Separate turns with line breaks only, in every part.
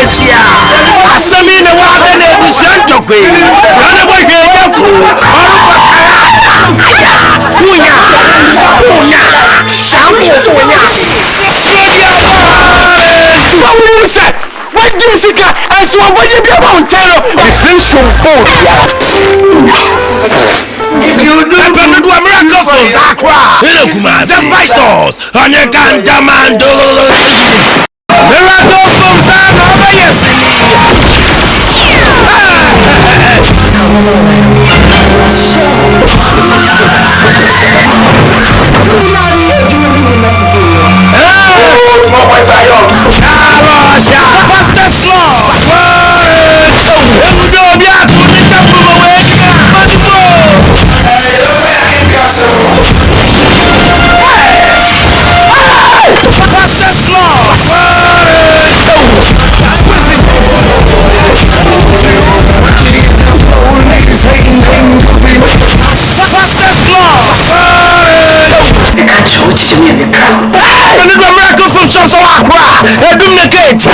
Asia. Asami ne wa be na ebusuan tokwe. Ana boy hwefo. Unya. Shamu unya. What do you think? As one boy be about tell free so if you do a miracle from Zakwa, despite stores on your Gantamando. Miracle from Zakwa, yes. Miracle from some so Accra, do the gate.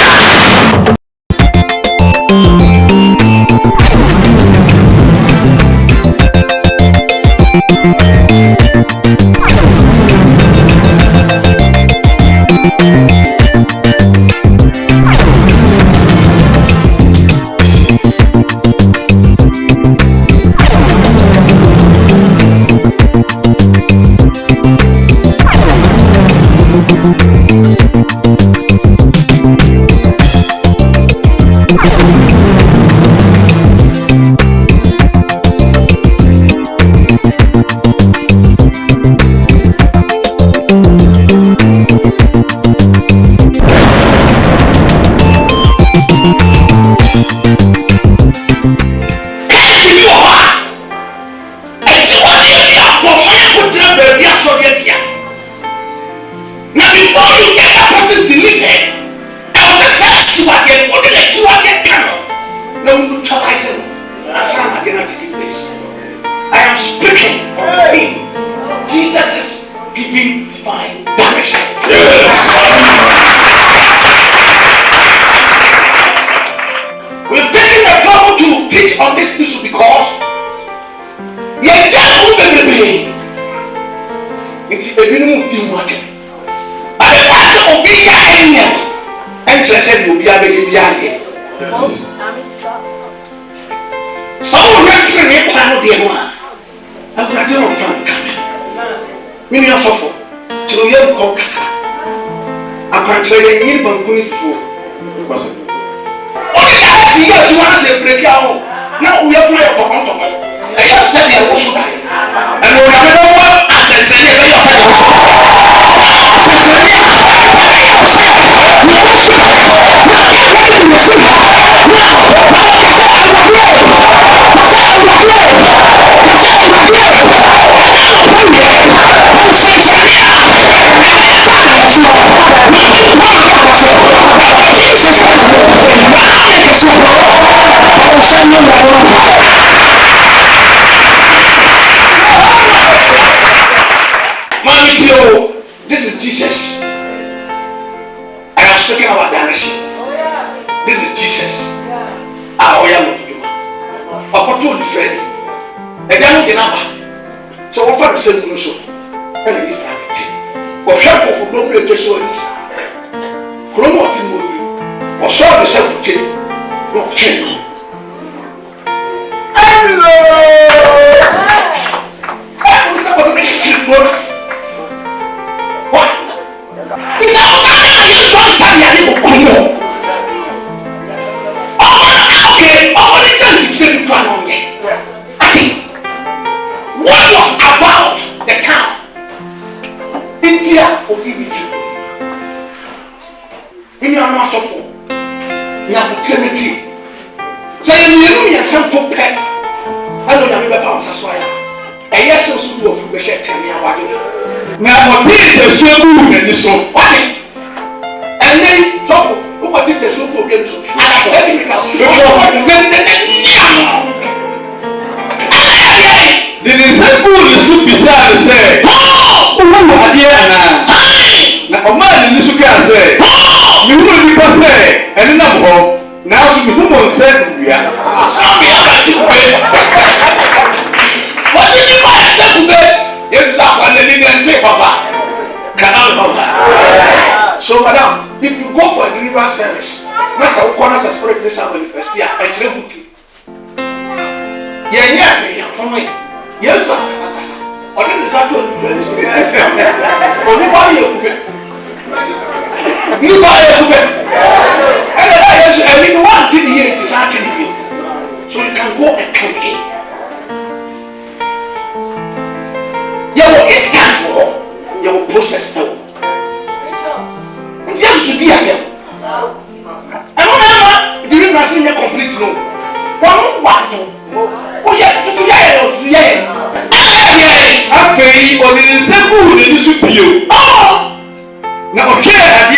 On this issue because you just baby. It's a minimum team watching. But the person will be here and just will be a baby. Someone lecturing a plan of the one. I'm going to do coming. Many of us to young cock. I can't say a year but going through. See what you want to say, break out. Now we have to have a contact. I have said the emotion. And we have no one as I said, this is Jesus. I am speaking about direction. This is Jesus. I am with you. Papa told the friend. A guy in number. So what for the same person? And if I did. Or help of no great to show this. Chromo Timothy. Or saw the same thing. No change. What was about the town? India or Egypt? In your master form, you have eternity. Say, you know, you have some pet. I don't have a house as well. And yes, so good of the shed. Tell me about it. Now, what is the so good and the so what? And then, so what is the so good and so? And I heard him now. The disciple is to be sad, say, oh, now, a man in the sugar say, you will be say, and enough.
Now she be who said we are.
Some be able to pay. What did you buy to pay? Yes, I'm going to Papa. So, madam, if you go for a deliverance service, Master will call us a spirit this manifest here and tell you. Yeah, for me. Yes, sir. Or then it's actually and if you want to hear it is actually you. So you can go and come in. You will stand for you will process now. Just to deal them. I don't know. The river is not complete. No. One what to? Oh yeah, to yeah.
I pay on the simple in the superior.
Oh.
Now okay, I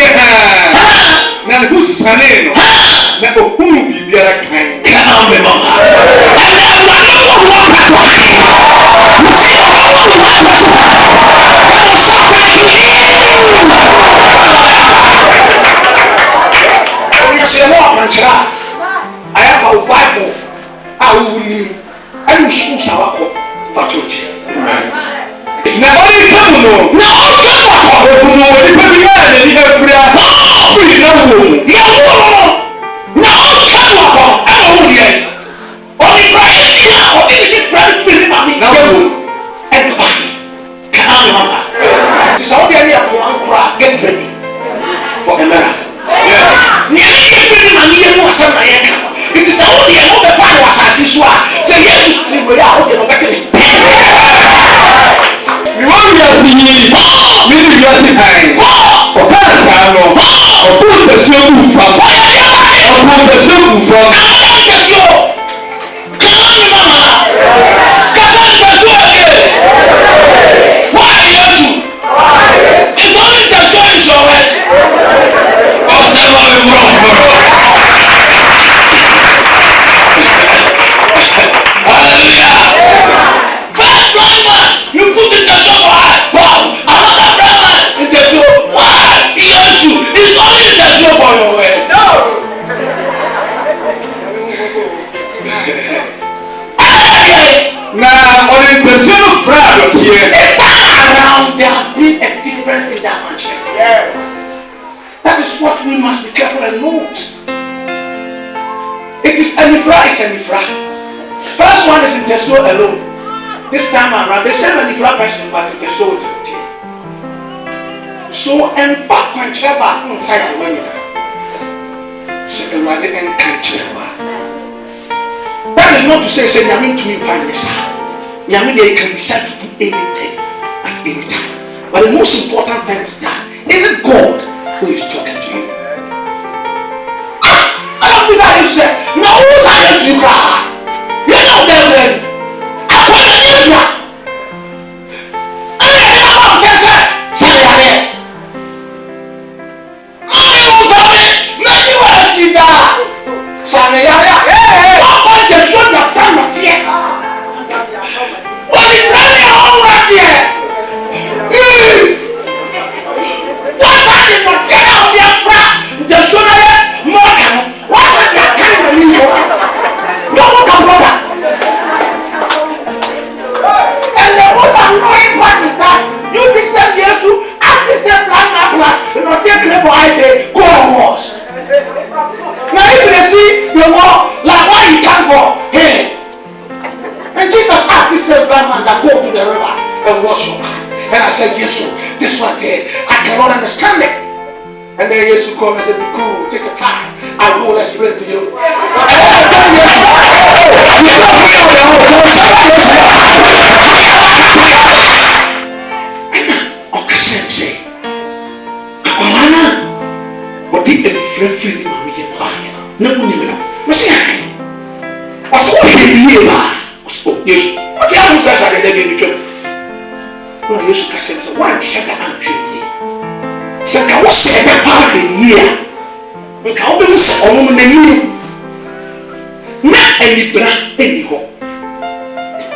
now who's Saneno? Now who be there kind?
Come on, mama. I have a Bible. I will need. I will shoot our patronage.
Now only come no.
No, get ready for a miracle. It is the only and all the power was as usual. Say yes, see where I will get it.
You want me to see me? Maybe you are saying, or Casano, or put the snow from or put the snow from
it's only the show is already. Oh, someone wrong. You put in the show for her. Wow, another brother in the show. Why? Yes, you. It's only the show for your way. No.
Now, on the person of fraud here,
around there has been a difference in that mansion. Yes. That is what we must be careful and note. It is Anifra, it's Anifra. First one is in Teso alone. This time around, the same Anifra person, but in Teso with it. So, and back when Chaba inside the window, so the Radi and Kanchaba. That is not to say, Yamin to me, Prime Minister. Yamin, they can be said to do anything at any time. But the most important thing is that, is it God who is talking to you? I don't know what you say. No, who's I you cry? You know them then. I want to use you. I don't know just say it. Mommy won't tell me. Maybe when she died. Sorry, what was the son of family here? What is that your own right here? What are you not telling out there from the son of more than what are you telling me? No one can brother. And the most annoying part is that you be sent there to ask the same blind man class, you know, take credit for I say, go on wars. Now if they see the war, like what he come for, hey. And Jesus asked this same blind man that go to the river and wash your hand. And I said, yes, this one there, I cannot understand it. And then Jesus called and said, be cool, take your time. I will explain to you. And then I told Jesus, what did the free mommy get by? No, Messiah. What's what he did? Yes, what the other says I did in no, you should catch it. One second, I'm doing it. Second, what's second part in here? We can't be so on the new. Not any brand anyhow.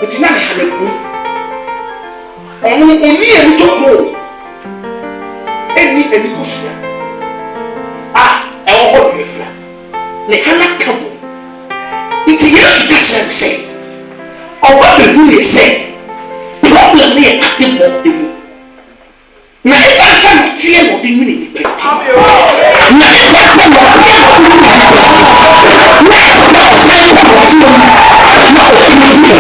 It's not a hundred. Only a little more. Any good. Ah, I will hold you. ne hana ka mo nti yesu ka kyerɛ me sɛ ɔba bɛhu yɛ sɛ problem ne yɛ ade bɔ emu na ɛfa sɛ no teɛ na ɔde nwene nipa nti na ɛfa sɛ no teɛ na ɔde nwene nipa na ɛfa sɛ ɔsɛn na ɔteɛ mu na ɔteɛ mu ti no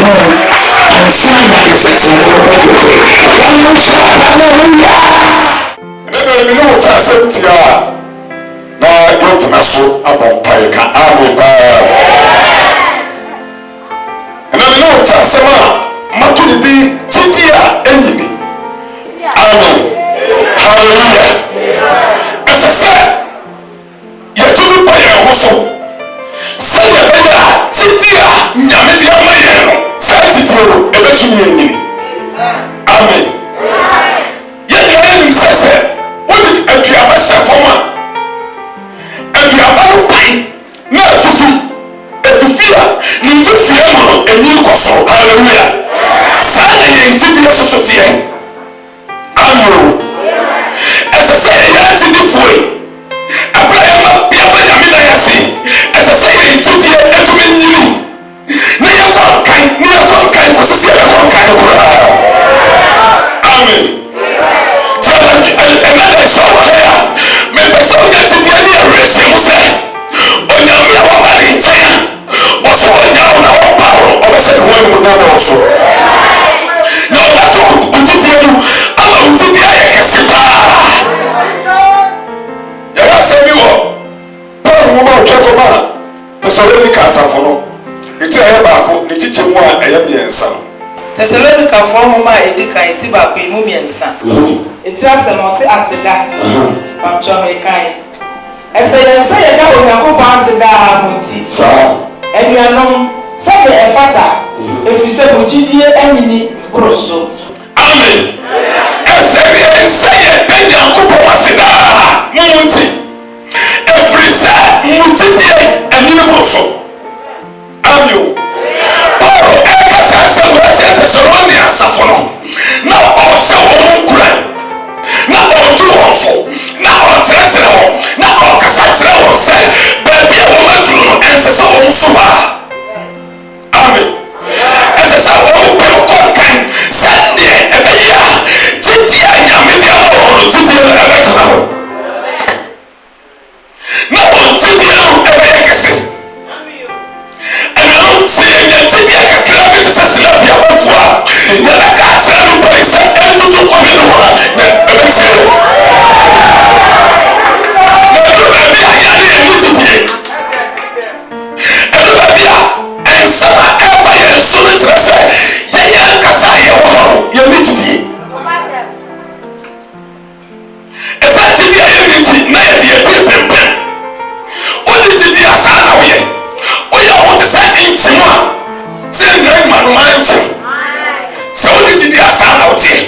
ansa na ɛsɛsɛ no ɔkɔkɔtɛ
ɛnɛ mi ne wo kyɛ asɛm tia na yɛtena so abɔ mpaeɛ ka amen ɛnɛ mi ne wo kyɛ asɛm a mato ne bi titi a ɛnyini amen hallelujah ɛsɛ sɛ yɛtumi bɔ yɛn ho so sɛdeɛ bɛyɛ a titi a nyame de ama yɛn no saa titire no ɛbɛtumi yɛnyini amen yɛn nyinaa yɛnim sɛ wode aduaba hyɛ fam a aduaba no pan na afifi a ne mfifie mu no ani kɔ soro hallelujah saa na yɛn gyidie soso teɛ amen ɛsɛ sɛ yɛyɛ agyidifoɔ ɛberɛ yɛma nyame da yɛse ɛsɛ sɛ yɛn gyidie atumi nyini na yɛkɔ nkan kɔsi sɛ yɛbɛkɔ nkan koraa amen ɛnɛ da ɛhyɛ wɔ ha a mepɛ sɛ wonya gyidie ne awerɛhyɛ mu sɛ onyame a wɔba ne nkyɛn a ɔsɛ ɔnya wo na wɔba wo ɔbɛhyɛ ne ho animuonyam wɔ so na ɔbɛto wo gyidie no ama wo gyidie ayɛ kɛse paa yɛwɔ asɛm bi wɔ paul nwoma ɔtwa kɔma a Thessalonica asafo no ɛti ɛyɛ baako ne kyikyi mu a ɛyɛ mmiɛnsa
Thessalonicafoɔ nwoma a ɛdi kan ti baako yi mu mmiɛnsa ɛtiri asɛm ɔse aseda pamkyɛ mekan ɛsɛ yɛn sɛ yɛda Onyankopɔn aseda a mo nti anuanom sɛdeɛ ɛfata ɛfiri sɛ mo gyidie anyini boro so
amen ɛsɛ yɛn sɛ yɛda Nyankopɔn aseda a mo nti ɛfiri sɛ mo gyidie anyini boro so amen Paul ɛka saa asɛm wɔ kyerɛ Thessalonica asafo no na ɔhyɛ wɔn nkuran na ɔtu wɔn so na ɔkyerɛkyerɛ wɔn na ɔkasa kyerɛ wɔn sɛ baabi a wɔn aduru no ɛnsɛ sɛ wɔn so hɔ amen ɛsɛ sɛ wɔn pɛ no kɔnkan sɛdeɛ ɛbɛyɛ a gyidie a nyame de ama wɔn no gyidie no ɛbɛtena hɔ na wɔn gyidie no ɛbɛyɛ kɛse ɛnam sɛ yɛnya gyidie kakra bi te sɛ sinapia bɔfoɔ a yɛbɛka akyerɛ no bɔi sɛ ɛntoto kɔhwe no hɔ a na ɛbɛtie na ɛduru baabi a yɛne yɛni gyidie ɛduru baabi a ɛnsɛm a ɛba yɛn so no kyerɛ sɛ yɛyɛ ankasa a yɛwɔ hɔ no yɛne gyidie ɛsaa gyidie a yɛne nti na yɛde yɛdie pempem wone gyidie a saa na woyɛ woyɛ wo te sɛ nkyemu a sɛ nyina adwuma no ma nkyew sɛ wone gyidie a saa na woteɛ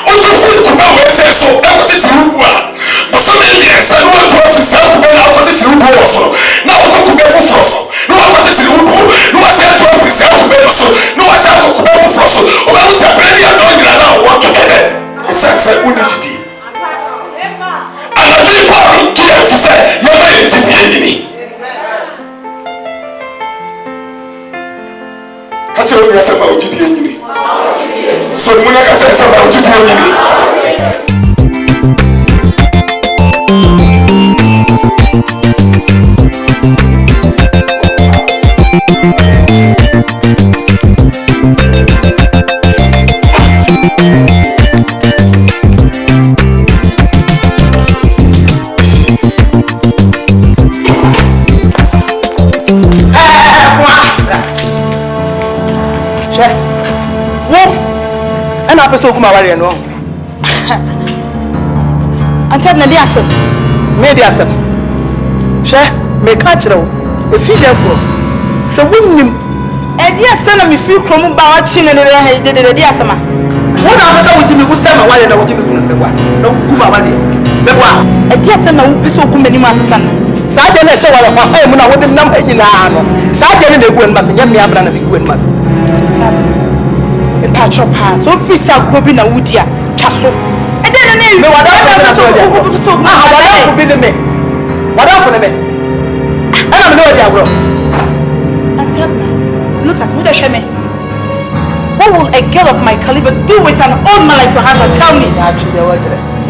wotu firi kuba wɔɛsɛe so ɛkɔkyekyere wo bu a bosome mmiɛnsa na woatu afiri saa kuba na wokɔkyekyere wo bu wɔ so na wokɔ kuba foforɔ so na wakɔkyekyere wo bu na wasa atu afiri saa kuba no so na wasa akɔ kuba foforɔ so ɔbɛwo sɛ berɛ ne adɔ nyina no a wowɔ tɔkɛ dɛ ɛsiane sɛ wone gyidie anadwo Paul to afi sɛ yɛma yɛ gyidie nyini kase wo ni asɛm a wogyidie nyini so ne mu na kase asɛm a wogyidie nyini
apɛsɛ oguma awareɛ no ante na di asɛm me di asɛm hwɛ meka kyerɛ wo ɛfi dɛ korɔ sɛ wonnim ɛdi asɛ na mefiri kurom ba wakye ne de di asɛm a wona apɛsɛ wogye me wo sɛ ma wareɛ na wogye me kunu mɛboa na woguma awareɛ mɛboa ɛdi asɛ na wopɛ sɛ ogum m'anim asesa no saa deɛ na ɛhyɛ wɔ hɔ ha mu na wode nam ha nyinaa no saa deɛ ne na ɛgu anim ase nyɛ mmea abra na megu anim ase patro pa so free sa go bi na wudi a twa so e de ne me wada so wada ko bi ne me ana me no dia ya bro. Auntie Abna, look at me, the shame. What will a girl of my caliber do with an old man like your husband? Tell me.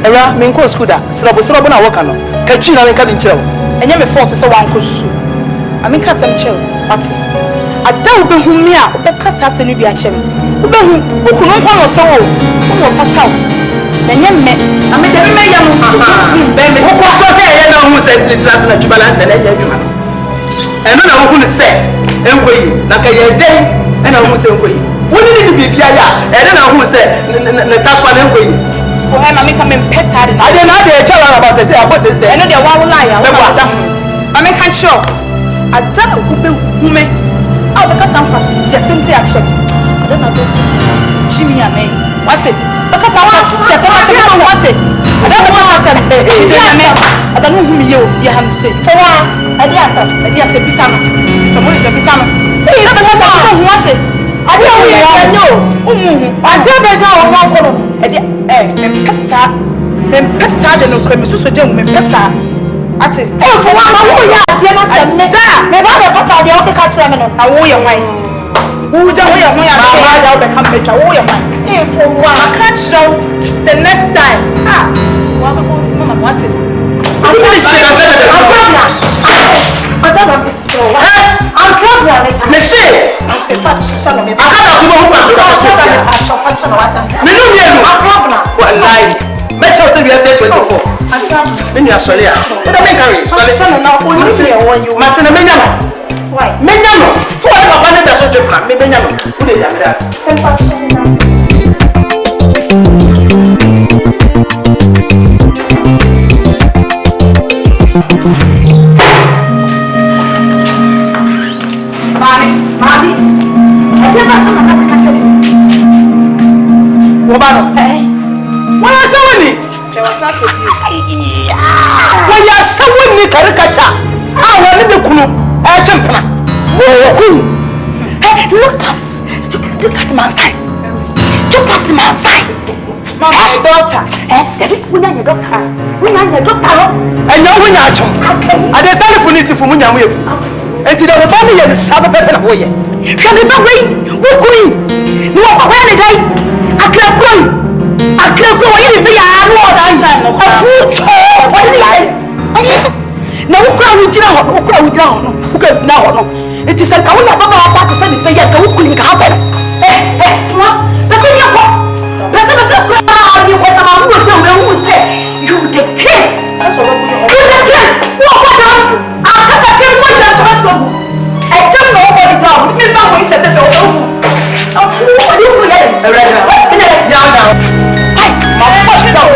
Era, me go school da. Srabo na work no. Kachi na me ka bin chiro. Enye me fault say wan ko su. I mean ka sam chiro. Ati. Ada obehu me a obeka sase no bi a chem. Obehu, ukunu nko no so o. Wo fataw. Enye me. Ame de me ya no. Be me. Wo ko so ke ye na hu say siri trans na balance na ye adwuma no. Eno na wo hu ne say enkoyi na ka ye den ena hu say enkoyi. Woni ni bibia ya ene na hu say na taskwa na enkoyi. For him, I make him piss hard. I didn't know they tell her about the say about sister. I know they want to lie. I make her sure. I don't know who me. Oh, because I'm for same say action. I don't know Jimmy and me. What's it? Because I want to so much about what it. I don't know what I said. I don't know who you fear him say. For one, I did say Bisano. Somebody to Bisano. Hey, because I don't know what it. I don't know. I tell better on one column. Pesa de no kwemi so je mu pesa ati for one wo ya de na se me me ba be pata de o ke ka kire me no na wo ye hwan wo je wo ye hwan ya ba ya o be kam betwa wo ye hwan for one ka kire the next time wa ba bon si mama ati ati se na de ata ba so anta me say ati fa chano me aka ko mo ko fa chano wata me no me no ata wallahi better say we say 24 anta me ni asole a what do mean carry so na only say won you matina me nya no why me nya no so what papa na da to plan me nya no who dey jam das Mami, aje ba sama na ka tele wo ba no wọ́n yẹ sẹ́wọ́n ni. wọ́n yẹ sẹ́wọ́n ni karikata a wọ́n ní mi kunu ẹ̀ jẹ́ mpana wọ́n wọ́n kun. Look at my side. Look at my side. Mama doctor. Dabi wunya nye doctor. Wunya nye doctor. Ẹ̀yẹ́ wunya atum. Adesani funu isi funu munya mu yefu. Eti dọ̀rọ̀ bá mi yẹ ní sábẹ́ pẹ́pẹ́ na wọ́n yẹ. Hwẹ́ni bá wẹ́yì wọ́n kún yìí ni wọ́n kọ́ wẹ́ni dá yìí akéré kúrò yìí. Akérèkọ́ wọ́n yìí ní sẹ́ yà á ní ọ̀dà àpúùtù ọ̀dà nílẹ̀ na wukura wujira hɔ wukura gyina hɔ no eti sɛ nka woyɛ baba wa baako sɛ nipa yɛ nka wukuli nka abɛ no fuma bɛsɛ yɛ kɔ bɛsɛ kura ɔdi wɔ nam ahu wɔ gyina wɔ ehu sɛ you the case wɔ bɔ dam akata kɛ mo nyina tɔ tɔ gu ɛdɛm na ɔbɔ di dam mi ba wɔ yi sɛ sɛ ɔbɛ wu ɔdi wu yɛ dɛ yaw yaw ma bɔ dam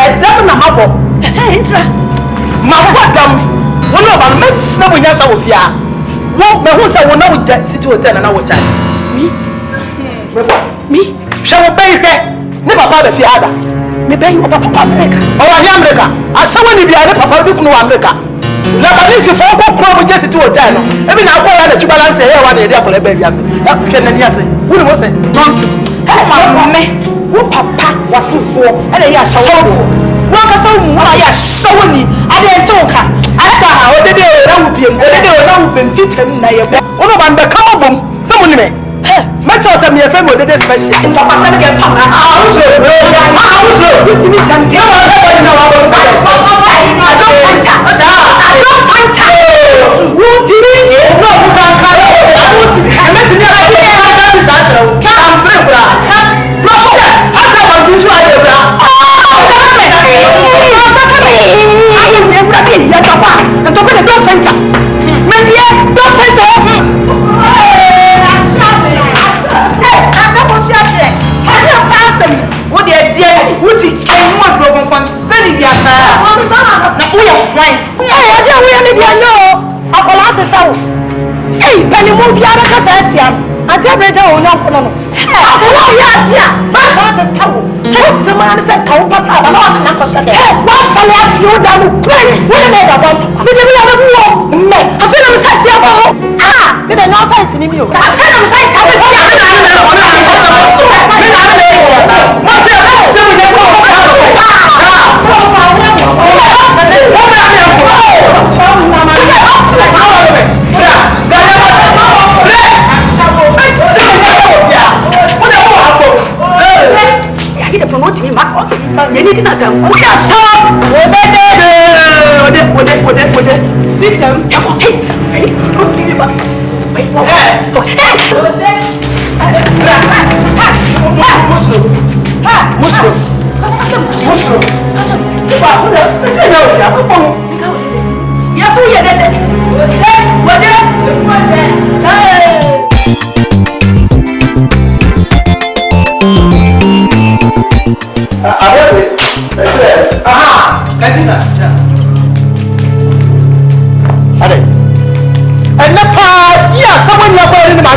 ɛdɛm na ma bɔ ntura. Ma what dam one of our mates na wo nyansa wo fia wo me hu se wo na wo ja city hotel na wo charge me she wo be hwe ne papa da fia ada me be wo papa America o wa ni America asawo ni bia ne papa bi kunu wa America la balisi fo ko pro mo je city hotel no e bi na akola na tu balance e wa na e dia akola ba biase hwe na ni ase wo ni mo se nonsense ma me wo papa wasifo e na ya shawofo wọ́n kasa mu wọ́n ayé aṣọ́wọ́ ni adé ẹ̀jẹ̀ wọn ká asika ha ó dédé ọ̀rọ̀ bìí mu ó dédé ọ̀rọ̀ bìí mu fífẹ́ mu náà yẹ bọ́. wọ́n bá ń bẹ ká ọ̀bọ̀n sẹ́mu ni mẹ́ mẹ́tí ọ̀sẹ̀ mi yẹ fẹ́ mi ò dédé special. ìjọba sẹ́ni kẹ́ fà mí. àwùjọ àwùjọ wíìtìmí dàmdé. ẹ wọ́n lọ́wọ́ yìí náà wà bọ̀ fún mi. àdófànjà àdófànjà wútìmí náà fún kankan wútìmí ẹ̀mẹ́tìmí ati abreja wo nyan kono no wo ya dia ba ba ta sawo ho sema na se ka wo pata ba na wa ko se de wa so wa fio da no kwen wo na da ba mi de bi ya wo me afi na mi sai sia ba ho mi de no sai sini mi o afi na mi sai sia ba ya na na na wo na mi na na mo ti ba se mi de ko ko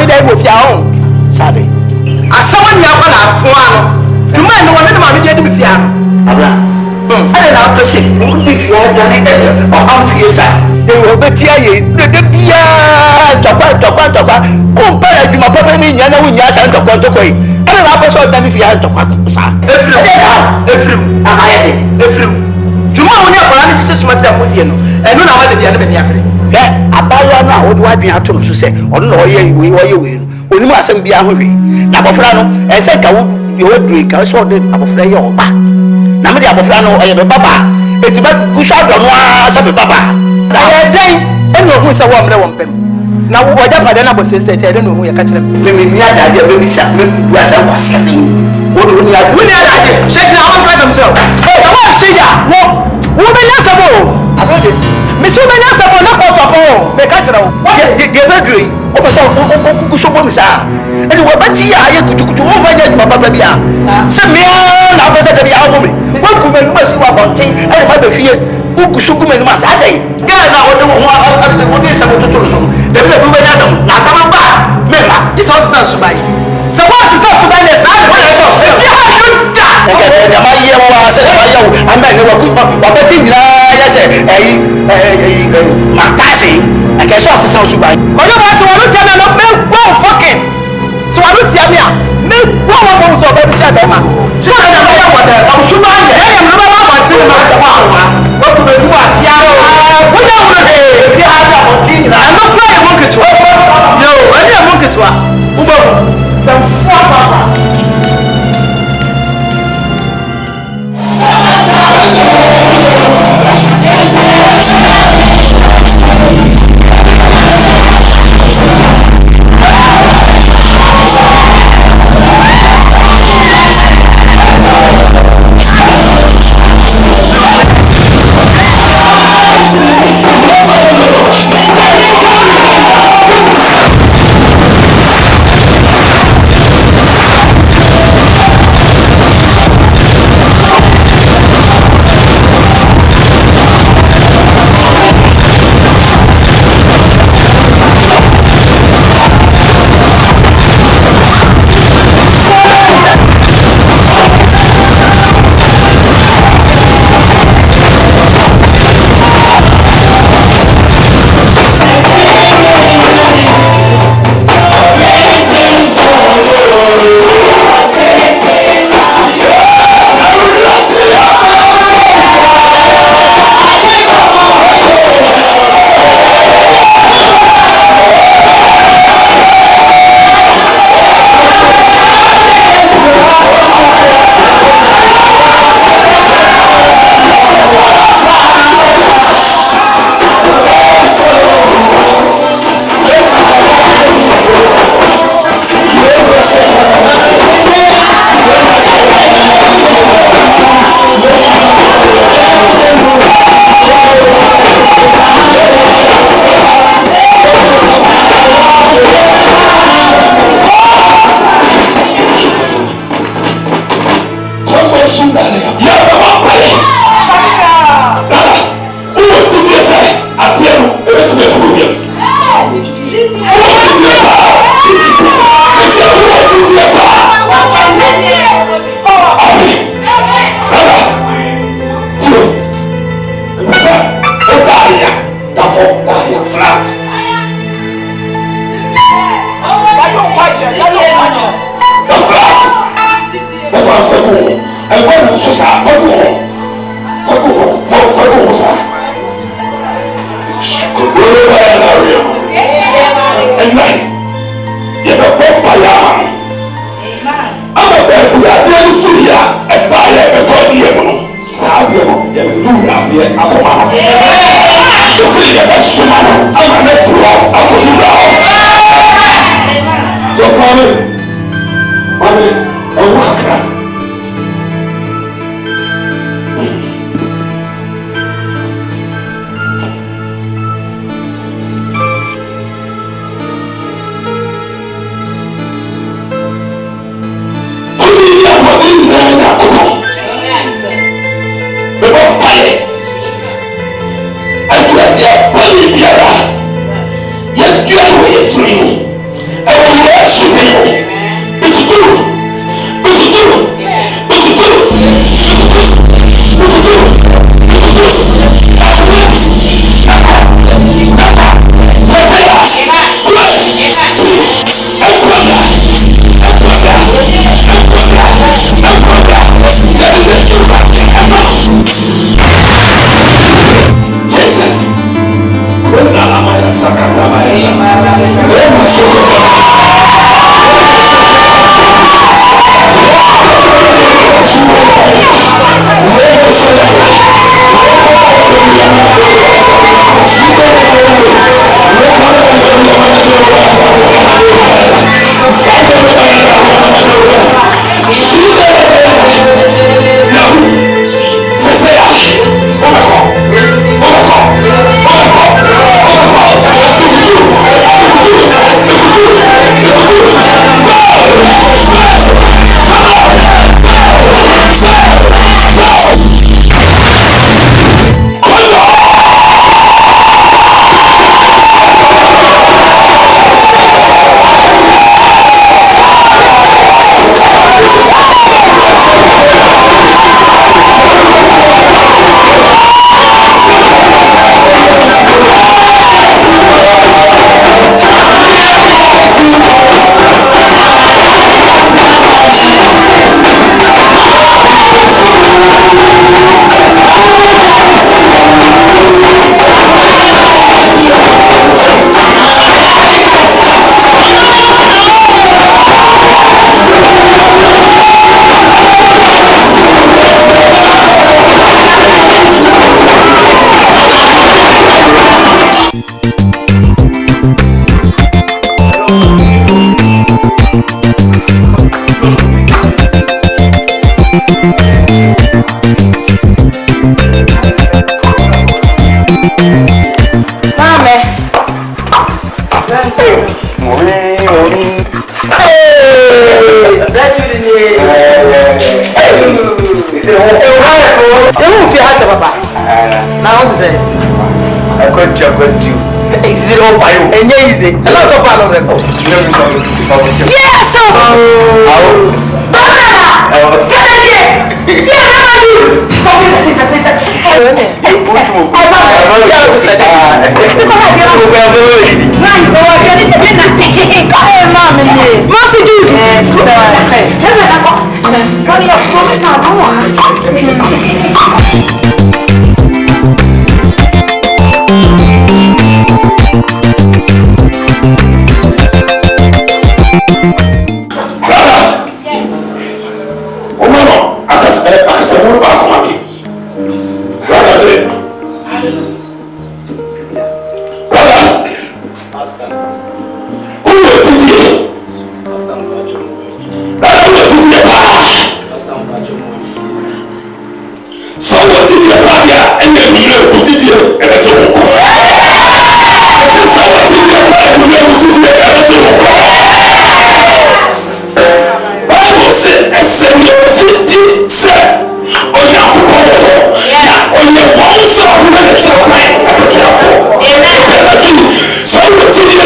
maame de mo fia ho sade asawa ni akwa na afo ano dwuma no wona maame de me fia no abra ale na to se di fia da ne o ham fie sa de wo beti aye de bia tokwa o pa adwuma papa ni nya na wo nya sa tokwa yi ale na apeso da me fia tokwa sa efrim amaye de efrim dwuma woni akwa na jise suma se amodie no eno na ma de bia ne me ni akre abawa no a wode wadwen ato no so se ono na oye we no onimu asem bia ho hwe na abofra no ese ka wo yo dui ka so de abofra ye oba na me de abofra no oye be baba eti ba kusha do no a se be baba na ye den eno hu se wo mre wo mpem na wo oja pade na bo sister te ede no hu ye ka kire me ni adade me bi sha me du asem kwase ase ni wo do ni adade shek na wa ka sam tell hey na wa shi ya wo be nya sabo abode Miss Woman has a monocle me catch her. Get bedroom. Open some Kusubo Missa. And you were better. I could over there, Papa Babia. Send me on. I was at the album. What woman must you want thing? I might be fear. Ukusukuman must a day. Get out of the one is about to tourism. The woman has a Nasama. Member, this house is not so bad. So what is not so bad? Matasi, I can show us the sound to buy. But no matter what, tell me, no, fucking. So I don't tell me, no, what was so baby Chabema. So I don't know what I'm sure I am not about to what do you was Yara? What do if you have that continue? I'm not playing a monkey to no, I didn't monkey to some papa.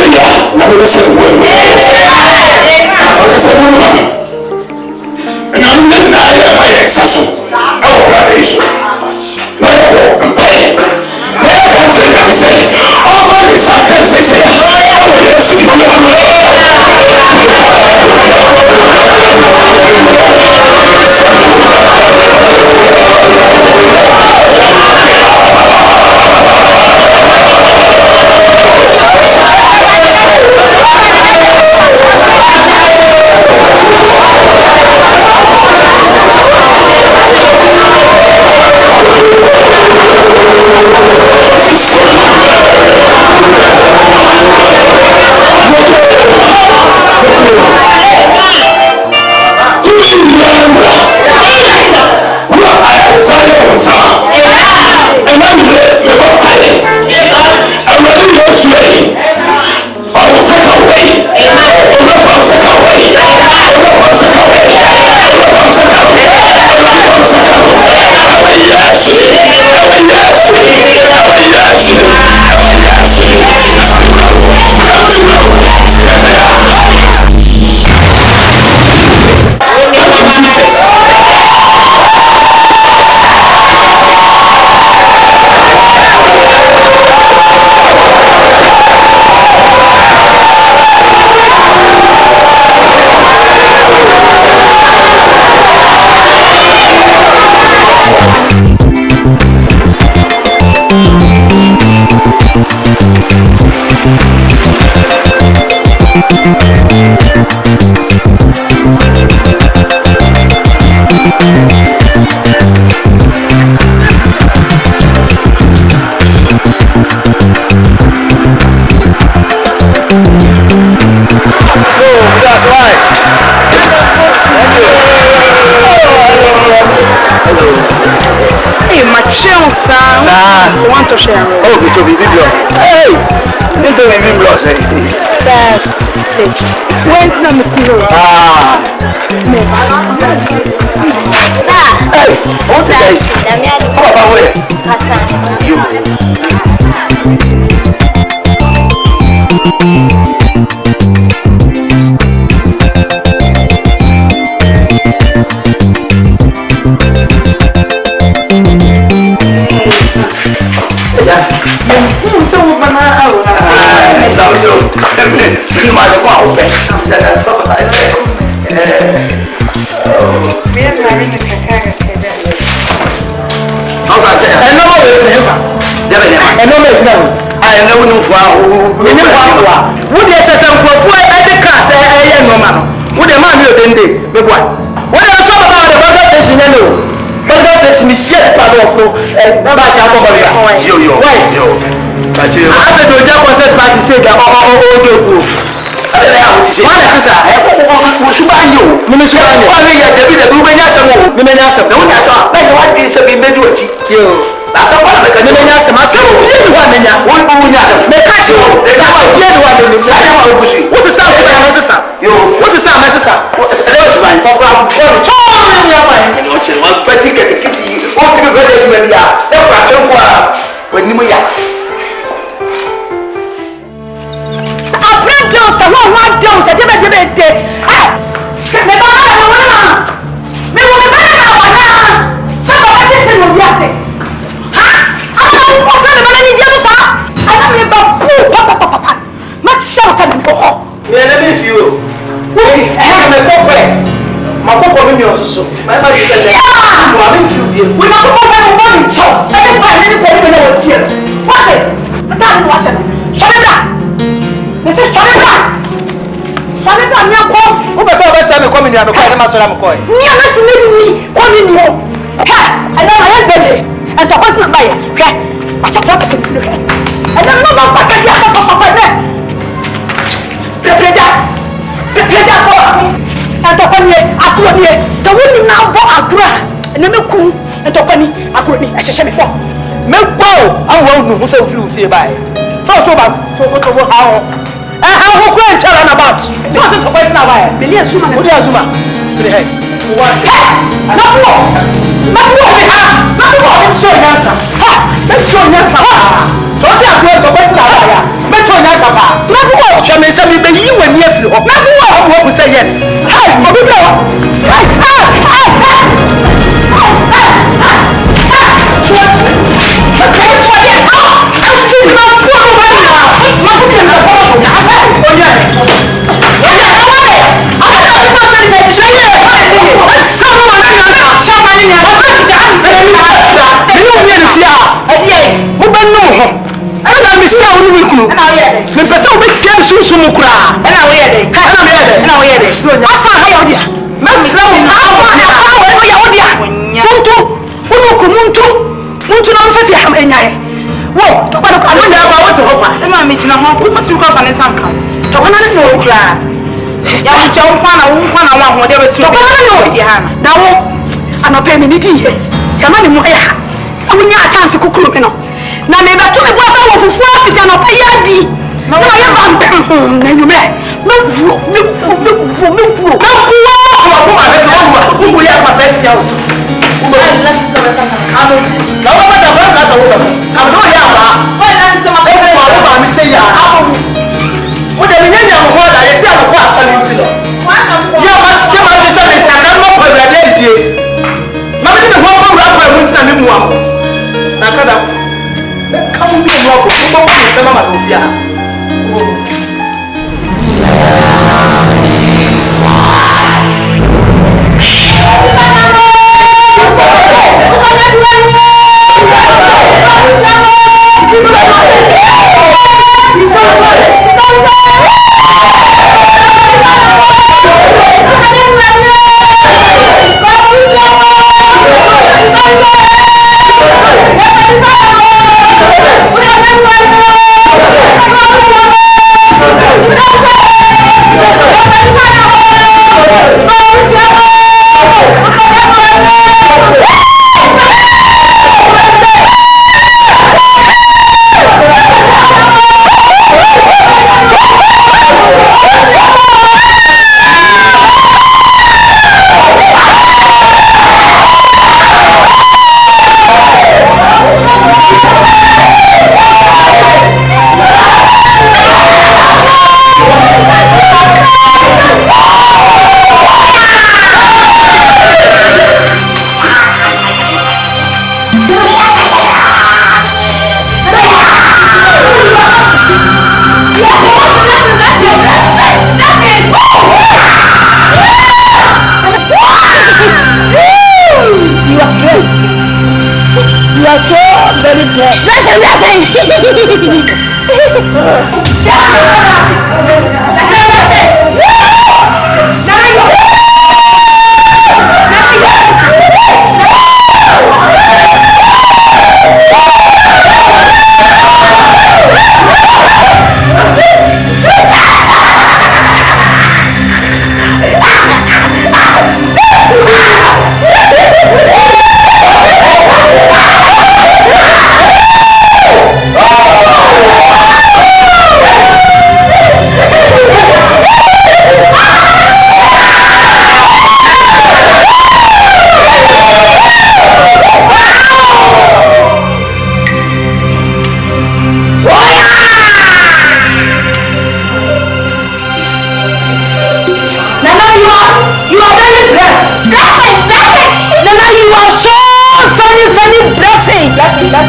Amen.
That's right.
Hey, my chill son. So want to share.
Oh, to be video. Hey, into me being lost.
That's it. When's not material?
Hey, what to say? How about where? You.
So banana out.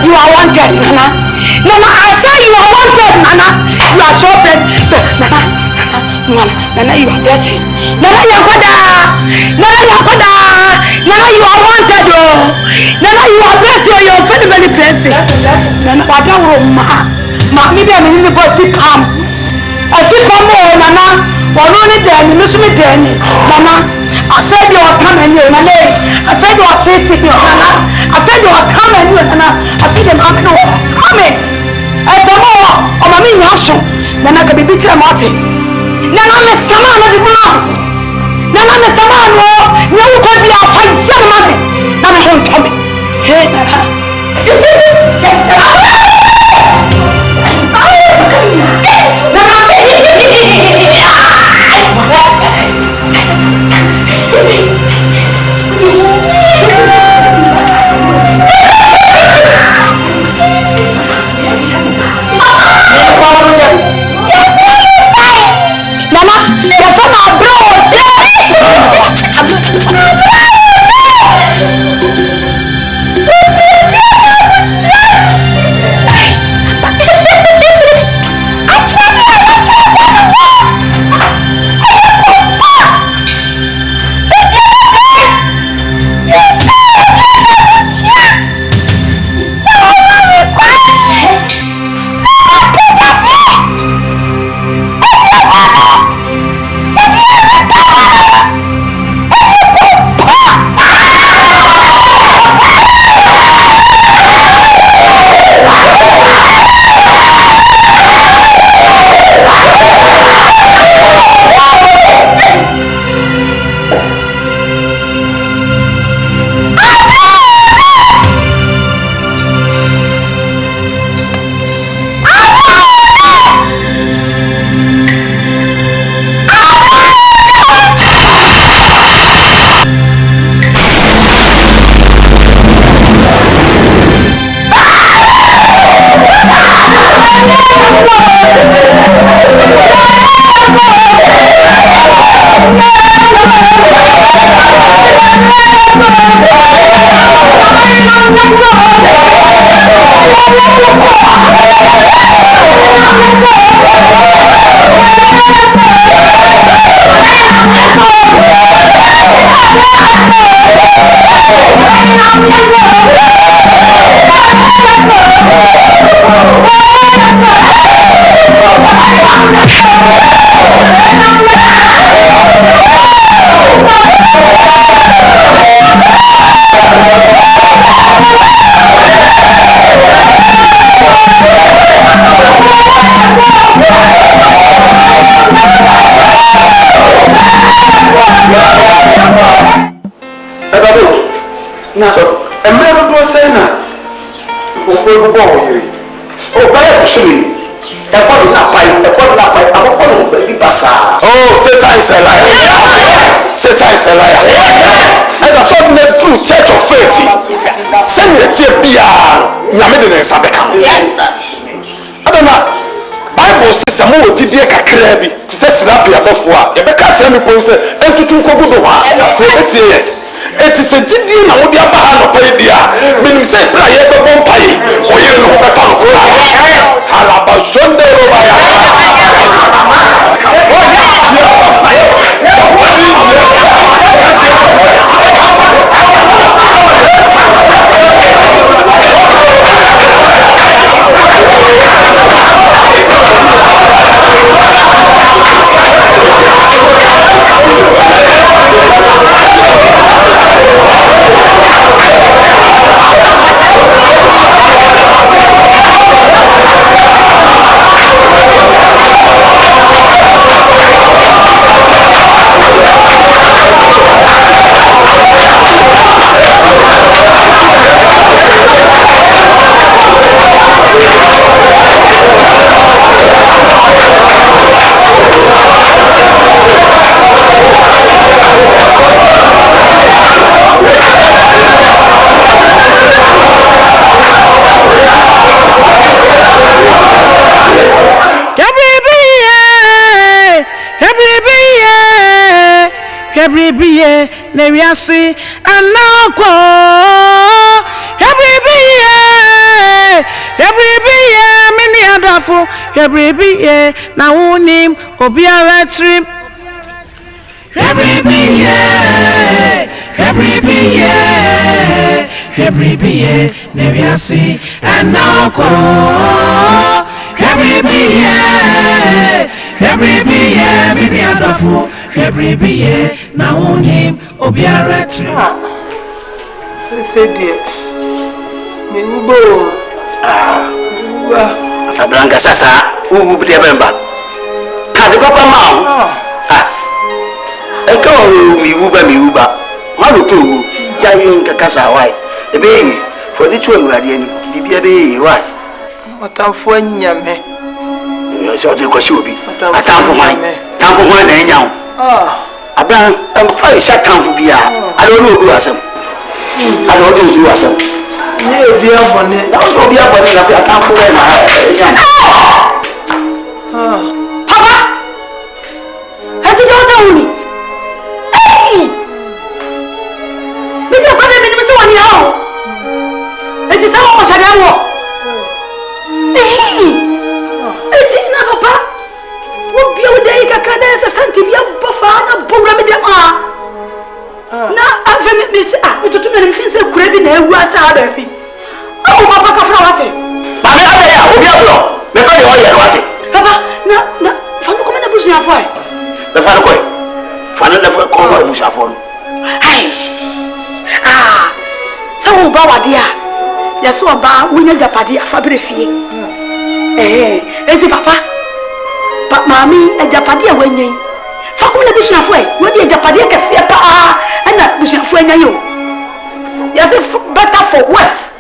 You are wanted, Nana. Nana, I say you are wanted, Nana. You are so blessed. Nana, you are blessed. Nana, you are Nana, you are wanted, oh. Nana, you are blessed, oh. You are very, very blessed. Nana, I don't know, maybe I'm in the bossy palm. I feel come on, Nana. One only Danny, Miss Me Danny. Nana, I said you are coming, you Nana. I said you are sitting, Nana. I said you are coming, you Nana. I said them coming. I don't know, or my mean Yashu. Nana can be bitching about it. Nana, Miss Samana, the woman. Nana, Miss Samana, you could be a fine young man. Nana, don't tell me. Hey, Nana.
Oh, Satan is a liar. Satan is a liar. And that's what the true church of faith. Send me a TPR. Yamid in Sabeka. Yes. I don't know. Bible says some more TD Kakrabi. Says Rapia before. You can't tell me, and to Kobudo. It is a TD now with your bahano padia. Meaning, say, play a bomb pay. So you know, Halaba Sunday.
dafo hwebribi ye na wonim obiara trim hwebribi ye na wiase anako hwebribi ye bibi adafo hwebribi ye na wonim obiara trim say dear me ubo
Abranka sasa ubu de bemba kade papa ma eko mi uba ma do to jayin kakasa wai ebe for the two urade ani bibia be wai
matamfo anyame
so de ko shobi atamfo man na enya ho abran fa isa tamfo bia ado no obi asem ado do obi asem
ni obi abone
na obi abone na fi atamfo na enya
papa hati jota uni bibi akwa de minimisi wani hawo eti sawo ko shade wo eti na papa wo bia wo dai kaka na se santi bia bofa na bowra me dem na afa me tutu me mfinse kura bi na ewu acha da bi papa ka fra wate
baba ade ya obi aflo me pa de o ye wate
papa na fanu ko me na busu ya fo ai
le fanu ko fanu le fo ko mo busu afo
ai sawo ba wade a ya so ba wonya japade afabere fie enti papa mami japade a wanyen fa ko na busu afo ai wodi japade kase pa na busu afo anya yo ya say better for worse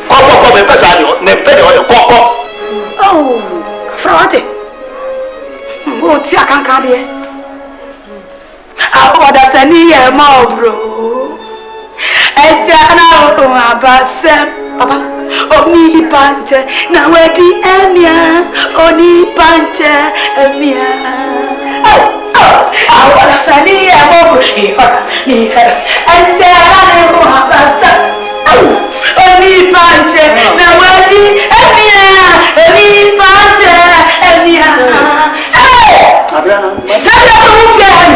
Abi ko me pesa ni ne pede o ko
oh frawate o ti akanka de oda sani ye ma bro eja na o abasem papa oni panche na wedi emia oni panche emia oda sani ye ma bro ni eja na o abasem oni panche na wedi emia oni panche emia
Abraham
sada ko fian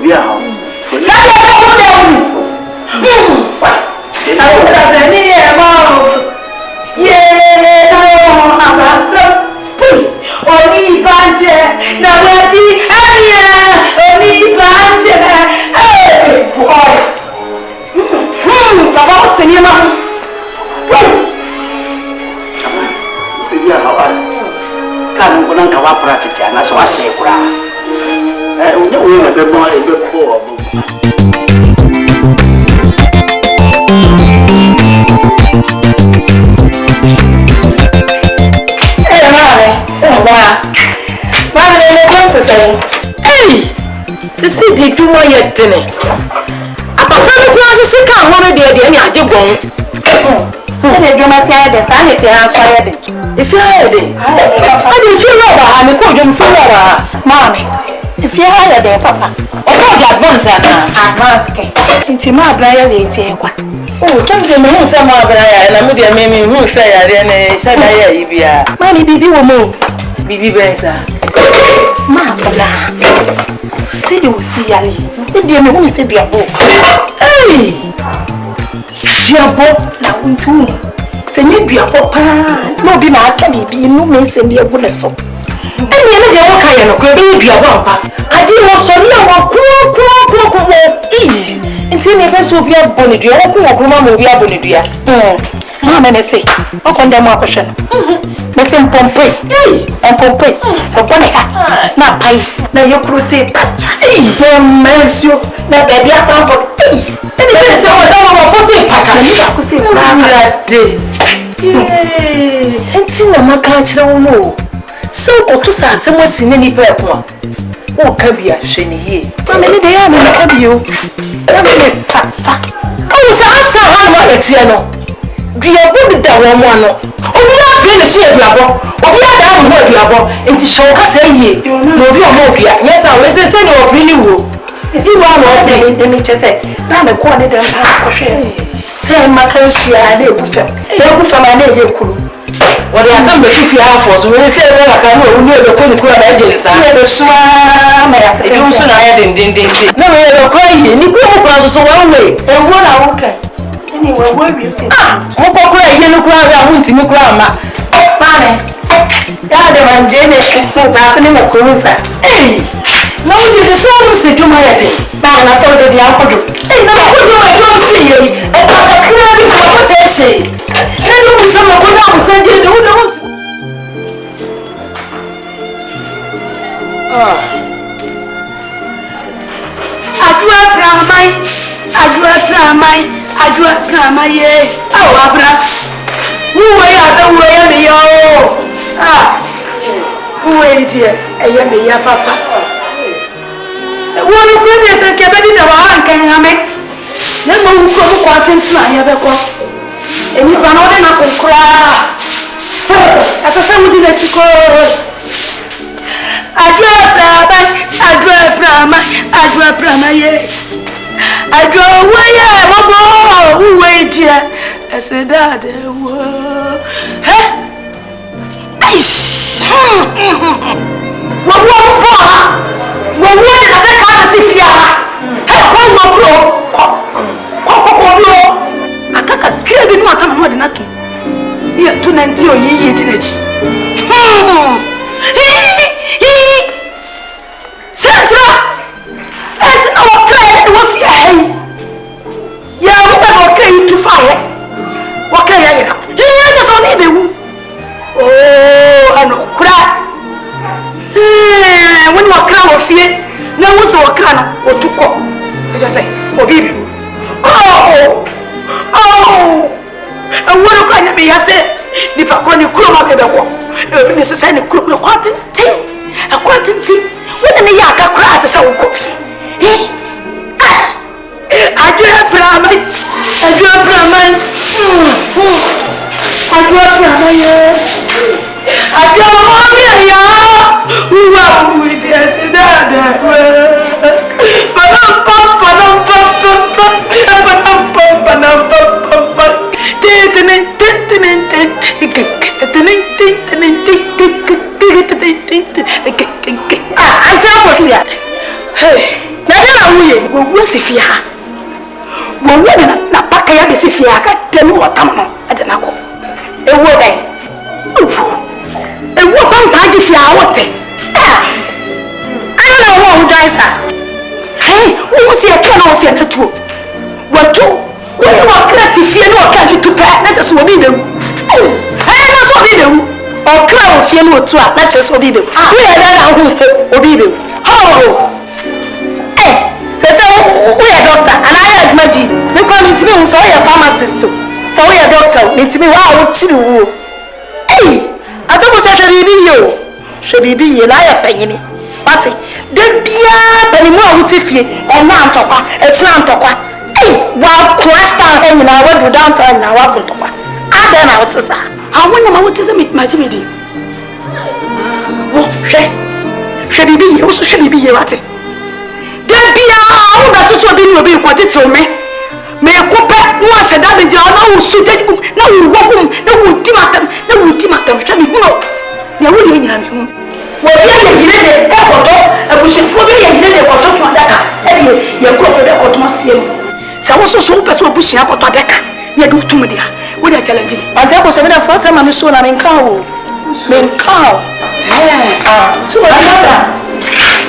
bia ha
sada ko dem awuda zani e mo ye na o abasa oni panche na wedi emia oni panche boy baba tini ma
bia ha kan ko nan ka wa practice ana so ase kura unya wo na be mo e be bo
sisi di dwuma ye dene apapa no kwa so sika ho me de ni age gon
ene dwuma si ayede sa na fi ha so ayede
if you ayede ade fi lo ba ha me ko dwum fi lo ba
mami if you ayede papa
o ko di advance
advance ke nti ma abra ya le nti kwa
oh so de me hu se ma abra ya na me de me hu se ya re ne shada ya ibia
mami bibi wo mo
bibi benza
ma abra se de usi yale de me hu se biabo biabo na untu se nyi biabo pa no bi na aka bibi no me se ndi egu ne so
eni ene de wo ka ye no ko be biabo pa ade wo so ni awon ku nti ne be so bia boni dua wo ku ma mo bia boni dua
ma me se o ko ndem akwhwe no me se mpompe so boni ha na pai na ye kru se pacha me mensio na baby asambo
eni be se wo da mo fo se pacha
na ya ku se pra
de nti na maka kire wo no so ko to sa se mo sine ni pa ko o ka bia hwe ni ye
ma me de ya me ka bio ya me pacha
o sa asa ha ma etie no dua bo da wo mo ano obi afie ne so aduabo obi ada mo aduabo nti hwe ka sa yie no obi o mo dua nyesa we se ni obi ni wo
Is it one more thing? Let me just say, now I'm going to them. Say, my country, I live with them. They go from my name. What are some of you have for? So we say, well, I can't know the Kunikura agents. I have a swam. I don't know. I didn't. No, we have a crying. You go across one way. And what I won't get. Anyway, where you say, oh, cry, you look around. I want to look around. Mammy, the one Jenny, back in the cruiser. Hey, no, this is so to my head. Now, I saw the alcohol. Hey, no, I don't see you. I thought I couldn't have what I say. Someone would not send you the wood. And you run on and up and cry. As a son with it. I drove away, wait, dear. I said, that Sifia. When we na paka ya Sifia ka temi watamno adenako. Ewo dai. Ewo ban baji fia wote. Ana wo udaisa. Hey, wo si aka na ofia na tuo. Watu, wo wa krati fia no ka tupe na te so obi bewu. Eh na so obi bewu. O kra ofia no otu a na te so obi bewu. Wo ya da na hu so obi bewu. Ho. We are doctor and I had magic. We come meet me so we are pharmacist. So we are doctor. Meet me wow chiru. Hey, I thought we should be you. Should be you na ya penny. What? The bia bani mo wutifie e na antokwa, e tuna antokwa. Hey, wa kwasta hen na wa do downtown na wa buntokwa. Ada na wutisa. Awon na wutisa meet majimedi. Wo, she bibi you so she bibi you what? Debia o da to so bi ni obi ko tete me kope no aheda be ja na wo su de na wo wogum na wo di matam hwa me hu ya wo ye nyina me hu wo bia ye yire de ekoto abushefo bi ye yire de ekoto so adaka e ye krofo de ekoto asie mu sa wo so wo pese obushia ekoto adaka ye de utum dia wo de challenge ante ko so be da first time me so na me nka wo so wa da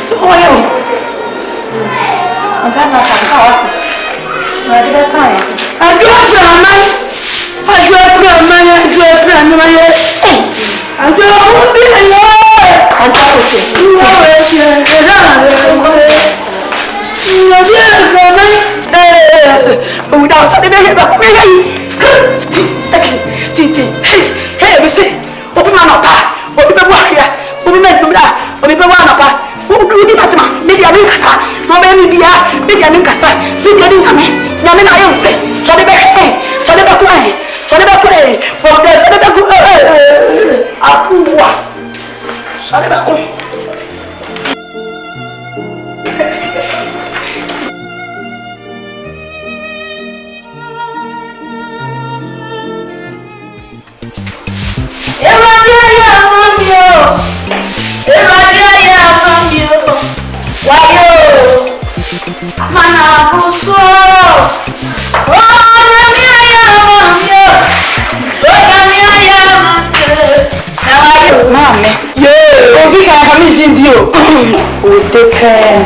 so o ya me Anta na ka what? Na de besa ya. Adua sama. Adua prama. Adua obi ya. Anta ko se. O da so de be ba ko yi. Hey, we say. Obi ma na pa. Obi be wa ya. Obi me dumra. Obi be wa na pa. Obi matma. Media bin kasa. No be mi bia. Media bin kasa. Media bin nyame na ayo se. So de be so de be ko so de be ko for the so de be ko apuwa. So de be ko
Mami, yeah, obi kan fa mi jindi o. O de kan.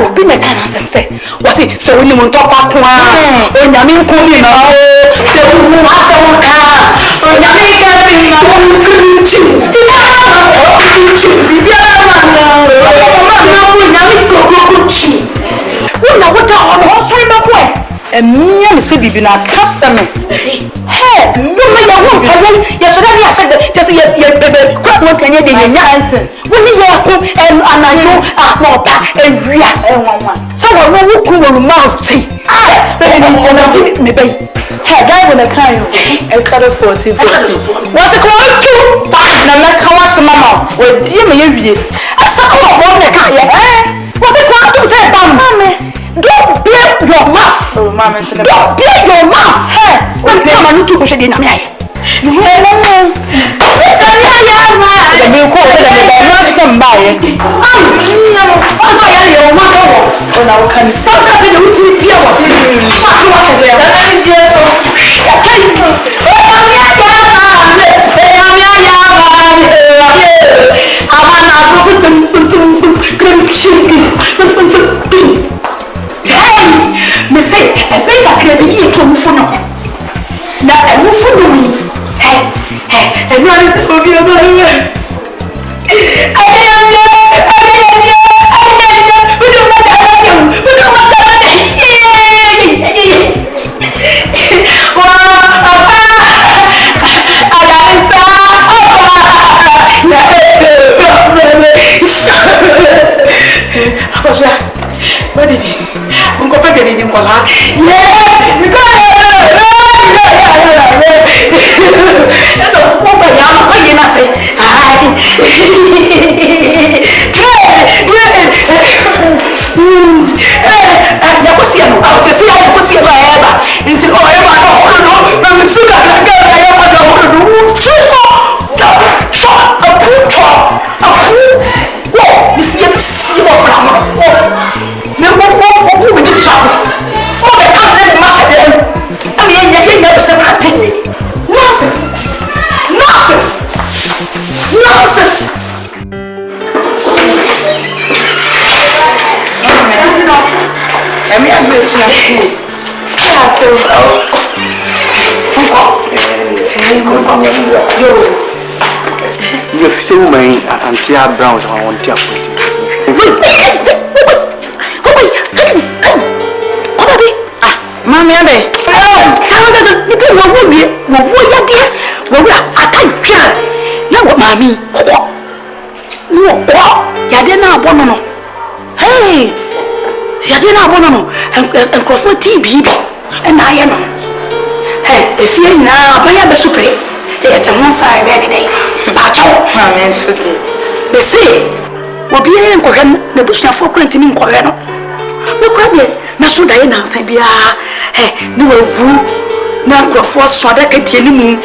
Obi me kan asem say. Wasi so woni mo ntokwa ko a. O nyame nko bi na o. Se wo wa se wo ka. O nyame ka bi na o. Bibi ala ma na. O ma nyame ko chi. Wo na wo da ho no so be ko e. Emia me se bibi na ka fa me. Hey, no me ya wo pa ye. Ya so da ya se just ye bebe kwa mo kan ye de nya hansen. Wo ni ya ko anayo ahopa ewia enwanwa. So wo no wo ku wo mouth. Say ni jana me bay. Hey, guy when I can I started 14. Was it called to na me kan was mama. We die me ye wie. Asa ko ho me kan ye. Was it called to say bam. Don't beat your mouth. Oh, mama, don't beat your mouth. Hey, when come on to push it in a minute. You hear me? It's a liar. The bill call it a must come by. I'm sorry, you're one over. Oh, now can you stop having the routine here? I was there. I'm just me say, I think I can be eat from Funo. Now, I will follow me. Hey, and what is the movie about here? What did he? Uncle Pepe didn't call her. Yeah,
you say woman Auntie Brown I want to
Mami ade. Hey, yade na abono no. Enkrofo TB and I am. Hey, if you na abaya besupre. Ye te ho sai be de dey. Pacho, mami futi. Be see, obi en ko hwe na busuafo kwantimi nkohwe no. Me kwa de na so dae na nsa bia. Ni wagu na nkrofo so adaka die ni mu.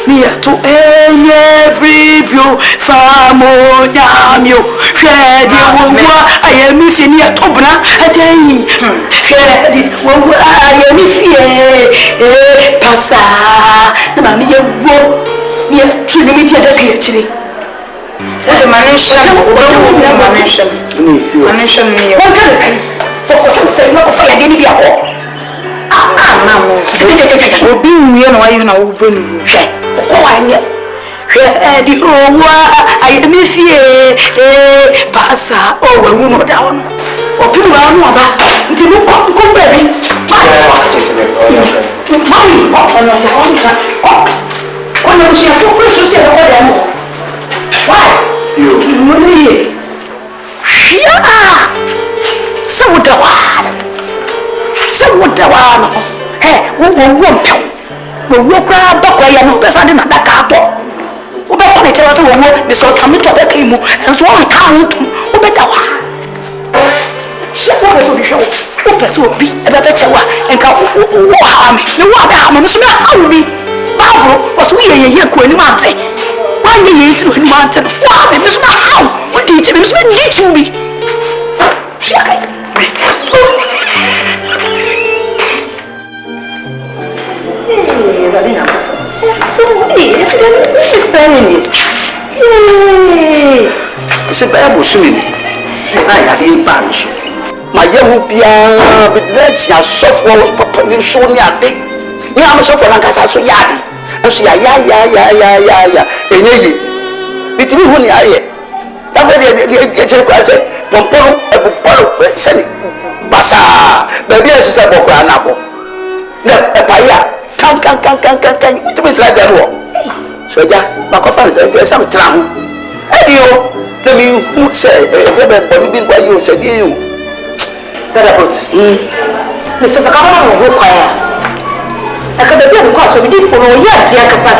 Ni to enye bribio famo nyamio hwede wowa ayemi fi ni atobra adan hwede wowa ayemi fi pasa na mami ye wo ni atuni mi dia da kai chire e manisha manisha ni yo wonka sai ko sai no fa ya de ni bia ko na mo obi nwie na wayo na wo bonu hwe ko anya di owa ayemi fi pasa o wawu no da wono obi wa no ba nti mo ko bebi mami ko no ja wonka ko na bushi afo ko so se ko da mo why you mo ni shia so da wa no wo mpem wo kra ba kwa ya no be so de na daka ato wo be pone chewa so wo be so kamito be kai mu enso wo ka wutu wo be dawa she wo be so bi hwe wo pe so obi e be chewa enka wo ha me ne wo da ha me so na ha wo bi ba bro wo so ye ko ani ma ate wa ye ti ani ma ate no wo ha me so na ha wo di ti me so ni ti bi she kai
It's funny.
It's a Bible swimming. I had a banish. My young Pia, but let's not suffer was Papa so near dick. You am so for Lancasa so yadi. And she, ya. And it will only I. That's what the say. Pompon, a bottle, send it. Basa, baby, as a bocranabo. No, a paya. Can. What do we try that war? So, yeah, my conference, there's some tram. Adio, let me who say, been by you, said you.
That about Mr. Sakama who choir. I can be because we did follow yet, Kasa,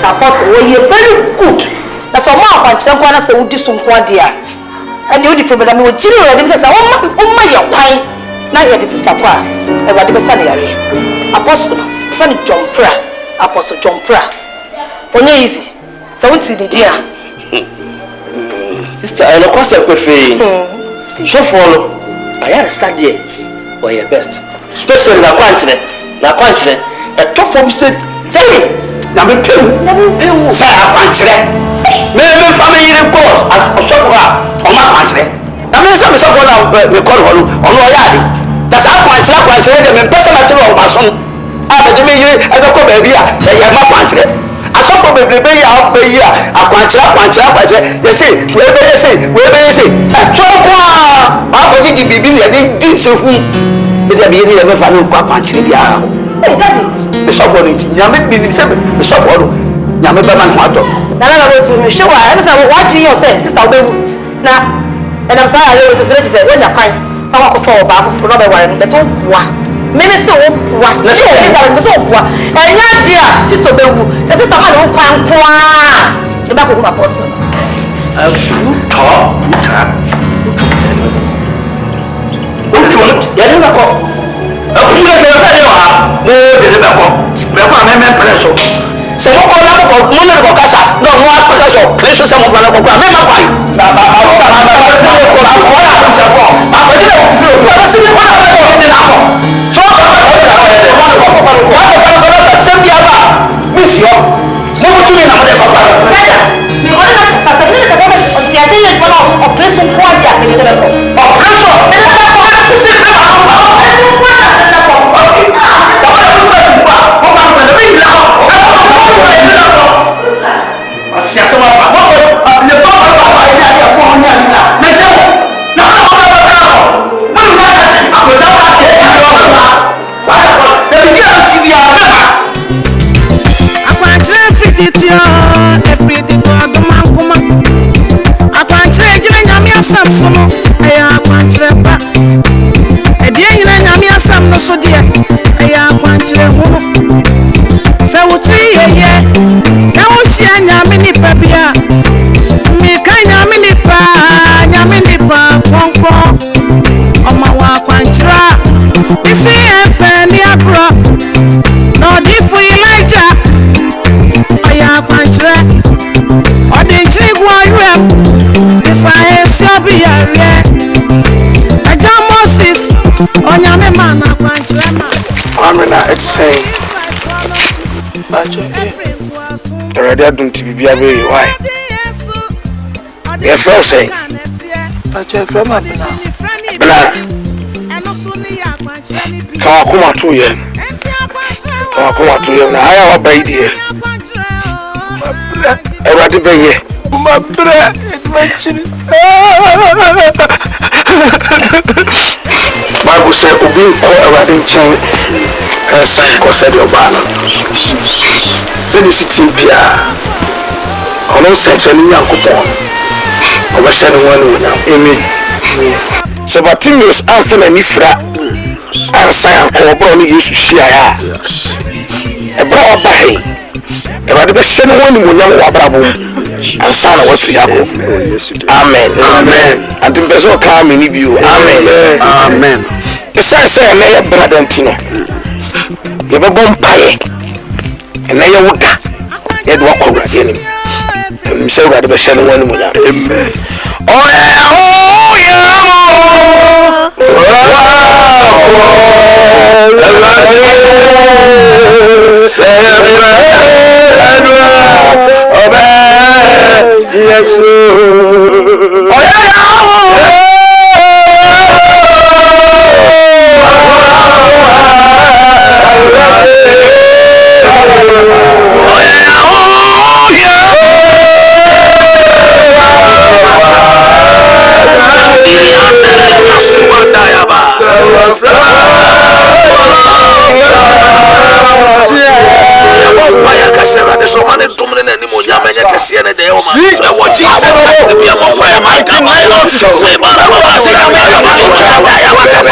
apostle, you're very good. That's all my one, so would do some quadia. And you did problem with children, and says, oh, my, why? Now, here, this is Papa, a radical sanitary. Apostle, funny John Pra, Apostle John Pra. Only easy. So, what's the dear?
Sister, I know concept with me. So, follow. I had a sad day, or your best. Especially na quantity, a tough from state. Jerry, number 2. Say, I quantity. Maybe family report, I'm sure on my quantity. I mean, some suffer now, but we call on Royalty. That's how quantity, them in person material of my son. I don't come baby, they have my quantity. I suffer with the baby out by year. I quantity. They say, where they say, I talk. I want you to be in so soon. But I mean, I never found quantity. Hey, Daddy, the suffer it. Yamit been in 7, the suffer. Yamit Baman Mato.
Now, I want to show I understand what do you say, Sister Baby. Now, and I'm sorry, I was so said, when you're crying, I walk for Robert Warren, but don't what. Minister, what? Let's go. So poor. And your dear Sister Baby, Sister Man, who can't the back of my apostle.
ONYAME man AKWANKYERE man.
Amina, it's saying. The radio don't be away. Why? Yes, well say.
From Abena.
Come on to you. Now I have a baby. I read the baby.
My breath, it mentions.
Bible said, "Obey all around in chain." Said your banner. Said the city Pia. On all sense, and young coupon. I was saying one now. Amen. So, but Timus Anthony Nifra and Sam Corbon used to see a broad bay. About the best one who know about and son was Yako. Amen. And the best of come in you. Amen. The son said, "Lay a brother and Tina. You have a bomb pie. And lay a wood. You'd walk over again. And so that the best one will have. Amen. Oh, kasera de so mane tumne na nimu nya menye kese ne de o ma so wo Jesus Christ be a papa ya ma ka ma yo so ba na ba se ka ba ya wa ka ba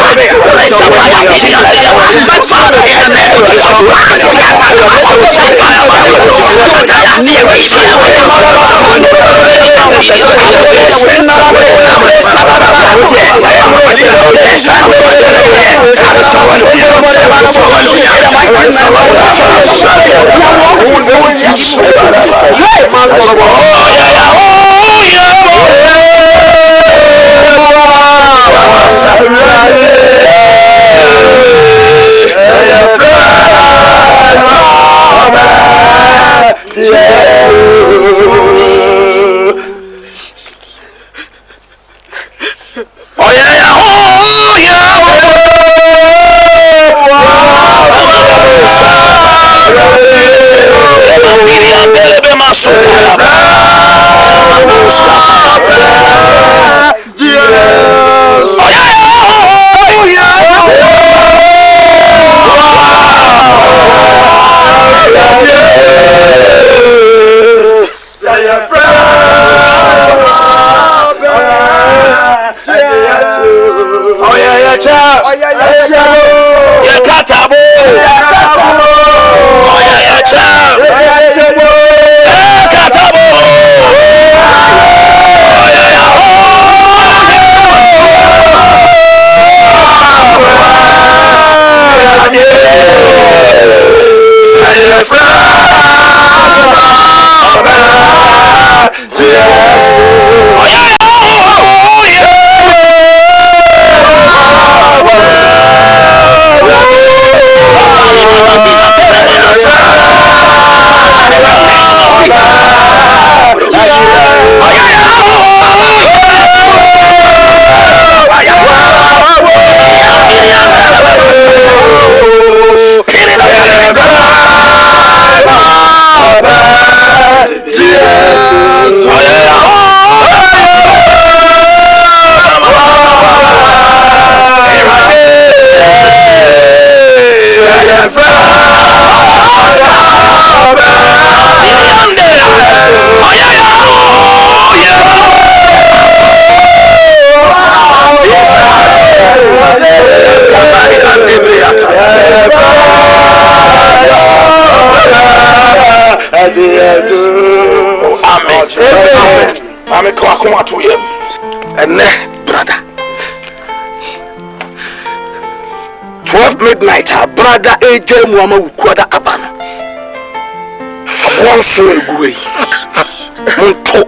Amen. Come to him. And brother. 12 midnight, our brother AJ Muama Ukwada Abana. One sway away. Monto.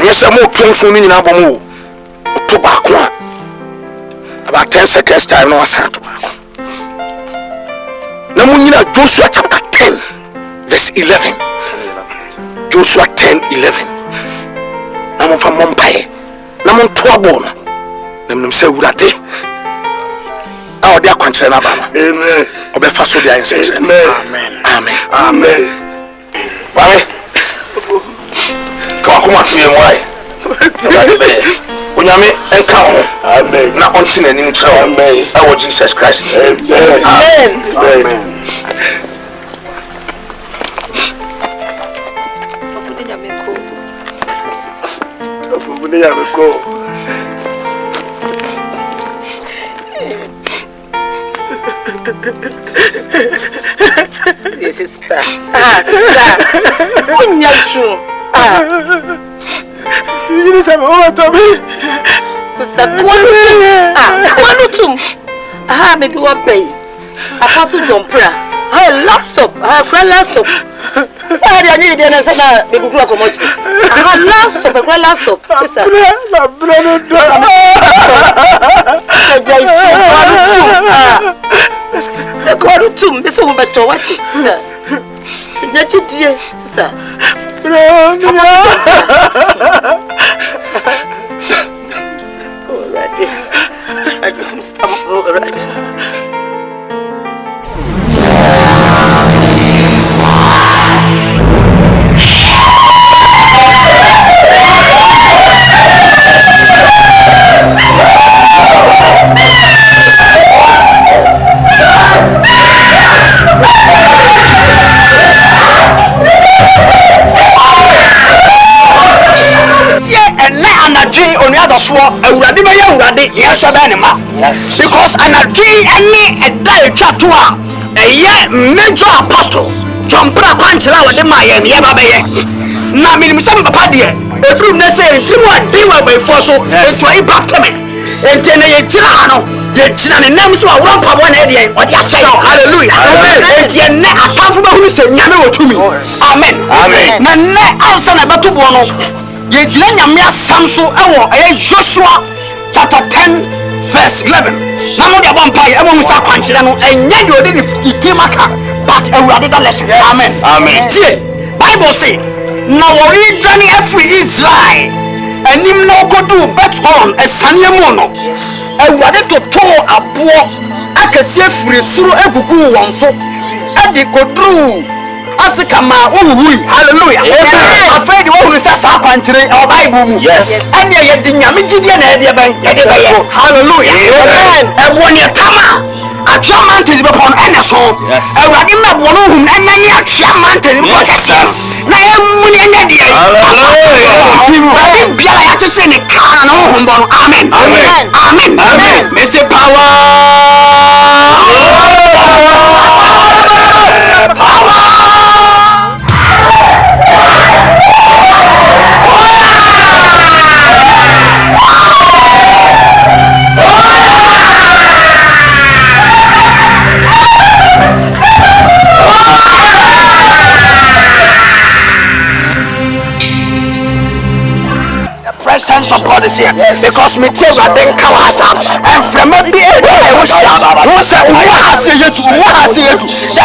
Yes, I'm more counsel in Abamu. Tobacco. About 10 seconds time, no sound tobacco. Namunina Joshua chapter 10, verse 11. Joshua 10:11. Namun fa mompae. Namun toabo no. Namnum se wurade. A odi akwankyere na ba no. Amen. Obefa so dia nsense. Amen. Amen. Amen. Wale. Ka kuma tu yem wai. Onyame enka ho. Amen. Na onti na nim kire. Amen. Awo Jesus Christ. Amen. Amen. Amen.
Sister. Sister. ONYAME. You say mama to me. Sister, Kwanutum. Me do pay. Apostle John prayer. Last stop. Last stop. Sorry, I need to say that we go come out. Last stop, last stop, sister. The Kwanutum. This one better. What is that? Dear sister. Already. I don't stop already.
awurade yɛhwɛ bɛn ne ma because anadwe ɛne ɛda atwa to a ɛyɛ major apostle Jompra kwankyerɛ a wɔde ma yɛn yɛ ba bɛyɛ na menim sɛ papa deɛ ɛdurum ne sɛ ntirim a din wɔ abayifoɔ so ɛfiri bapteme enti na yɛgyina ha no yɛgyina ne nam so a worɔ mpaboa na ɛdeɛ ɔde ahyɛ halleluya enti ɛnnɛ atamfo bɛhunu sɛ nyame wɔ tumi amen na nnɛ ansa na ɛbɛto boɔ no yɛgyina nyame asɛm so ɛwɔ ɛyɛ Joshua chapter 10 verse 11 na mo de abɔ mpaeɛ ɛmɔ mu sɛ akwankyerɛ no ɛnyɛ deɛ ɔde ne tim aka but awurade da lesson amen tie bible say na wɔredwane afiri Israel anim na ɔkɔduu Bet-horon ɛsaneɛ mu no awurade totoo aboɔ akɛseɛ firi soro aguguu wɔn so ɛde kɔduruu ase kama uhuhui hallelujah afraid wo hunu sɛ saa kwankyere ɛwɔ bible mu ɛne yɛde nyame gyidie na yɛde bɛyɛ hallelujah amen ɛboɔ ne tama atwa mantes bɛpɔ no ɛne so awurade ma boɔ no hum ɛne ne atwa mantes bɛpɔ na ɛmu ne ɛnyɛ deɛ awurade biara yɛakyekyere ne kaa na wohom bɔ no amen amen mese power presence of God is here because me tell you then kawasa and from maybe the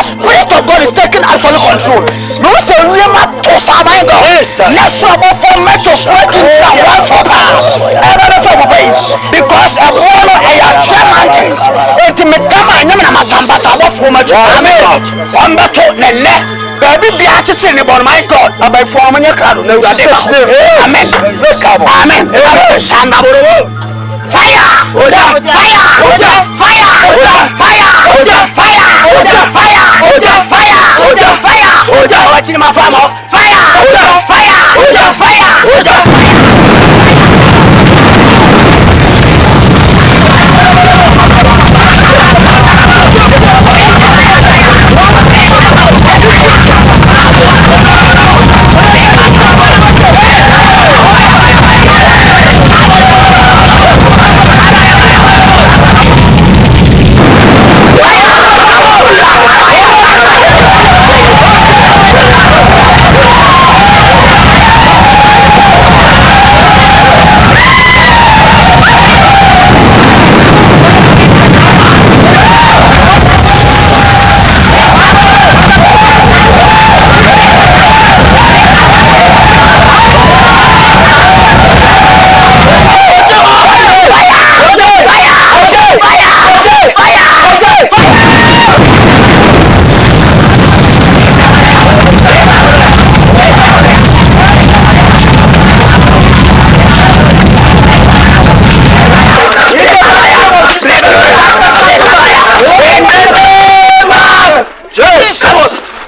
spirit of God is taking absolute control no say we ma to my God yes about for me to work in one for because a wall I mountains it me come and na masambata wa for me amen one battle nene baby be at the born my God about for me crowd no amen amen fire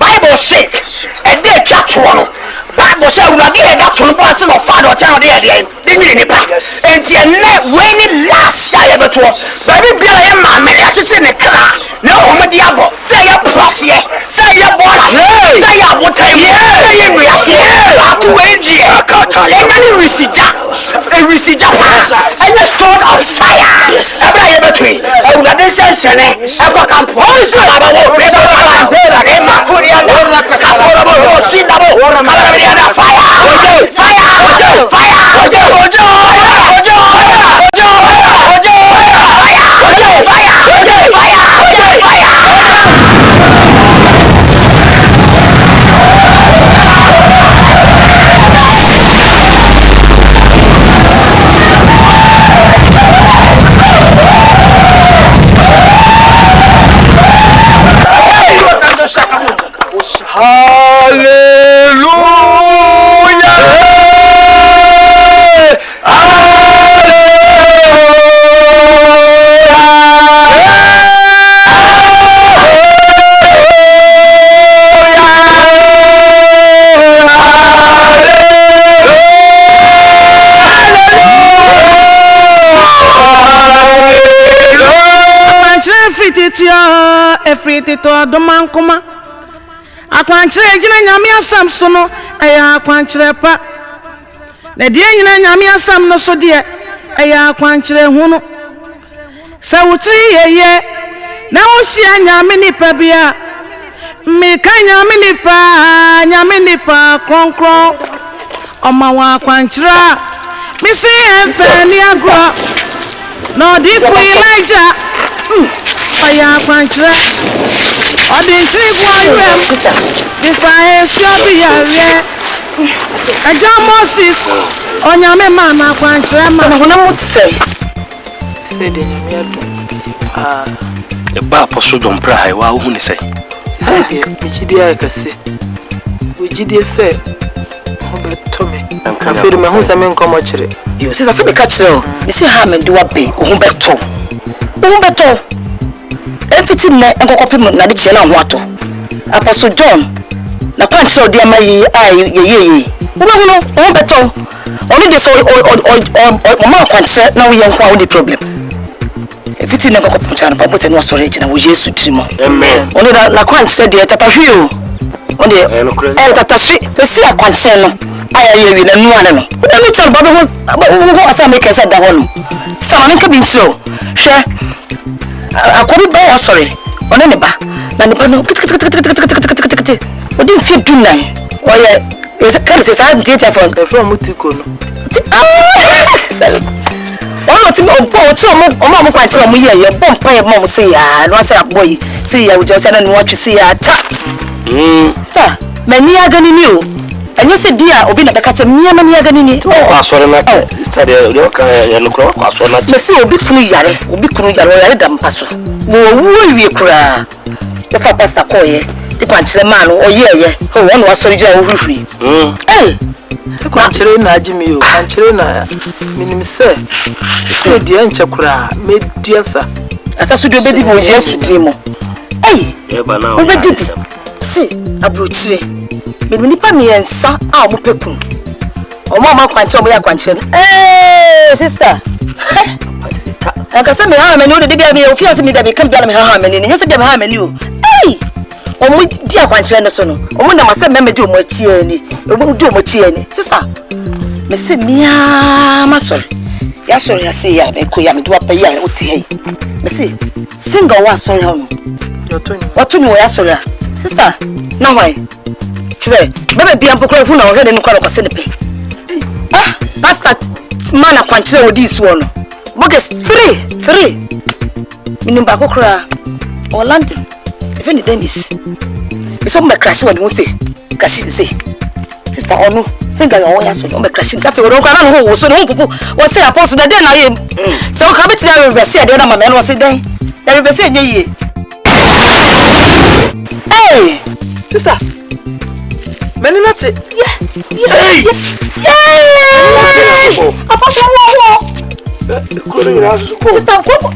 Bible sick and they catch one. Bible say we are there that to pass no father tell there they need it and the net when last year ever to baby be a man me ya chiche ne kra na o mo diabo say ya plus ye say ya bola say ya botai say ya we are to end the kata ya many risija pass and the stone of fire abra ye between we are the sense ne akwa camp o so abawo be so bandera ke makuria na kapora bo sindabo kala fire
titio efriti to domankoma akwankyere gina nyame asam so no eya akwankyere pa na die nyina nyame asam no so de eya akwankyere hu no sa wutri yeye na wosia nyame nipa bia meka nyame nipa kronkron oma wa akwankyere misi efe ni agro no di fu Elijah oya akwankyere odi ntiri kwanja bifa esobi yare aja Moses onyame ma na akwankyere ma
hona mutse
say de nyame adom
e ba apostle don pra wa hu ni say
de bigidi ayekase bigidi say obetome afiri me hu say me nkomo kire
yo sister so be ka kire o me say ha me de wa be o hu beto everything na enkokopim na de kire na ho ato apostle John na kwankyere odi amayi ye wo no o beto oni de so o ma kwankyere na wo ye nko a wo di problem everything na enkokopim cha na papa say no sorry gina wo Yesu trimo
amen
oni na kwankyere de tatahwe o oni tatahwe pesi akwankyere no aya ye wi na nuane no wo mi tell baba ho asa make say da ho no sama me ka bi ntiro hwe akobi ba wa sorry oni ne ba na ne ba no kiti odi fi dunai oye kan se sa data
from mutiko no
oh ti mo mo kwankyere mo ye bompa ye mo say ya no say aboy say ya wo say na no watch say ya ta star mani agani ni o enye se dia obi na beka che mia mani agani ni
asore na study o ka ya no kro asore na
me say obi kunu yare da mpaso wo wo wie kura e fa pastor koye di kwankyere ma no oyeye o won wa sori ja wo hwehwi
kwankyere na agimi o kwankyere na minim se die nchekura mediasa
asa so de bedi bo Yesu trimo
e ba na
obedi si abrochire minim nipa miensa a mo pekun o ma kwankyere mo ya kwankyere sister akasa me ha mani o de bia me o fiase me da me kan bia me ha mani ne se bia me ha mani o omu di akwankyere ne so no omu na mase meme di omu achie ni omu di omu achie ni sister me se mia ma sorry ya sorry ya say ya me ko ya me do apa ya o ti hey me se single wa sorry ha no otuni wo ya sorry sister na why chise bebe bia mpokoro hu na wo hede ne kwa kwase ne pe that's that man akwankyere wo di isuo no bogus 3 minim ba kokora Orlando even the Dennis so me crash when you say crash say sister onu singa yo ya so me crash say fe oro kwa na no wo so no popo wo say apostle da dey na ye so ka beti na reverse ya dey na mama no say den ya reverse enye ye
sister meni na te apostle wo ko ni na so ko
sister ko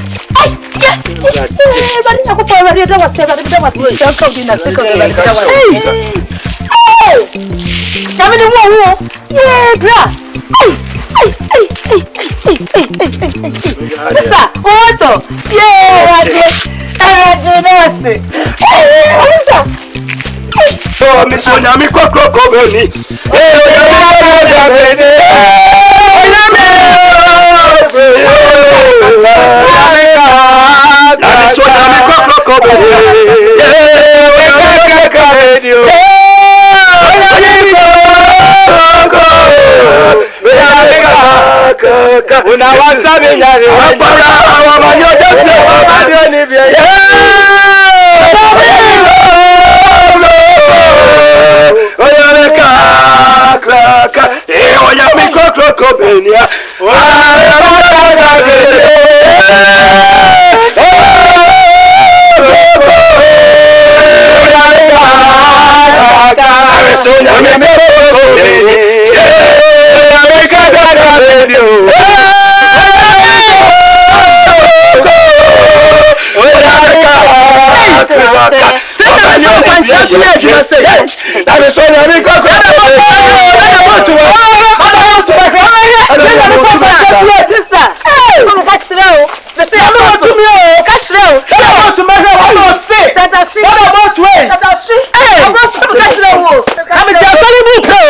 I'm a terrible pro.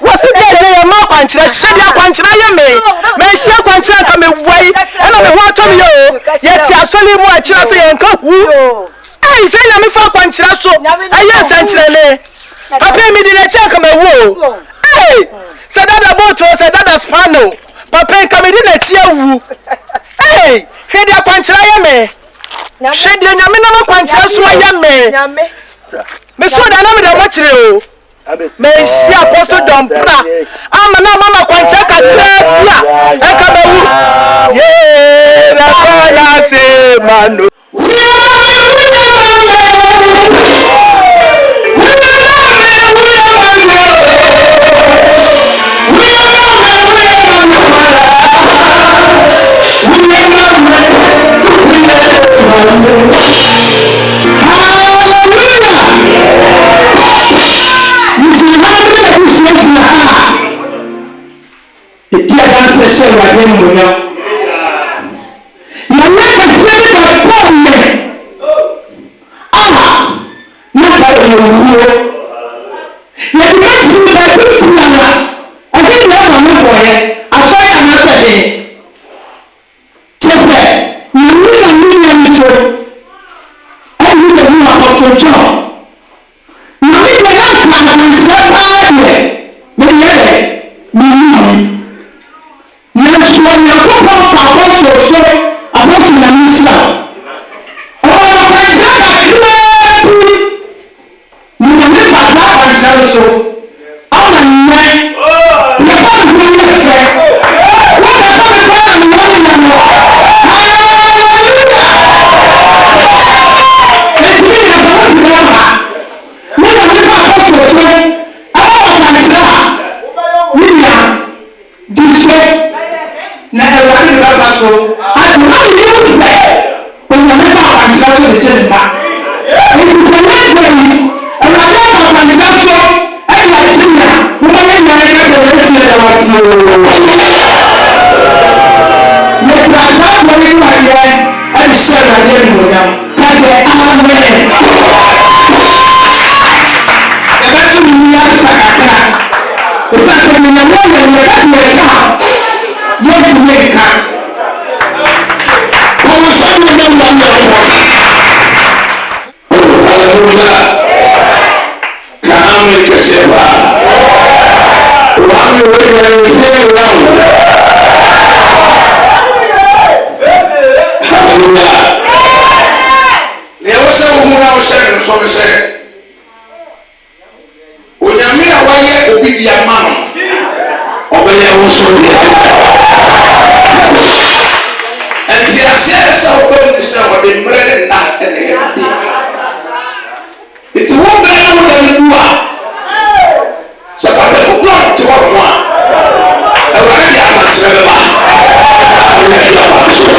What's the day? I'm not quenching. Should you quench me? May she quench come away and I'm what on you. Yet you're solely more chassis and cook. I say, I'm a fuck quench. So I yes, essentially. I pay me the check on my wall. Hey, said that about to us, that as panel. Papa coming in a cheer. Hey, hear the quench me. She did not know quench us so young me. Miss Wood, I know what you do. May see Apostle Dompra. I'm a mama quanchaka. I come. Yeah, that's all I say, man.
Say my name now. Your life is very important. Not by your rule. You can't see that people I think you have a new boy. I saw you another day. Just that you need a new I need a new apostle job. You need a new step out here. Maybe when you put on apostle, apostle na minister. Oh, my God, you can live by that and say so. How many men? You can't do it. What about the na everybody remember so and how you use that when you remember our transaction the change back if you can like me and I love our transaction and like Tina we want to know the relation that was you transaction when you are there and share my name with them because they are men the best of me are sakakra the second in the morning the best of the car yes, make her. Hallelujah. Come and say, hallelujah. There was someone who was saying, so we said, ONYAME why obedient man. Obey also. And he has said something to say what they bread and not and everything. It won't be able to do that. So I will block to one. I will ready to answer the man. I will ready to answer.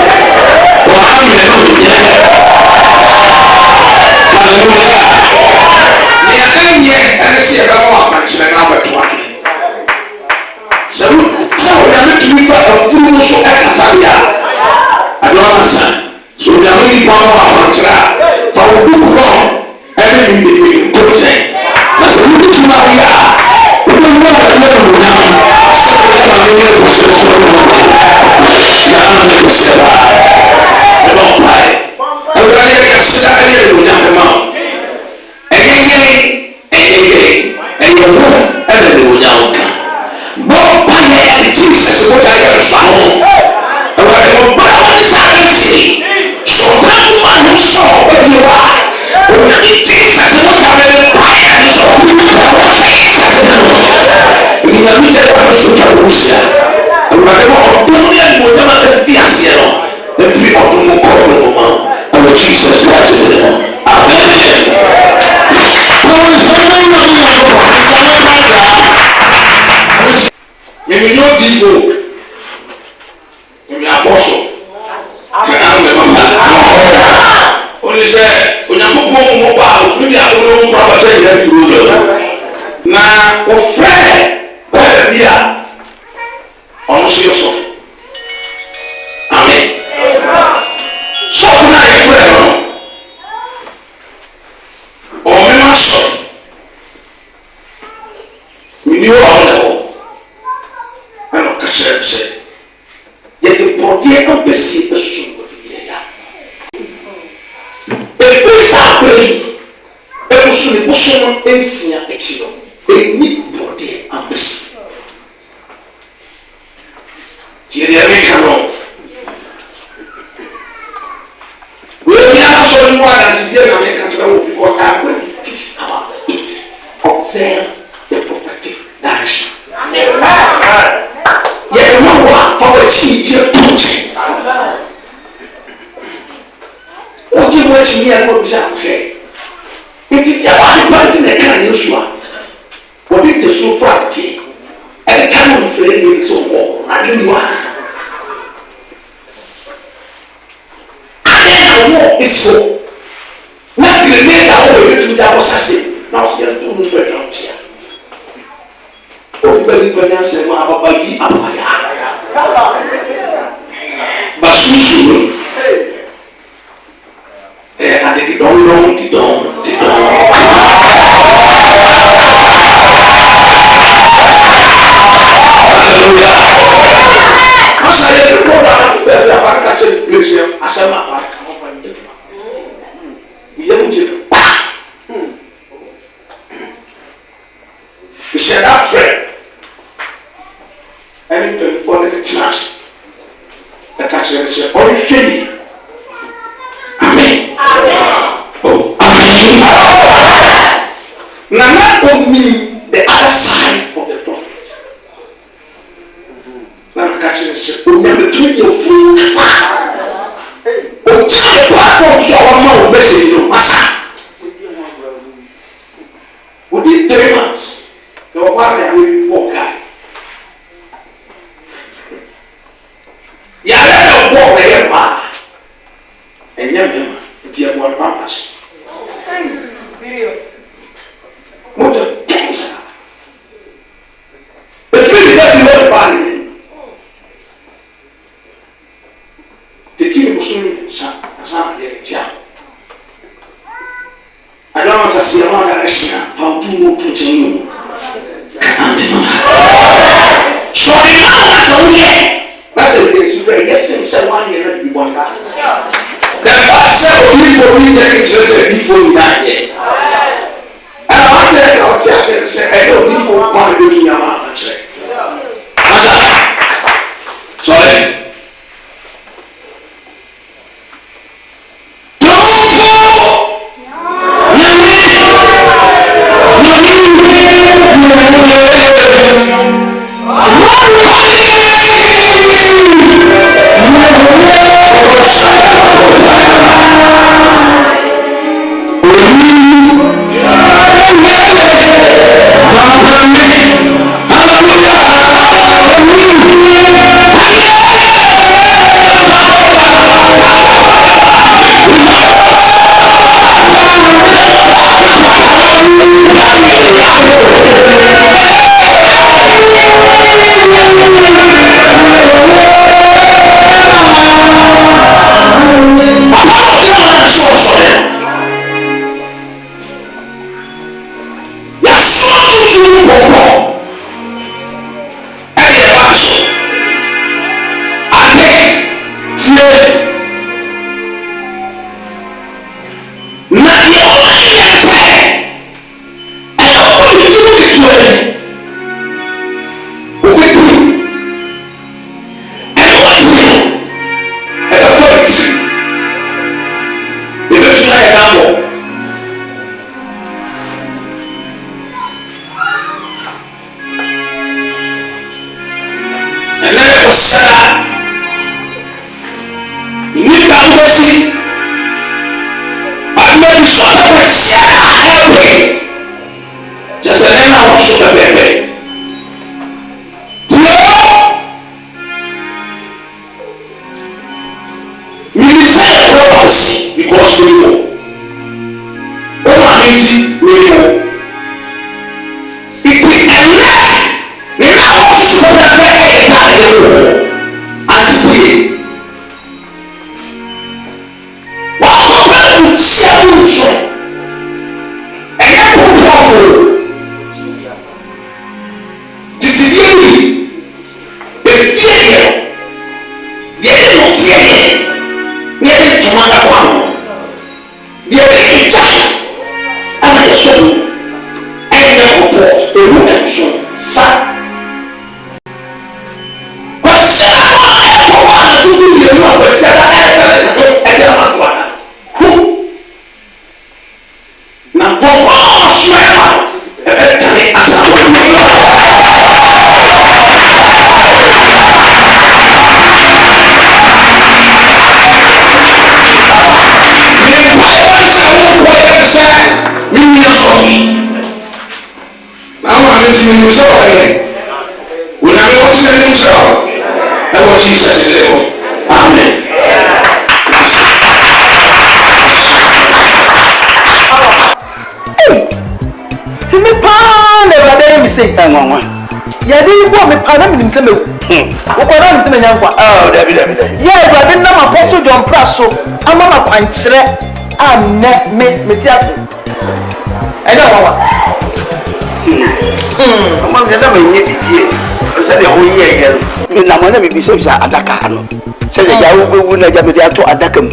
Hallelujah. Yeah, I'm here and see about what I'm saying now. So we are to be part of full so Sabia. I don't understand. So we are really part of our mantra. For we do wrong, everything we do say. Now so we do what we are. We don't know what we do now. So we are really to so now we say that. We don't buy. And we are really to the mouth. And you know, everything will more power and Jesus would have your soul. And when you blow the sanity, so that man who saw where you are, when Jesus would have been fire and so we will Jesus. We have been able to shoot a bush. And when you are doing would never be a zero, then we ought to move on. And with Jesus Christ, amen. When you know before, when you are apostle, only say, when you are mobile, when you are property, now, of friend, where we are, on yourself. Amen. So, now, or member, ensia ekiro eni body ambesi Jiri Americano we are so more than the American because I'm going to teach about it. Observe the prophetic direction. Amen. Yeah, you know what? Power change your teaching. What you want to hear what you say? It is your one point in the can use one. What it is so fragile. Every time we feel it so more, I don't know. It's so. Now the name that we to that was say. Now still to move around here. Oh, but say ma baba yi apaya. But susu. I think don't. Hallelujah. I say the program the catch the place here. I say my he said that friend and for the church the cashier said okay amen oh amen now not only the other side of the prophet now the cashier said ONYAME between your full side oh child platform so our mouth message no master within 3 months the one that will walk out. Yeah, let them walk there, and young dear one mamas. What the cancer? The feeling that you want to buy the king was soon son, as I tell. I don't want to see a man that is found 2 more preaching. Sorry, that's okay. That's a case where yes, and 1 year not be one. That's why I said only for me that is just a before you die. And I want to tell you, I said, I don't need for one to do your mama. Sorry. Because we know. ONYAME we know. It is enough. Now, so that we and see. sa wasa wa na tu ni ma wasa da ma tu ana hu na bo so ya tani asa Amen.
Timi pa na brother mi say
Enwanwa.
Ya dey bo me pa na mi nim se me wo ko na mi se me nyankwa.
Oh, David.
Ya brother na ma apostle John Praso ama ma kwankyere amne me ti ase. Ena wawa.
Mama me na me nye bibie. Se de ho ye no. Na mo na me bi se bisa adaka no. Se de ya wo wu na ja me de ato adaka mu.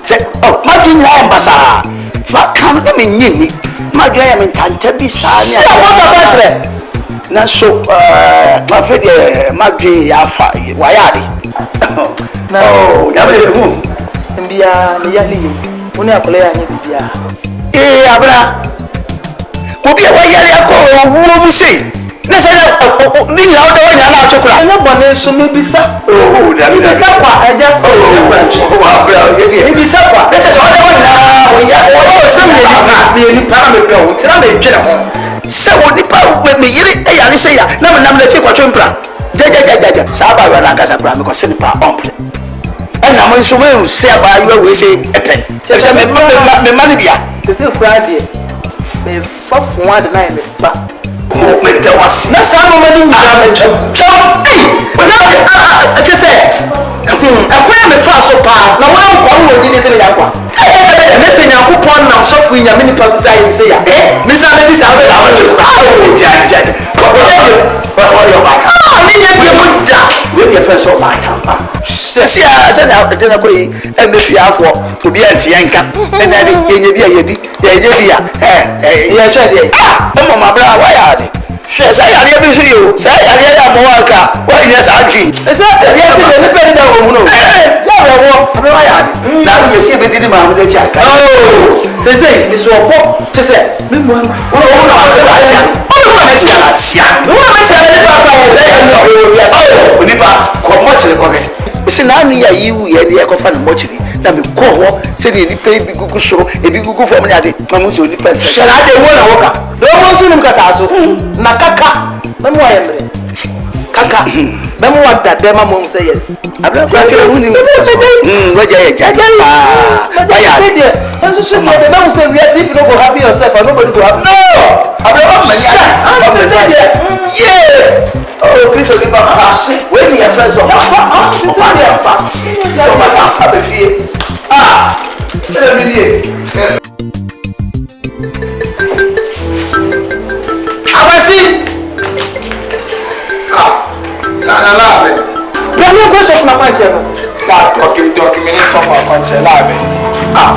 Se oh, ma gi nya ambasa. Fa kan na me nye ni. Ma gi ya me tanta bi sa nya.
Ya wo ka ba kire.
Na so ma fe de ma gi ya fa wa ya de.
Na
oh, ya be hu.
Mbia me ya liyo. Woni akole ya nya bibia.
Abra. Obi e wa yale akọ wuro mu sei. Na se ni ya o de wa nya na atokura.
Anya bone so me bisa.
Oh, David.
Bisa kwa eja.
Oh, abra ye de.
Bisa kwa.
Na se o de wa nya o ya o se
me ni pa me ka o tira me dwene ho.
Se wo ni pa me yire e ya ni se ya na me nam na ti kwatwe mpra. Ja. Sa ba wa na kasa bra me ko se ni pa omple. Na mo so me se ba yo we se epe. Se me mani bia.
Se kura de me fa fun ade na me ba.
Me de was.
Na sa no mani nyira me twem.
Wona ati se
akwa me fa so pa na wona nkwa wo ni se me yakwa. Me se nyakopon na so fu nya me ni pa so sai se ya. Me sa me bi sa we da me twem.
Oh, ja. What your back?
Ah, me get me good da.
We be friends so back tampa. Se na de na ko yi e me fi afo obi anti yanka. E na de yenye bi ayedi. Yenye bi ya.
Ya twa de.
Mo ma bra wa ya de. Hwe sa ya de bi so yo. Sa ya de ya mo wa ka. Wa nya sa adwi.
Ese ya se de ne pe da wo mu no. Ya be wo.
Abra wa ya de. Na wo yesi be di ma mo de chi aka.
Oh, se ni so opo. Se me mo
Wo na se ba cha. Wo na ti ala tia.
no ma che le pa pa ya no wo ya.
Oh, onipa ko mo chire ko ge. Isi na anu ya yiwu ye ne ko fa na mo chire. Na me ko ho se ni nipa bi gugu soro, ebi gugu fo mo ni ade. Ma mo so nipa se.
Shara de wo na wo ka. Do mo so nim ka ta to. Na kaka. Me mo ya mre. Kaka. Me mo wada de ma mo say yes.
Abra ko akere hu ni mo. Waja ya jaja.
Ba ya de. And so de me mo say yes if you no go happy yourself and nobody go happy.
No! Abra ko me ya. Yeah. Oh, please only papa. Where do your friends go? So papa be fie. Let me hear.
Abasi. La.
Brother, go so na panche no.
Talking me so far panche la be.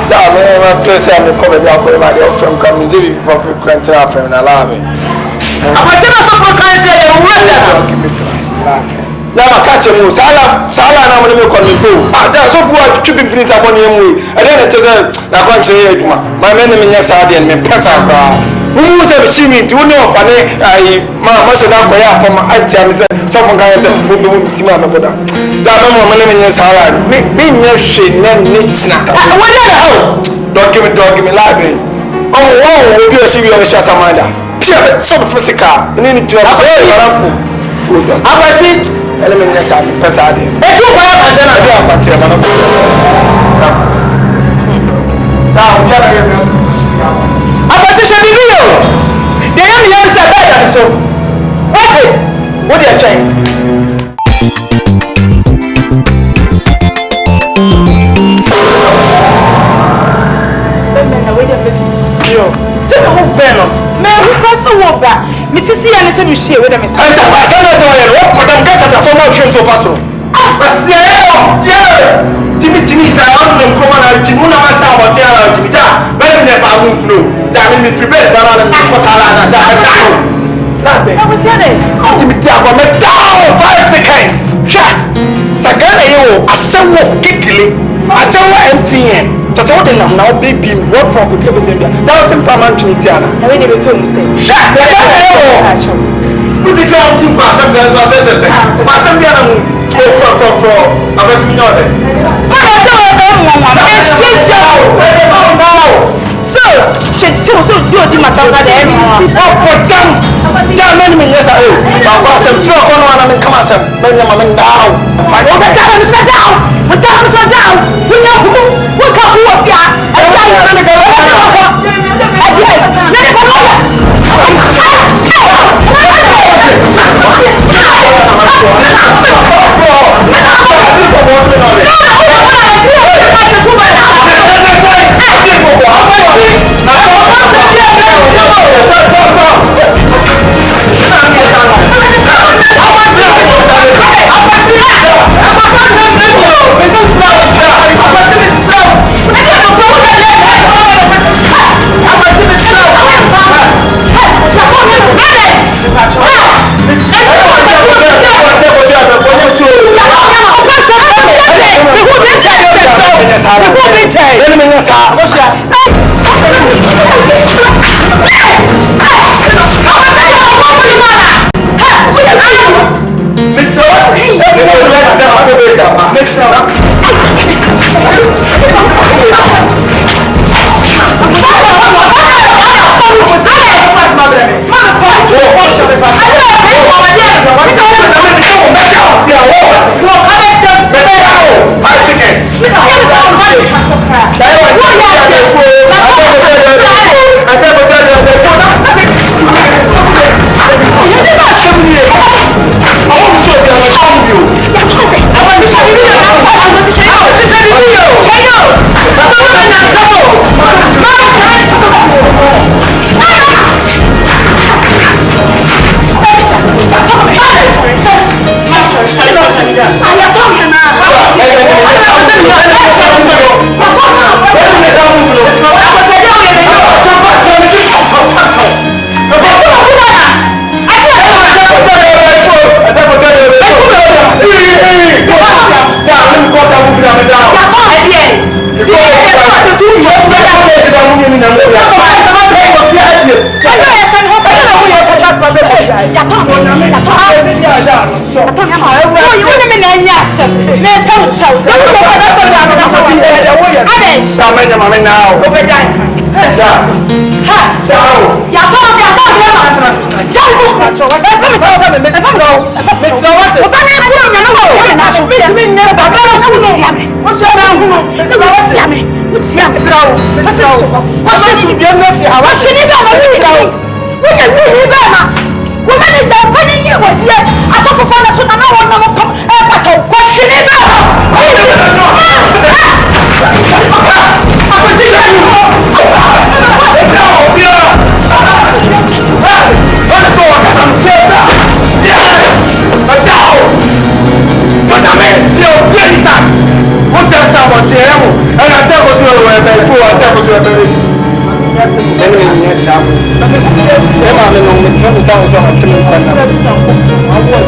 Da me place am ko be dia ko ma dey from come ndi bi public rent afem na la be.
Apache na so for kan say you wonder na.
Ya makache mu sala na mo me konto. Da so fu a twi bi prince abon yemu yi. E dey na cheze na kwanche ye aduma. Ma me me nya sa de me pesa kwa. Mu se bi chimi nti woni ofane ai ma so da koya apoma atia me se so fun kan se bu ti ma me boda. Da me me nya sala me nya hwe na ne china.
Wonder how.
Dogi me library. Oh, obi o si bi o sha samanda. Pia be so physical. Ni ti o say baranfo.
Abasi
Element nya sa pesa de.
e ku ba ya panche na.
Ade apache ma no. Obi ara ye me so.
Abasi she bibi yo. De ya mi ya bisa ba da so. What dey try? Na we dey mesio. Just a move ben on. Me we pass over. Me ti see ya ni se mi hie we dey mesio.
Anta ba so na do ye what madam get at so much so fast so. Asia yo. Timi sa on dem ko na timu na ma sa about ya na timi ja. Ba mi na sa move no. Ja mi free bed ba na ko sala na da.
Na I was saying,
Timothy, 5 seconds. Sagana, you are so giggly. I saw MTN. Just what them now, baby. What for people to do? That was in Paman Trinitiana.
I mean, they told me, say,
Shut the hell up. Who did you have to pass sometimes? I said, just say, pass some piano. I was in order.
So, you do my talk at them.
Oh, but damn many minutes ago. I got some floor on and come out. Benjamin now.
What the time is down? What time is down? We know who? What kind of work?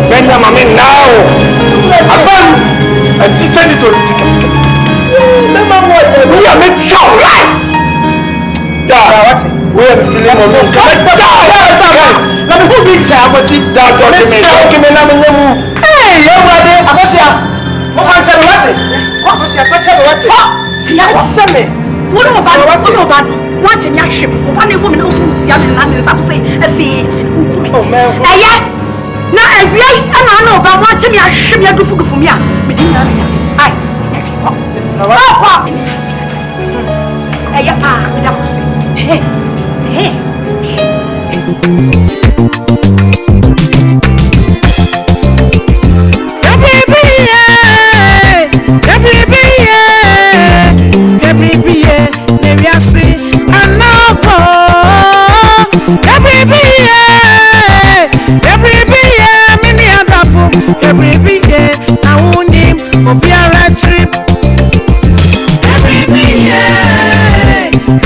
Benjamin now. I decided to we are making your life. We are feeling on this. Let me go big time. I see that. Give me a move. Hey, you ready? I'm going to what? Watch me ship. One woman who is young and to say a fee. Oh, man. Now I really know about watching me. I ship you food for me. I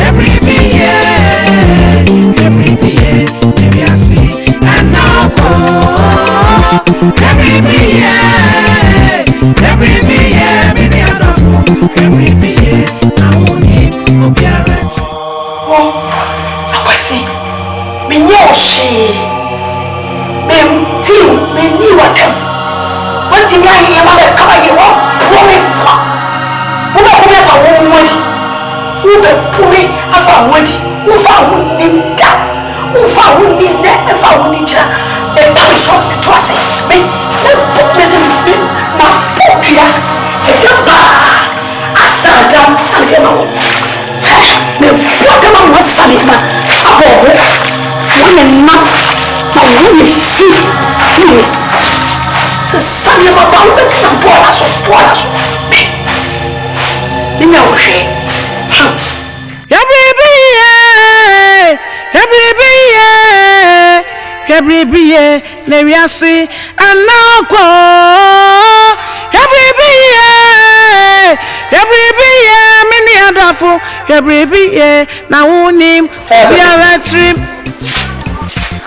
every
See, and now go every year, many other for every year. Now, ONYAME, we are a trip.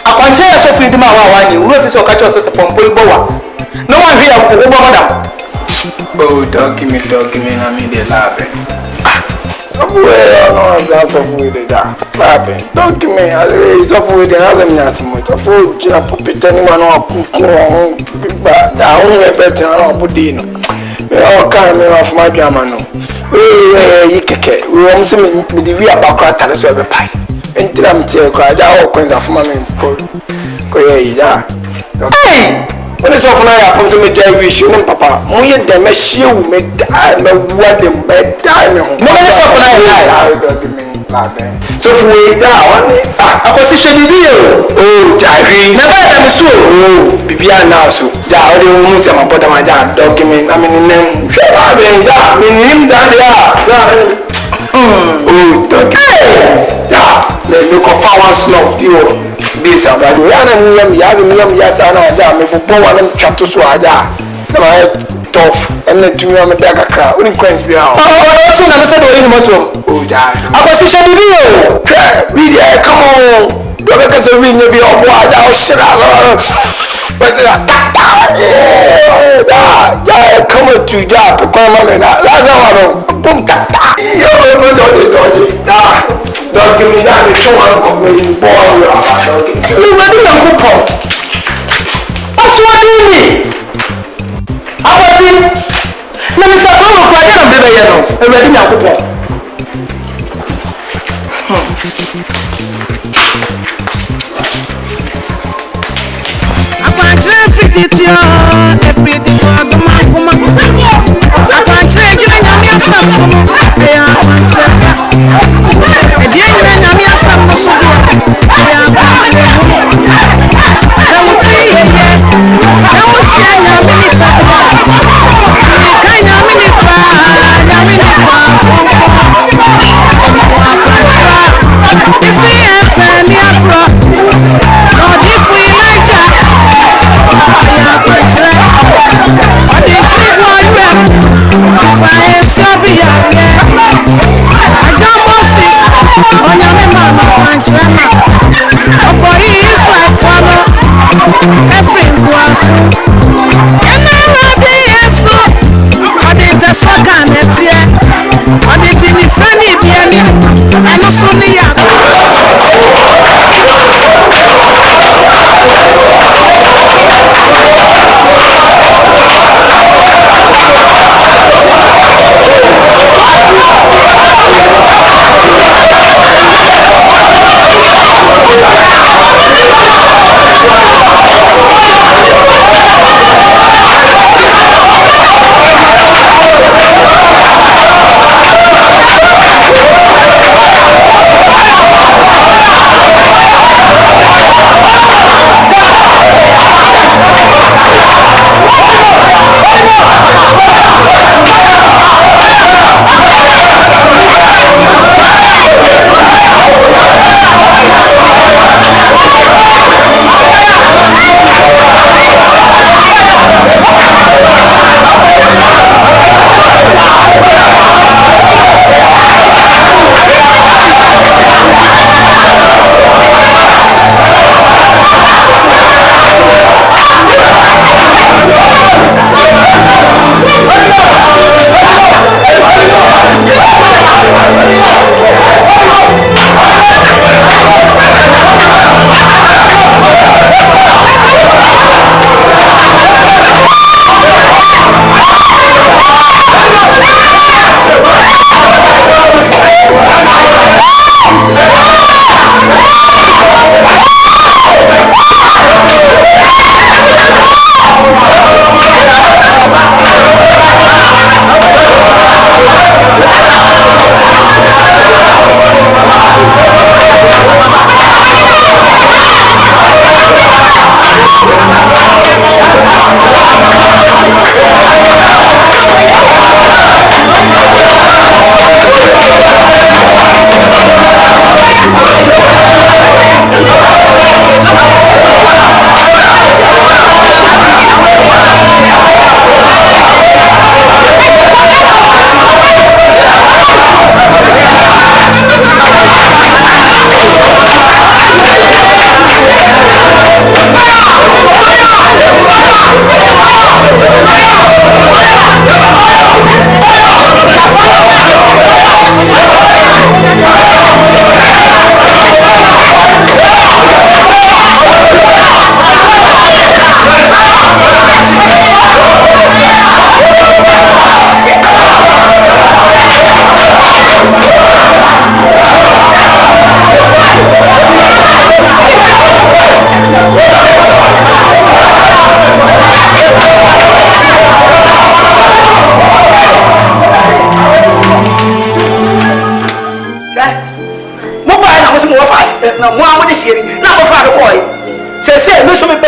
I can't tell you so free to my one. You will so catch us as a pompoy boa. No one here, madam. Oh, don't give me, I mean, the lab. Somewhere on that's of with it. Don't give me, it's off with the other much of food, puppet, anyone or but I only better on Budino. We all come off my German. We won't see me with the real background and a pie. Until I'm telling you, all kinds of money. When it's often I come to me, Jerry, you know, Papa, we had them a shoe, made what the bed time. No, that's often I so if we down, a position in you. Oh, Jerry, I'm sure. Oh, Bibiana now, so down the woman, some bottom my dad, document. I mean, then, I mean, him that they are. Oh, document. Yeah, let look of our snow, you. This about the young yes, and I jam, if one of them chat to swada. Tough, and let you on the back of crowd. Wouldn't quench me out. Oh, I'm said in motor. Oh, I position the video. Read it, come on. Don't make us a ring of your boy. I'll shut out. But come on to job. Come on, last hour. Boom, don't give me that. It's someone complaining, boy. You ready to go? What's what do you mean? I was in. Let me say, I'm not quite a bit of a ready now.
I want to fit it, everything for the man. I want to get your Samsung. They are one check. And the end of your Samsung. They are one check. I will see you. I will see you.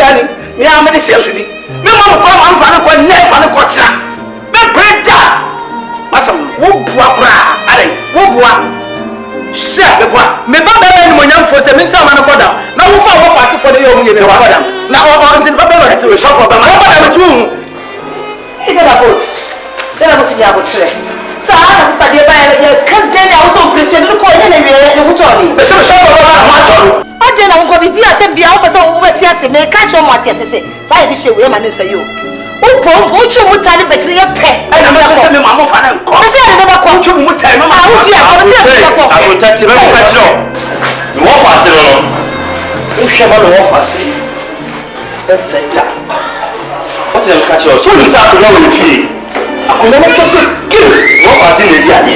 yani ni a me de se asudi me ma ko ma mfa ne ko ne fa ne ko kira me breda masa wo bua kura ale wo bua se me bua me ba ba ni mo nyam fo se me ntia ma ne koda na wo fa wo fa se fo de yo mu ye me wa koda na o ntin ba ba no hete we so fo ba ma ba na me tu e ga bot e ga bot ya bot kire sa na sister de ba ya kan de na wo so pressure de ko ne na we ne ho to ni be se so ba ba ma to ade na nko bibi atembia wo pese wo beti ase me ka cho mo ate ase sa ye de hye we ma ne sa yo wo pom wo chu mu tani betri ye pe ai na me ko me ma mo fa na nko se ye de ba ko chu mu tani ma wo ji akọ se ye de ba ko akọ tati me ka chiro me wo fa se no wo hwe ma me wo fa se e senta what is ka chiro so ni sa ko wo ni fi akọ me to se ki wo fa se ne di ade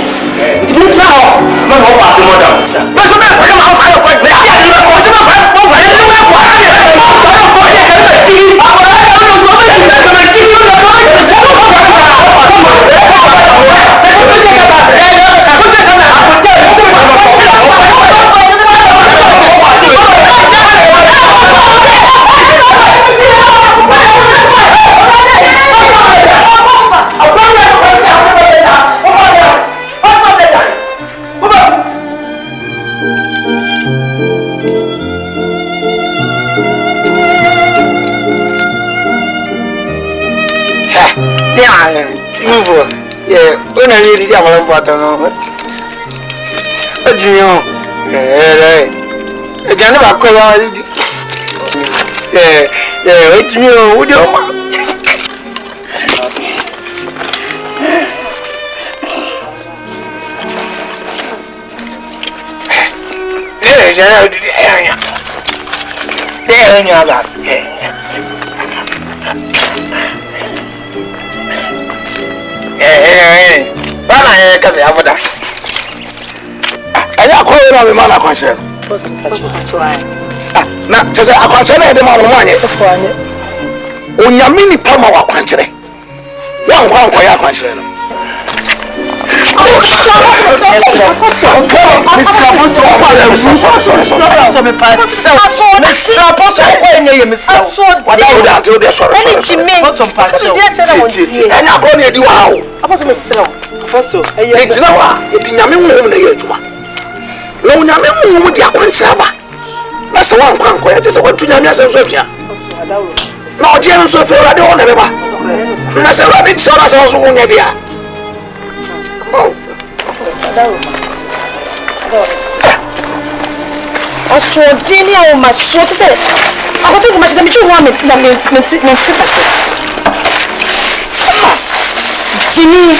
nti mo tra ho me wo fa se mo da me so be pe ma fa ko me ade ni ba ko se ma fa mo fa ye ni ba ko ade ma fa ko ye ke me ti akọ na yo no so me ti ke me ti yo na ko me se ko fa ko really dia malam buatan apa? Ajiyo, jangan bakal lagi. Ajiyo, udah mah. Jangan di ayahnya. Dia nyazar. Bana kaza ya muda. Aya ko ina me mana kwanshe. Na tese akwanshe na de ma mo anye. Onyame ni pama wa kwanshe. Wa nkwa ya kwanshe no. Aso dini o maso te se akose ko machi da mi ju wa meti na meti Jimmy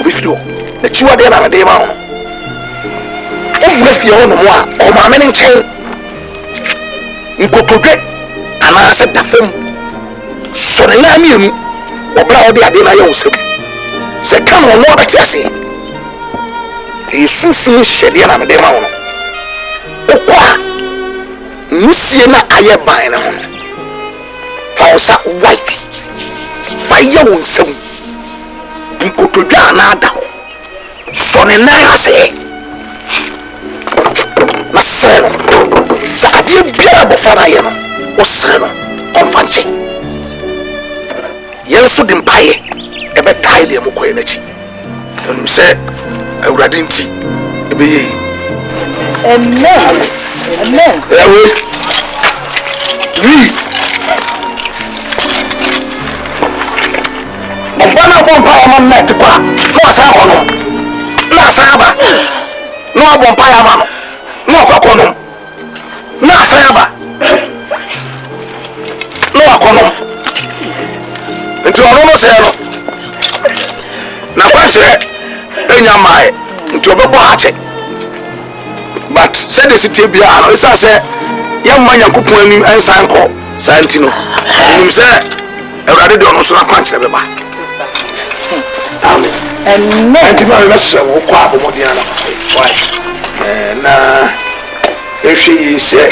Wiflo the chiwa de na de ma ho o wifie ho no mo a o ma me nchen nkotodwe ana se dafem so na nya mienu o bra o de ade na ye wo sem
se kan no abeti ase esusu hyede na me de ma wo no okwa musie na aye ban na ho fa osa wipe fa ye wo nsem bunkotodwa na ada ho so ne na ase na sero sa ade biara bofara ye no o sero on fanche yenso de mpaye ebe tai de mo koye na chi se awurade nti ebe ye
amen amen
ewe ni ọbana bompa ọma net kwa no asa kono na asa aba no bompa ya ma no kokono na asa aba no akono nti ono no se no na kwache enya mai nti obebo hache but said the city bia no isa se yamma yakopon anim ensan ko santi no nim se awurade de ono so na kwache beba amen
amen
anti ma lesra wo kwa abomodi ana na ehwe yi se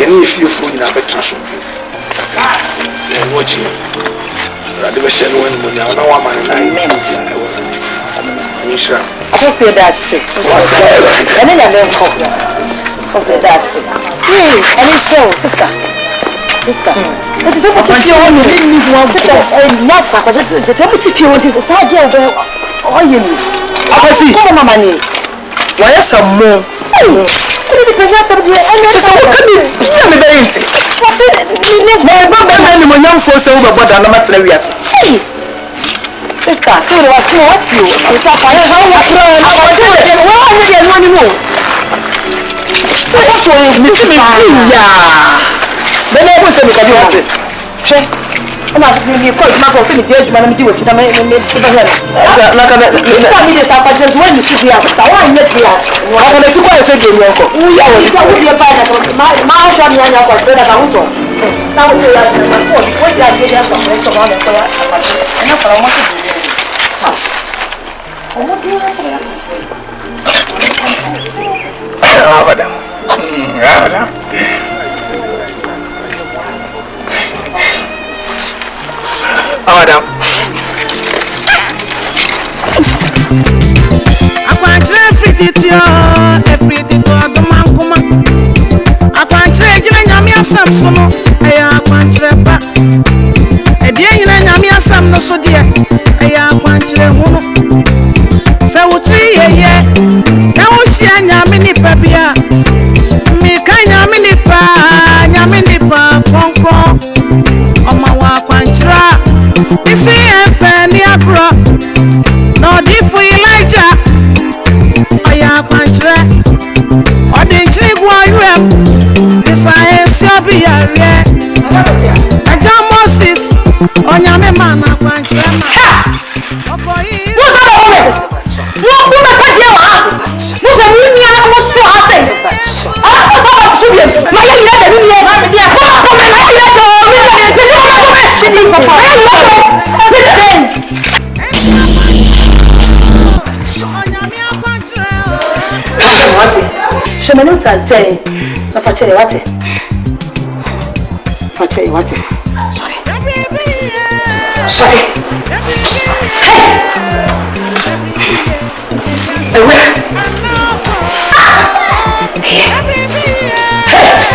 eni fiefo nyina betra so na wochi awurade be shenu wani mo na wa ma na intimity Misha.
What's your dad say? I need a little copy. What's your dad say? Hey, I need show, sister. Sister. But if you want to show me, you need one for not for just tell me if you want this. It's hard to all you need. I see. Come on, money. Why is some more? Oh, the pregnant somebody. I know so what can be me very easy. What is it? No, but when young folks say over but I'm not serious. Hey. Sister, so what you want to? I'm talking about how you get money more. So what you miss me? Yeah. Then I was saying that you want it. Check. I'm not going to call my boss. I'm going to do it. I'm going to make it. Like that. Tell me this. I just want you to be out. I want you to be out. I'm going to go and say to you. We are going to be a part of my house. I'm going to go and say that I'm going to. Now we say that my phone. What did I get out of it? Come on, come on. That's what I want to do.
Madam. Madam.
Akwankyere fititio efritito adomankoma akwankyere gina nyame asam so no eya akwankyere pa edie nyina nyame asam no so de eya akwankyere hu no se wotri yeye na wohia nyame nipa bia mi ka nyame nipa konkron oma wa akwankyere isi efe ni abro no di fu Elijah oya akwankyere odinchiri gwa yem isayensi obi yare aja Moses onyame man akwankyere ma oboyi wọ́n kú bẹ́ẹ̀ kájí ẹ̀ wá mo fẹ́ mi ní ara mo sọ ọ́sẹ̀ sábà ṣubú yẹn máa yẹ ìyá tẹ̀mí mi yẹn sábà kọ́ mi máa yẹ tó mi sọ ma kọ́ bẹ́ẹ̀ sí mi fọ́fọ́ ẹ̀ lọ́wọ́ mi bẹ́ẹ̀. Wati, ṣe mo ní tàǹtẹ̀ na fàṣẹ wati. Fàṣẹ wati. Sorry. Sorry. Ewe.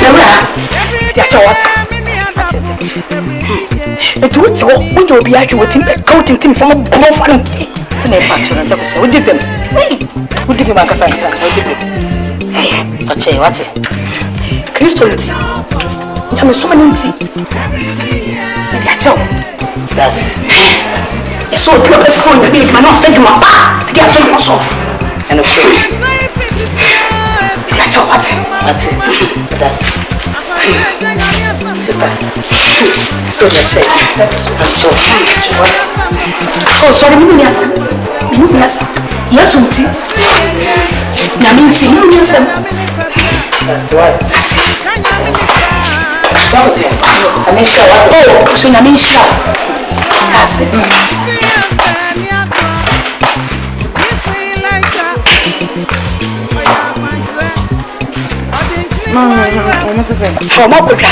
Ewe. Ya cho what? Etu ti wo wo obi atwe wo tim ka wo tim fo mo bro fa no. Ti na e pa cho na ta ko so wo dibem. Wo dibem akasa wo dibem. Fache what? Kristo nti. Ya me so mani nti. Ya cho. Das. So pure phone the big man not fed you up. Get to your soul. And of shame. Get your what? That's sister. So the check. So oh sorry, me yes. Yes, unti. Na me fi me yes. That's right. That's it. I mean sure. Oh, so na me sure. That's it.
I'm saying.
How much would you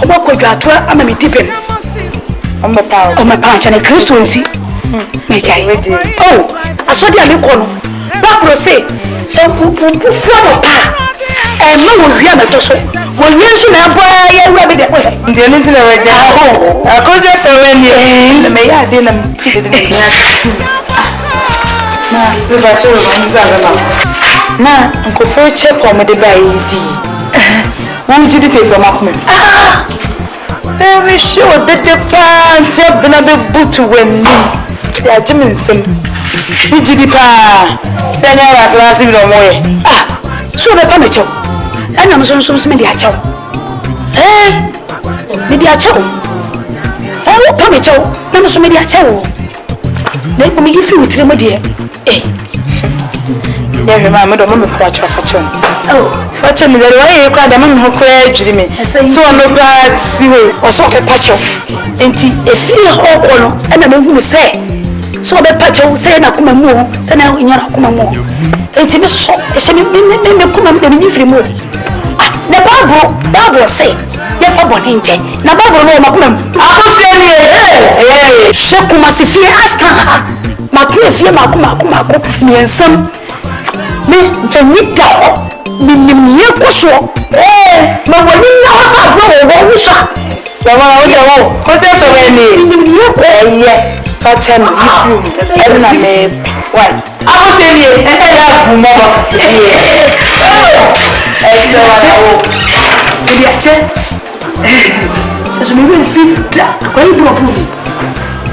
What could you do? I'm a dipping.
I'm a power.
Oh, my punch and a Christianity. Oh, I saw the Alicon. Barbara say, some people for the pa. And no one here at us. When you should have a rabbit away.
The only thing I could just say when you may I didn't see the now, Uncle for check on the bay. What would you say from Ahmed? Very sure that the pants have been a bit boot to win. They are Jiminson. We did it. Then I was last no more.
So the Pamacho. And I'm so media chow. Media chow. Oh, Pamacho. I'm so media chow. Let me give you to my dear.
Yeah, remember the moment watch of fortune.
Oh,
fortune is the way you call the man who cried to me. So I'm not glad to see you or so a patch of. And if you are all, and I'm going to say, so the patch of say, Nakuma more, send out in your Nakuma more. It's a so, it's a minimum. The Bible say, you're for one inch. The Bible no Makumam. I say, Shakuma, if you ask her, Maku, Makuma, me and some. Me, the Nita, me, Kusho. But when you know how to go, someone out there, what's that so many? Yeah, Fatchan, and I made one. I was saying, as we will feel that quite broken.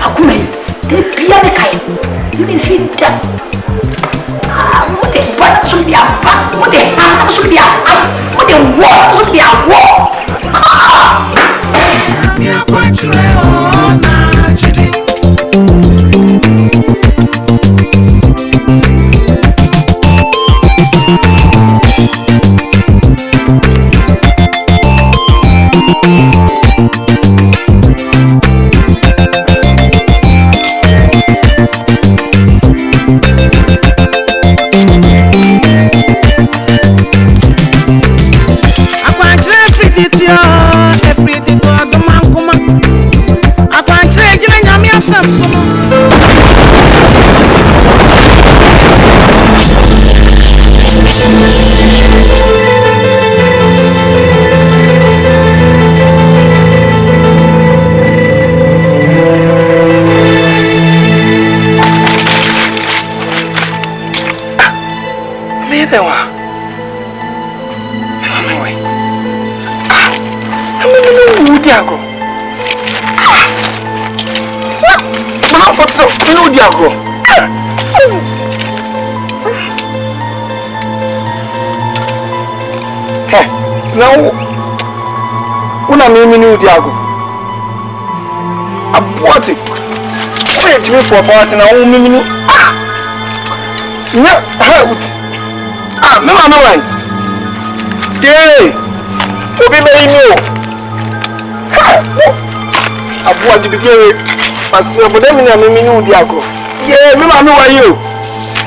Akume, the piano kind, you will feel that. What the butt should be a butt, what the hand should be a hand, what the wall should be a wall.
Now, una me new Diago. I bought it. Change me for about an hour. No, out. No, one. Yay! To be made new. I bought to be here. I see a bodem in a new Diago. Yeah, me, I know why you.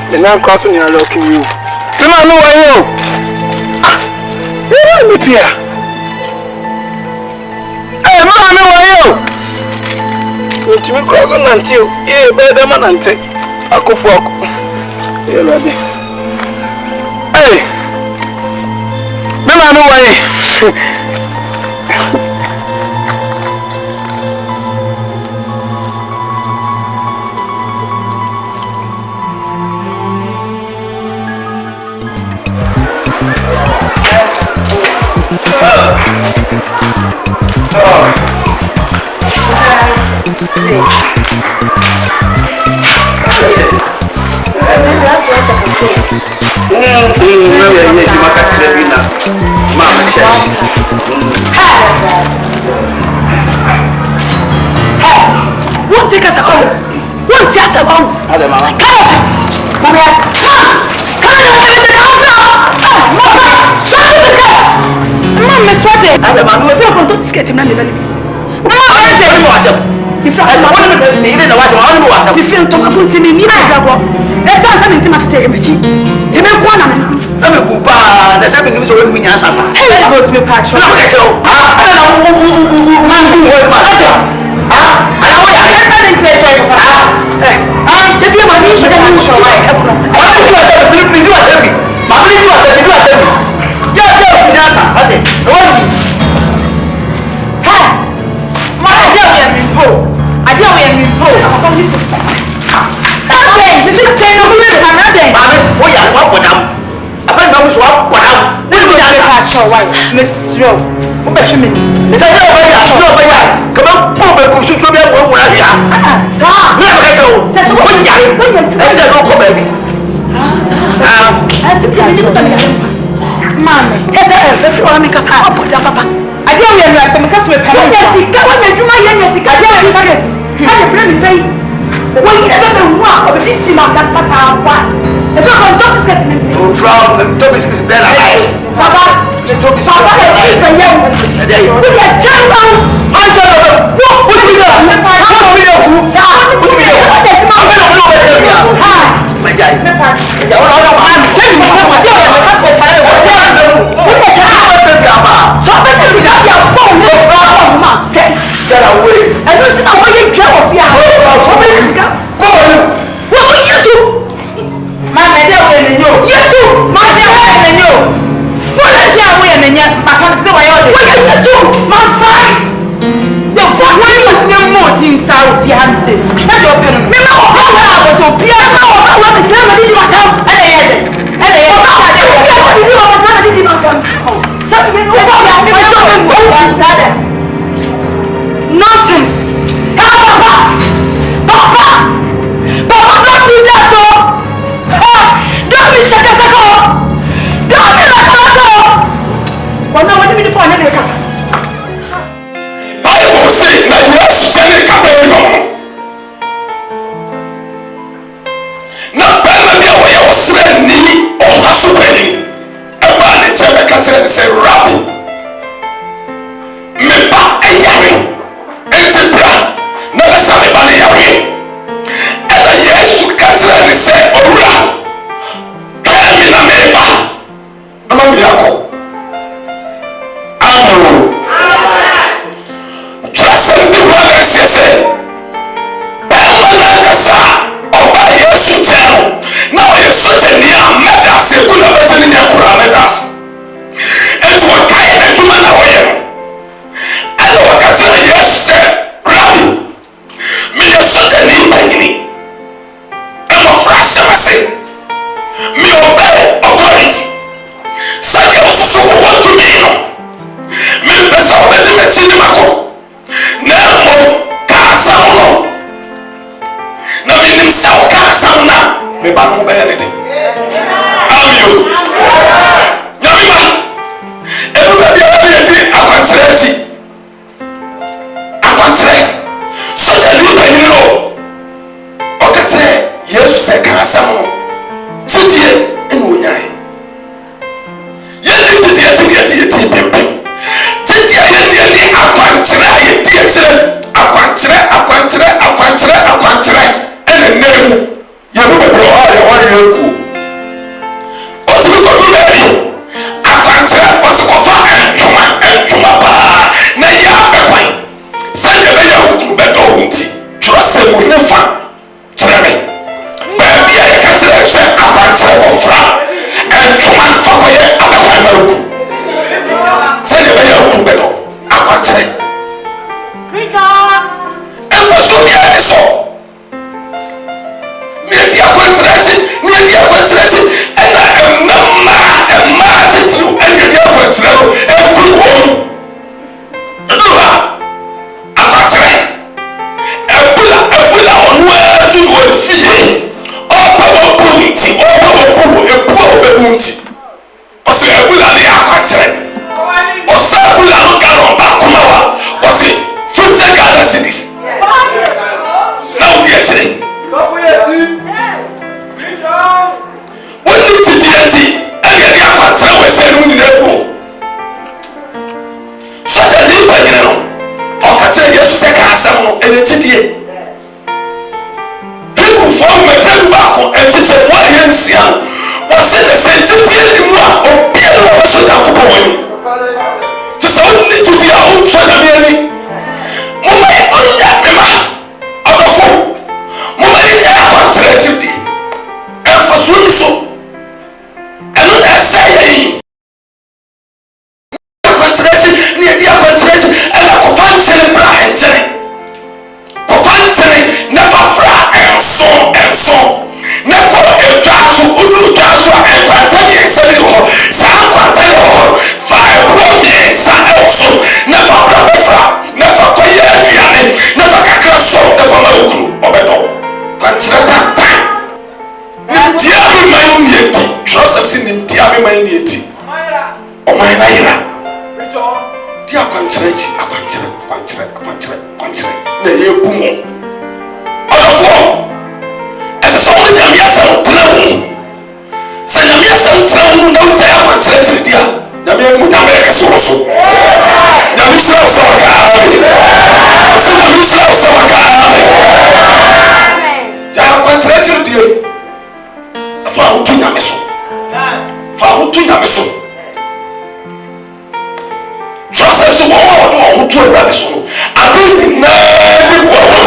The non crossing your looking you. Me, I know why you. Me pia. Mama wayo. Ntimi kwa nanti o. Bebe ma nanti. Akofo ako. Lade. Mama wayo. Won't take us home. Won't take us home. Mama,
If I
want to be in the West, I want to watch.
If you talk to me, let's have something to take a bit. To make one of them.
I'm a boopa, the 7 minutes when we answer.
Hey, I go to be patch.
I don't know.
Miss Rowe, who bet me?
Say no, come on, Bob, should be a woman. Sir, that's what I said, no, baby. I took the Mammy, tell her if you want me because I put up papa. I don't know some because we're paying. Yes, he got one to my young I don't biscuit. I have plenty pay. When you never walk of 50 mark that pass out one. If you're on top of getting from the top is better. Papa. Get away. I don't know what you care of here. What will you do? My dear, you do. My dear, what is your way and my country? What you do? My fine. The phone was no more in South Yancy. Set your pen. Remember how to appear. I want to tell you what happened. And I nonsense. Papa, don't do that, don't be shaka. Don't be like well, no, what do you mean to point at casa?
Bible say, now you have sending Capernaum. Now, Bernabia, where you are friendly or hustle wedding, a man in Jamaica and say, Rabbi, Meba, a yari. Enti brand na besa me ba ne yawe ela Yesu katra ni se owura kemi na me ba ama mi yakọ amen trust me ba na se ba na kasa oba Yesu tell na o Yesu tell ya meda se ku na betini de kura meda etu akai na dwuma na woyɛ ela wakatra Yesu Rabbi, me a certain imagine. I'm a fresh person. Me obey authority. Say you so what to me. Me best obey the cinema. Now, Casamono. Now, me himself Casamona. Me ban obey anything. I'm you. Now, everybody I want to so tell you when you know okay yes say Casamono tidie en wonyai ye tidie tidie tidie ye ni akwankyere ye akwankyere en nemu ye no be bro ha ye won ye ku o ti ko do baby akwankyere osikofa entoma pa na ya bekwan sani be ya wukuru be do hunti trust mu ne fa kyerɛ me baabi a yɛka kyerɛ sɛ akwankyerɛ kɔfra ɛntoma fa kɔyɛ abɛkwan ma wuku sani be ya wukuru be do akwankyerɛ ɛkɔ so bi adi so miedi akwankyerɛ akyi ɛna mmaa titiriw ɛyɛ di akwankyerɛ no ɛkuru wɔn ɛduru ha akwankyerɛ ɛbula ɔno atu wɔ ne fie ɔpɛ wɔ buru nti ebu a ɔbɛbu nti ɔsɛ ɛbula ne yɛ akwankyerɛ ɔsɛ ɛbula no galɔn baako ma wa ɔsɛ 50 Ghana cedis na ɔdi akyire wɔn ni titi akyi ɛna yɛde akwankyerɛ wɔ ɛsɛ no nyinaa egu asɛm no ɛyɛ gyidie Hebrefoɔ mmɛtɛdu baako ɛkyekyɛ wɔn a yɛ nsia no wɔsɛ ne sɛ gyidie ne mu a obiara wɔ so Nyankopɔn wɔ ani te sɛ wonni gyidie a womfa Nyame ani moma ɔnyɛ mema adɔfo moma yɛnyɛ akwankyerɛ gyidie ɛmfasoɔ ni so ɛno na ɛsɛ yɛn yi akwankyerɛ ne yɛde akwankyerɛ ɛna kɔfa nkyene bra ɛnkyene kɔfa nkyene na fafra ɛnso na kɔ ɛdwa so woduru dwa so a ɛnkwanta mmiɛnsa bi wɔ hɔ saa nkwanta ne hɔ fa ɛborɔ mmiɛnsa ɛwɔ so na fa bra bɛfra na fa kɔyɛ aduane na fa kakra so na fa ma wokuru ɔbɛdɔ kwankyerɛ tata nimdeɛ a mema yɛ ne yɛdi twerɛsɛm sɛ nimdeɛ a mema yɛ ne yɛdi ɔman no ayera di akwankyerɛ na ɛyɛ bu mu ɔdɔfoɔ ɛsɛ sɛ ɔmo Nyame asɛm tena wo mu sɛ Nyame asɛm tena wo mu na wogyae akwankyerɛ di a Nyame anim Nyame yɛ kɛse wɔ so Nyame hyira wo sɛ waka ame ɔsɛ Nyame hyira wo sɛ waka ame gyae akwankyerɛ die fa ahoto Nyame so Joseph so wɔn a wɔde wɔn ho to Awurade so no ado nyinaa bi wɔ hɔ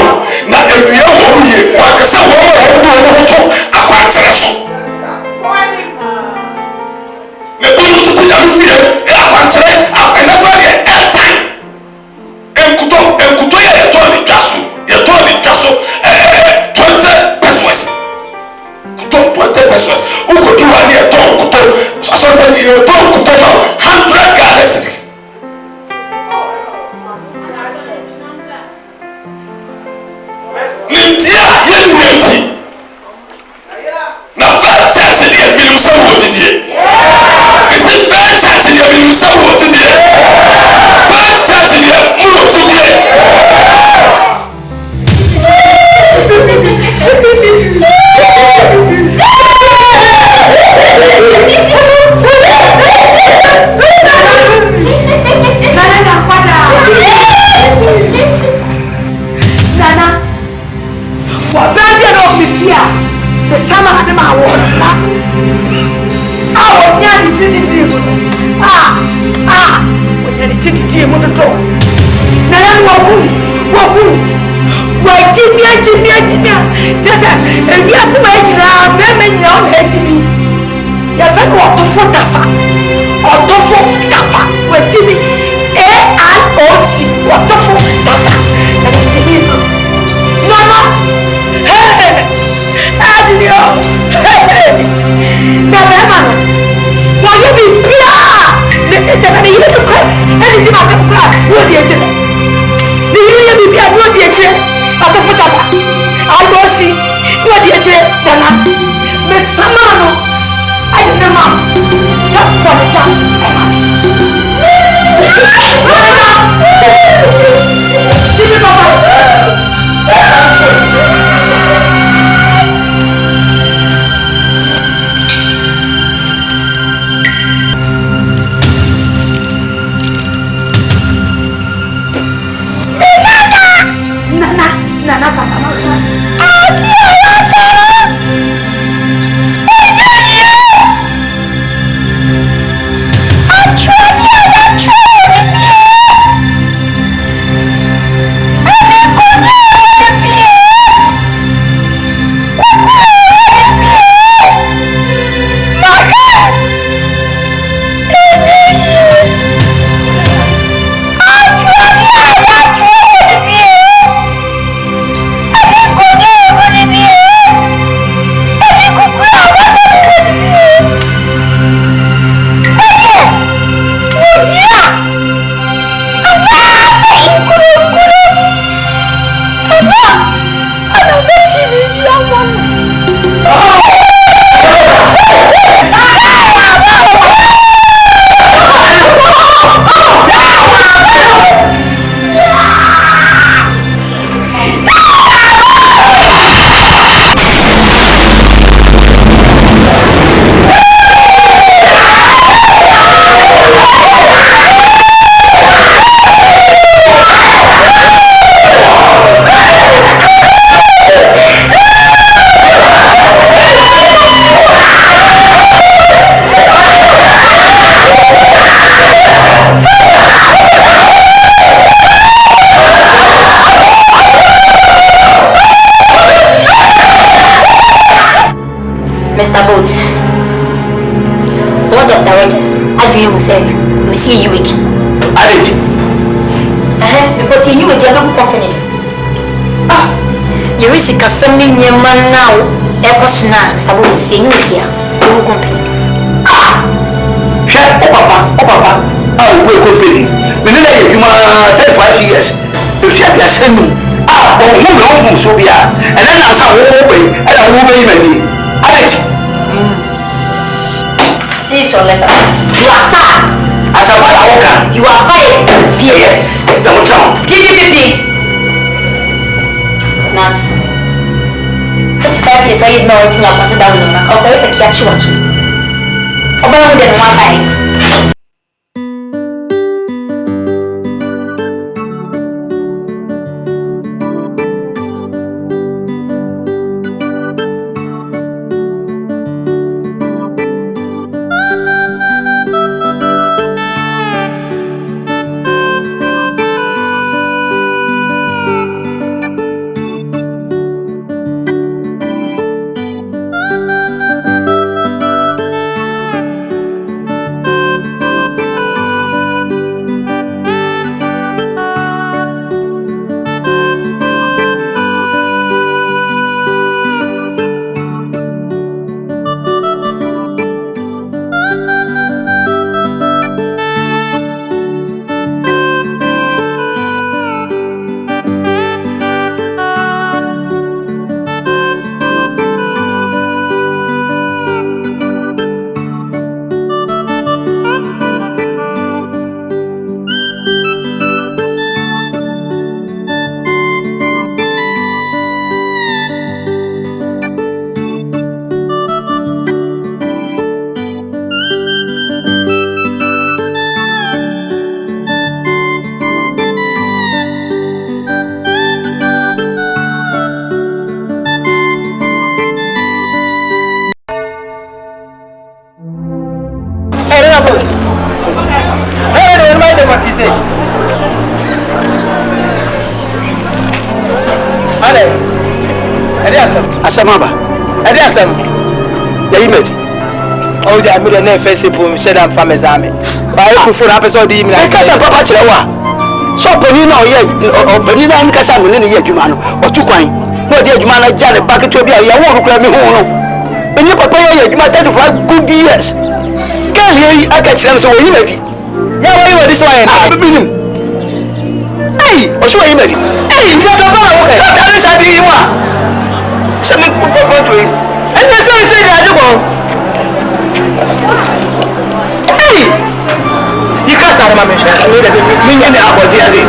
na awia wɔ mu yie wakasa wɔn a wɔde wɔn ho to akwankyerɛ so na ebi tutu Nyame fie akwankyerɛ ɛnɛkora deɛ ɛta nkutɔ yɛ yɛtɔn ne dwa so 20 pesos kutɔ 20 pesos wokɔdu wa ne yɛtɔn nkutɔ asɔfo ne yɛtɔn nkutɔ ma 100 Ghana cedis nimdeɛ a yɛnwura nti na fɛn kyɛkye deɛ menim sɛ wɔ gyidie mesi fɛn kyɛkye deɛ menim sɛ wɔ gyidie fɛn kyɛkye deɛ mowɔ gyidie
the summer had my water. Oh, yeah, the tea. When you're the tea, I'm on the door. Now, Wabu. Why, Jimmy. Just a yes, way now, women, young head to me. Your first walk to Fotafa or Tofo Tafa with Jimmy SROC. What Tofo Tafa? And Jimmy. Mama. Why you be pure? Just a little bit quick. Anything I can cry. What do you do? Do you be a good teacher? Out of what I will see. What do you do? Miss Samano. I don't know, Mom. Some for the time. Jimmy Papa. Nana kasama.
Mr. Boat, board of directors, how do you say we see you with?
I did.
Because you knew a dialogue company. You risk assembling your man now. Air Personnel, Mr. Boat, see you here. You company.
Shut up, Papa. Oh, we company. We need you 35 years. You shut your son. But who belong from Sobia? And then I saw who way and a woman maybe. Alright.
This is your letter. You are sad.
As a walker.
You are fired.
Don't tell.
GPP. Nonsense. 35 years, I didn't know anything I consider women. Oh, there is a catch one too. About who didn't want to.
Asamaba.
Adiasam.
You made.
Oh, I made an FSA poem, said I'm from Exame. But I prefer episode of the evening.
I catch a papa chilawa. So, Penina, yet, or Penina and Cassam in the Yajumano, or two coin. No, dear, you man, I jan a bucket to be a young one who cry me home. When you papa, you might have 5 good years. Girl, I catch them so you made it. Yeah, why you this way? I mean him. Hey, or so you made it. Hey, you have a power. That is a deal. Someone put up to him. And that's why I said that you go. Hey! You can't tell my mission. I mean, you know what he has it.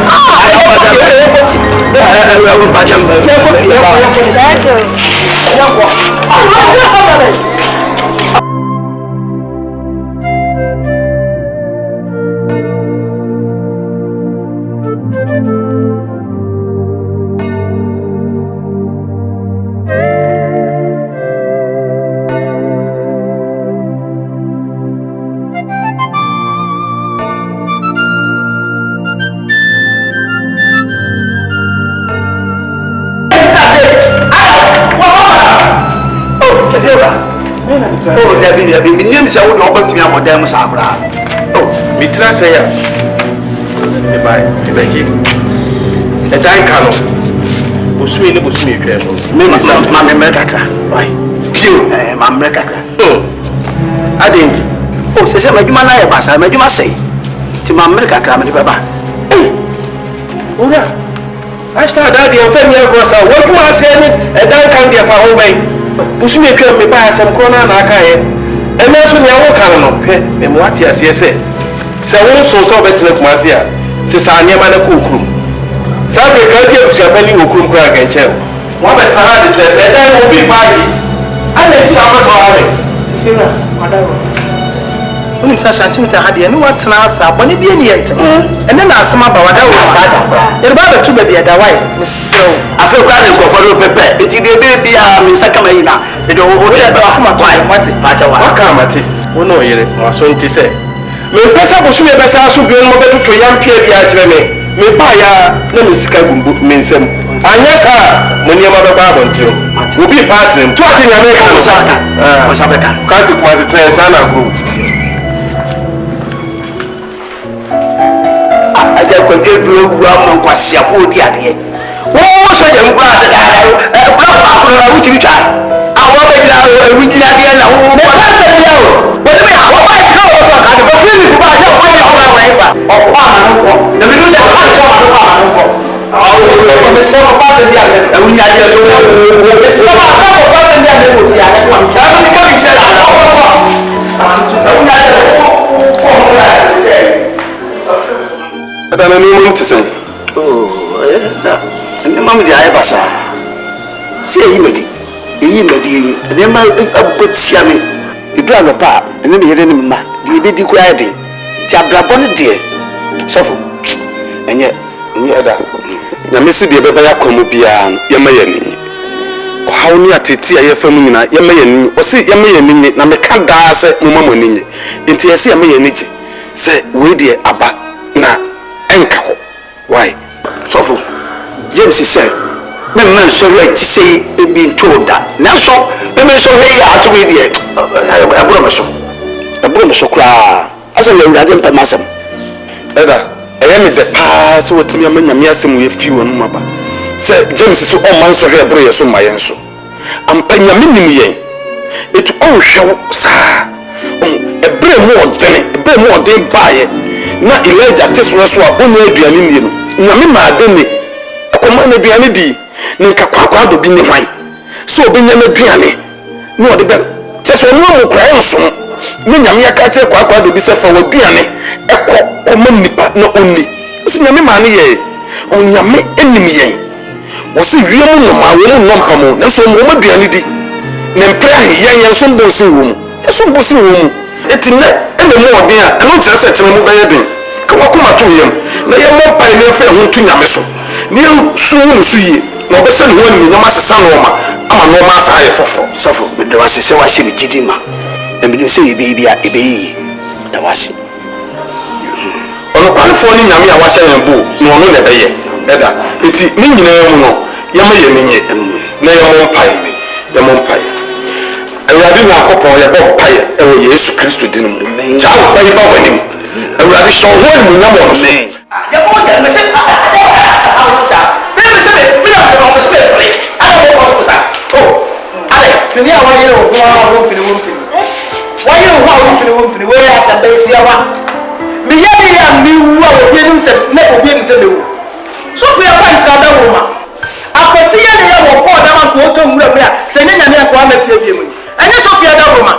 Oh, Debbie, my name is Old Robert to me about them. Oh, me say, goodbye, Becky. The time canoe was swinging with me. Mamma America. Why? You, Mamma America. Oh, I didn't. Oh, says my man, I pass. I made you must say to Mamma America, Crammy Baba. Oh, yeah. I started out the family across our work was saying, and then come there for home. Push me to me by some corner and I can't. And that's when you walk on. And what yes, yes, so also better than Masia. Says I never had a cook room. Some can't get yourself any cook crack and chill. What better is that there will be party. I let you have a Unim sasha ntimita hadi enu watena asa boni bi eni yente ene na asema ba wada wo sada yere ba betu be bia da wai nsew afi kwa ne ko foro pepe eti de be bia mi saka mai na de o de ba ma to ai mate acha wa aka mate wono yere wa so nti se me pesa bo su me besa so bi no betu to yam pia bia kire me ba ya na me sika gumbu me nsem anya sa mo niema be ba abontiro
will be partnering. 2 in America, Osaka. Council was a China group.
I just could get blue rum and Quasia food yet. What was it? I'm glad that I would you try. I want to get out with the idea of what I said. But I want to know what I was really for my no way of our life. Or Quamanoko. The minister of Quamanoko. Oh, the son of Father, and we had just the son of Father, and the movie. I want to come and tell
I don't know what to say.
Oh, and the mamma, I was say, he made and then my good Sammy, the driver pap, and then he didn't mind. The baby crying. Jabra bonnet, dear. Suffer. And yet,
na mesi de beba ya kwamu bia yemaya ninyi o hawni atete aye famu nyina yemaya ninyi o se yemaya ninyi na meka daa se mumma mo ninyi enti yesi yemaya ninyi se we de aba na enka ho why
sofo James say me man so right say e be told that na so me so he ya to me de abro me so kra asa le urade mpa masam
eda me the pass what me amanya asem we fi wonu maba say James so o man so he bro yeso mayen so ampanya minim yen etu on hwe sa ebre mu odene baaye na Elijah tesoro so abonya aduane nie no nyame ma adene akoma na aduane di ne nkakwa do bi ne hwan so obenya na aduane no ode be cheso no mu kra enso ne nyame aka che kwa do bi se fa waduane koma nipa na onni so nyame ma ne ye onyame enim yen wo se wiemu no ma wo no mpamo na so mo maduane di ne mpra yen so mbo so wo mu so mbo so wo mu etinne ene mo odin a eno kire se kire mo baye din ka wakoma to yem na ye mo pai ne fa ho tu nyame so ne su no su yi na obese ne ho ni nyama sesa no ma ama no ma sa ye foforo
sofo be do wase se wase mi jidima na me se ye be bia ebe yi da wase
ono kwalifo ni nyame a wahye yen bo no ono ne beye eda enti ni nyina mu no yema ye menye na ye mo mpai awurade na akopon ye bo mpai e wo Yesu Kristo din mu cha wo bayi ba wanim awurade so ho ni mu nyamo no se
ya mo ya me se awusa me se me na de office be play ala mo ko sa oh ale
ni awa yele wo wa mpini wa yele wo mpini wo ya sa be ti awa mi yele ya mi wu a obi enu se me obi enu se me wu so fu ya kwa nchira da wo ma akosi yele ya wo ko da ma ko to nwura mu ya se ne nyame ko ama fie bie mu anya so fu ya da wo ma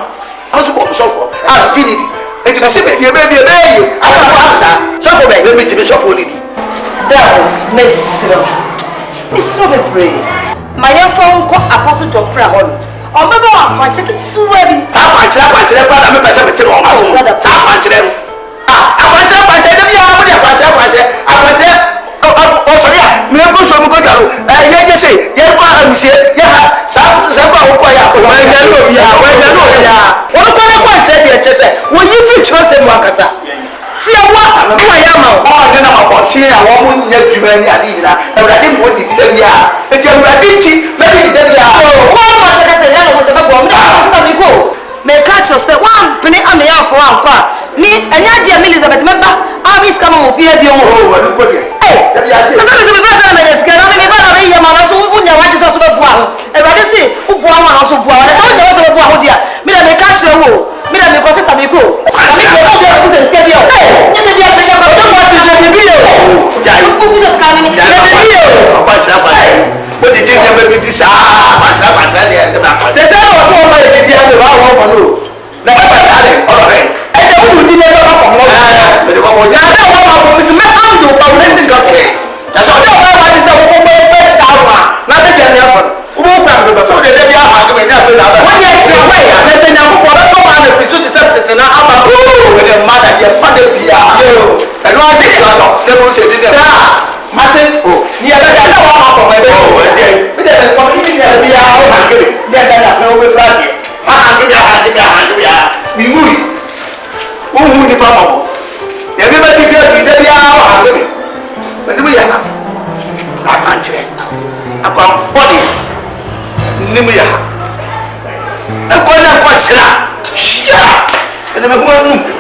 aso ko so fo a tinidi enti na se be die be yi aka ko amsa so fo be me ti be so fo lidi
that mesro be pray my phone ko apostle John pray hon o bebe wa kwa check tuwa bi
ta panchire kwa da me pese me ti ro ma so ta panchire panchire de bia mo de panchire o so ya me ko so mo ko daro ye je se ye ko amse ye ha sa kwa wo ko ya o wa ya no bia wo ko na kwa check de chese wo yi fi chose mo akasa si awa no wa ya ma o de na ma ko ti a wo mo nya dwuma ni ade yira awurade mo di de bia eti awurade ti na di de bia
o mo ta se ya no mo te ba go mo na so mi go me catch yourself one penny am ya for one kwa ni anya dia Elizabeth meba amis kama mo fie bi mo
o wa no ko de
eh
bia se
me se be na me yeske na me ba na me ya ma na so unya wa di so be bua awurade se u bua wa na so bua wa na so de so be bua ho dia me da me catch you wo me da me ko sister me ko na me ko je ku se ske bi o eh nya me bia pe ya ko do mo ti se bi o ja ku fi se ska ni ni bi o
kwa cha pa o di je me bi ti sa kwa cha de ba fa
se se no so ma ye bia me ba wo ko no
na ba ba ale o re
e de wo di ne ba ko mo
me de ko
ya da wo ma ko mi se me am do pa wo ne tin ka ko ya so de wo ma di se wo ko be fetch ka wa na de bia ne ko wo mo kwa do ba
so se de bia ha ko me na so na ba
wo ya ti wa ya na se nya ko ko da to ma na fi so di se tetina ama
o we de ma da ye fa de bia
yo
e no se ti to de mo se di de
Martin, ni ada ada wa ma ko me be
o de
me de ko ni ni ada
bia o ha ke de da fa o be frase ha ke ya mi mu o hu ni pa ma ko ya be ba ti fi bi de bia o ha ke me ni mu ya na ta kan chire akwa body Nimuya. I'm going to watch that. Shut and I'm going to.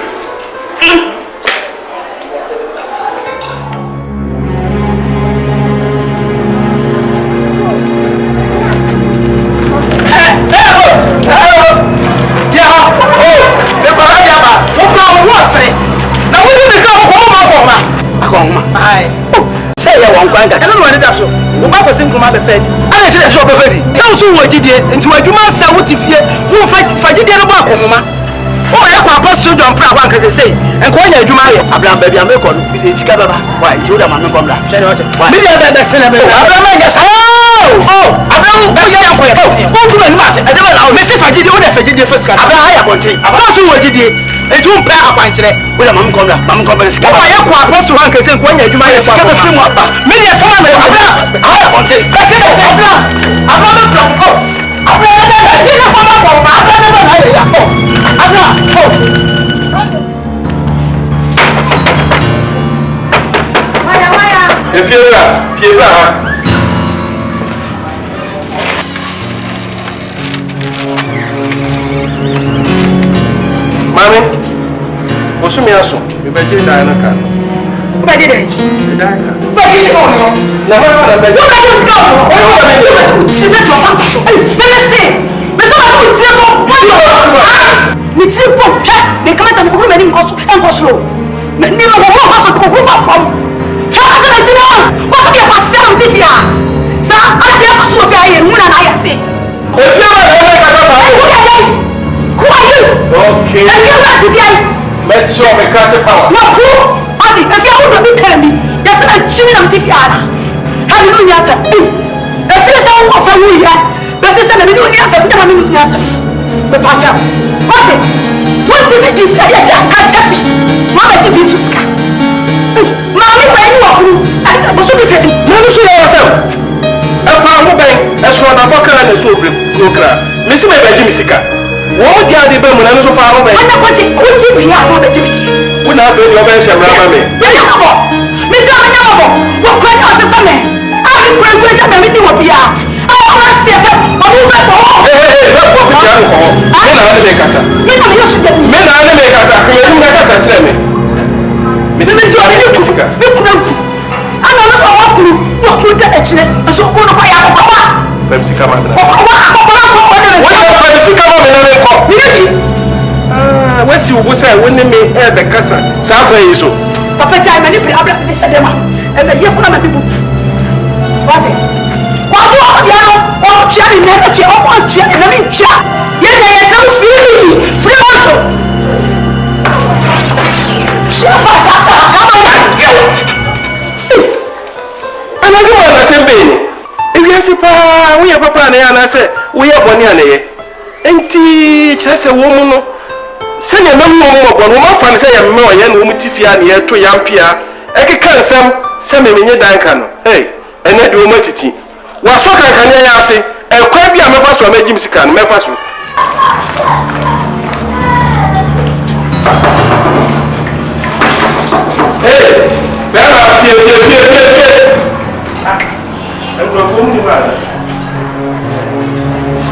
I don't know what that's so. We might be single man fed. I say that's what be fed. Tell us who did it into a human say what if you who fight for the back mama. Oh, I have apostle don't pray one cause say and go on juma here. Abraham baby am call be the chika baba. Why you da man come da. Share what? Me dey da say na baby. Abraham just Abraham who say am for you. Who do you say? I never allow me say fajidi who dey fajidi first card. Abraham higher country. Abraham who did it. Etu mpɛ akwankyerɛ wala mam kom la bɛsi ka ya kwa apostle han kɛsɛ ko anya adwuma yɛ sika bɛ firi mu aba me deɛ fama me abra ha bonte bɛsi ka sɛ abra me blɔk ko abra na bɛsi na fama ko ma abra na bɛ ya ko abra ko waya efiebra ha Mami, você me achou? Eu vou te dar na cara. Vai te dar. Vai te dar. Não vai dar. Não vai buscar. Eu vou te dizer que eu vou passar. Mas eu vou te dizer que me tira pô, me como tá me procurando em costo, mas nem não vou passar por uma forma. Fala se não tiver. Você me passar no TV. Sa, a minha passou via aí, uma na aí. O que vai fazer? Who are you? Okay. If you want to die,
make sure we catch a power.
What who? Adi, if you want to be telling me, yes, I'm chilling on TV. Hallelujah, sir. If you say I'm from here, but this is a million years, I've never been here, sir. The Pacha. What? What did you do? I can't. What did you do? Mommy, when you are blue, I was to be saying, no, you should yourself. I found a bank, that's what I'm talking about. So, Miss Mabel, what do you do when I'm so far away? I'm not watching. What do you have on the activity? When I feel your bench and Rammy. Me tell me now, what kind of the summer? I will great and everything will be out. I want to see if I'm over. Hey, that's what we can call. I don't know how to make us. Men are the makers. I can make us a training. Mr. Jessica. I don't know what to do. What could the excellent? I so good of Papa. Femsi kama mina. Femsi kama mina niko. Nini? Wesi ubusa woni me be kasa. Sa kwa yeso. Papa jai mani pri abla be shadema. E be ye kuna ma bibu. Wate. Kwa tu dia no, o chia ni na chia o chia na mi chia. Ye na ye tam free. Free out. Chia fa sa ka ma na. Ana ju ma na sembe. Ewiase pa wo ye papa na ya na se wo ye boni anaye enti kire se wo mu no se ne na wo mo boni wo fa ne se ya me o ye na wo mutifia na ye to yampia ekeka nsam se me menye dan ka no hey ene de wo matiti wa so kan kan ya ase ekwa bia mefa so amagim sika no mefa so hey bela tie I'm going to phone you back.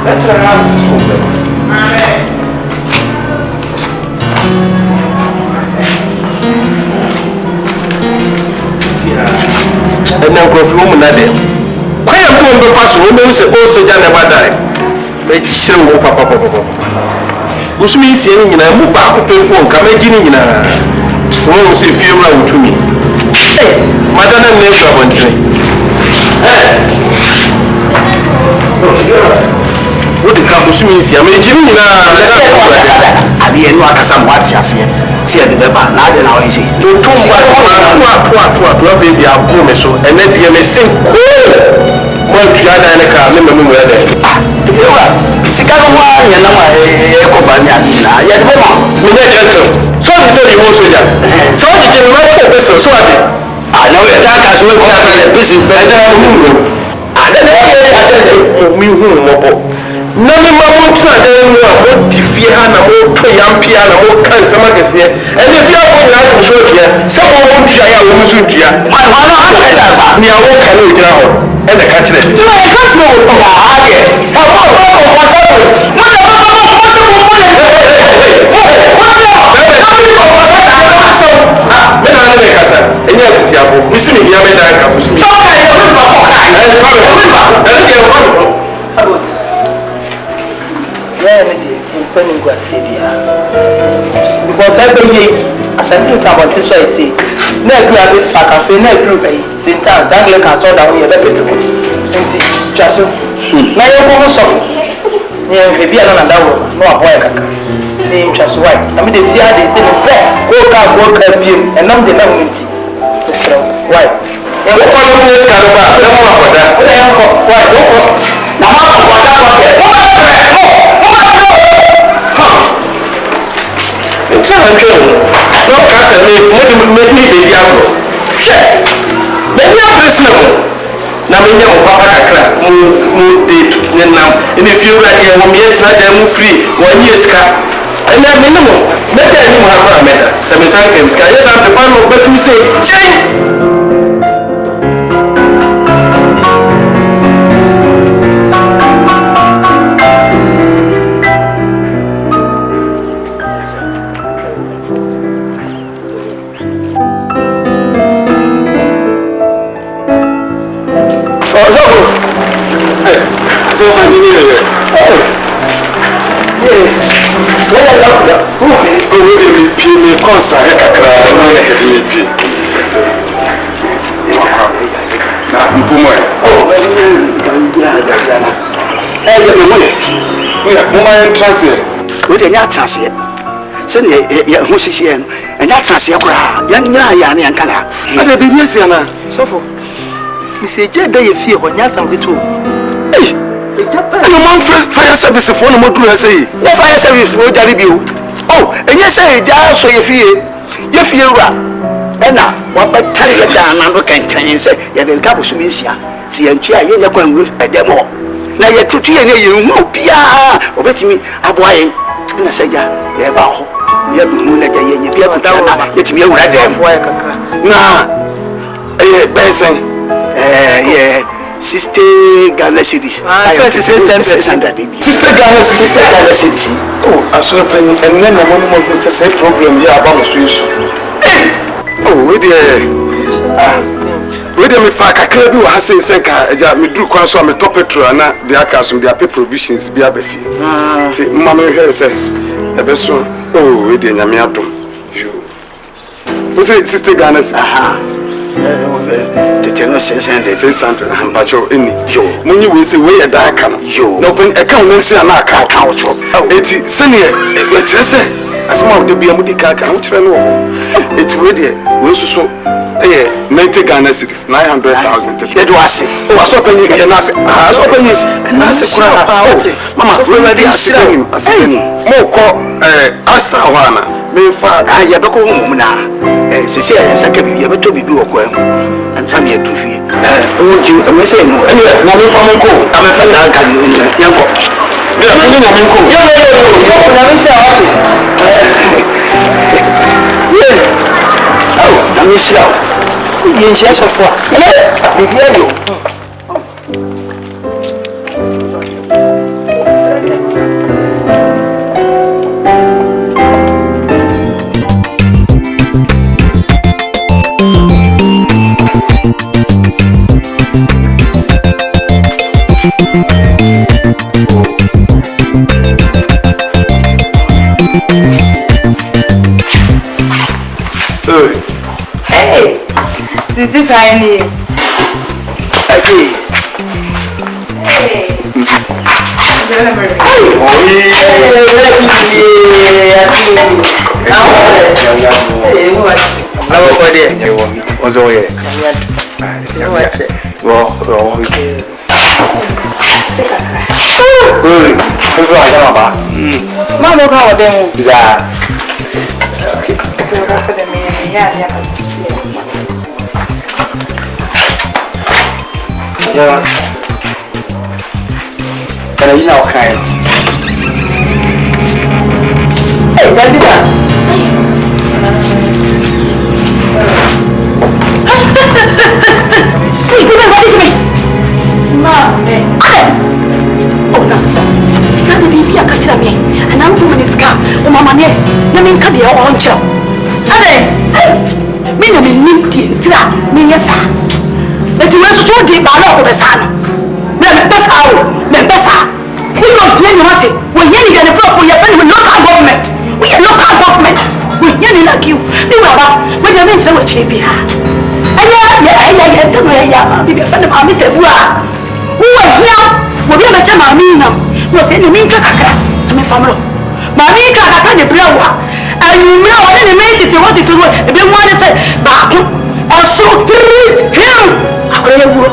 Let's have this one. Amen. And now go for woman at them. Why am I going to fast? Women say, oh, so Jan never die. Make sure, papa. Which means you're in a move back to people, come again in a woman say, feel right to me. Hey, Madame, never want to. What the campus means, I mean, I didn't know I can some what's here. See the paper, not in our easy. To baby, I'll boom so, and then the MSC. Well, Triana and a car, remember me where they are. If you are, Chicago, you know, a company, yet, so you said you want to get. So you can write a person, so I know that has worked out a piece of better. I don't know. Me who no me mama try dem wo defie ha na wo to yampia na wo kan sama kese and if you are going to show here some wo ntwa ya wo musu ntwa ma no ana me sa ni awo kan o gira ho
and the country.
You are a country.
Because every Ashanti about society, no agree at this pack cafe, no agree St. Anne's, that like I saw down here, that bit. Just now you're going to suffer. Yeah, maybe another one, no boy. Name just white. I mean, the fear they say, work out, and I'm the community. So, why? And what are you going to do about that? Why?
No cancer make me baby apple. Baby apple is no. Na me nya papa kakra mu date ne nam. And if you like e wo me tira da mu free 1 year ska. And na me no. Me da ni mu ha kwa me da. Se me san kem ska. Yes am the one no betu say. So how do you do it? Oh, we me concert. No man fire service for no more do say. No fire service for jari bi o. Oh, enye say ja so ye fie ra. Na wa betare ye dan na do kan say ye de ka bosu mensia. Se ye ntwa ye nya kwan roof edem ho. Na ye tutu ye ne ye hu bia obetimi aboa ye. Na say ja ye ba ho. Ye bi hu na ja ye nya bia tutu na ye timi ewura dem. Na bensen ye 60 Ghana cedis. Sister Ghana cedis. Oh, I saw a penny and then a woman will say problem here about the Swiss. Oh, with me fact, I can't do a Hassan Senka, me do counsel, I'm a top petro, and the Akas with their pay provisions be a beefy. Mamma here says, a best one. Oh, we didn't have me. Who say Sister Ghana cedis? The say something, but you're in you. When you will say, where a dark can you open a count, and I can't counsel. It's senior, it's a small to be a moody car, which I know. It's ready. We so 90 Ghana cities, 900,000. It was it. Oh, I saw penny and I said, I saw penny and I said, Mamma, already asking more call Asawana. Me fa ya be ko homo na sisi ya ka bi ya be to bibi wo kwa mu ansa me atufi oji we say no na me fa mo ko am fa na ka ni yanko me na me ko so na me say oh na me shira ye je so fo bibi ayo
Hey, Sisi Fine.
Hey. Pero you know kind. Hey, that's it. Hey, what is me?
mama ne na me nka de o nkyerɛ ade me na me nindi ntra me nyesa eti we so to di ba na ko besa no me besa o me besa we no ye ni wate we ye ni de ne profo ye fa ni local government we ye local government we ye ni like you ni baba we de me nkyerɛ we kye bia aya to me ya ma bi be fa na ma mi tebu a wo hia wo bi na che ma mi na wo se ni mi nka kakra na me famro ma mi nka kakra de bra wa anumra wo ne me tete wo tete wo e be mu ane se ba ko aso him akoya yewu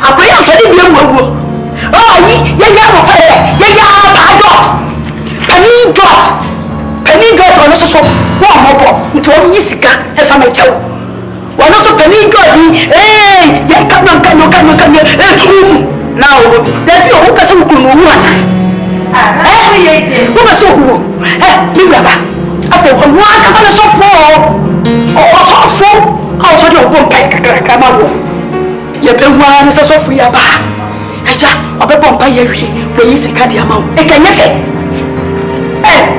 akoya so de bia mu oh yi ye ya mo fa ye ya pa penny dot ono so wo mo bo nti wo yi sika e fa me chewo ono so penny dot yi ye ka no e tu na wo da bi o ka so ku no wu ana wo ba so hu mi baba afọ ọmọ aka na so fo o to fo a so de o mpa kakra ma wo ye be hu ana so fo ya ba aja obe pompa ye wi we yi sika dia ma e ka nyefe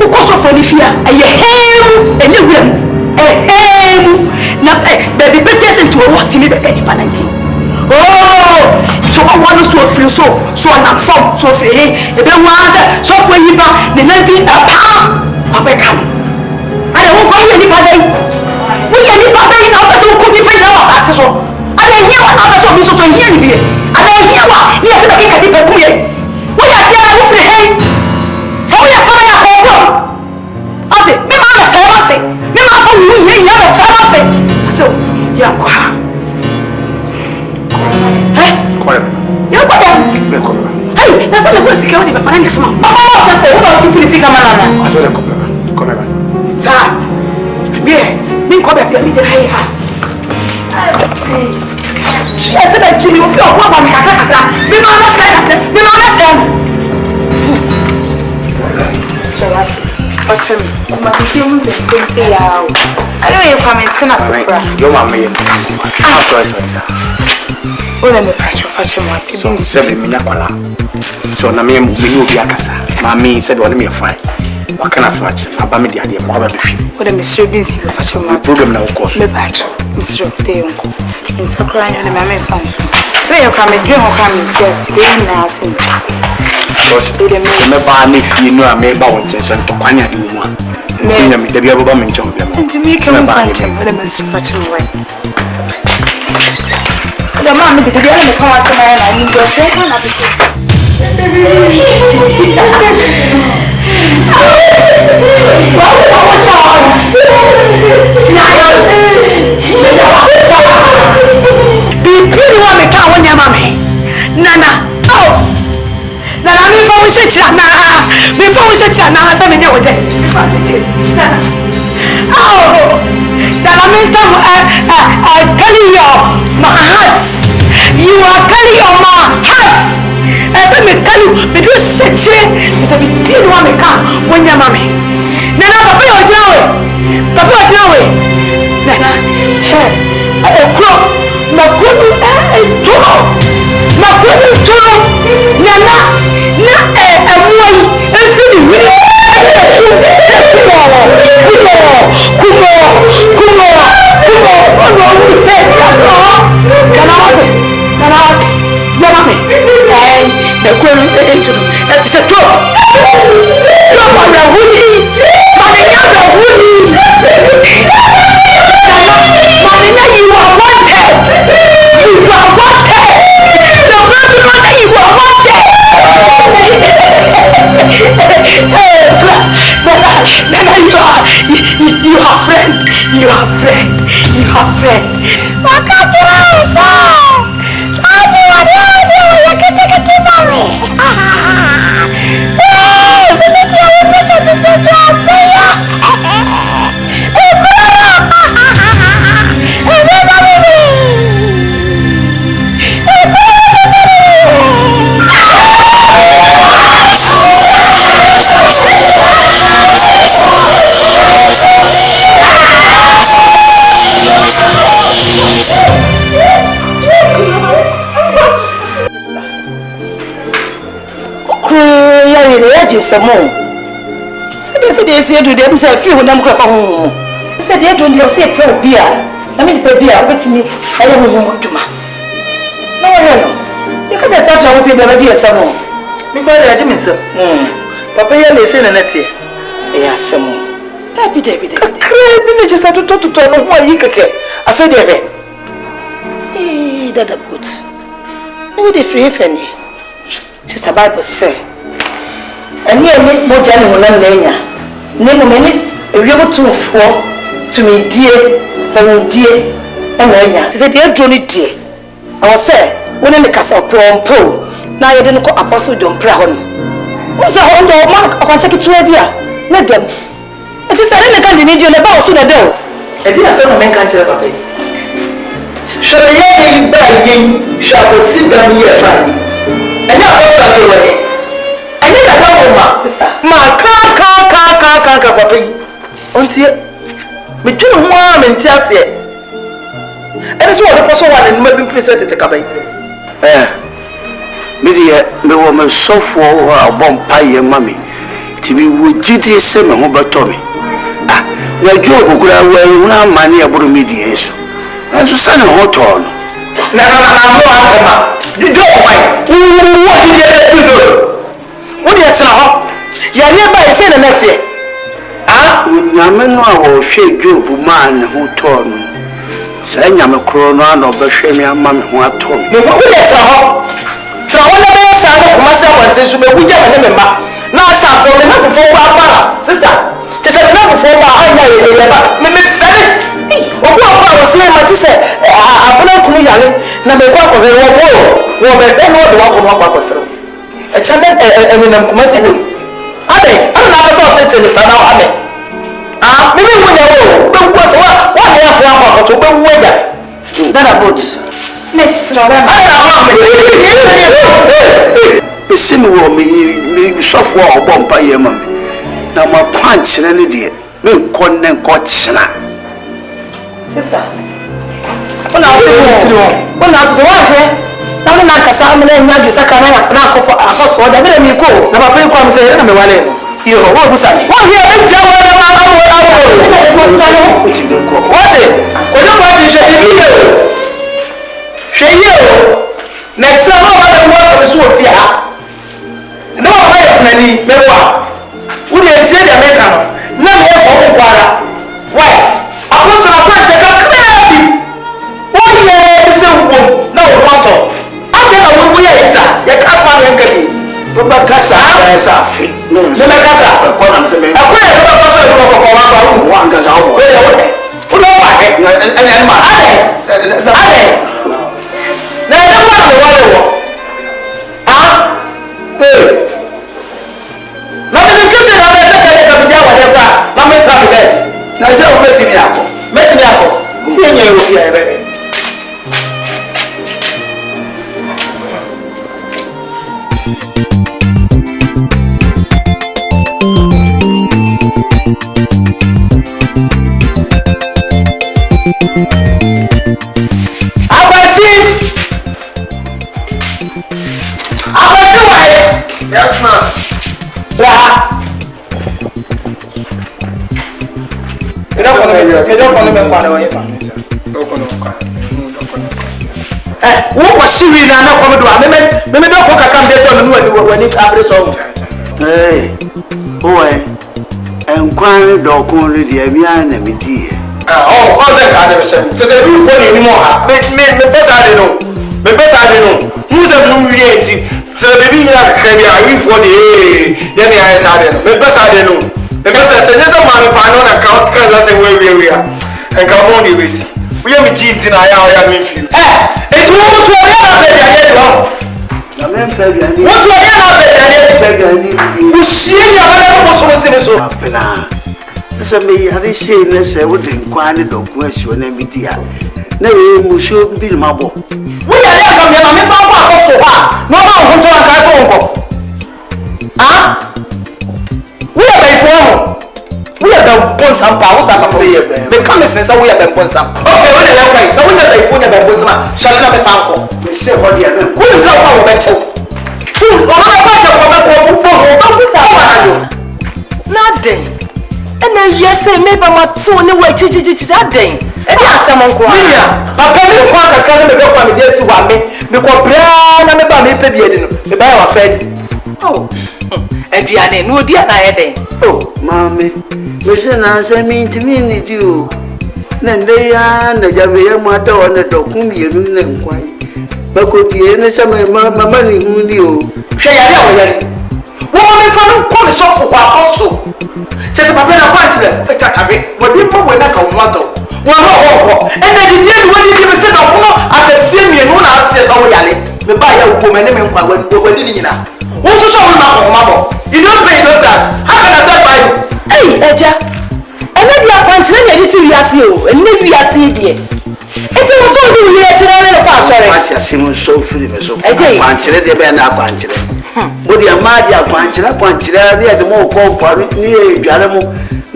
u ko so fo ni fia ye hem enye wuram hem na baby better say to what ni be ka ni pa 19 oh so I want to feel so na form so fe e be hu ana so fo yi ba ne 19 apa abeka ale wo ko ye ni ba dai wo ye ni ba dai na ba to ko ni pa na wa ase so ale ye wa na ba so mi so ye ni bi ale ye wa ye se ba ki ka di pe ku ye wo ya bia na wo firi hen so wo ya so ya ko ko ate me ma na se ma se me ma ko ni ye ya na se ma se so ya ko ha ya ko da me ko hey na so le ko sika wo di ba pa na ne fuma ba ma se wo ba ki firi sika ma na aso le ko sa bien min ko be pe mi de hay ha she ase be chini o pe o pa mi kakra mi ma na se so what ochim ma ki mu se ya o ayo ye comment na so fra
yo ma me so
o le me pacho fa che mo ati bin
se me nya kwala so na me ni obi akasa ma me se do na me fine wakana swatch aba me dia dia mo aba befi
o de Mr. Binsi be fache mat
problem na ko
me bacho Mr. Deonko in sakra yo de me fanso we yo come dream o come tears be na asin
so de me ba ne fi no a me ba won chensen to kwanya de mu a me nya me da bia ba me nchon bia me
nti me come fanche o de me fache mo wai the mama de bia me come asema na ni go say na be you are carrying your heart. As I tell you, me do shit. As I be the one me can when your mommy. Nana, papa, you're doing. Papa, you're doing. Nana, I crow. My good, my good, Nana, not a boy, and feeling it's a drop. Drop on the hoodie. Marina, the hoodie. Marina, you are wanted. You are wanted. The baby mother, you are wanted. Nana, you are friend. You are friend. You are friend.
say they say do them say free when them crop home. Say they don't they say pay beer. I mean pay beer wait me. I am home duma. No. Because I thought I was in the radio some.
Because I didn't say. Papa you say na net here.
Yeah, some. Debbie.
Crazy just to no who yi keke. I saw there be.
Eh, that boat. No dey free fanny. Sister Bible say. Ani emi mo jani wona nanya. Ne mo meni ewiebo tumfo to me die, for die. Enanya. Say dey draw ni die. I was say, when the kasa pro. Na ye de no apostle John pra ho no. Wo say ho ndo ma akwanche kitua bia. Na dem. It is a kind of video about so the devil.
A dear son of men can't tell papa. Shall the young by shall sit down here funny. And now what are you with it? I need a dog, sister. My car, papa. Until between 1 and 10. And it's what the person one and maybe presented to Cabin.
Media, me woman so for a bomb pie, mammy. To be with GT Semen over Tommy. Na job kura una mani aburu mediation. Aso sana hoton.
Na mo akoma. You do why? What did you do?
What dey tell ho? Ya ne ba ise na net here.
Onyame no a wo hwe job man hoton. Sa nyame kro no ana obehwe me ama me ho atom.
Me what dey tell ho? Tell ho na be sa no kuma sa kwante so be gudja me ne mema. Na asa fo me na fofo kwa sister. Just enough for my me very. Obo was saying my sister, I don't know yale na me kwa ko wo be den wo de wa ko so. E chame e na kuma se wo. Ade, ana na so tete ni fa na ade. Me wo na wo, be wo so wa na fo akwa ko be wo ja.
That about. Miss Robert.
Be simi wo me sofo obo mpa ye ma me. Na ma punch na ne de me nkonne nkochena.
Sister. Ona ati wo hwe. Na na kasa amene nya bi saka na akopọ akoso da bere mi ko.
Na papa yi kwam se na me wale no.
Yo, wo busa ni.
Wo hwe e ja wo What? Odo ba ti hwe bi yo. Hwe yo. Na tira no wa so wo fi ha. No wa ba nani me kwa. Who dey say the American? Na me for kwara. Why? Apostle na kwa check crazy. Why you say wo na wo want to? Ade na wo ya isa. Ya ka kwa na ngani.
To ba kasa sa fi.
No me kasa.
Ko na se me.
Akwa ya ba kasa do ko wa ba wo.
Wa ngaza wo.
We dey wo. Wo no ba ke.
En ma.
Ade. Na ya ma me wa wo. Na me se se na me se ka ka bi ja wa de kwa. Na me tra bi be.
Na se wo betimi akọ.
Betimi akọ. Si enye ro fi ebe.
Yes, ma'am.
What was she reading? I'm not coming to her. Maybe don't cook a camp when it's every song.
Hey, boy, and quite dog only the Amian and me dear.
Oh, all that kind of sense. To the roof anymore. Me best I don't know. Me best I don't know. Who's a blue reality? So baby, you have to be for the yeah, the eyes are there. Me best I don't know. The best I said, there's a man on account because I say where we are. And come on, you see. We have a cheating. I am with you. It's what we are better than what we are better than you see your mother so.
Esa me yare say na say wo de nkwan do ko asio na media na we mu sho bi ma bo
wo ya ya kam ya me fa kwa ko ha no ma ho to aka so nko wo ya be fo ho wo ya be bon sampa wo sa pa be kam se sa wo ya be bon sampa okay wo ya kwa sa wo ya be fo ya be bon sampa so na me fa nko
me se ho dia na
ko ni sa kwa wo be chew o na kwa cha ko be ko po ho ba fu sa wa na yo na den yes, maybe my two in the way to that day. And yes, someone crying. Papa, me quack a kind of go on the yes, one me, because Brown and about me, the buy our Fred. Oh, and we are no dear, I had.
Oh, Mammy, listen, answer me to me, need you. Then they are the Jamaican mother on the dog whom you know quite. But could you any summer money who knew?
Say, I know. Woman from promise of also. Just a papa punch them, but what didn't know when I come water. One more, and then the end when you give a set of at the same year, one upstairs over Yali, the buyer woman and when we're living in. What's the show, Mamma? You don't pay doctors. How can I say by you? Hey, Eja, and maybe I punch little Yasio, and maybe I see it. It was so good here to the past.
I see so free, so I punch it, they been up punch it. But the Amadia punch it, the more company near Jaramo.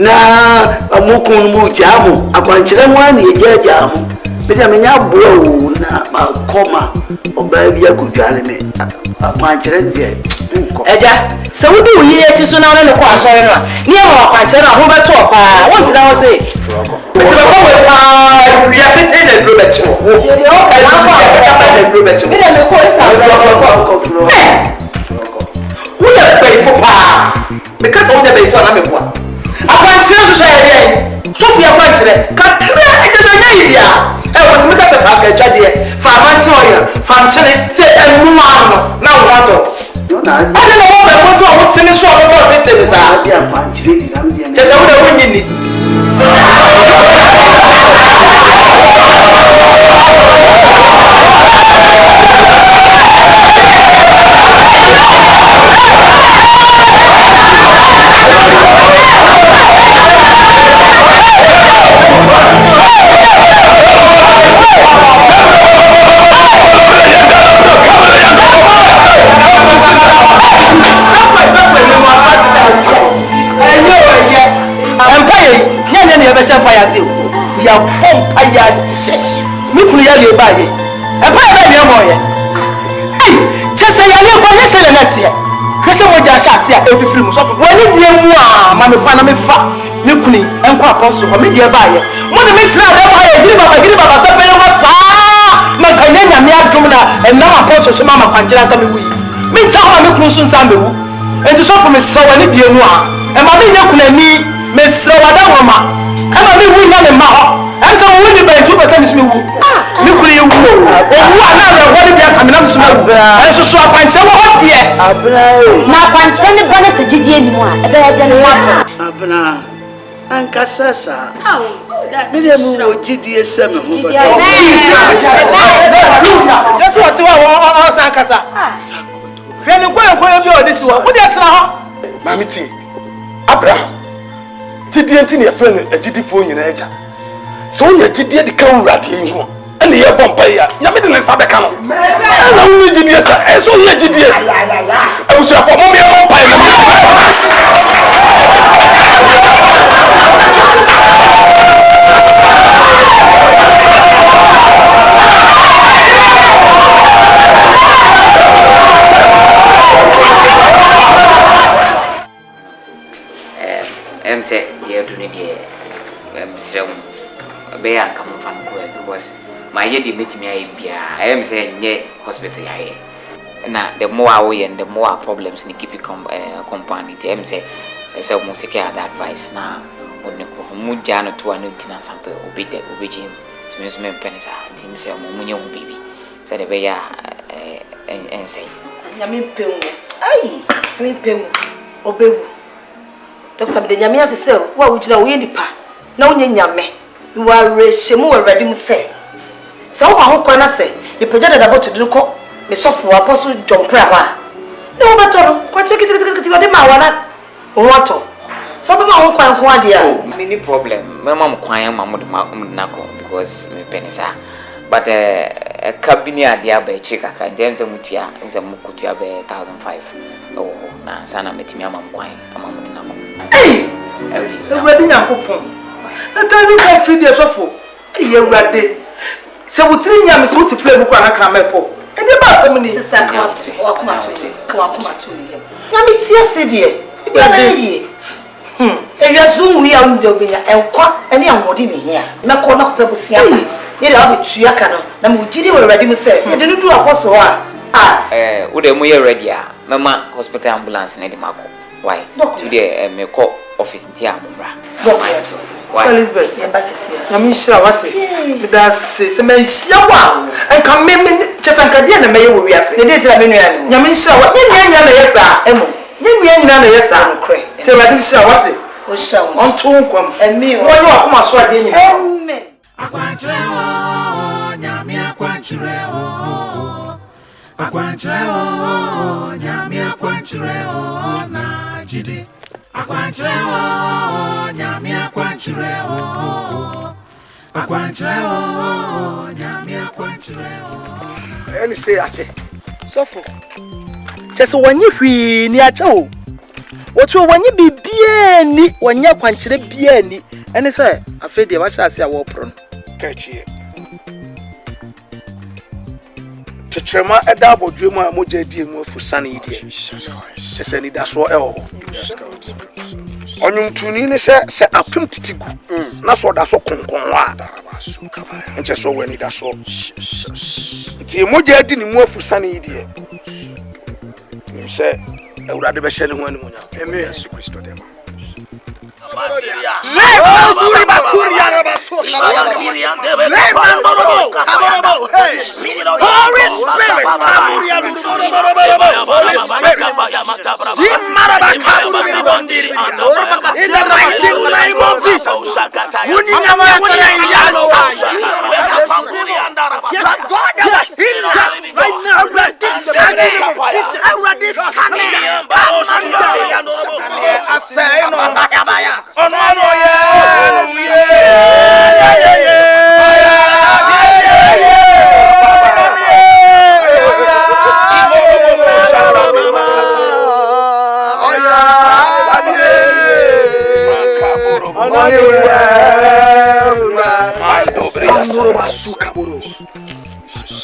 Na amukun mu jamu akwankyere mwani eje jamu bidi amenya bro na makoma oba bia kodware me akwankyere nje nko
eja se wudi uyire eti so na ne ko asore no ni e mo akwankyere na ho beto opa wontina wo se se be ko we pa ya pete na dro beto wo se de o ka na dro beto me na ko isa
ko fro
wo ya be fo pa because on the be fo na me boa akwankyere so say again Sophia akwankyere kakra ejebenya ibia e wot me ka se fa ka twade fa manti oya fa mkyere se enu ano na woto I don't know what so what's in the show about it is a just a winning. Empire say ya pompa ya se mi kunu ya le baye empire ba le mo ye chese ya le ko hese le netie hese mo ja sha se a efifiri mu so wani die mu a ma me kwa na me fa mi kunu enko apostle ho me die baye mo de me tira da baye giri baba se pe yo sa ma kanya nya me adum na enam apostle so ma kwankyera ka me wi mi nta ma me kunu so nsa mewu enti so for me se wani die mu a e ma me nya kunani me se wada homa Ema mi wu ya me ma ho. Em se wu ni ba 2% mi wu. Mi kuri wu. Owu ana na wo ni bia kamina mi so wu. Em so so akwankyere wo ho de.
Abna.
Na akwankyere ni bana se gidie ni mu a ebe ya de ni wato.
Abna. Anka sasa. Mi de mu wo gidie se me ho ba.
Just what you want san kasa. Hwe ni koyen bi odisi wo. Wo de tena ho.
Mami ti. Abraham. Tidie ntini ya friend agidifo nyina eja so nya gidie de kan wurade yi ho ene ye bompa ya nya me de ne sabe ka no na wo gidie sa so nya gidie abusu afọ mo me bompa ya
say dear do need Mr. Bear come from because my yedi meet me I am saying ye hospital now the more away and the more problems ni keep company them say so mo seek advice na oniko mu jano to anu dina sample obede obejim to me so me penisa tim say mo munye wo baby say the bear and say
ya me pemu ai me pemu obewu Dr. Benyamia se wa wujina wo nipa na wonye nyame wa rehemu wa ready mu se so wo ho kwa na se ipejada da botu diko me sofo apostle John Pra wa ne wo betoro kwa chekiti wade ma wana wo to so be ma ho kwa ho ade a
mini problem me mam kwan ma mo de na ko because me penisa but kabini ade aba echi kaka james mutua ze mukutua be 1500 oh na sana metimi ama kwan ama mo de na ko
Ewurade Nyankopon. Na tazi for free dey sofo. Ewurade. Se wutiri nyame se wuti play mu kwa na kramepo. E dey ba asem ni
sister country. Wa kuma to. Nyame tie se dey. Ewurade yi.
e wi azu wi a ndo be ya enkwa ene anwode ne hia na ko na ko busia ye da be tuya ka no na mu gidi we ready mu say se de no du akoso a
wo de mu ye ready a mama hospital ambulance na de mako why today me call office nti amura
Elizabeth na mi shira wate da se me hia wa enka me chesanka dia na me ye wo wi ase de de tira me nua no nya mi shira wa nye nya na yesa emo nye nyina na yesa no kre se wa de shira wate o shira on to nkwam emi o yo akoma so ade nyina amen
akwankyere o nyame akwankyere o akwankyere o nyame akwankyere o na jide akwankyere o nyame akwankyere o akwankyere o nyame akwankyere o
any say ache
sofo chese wanyi hwi ni ache o wotu wanyi bibie ni wanya kwankyere bia ni ene say afede ba sha ase a wo pro
kachie tetrema eda abodwe mu a moja die mu afusane yidie chese ni daso onyum tuni ne se apem titigu na so daso konkon wa nche so wani daso ti moja di ni mu afusane yidie se ewurade be hye ne ho animunya amen Yesu Kristo dem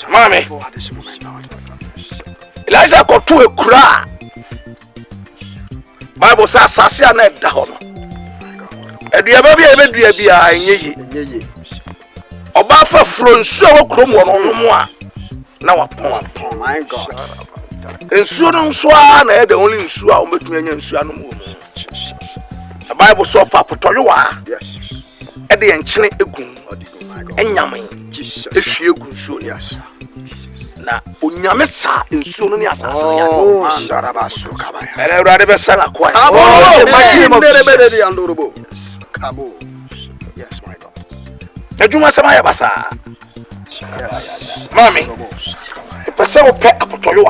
Mami, Elijah got to a cry. Bible says, Sasia net down. And you have a baby, Obafa from so crum on moi. Now upon my God. And soon swan, the only swan with me and swan. The Bible so far put on you are. Yes. At the ancient egun, and yamming. If you could soon, yes. Now, ONYAME sa in soon, yes. Oh, Sharabasuka. And I rather sell a quiet. Cabo. Yes, my God. The Juma Samaya Basa. Yes, Mammy. The person will pet up to you.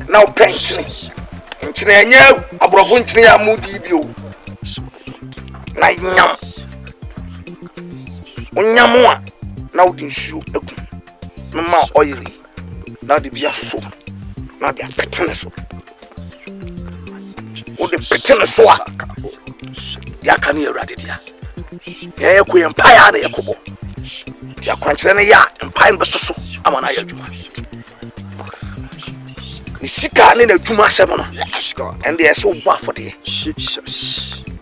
Now, pension. In China, a Bravuntia Moody view. Night yam. ONYAME. Now, the shoe. Mamma oily. Now, the beer soup. Now, the pettiness. What the pettiness for? Yakani Radidia. Yaku Empire, the Yakubo. Tia Quantrena Empire Basso, Amanaya Juma. The Sika in a Juma Semana, and they are so buffety.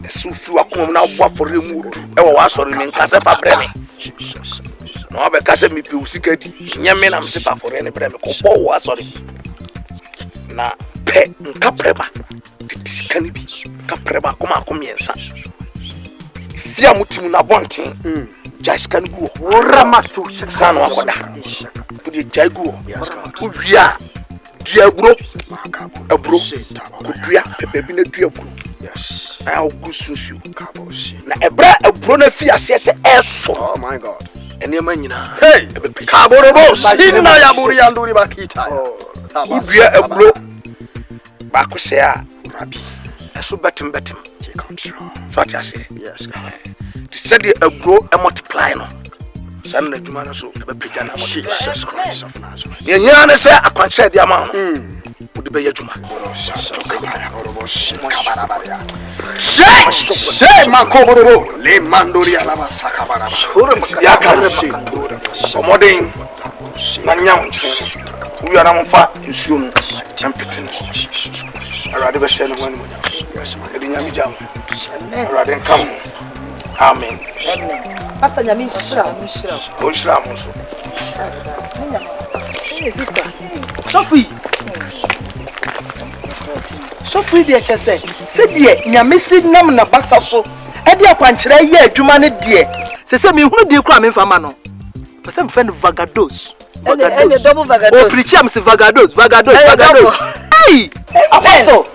The Sufu are now buff for removed. I was sorry in Casafa Bremi. No, because me Pusicati, Yamen, I'm Sifa for any Bremi. Oh, was sorry. Na pet Capreba. This can be Capreba, come here, son. Fia mutimu na bontin jais kan guo ramatu san wakoda kudi jai guo uwia duabro abro kudua pepe bi na duabro yes na ogususu na ebra abro na fia se eso oh my God enema nyina hey kaborobo sinna ya buri anduri bakita udua abro bakose a rabi eso betim take control so what I say yes said the abro and multiply no san na djuma no so e be pagya na multiply Jesus Christ of Nazareth ye nyana say akwankyere dia ma wo de be ya djuma say makoboro le mandori ala sakabara shuru ya karebe omodin na nyawo
We are not far in soon. Champion. I rather share no one. Yes, my Yami Jam. Rather come. Amen.
Pastor Yami Shram.
Oh, Shram also.
Sophie, dear Chese, said dear, Yamisi Nam na Basaso, and dear Quanchera, ye, Jumani dear. Say me who do you cry me for Mano? But some friend of Vagados. Double Vagados. Oh, Pricham, Vagados. Hey! Apostle!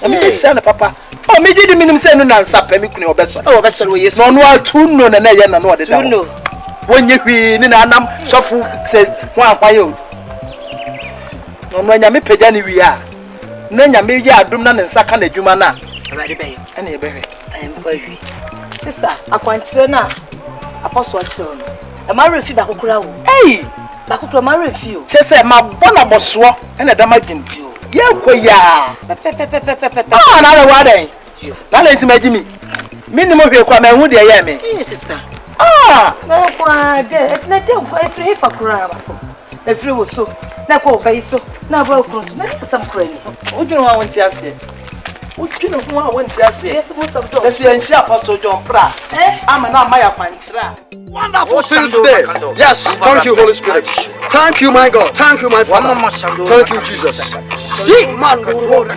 I mean, son, Papa. Oh, me did the minimum say no answer, Pemic or Besson. Oh, Besson, yes, no, no, two no, and I know the no. When you win in Anam, so food said, why you? No, when you make Pedani, we are. Nanya me ya dumna and Sakana Jumana. Ready, babe, and a berry. I am quite. Sister, Aquankyere na Apostle Children. A married few Bakukra. Hey! Bakukra married few. Chese, my bona boswa and a damaging few. Yeah, another one. Now let's imagine me. Minimum here, come and would you hear me? Sister. No, why, let them pray for crab. If you was so, now go face so, now go cross, make some credit. Would you know I want to say? Would you know who I want to say? Yes, most of those. Let's see, Apostle John Pratt. I'm an Amaya Panchra.
Wonderful things today. Yes, thank you, Holy Spirit. Thank you, my God. Thank you, my Father. Thank you, Jesus. Yes, my God.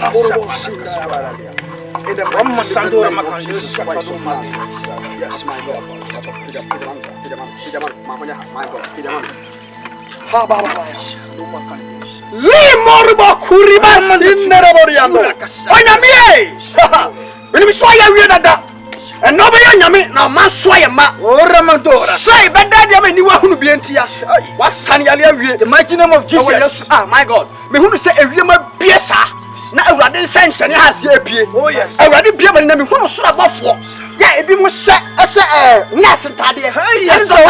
And nobody now man swayama or Ramadora. Say, but that you mean who be entias. What's Sunny? The mighty name of Jesus. Ah, my God. Me who say a real biesa. Now, rather sense and has here. Oh, yes. I rather be able to name who should have for. Yeah, if you must say, as a nascent idea. Yes, oh,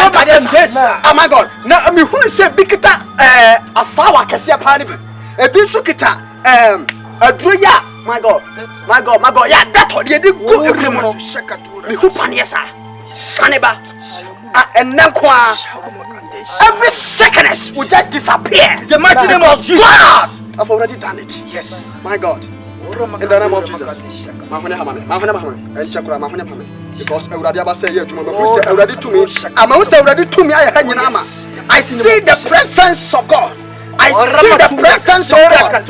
my God. Now, I mean, who say Bikita a sour cassia party? A bisukita, a druya. My God, yeah, that's what you did. Go agreement to Sekatura. Me who paniesa, Saneba, and Nankwa. Every second will just disappear. The mighty name of Jesus. I've already done it. Yes, my God. In the name of Jesus. Because I say, already to me. I'm also already to me. I see the presence of God. I see the presence of God.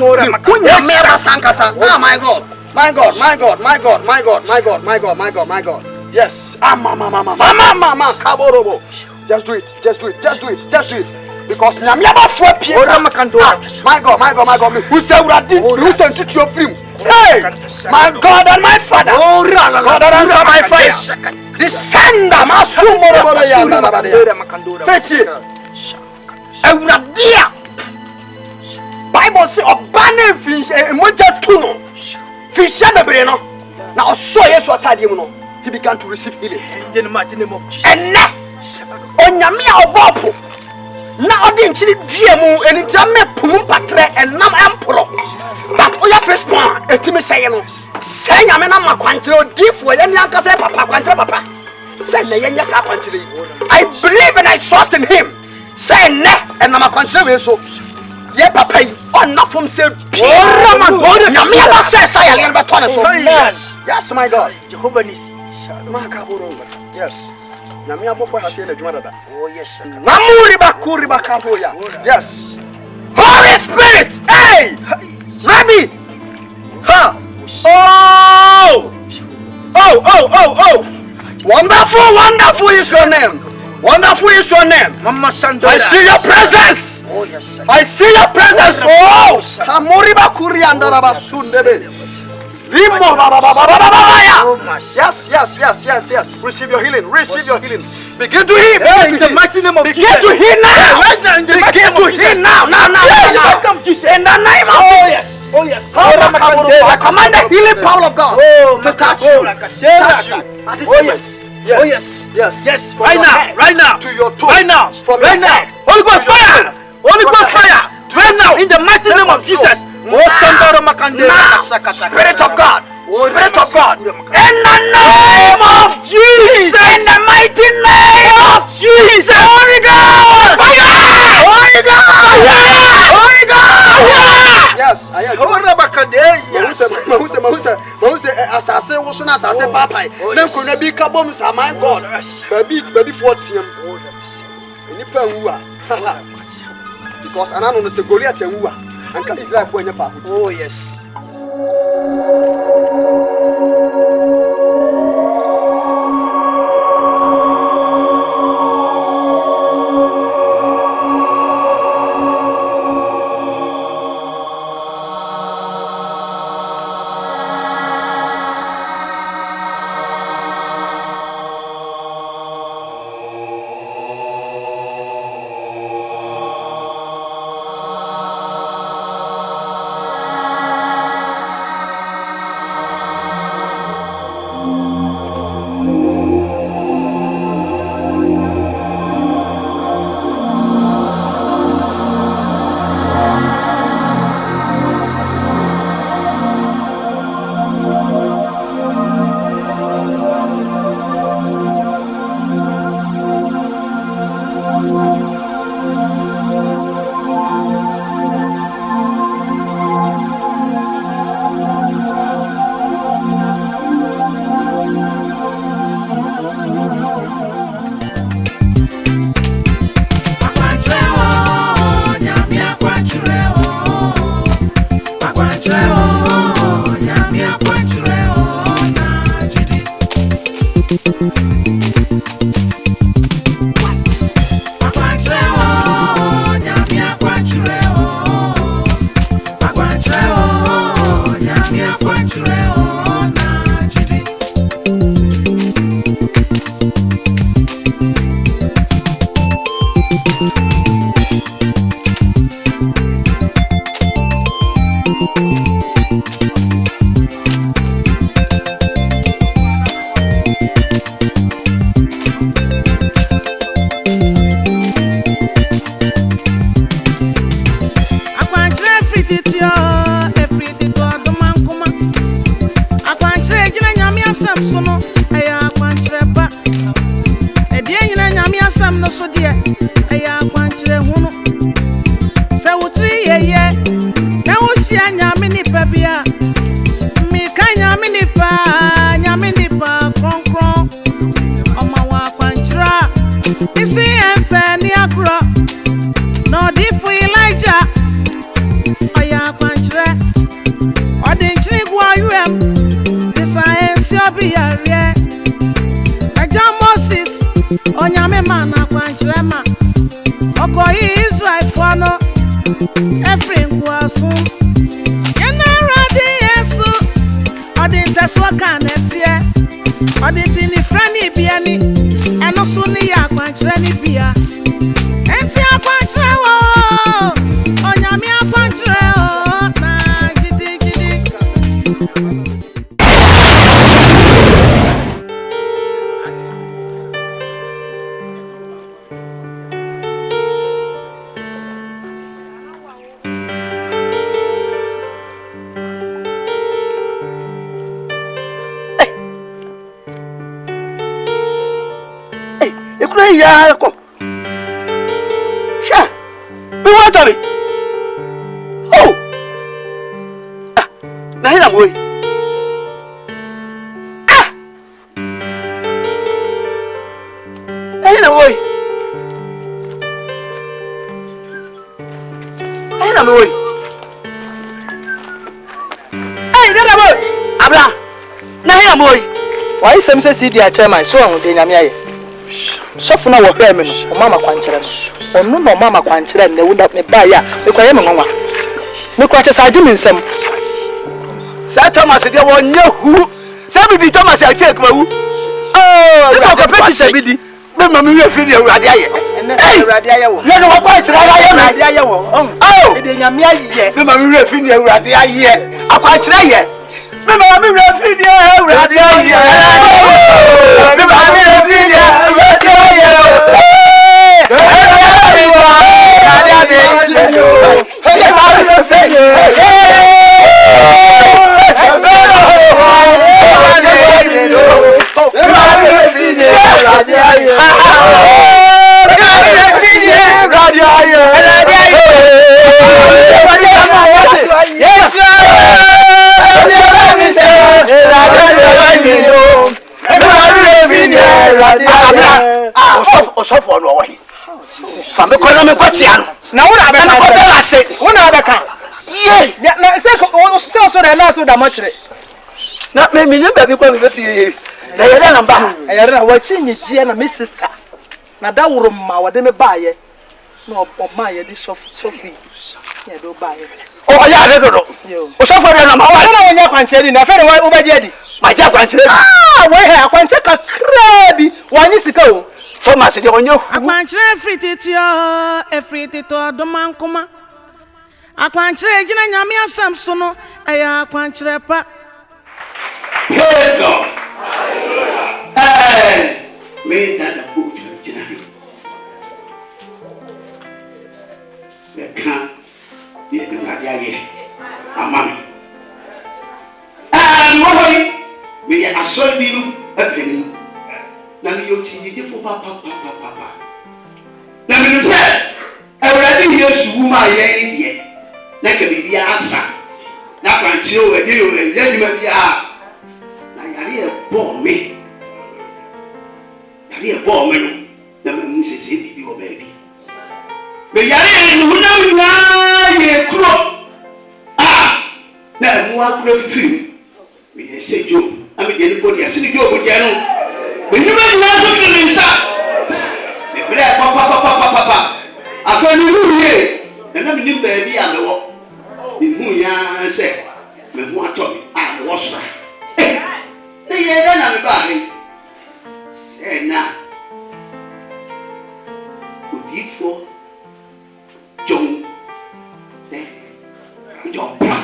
Oh my God. My God, my God, my God, my God, my God, my God, my God, my God. Yes. Mama, Kaborobo. Just do it, just do it, just do it, just do it. Because my God, my God, my God. Who said who sent you to your film? Hey, my God and my Father. God and answer my fire. Descend, Bible say obane fish emoja tuno fish bebre no na oso yeso atade mu no he began to receive healing in the mighty name of Jesus. And onyame a obopo na odi nchiri due mu enita me pum patre enam empolo that oya first born etimi say no say nyame na makwankyere odifo ye nyanka say papa kwankyere papa say na yenya sa kwankyere. I believe and I trust in him. Say ne and na makwankyere we so ye papa on not from say nyame aba say say ya be to so. Yes, my God. Jehovah Nisi. Yes. Nyame abofo ha say na dwuma dada. Oh yes. Namuri bakuri bakaboya. Yes. Holy Spirit. Hey! Rabbi. Ha. Oh. Wonderful is your name. Wonderful is your name. I see your presence. Oh yes. I see your presence. Oh. Hamuri bakuri andaraba sundebe. Yes. Receive your healing. Receive your healing. Begin to heal. In the mighty name of Jesus. Begin to heal now. Begin to heal now. In the name of Jesus. Oh yes. I command the healing power of God to touch you. Touch you. Oh yes. Right now. To your toe. Right now. Holy Ghost fire. Right now. In the mighty name of Jesus. Spirit of God. In the name of Jesus. In the mighty name of Jesus. Holy Ghost. Fire. Holy Ghost. Yes, I am. Ora bakade. Mahuse asase wo so na asase papai. Na nkona bi ka bom sa my God. Baby 14. Enipa nwua. Because anano no se Goliath nwua. Anka Israel fo anya pa. Oh yes.
ONYAME man AKWANKYERE ma Okoyi Israel fano Efrin kwasu Yena radi Yesu Odi ntaswa kanetie Odi tini frani biani Eno suni ya AKWANKYERE ni bia Enti AKWANKYERE wo ONYAME AKWANKYERE wo Na gidi gidi
Ya ko sha mi wa tabi oh ah na hina moy ah na hina moy hey dada boy abla na hina moy
why sem se si dia chairman so on de nyame aye sofu na wo hwe me no mama AKWANKYERE no onu no mama AKWANKYERE na wunda me ba ya me kwaye me nwanwa me kwa che saje me nsem
sa Thomas de wo nya hu sa bibi Thomas a che kwawu oh so ko petition bidi be ma me we fi ni awurade aye awurade aye wo ye no wo AKWANKYERE aye me awurade aye wo oh de nyame aye be ma me we fi ni awurade aye AKWANKYERE aye me ma me we fi ni awurade aye me ma me we fi ni awurade aye osofo no wo he fa me kono me kwatia no
na wo na be
na ko bela se
wo na be kan
ye
na se so da na so da mo kire
na me mi nyamba bi kwa me fi na yere na mba
yere na wa chi nyijie na me sister na da woro ma wo de me baaye na o ma ye di sofi ye do baaye
o ya re do osofo de na ma wa
na wonya kwanche di na fe wo ba je di
ma ja kwanche
we he kwanche ka krabi wanyi sika o
Thomas de onyo
akwankyere efriti to domankoma akwankyere gina nyame asam so no eya akwankyere pa
praise God hallelujah me that the book gina me kan ye de radia ye amami mo me asori bi no apeni na me yo ti je fo papa na me say awurade yesu wu ma ye ni de na ke bi asa na kwanche o edi o edi ma bi a na yare e bo me no na me mu sese bi o ba bi me yare no na ye kro na mu akro fifi me ese jo ami de ni body asini jo body anu me ni ma na so fi me sa me bere papa afani ruye na me ni ba bi a me wo ihu ya se me hu ato a me wo so na ye da na me ba he se na odifo John John bra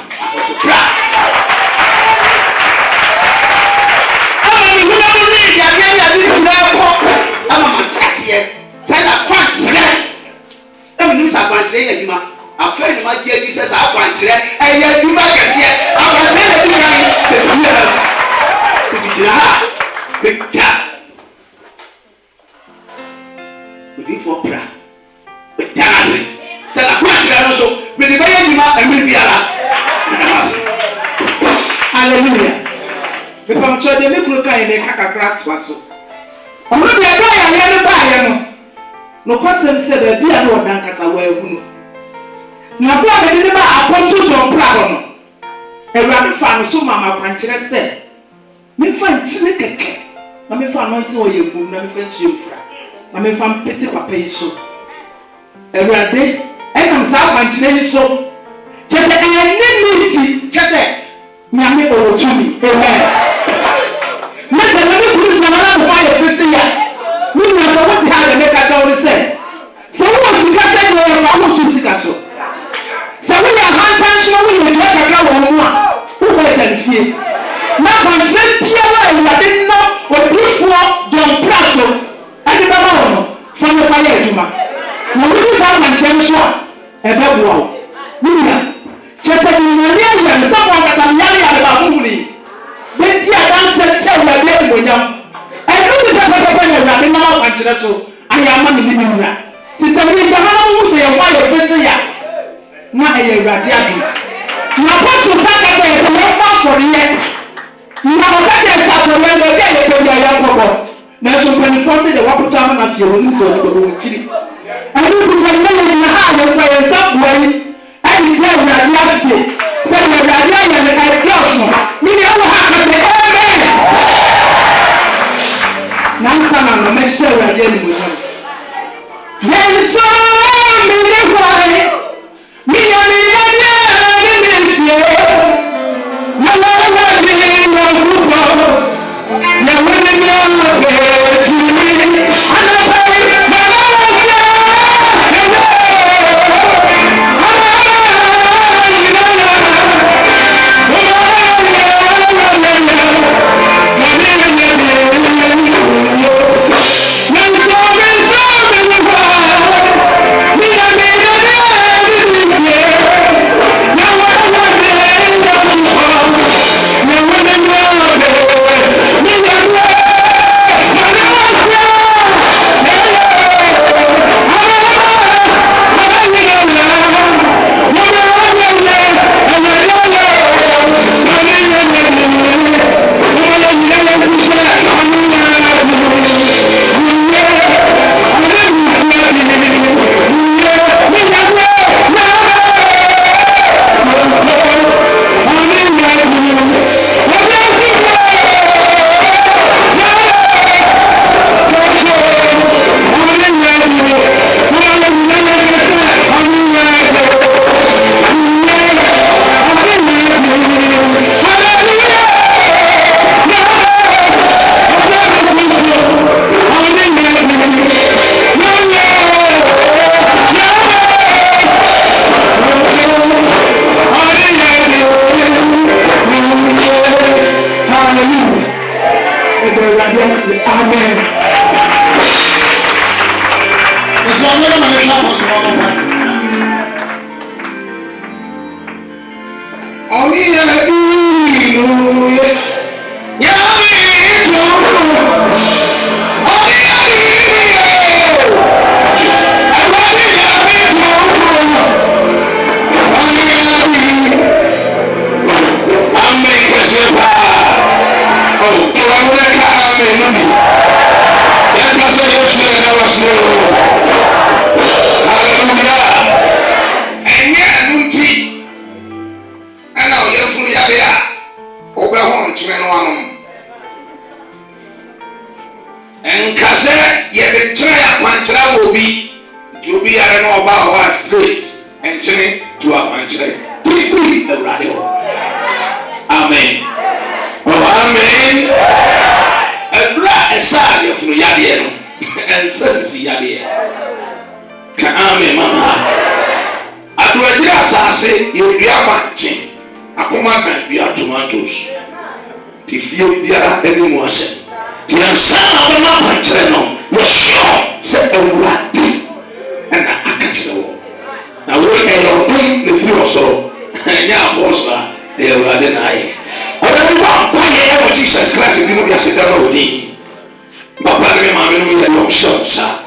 ami hu na mo ni ya bi na ko ama ma tasiye sai na kwankyere ami ni sa kwankyere ya juma afẹ́ ni ma jẹ́ Jesus akwankyerẹ ẹ̀yẹ duma kẹsíẹ akwankyerẹ ẹ̀dí kan ẹ̀dí gyina ha ẹ̀dá ẹ̀dí fọ pra ẹ̀dá n'ase sẹ́ni akwankyerẹ no so mẹ̀dí bẹ́yẹ duma ẹ̀mí biara ẹ̀dá n'ase.
hallelujah mepamkyerɛ deɛ me kuro kan yɛ meka kakra toa so ɔmo deɛ ɛdɔ yɛ ayɛ no baayɛ no nokɔsɛm sɛ baabi a na ɔda nkasa wɔahu no na bo a de ba aponto John Prado no ewurade fa no so mama kwankyerɛ sɛ me fa nkyene keke na me fa no nti o ye gum na me fa nkyem fra na me fa mpete papa yi so ewurade enam sa kwankyerɛ yi so kyete ene miti kyete nyame o tumi amen me se na me kuru jamana ko fa ye pese ya me na so what ha de me ka chawo sɛ so wo sika sɛ yo ya wo tu sika so so we are hantan we will get a go on one who wait and fear na kwankyerɛ biara ewurade no odifo John Prado ade ba ba no fa me fa ye adwuma na wo di sa kwankyerɛ so a ebe boa wo nina kyete ni nyame ayɛ no sɛ mo akata nyare ya ba huhuni be di adanse sɛ ewurade adimonyam ɛno ni pɛpɛpɛ na ewurade na kwankyerɛ so ayɛ ama ne ni nura ti sɛ ni jamana mu sɛ yɛ wa yɛ pese ya na ɛyɛ ewurade adi na pɔtɔ kaka sɛ yɛ sɛ yɛkɔ afɔreɛ na ɔka sɛ yɛ sɛ afɔreɛ no ɛbɛ yɛ pɛbi a yɛnkɔbɔ nanso mpanimfoɔ sɛ deɛ wɔapotɔ ama no afie wɔ ne sɛ ɔde bɛbɔ wɔn kyiri ɛno kuta ne yɛ gyina ha a yɛkɔ yɛ nsa boa yi ɛde di ewurade asie sɛ deɛ ewurade ayɛ no ɛdɔɔso ne deɛ ɛwɔ ha kasa amen nansa na no mɛhyɛ ewurade animuonyam yɛnsɔ mene hwae
Yeah.
Amen. It's not going to be a Jesus Christ, you know, yes, it's Papa, me ma me no me long shot sa.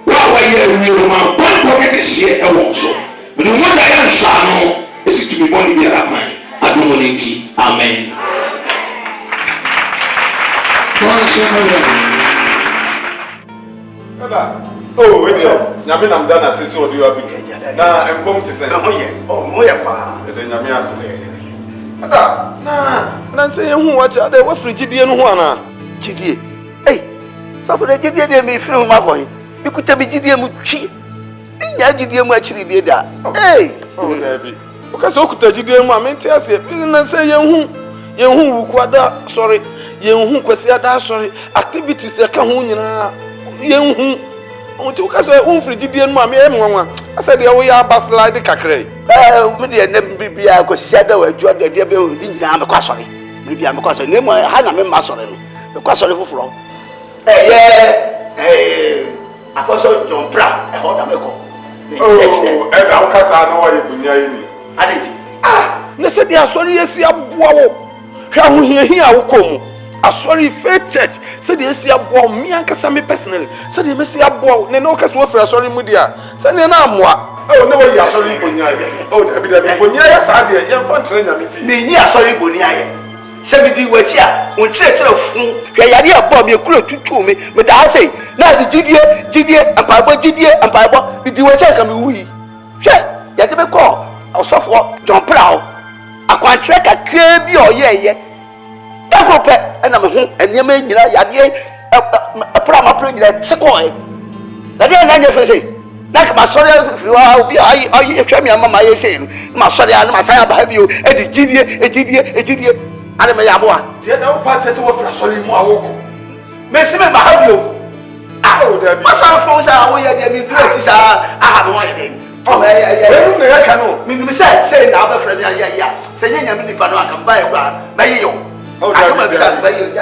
Wa ye real man, one pocket is here e won so. Me no wonder yan sa no, esi to be born bi ara kwan. Adom ne nti. Amen.
Oh, wait up. Nyame nam da na sisi odi wa bi. Na empom te sen.
Mo ye pa.
E de nyame asle. Ada, na se hu wa cha da wa frigidie no ho ana.
Gidie. Hey. So for the gidie de me firi ho makon. Ikuta me gidie mu twi. Nya gidie mu akiri de da. Hey.
Oh, baby. O ka so kuta gidie mu a me ntia se. Na se ye hu wuku ada sorry. Ye hu kwasi ada sorry. Activities e ka ho nyina. Ye hu o ka so frigidie mu a me nwanwa. Asa de wo ya baslide kakrai.
Me de na bibia ko siada wa adwo de be hu ni nyina me kwa sorry. Bibia me kwa sorry. Nemu ha na me ma sorry no. Me kwa sorry fufuro. Apostle John Bra e ho da me ko.
Oh, e ta ka sa na wa ye bunya yi ni.
Adeti.
Na se dia sorry esi aboa wo. Hwa ho hia wo komu. Asori faith church se dia esi aboa me ankasa me personally. Se dia me si aboa ne no ka so fra sorry mu dia. Se ne na amoa. Oh, ne wa yi asori bunya yi. Oh, da bi bunya ya sa dia ye mfa ntre nya me fi.
Ne yi asori bunya yi. Se me di wachi a, won kire fun. Hwa yare aboa me kuro tutu me da ha sei. Na di gidie ampaibo di wachi ka me wi. Hwe, ya de be ko osofo John Bra. Akwankere ka kire bi oyeye. Dagope na me hu enema nyina yade prama pro nyina tsekoe. Na de na nya fese. Na ka masori fi wa obi ai hwe me mama ye sei no. Masori na masaya ba bi o e gidie ale me yaboa.
Tie da wo pa tse wo fra sori mu awoko.
Me se me ba ha bi o.
Oh, da bi.
Masara fo sa wo ye de mi duro ti sa aha me wa de. Oh,
na ya ka no.
Mi say na ba fra mi ya. Se nya nya mi nipa no aka ba ye kwa. Ba ye yo. Asoma bi sa ba ye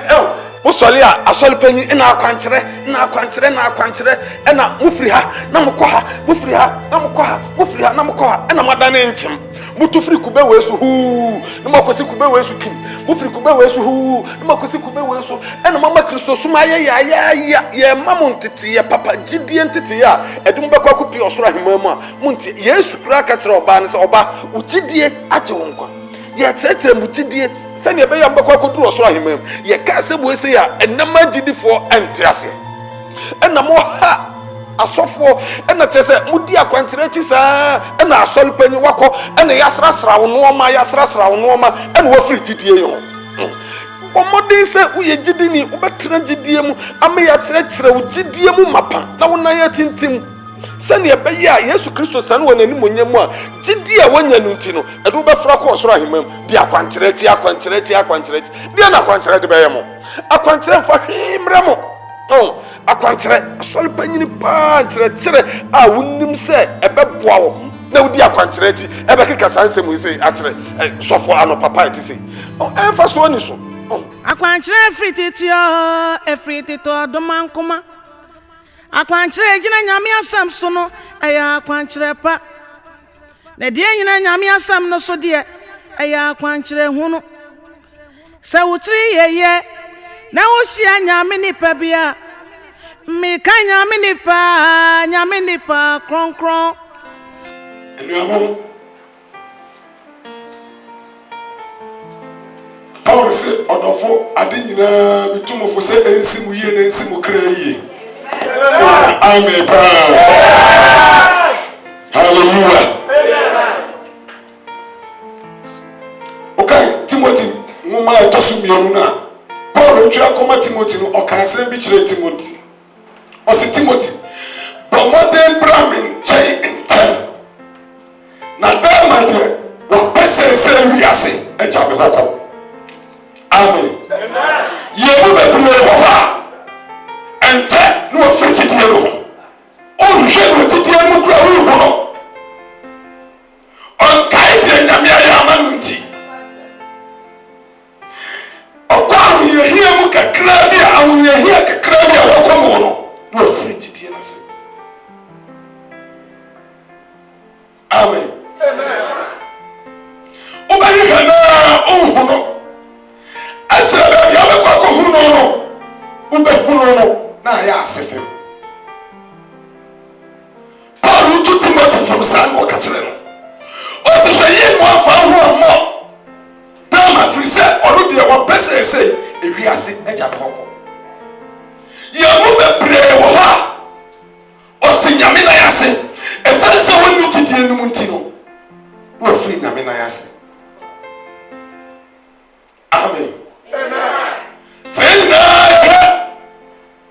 yo.
Wo sori a asori panyi na akwankere na mufri ha na mukọ ha mufri ha na mukọ ha na madane nchim mutu fri kube wesu hu na makosi kube wesu kin mufri kube wesu hu na makosi kube wesu na mama Kristo suma ye mamu ntiti ye papa gidie ntiti ya edum bekwa kupi osoro ahemamu a munti Yesu kura ka kire oba ne se oba ugidie age wonkwa ye tretre mugidie sani ebe ya mbakwa koduru osoro ahemam ye ka se bo ese ya enama gidifo ente ase ena mo ha asofo ena chese mudi akwantere chi saa ena asol panyi wako ena yasrasra wo no ma ena wo free gidie yo omodin se uye gidini ubetra gidie mu ame ya kire wo gidie mu mapa na wona ya tintim sani ebe ya Yesu Kristo san wona ni monyam a gidie wonya nu nti no edu be fra ko osoro ahemam di akwantere dia na akwantere de be yemo akwantere fa himre mo akwantere asol panyini pa ntere a wonnim se ebe boa wo na wodi akwantere ti ebe keka sansem ise atere sofo ano papa ti se emfa so ni so
akwanchere free tito domankoma akwanchere gina nyame asam so no eya akwanchere pa na de nyina nyame asam no so de eya akwanchere hunu se wutri yeye na wohia nyame nipa bia mi ka nyame nipa kronkron
enuamo Paul say odofo ade nyina bitumofo say ensimu yie na ensimu kra yie amen pa hallelujah okay Timothy ngoma etosumienu na Paul twa koma Timothy no okanse bi kire Timothy osi Timothy promoting bramin chai entem na damade wa pese se wiase eja be hoko amen yebu be bro wo ha ente no fiti die no o hwe no titi mu kura wo no on kai de nyame ya manu nti okwa yehia mu kakra bi a yehia kakra bi a wo komo no fiti die na se amen obari hana ohuno achira ya be kwa ko huno no ube huno no na ya asefem Paul to Timothy from san wo kachire no o se hye no afa ho mo dama free say onu de wo pese say ewiase eja boko ye mo be pre wo ha o ti nyame na yase e se woni tidie no munti no wo free nyame na yase amen Sayidina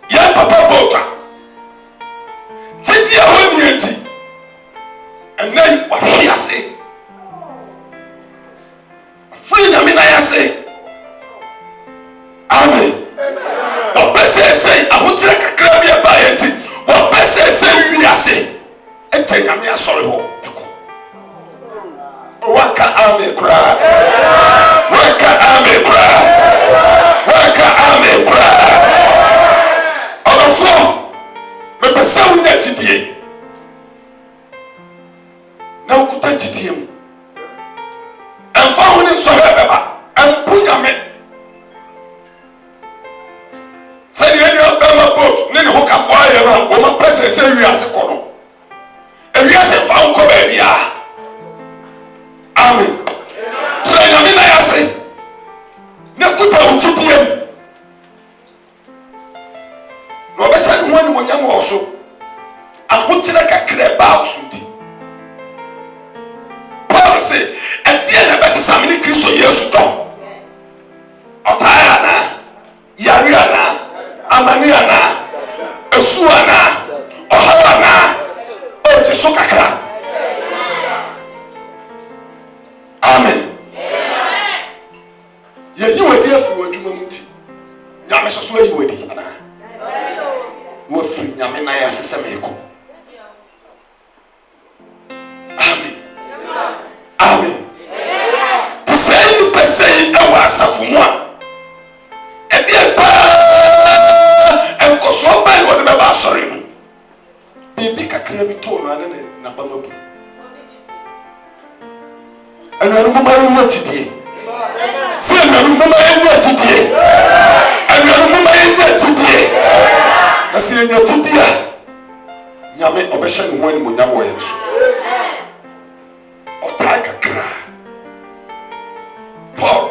ya papa bota titi ahoni enti enai wa hiase free na mina yase amen o pese say ahotire kakra bia ba enti o pese say wiase entenya me asori ho eko waka amen kra waka amen kra waka amen kra odofo me pesa unya tidie na ukuta tidie mu emfa honi so hebeba empunya me sani eni obema boat ne ho kafo aye na wo ma pesa se wiase kono ewiase fa unko ba bia amen trena me na yase na kuta utidie no obesa ni woni monyam oso ahotire kakra ba osunti Paul say edie na besa samini Kristo Yesu don otaya na yaria na amania na esua na ohawa na oje so kakra amen ye yiwadi afi waduma munti nyame so so yiwadi ana wo free nyame na ya seseme ko amen amen tiseni pesei ewa asafumwa ebie pa enkoso ba ni wode ba asori no bibi kakra bi to no ane na bamabu anu baba yin atidie se anu baba yin atidie anu baba yin atidie na se yin atidie nyame obehye ni wani mo nyam wo yeso otai kakra Paul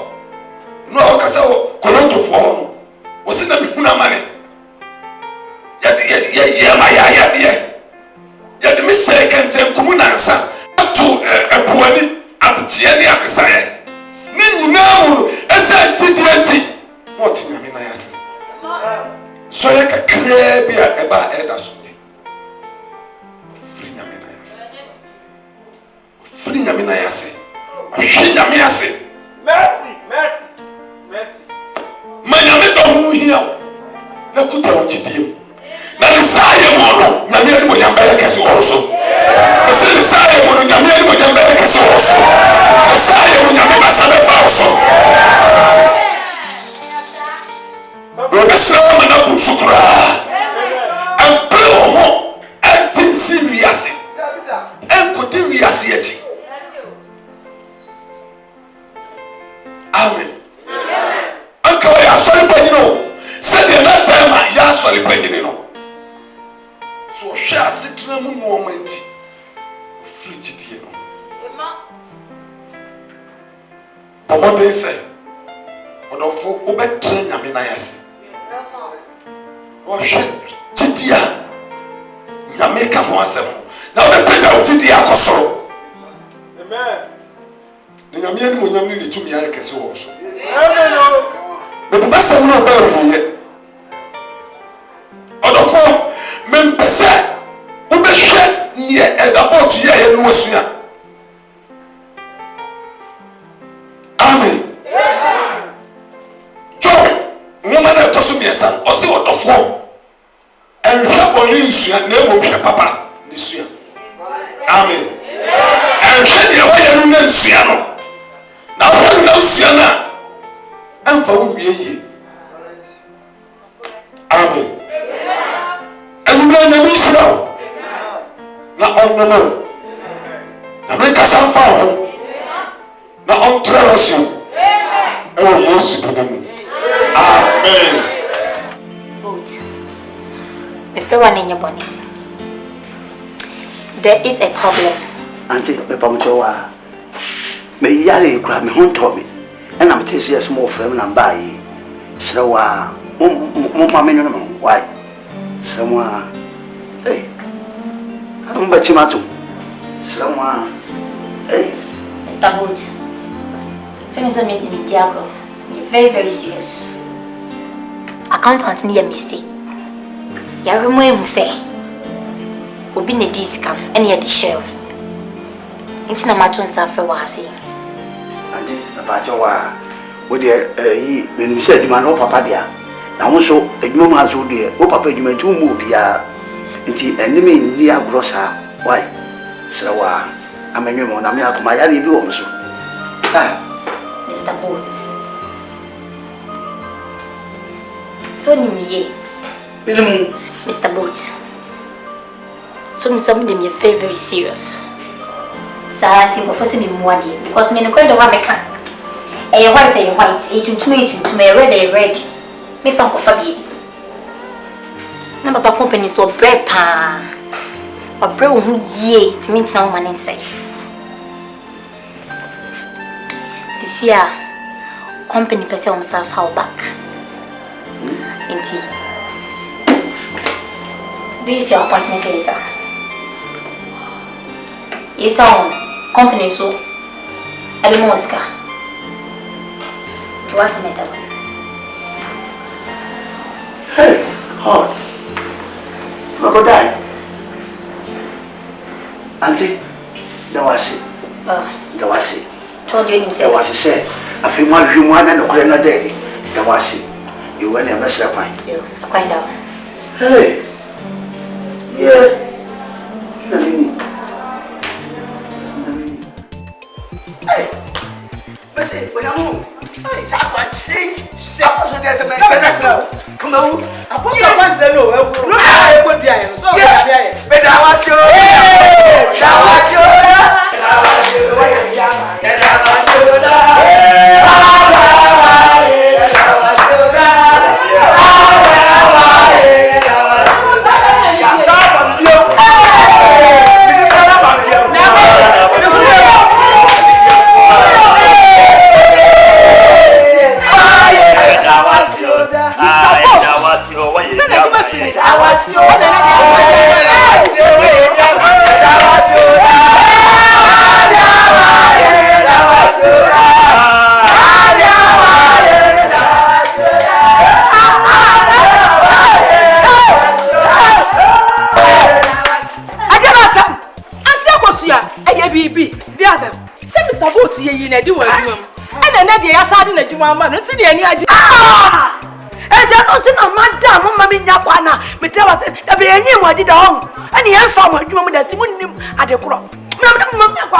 no akasa koronto fo no wo se na mi huna mane ya ma ya de mi se kente kumunansa to ebuani atie ne abesaye ne nyina mu esa tidienti what nyame na yase so ye kakra bi a eba eda so ti free nyame na yase ahwe nyame yase mercy manyame do hu hia na kuta wo tidiem na ne saye mo no nyame ani mo nyamba ya kese wo so ese ne saye mo no nyame ani mo nyamba ya kese wo so saye mo nyame na sabe pa wo so Robesra mana busukura. Employ ho and serious. And could do yet. Amen. Uncle, I saw you penino. Said you're not Bama, you saw you penino. So shall sit in a moment. Frigid, you know. But what they say, but of Uber train, I mean, I ask. What should Titia Nameka Mwasem? Now the better of Titia Koso. Amen. The Yamian Munyamini to me, I can so also. But the master will not bury yet. Or the four members said, Uber shed near and about to hear no sooner. Amen. Joe, woman at Tosumiasan, or see what the form. And Rabolins, your name will be a papa this year. Amen. And shed your way in Siano. Now, I know Siana. And for me, Amen. And you know the mission. Now, on the no. I make us some fun. Now on traversing. Oh yes, amen.
Boat. If you want in your bonnet, there is a problem.
Auntie, me pamuchowa. Me yari kura me hon to me. And I'm telling you small frame and buy. So mama no why? Someone hey. I'm bachimato. Someone hey.
Mr. Boat. So you said me diablo. Me very, very serious. Accountant need a mistake. Ya remember say obi na di scam and ya di share. Inti na matun sa fe wa say.
Ante papa jowa wo de yi me say aduma no papa dia. Na wo so aduma ma so de wo papa aduma tu mu bia. Inti enime ni agro sa why? Sra wa amenwe mo na me akoma ya bi wo so. Ah
Mr. Bones. So Nimiye. Mr. Boat. So Mr. Boat, me very, very serious. Santi, but for me more because me no going to have a can. A white, a red. Me from Kofabi. Number company so bread pan. Or bread who ye to meet some man inside. Cecilia, company person himself how back. Inti. This is your appointment later. It's on company so Elmoska. To us madam.
Hey, hard. I go die. Auntie, that was it. That was it.
Told you himself.
That was it, said. I feel more human and a grand day. That was it. You went a mess up.
You, quite down.
Hey. Yeah. Hey. Listen, when I'm home. Hey, I can't see. So there's a man. Come on. I put your hands there. No, I put the iron. So, yeah. But I was your. That was your. That was your. That was your.
Na di wa adwuma ena na de yasade na adwuma ma no nti de ani agi eja no nti na madam mama me nya kwana me tell us da be enyi mo adi da hon ene ye fa mo adwuma mo da ti munnim ade kro mama me kwa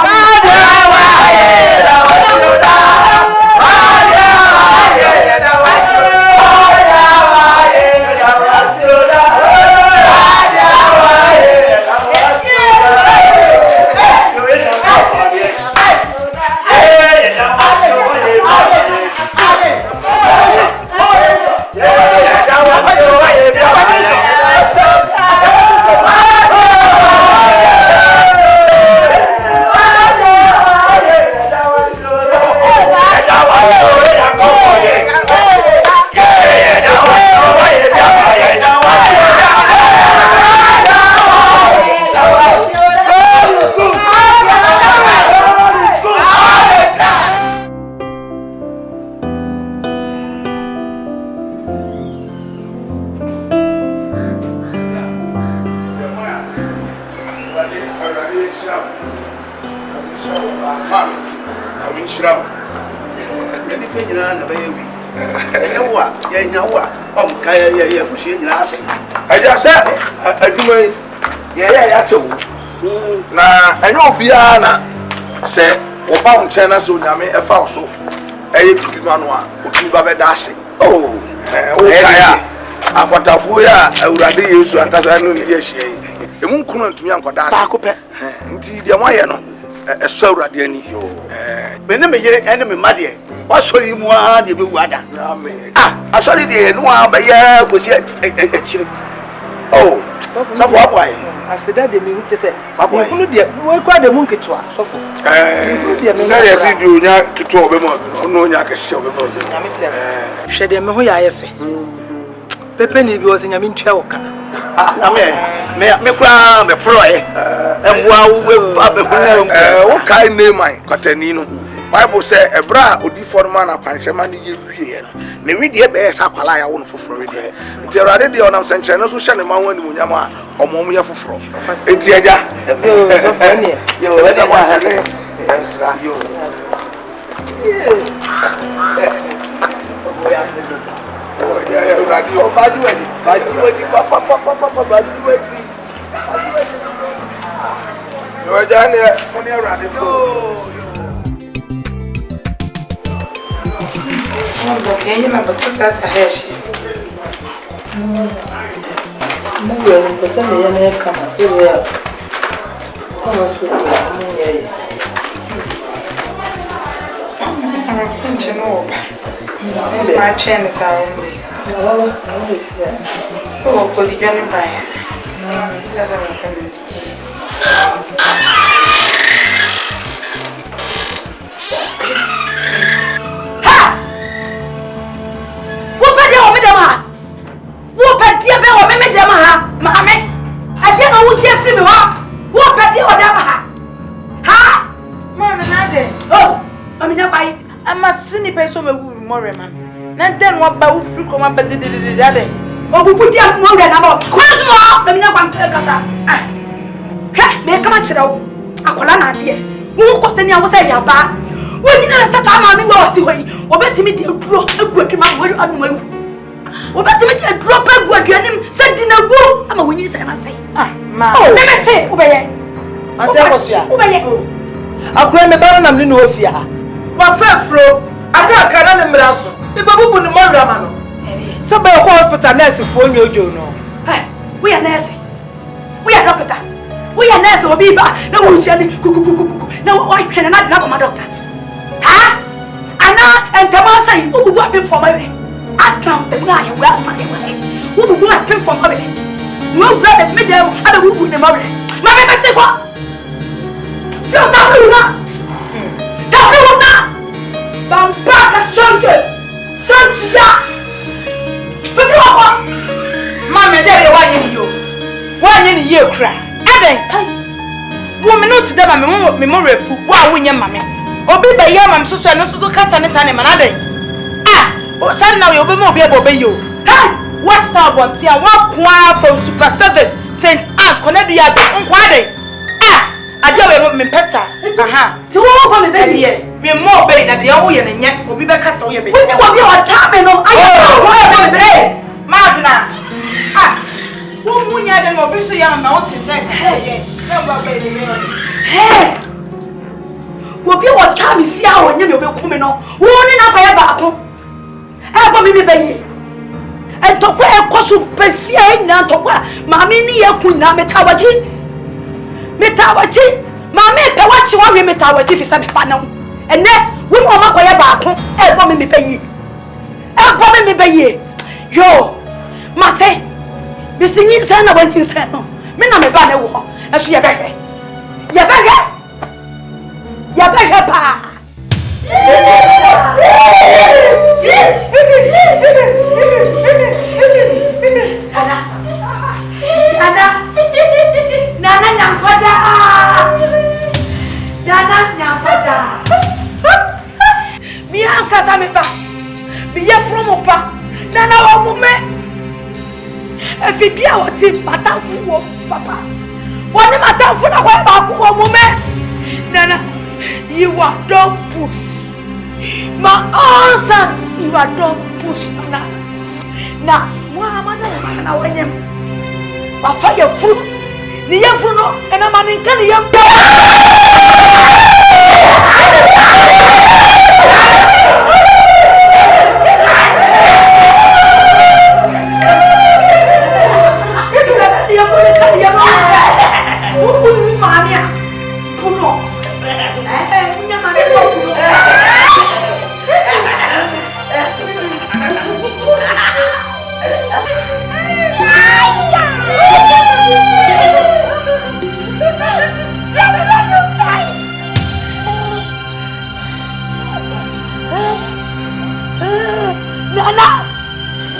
Mami, I'm in Shram. Anything you are, baby. Kaya, pushing your ass. I just said, I do. Yeah, too. Now, I know Piana said, Opa China so Yame a falso. A Kumanwa, Ukuba Dasi. Oh, Kaya. Akwatafuya awurade Yesu ankasa no ndi ahie emu nkunu ntumi ankoda ase nti de moye no eso awurade ani me ne me yere ene me made wasori mu a de bewu ada asori de no a ba ya gosi akire oh safo aboy
aseda de me hu tese nkunu de we kwa de mu nketwa sofo
say yesi di onya ketwa obemo no onya kese obemo
nyame tiase hwe de me ho ya yefe Pepe ni bi ozi nyame ntwa woka.
Na me kwa me pro emwa wo abekuna wo kai name kwatani no. Bible say ebra odifo no man akwanchema ne yewie no. Ne widie be esa kwala ya wo no foforo widie. Nti erade de onam senche no so hye ne manwa ni munyam a omom ye foforo. Nti eja. Yo we da wasele. Yo. Yeah, radio, badi wedi, papa, badi wedi. Yo, jane, koni radio.
Okay, na batu sasa heshi.
Mungu mpesa meyane kama sio ya. Kama hospital Mungu yeye.
Nchino. This is my channel only. Oh, ko di jani baya. Sasa mkame.
Ha! Wo pa dia o me dama. Wo pa dia be o me dama ha. Maame. Aje na wo tie fi me ho. Wo pa dia o dama ha. Ha!
Mama na de.
Oh, amina bai.
Ama sini pe so me wu more mama. Na den wa ba wu free koma ba de ade.
Obubu dia mo re na mo. Kwatu mo, na minya kwa kasa. Ah. He, me kama kire wo. Akola na ade. Wo kwatani a wo say ya ba. Wo ni na sasa ma mi wo oti hoyi. Wo betimi de duro egu adwuma wo anu agu. Wo betimi de duro pa egu aduanim se di na wu ama wo nyi se na sei.
Ah, ma.
Na me se wo be ye.
Ante akosia.
Wo be ye.
Akura me ba na me no ofia. Wa fa fro. Aka kara ne mraso. Ibabubu ni mawura ma no. Saba ko hospital nurse fo nyojo no.
Hey, we are nurse. We are doctor. We are nurse obi ba na wo hia ni kukukukuku. Na wo hwene na de na koma doctor. Ha? Ana entama sai ububu apim for my way. Asta tem na ye wa asta ye wa. Ububu apim for my way. Wo gba me dem ada ububu ne mawre. Ma me se ko. Fio ta funa. Ta funa. Bambaka shonje. Santia.
Mama dey wanye ni yo. Wanye ni ye kra. Aden. Wo me no to dem me mo refu. Wa wonye mame. Obi be ye mam so no so kasa ne sane man aden. Ah, o sare na we obi mo obi e bo be yo. Hey, what star bonti a wa kwa from super service St. Anne's Konedu ya do nkwa aden. Ah, ade we me pesa. Aha.
Ti wo ba me be die.
Me mo be na de wo ye ne nya obi be kasa wo ye be.
Wo ni wo bi o ta me no. Ayo be be.
Magna. Ah. Wo munya de mo bi so ya ma o tinje. Hey. Na gba ba ni me.
Hey. Wo bi o ta me fi a wo nya me obi ku me no. Wo ni na ba ya ba ko. E bo mi be yi. E to ko e ko so be fi a nyina to ko. Ma me ni ye ku na me tawaji. Me tawaji. Ma me pe wa chi wa we me tawaji fi sa me pa na wo. Ene wo mo ma ko ya ba ko. E bo mi be yi. E bo mi be yi. Yo. Mate. Misi nyinsa na wani nsa no. Me na me ba na wo. Aso ye behwe. Ye behwe. Ye behwe pa. Ana. Nana nyangoda. Nana nyangoda. Mi ankasa me ba. Mi ye from opa. Nana wa mume. Efibia wati matafu wo papa. Wani matafu na kwa ba ku wo mume. Nana You are dog puss. My own son, you are dog puss. Now, Muhammad, I fire fruit. The young fruit, and I'm an intelligent.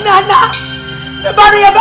Nana, everybody have a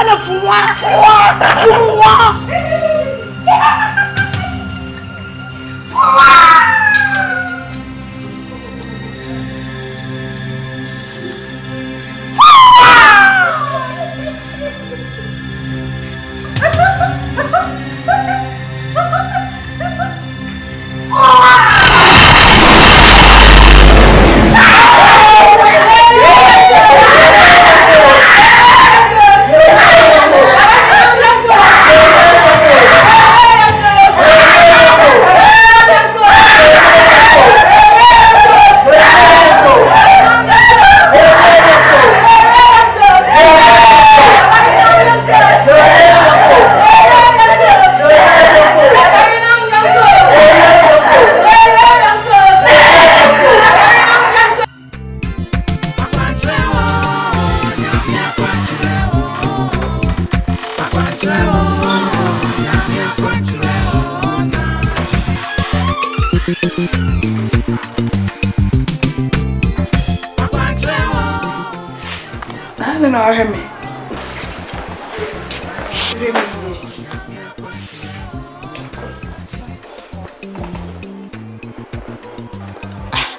I don't know, hear me.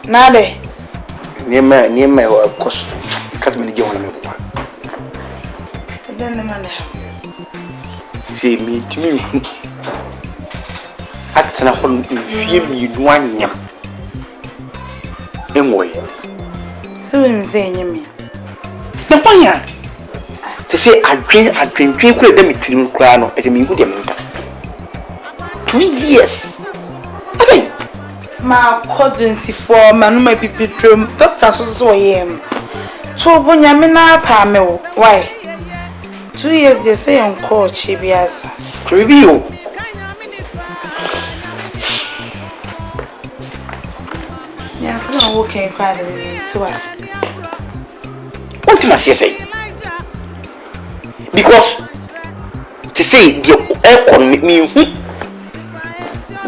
Nade.
Niema of course. Cause me get one me.
Then the man.
See me to me. At na hon fie mi duan yam. Enwoy.
So we say nyame.
Na panya. To say adwen kura dem tirim kura no, e me hu dem nta. 2 years. Okay.
Ma codency for manuma pipitrum. Doctor so yem. To ONYAME na pa me wo. Why? 2 years they say on call chibiasa.
Review.
Yes, no working quite to us.
What must you say? Because to say the aircon me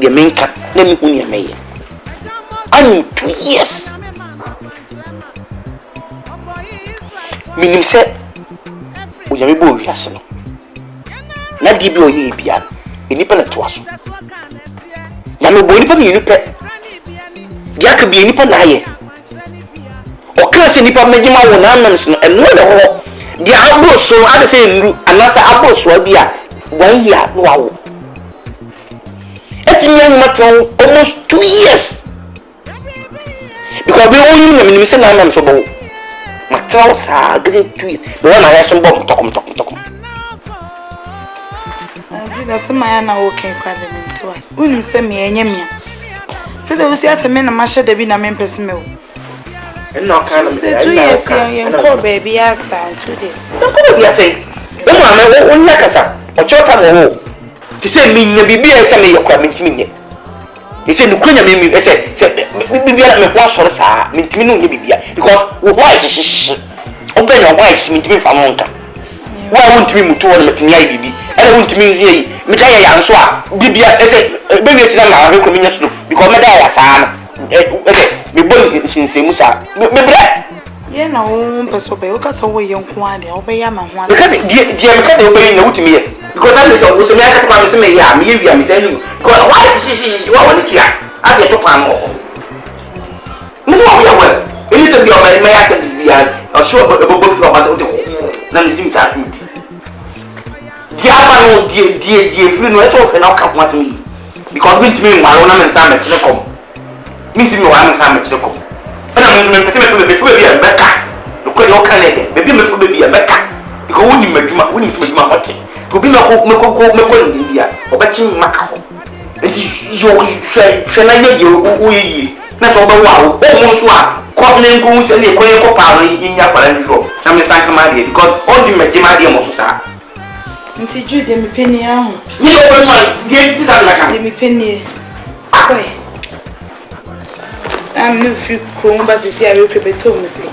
the main cat, let me ONYAME. I'm 2 years. Minim say ONYAME bo wiase no. Na di bi oye bia, enipa na to aso. Ya me bo enipa mi enipa. Ya ka bi enipa na aye. O class enipa magima wo na amem so no eno na ho. Dia abro so ade say nru anasa abro so bia 1 year no awo. Etimi anuma ton almost 2 years. Because we only know me say na amem so bo. Matraw sa grade 2 years. Be na ya so bo tokom.
That's my na working quite to us. Unim say me enyamia. Say they will say as me na masha de bi na me person me.
And no kind of
2 years you call baby asa today.
No ko be say. E mo ame wo nyakasa. O chota mo ho. Ti say me nya bibia say me yakwa mentimi nye. Ti say nukunya me say bibia me kwa soro sa mentimi no nye bibia because wo why shishi. Obe your wife mentimi fa mo nka. Why won't me mutu wona metimi ai bibi. I want to mean ye me die ya nso a bibia say baby eti na ma re ko minya suro because me die ya sa me bon sinsemu sa me bre
ye na wo peso be wo ka so wo ye nko ade wo be ya ma ho ade
because dia me ka say wo be nya wutimi ye because I so me aka ta me say me ya me ye wi am say ni because why she wa woni kia ade to pa mo me so we are well any to be on my aka bibia o show bo fi o ba to na ni dim ta kuti diaba no die free no e so fe na ka kwat me because we ntimi nwaro na me nsa me kire kom
Meet me one time at the cook. And I'm going to be a Mecca. Look at your Canada, maybe me for baby a Mecca. Because when you make my winning with my body, to be no India or batching Macao. And you shall I hear you? That's all the while, almost one. Calling goons and the Quaker power in your parent floor. Some Santa Maria, because all the Magia Mosa.
Nti Jude me penny ahụ.
Me open one. Yes, this are like
me penny. Boy. I'm no free krom ba se I will beto me say.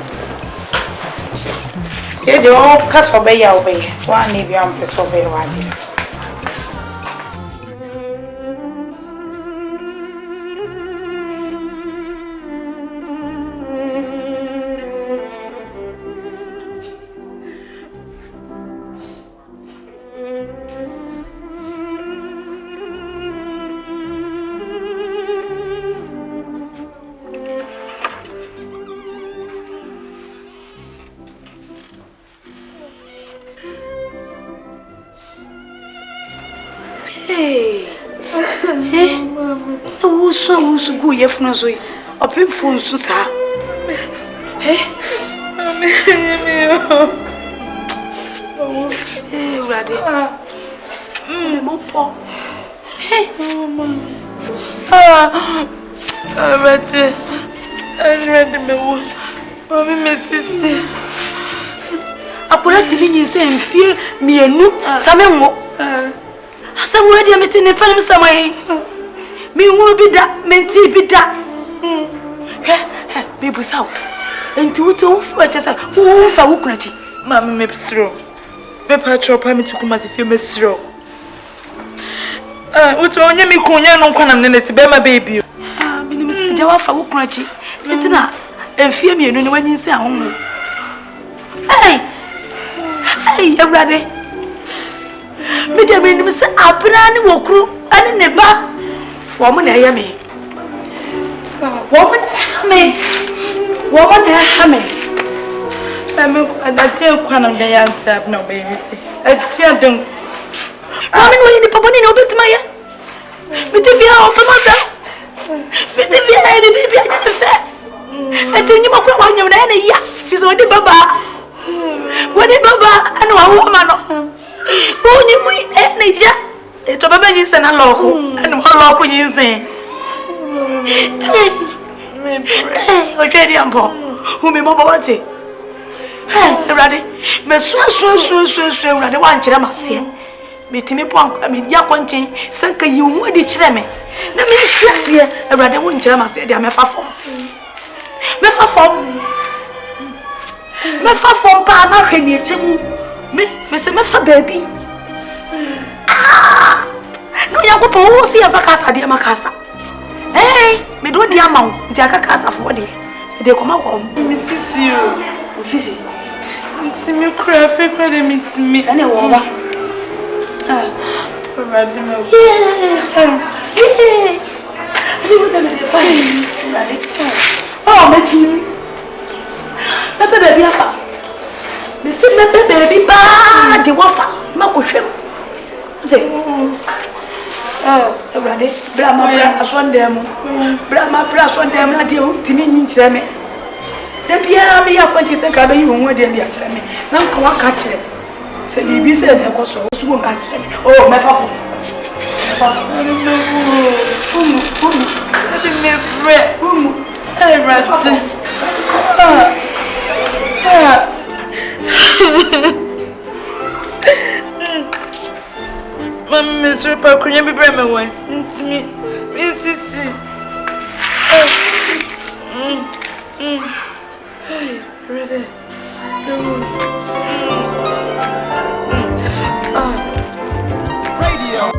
Ke de o kaso be ya obey. Wa na bi am peso be wa de.
So go ye fun so opim phone so sa Rade mo po Rade me wo mami me sisi apura tili nyi se mfie mienu samenwo asamu dia metine pa me samai mi wuru bida menti bida me busaw enti wuto wufu atesa wufa wukunati
mama me psro me pa chopa me tukuma se fie me sro wuto onye mi kunya no nkwana me neti be ma baby
me ni me jawa fa wukunati enti na emfie mienu ni wanyi se ahonwo Everybody. Me de me ni se abra ni wokru ani ne ba woman na ya me woman na ha me
adate kwana da ya tap no baby say atia don
woman no ni papa ni no betima ya me te via o toma sa me te via e baby anya ne fe etinyi makwa wanyam na ya fi so di baba wadi baba anu wa ma no woni mu ne ya to baba yin se na loko anu wa loko yin se o jeri ambo o me mo bawate rade me so rade wa nkire mase me timi po me ya kwanchen sanka yi hu di kire me na me tiase rade wo nkire mase dia me fa fom pa na hwani echemu me se me fa baby no yakopo wo si afa kasa de makasa me do di amawo nti aka kasa fo de me de koma wo
me sisi
o sisi
nti me kura fe kura de me timi
ane wo ba
rade me
ali wo de me de fa rade me timi me baby afa me si me baby ba de wafa makohwem ze Rade brama bra asondem brama bra asondem na de timi nyinkire me da bia me ya kwanti se ka be yi won de bia kire me na nka waka kire se bibi se na koso so won ka kire me oh me fafo
me bre Rade Mama Mr. Pakunya be breme we ntimi sisi ready radio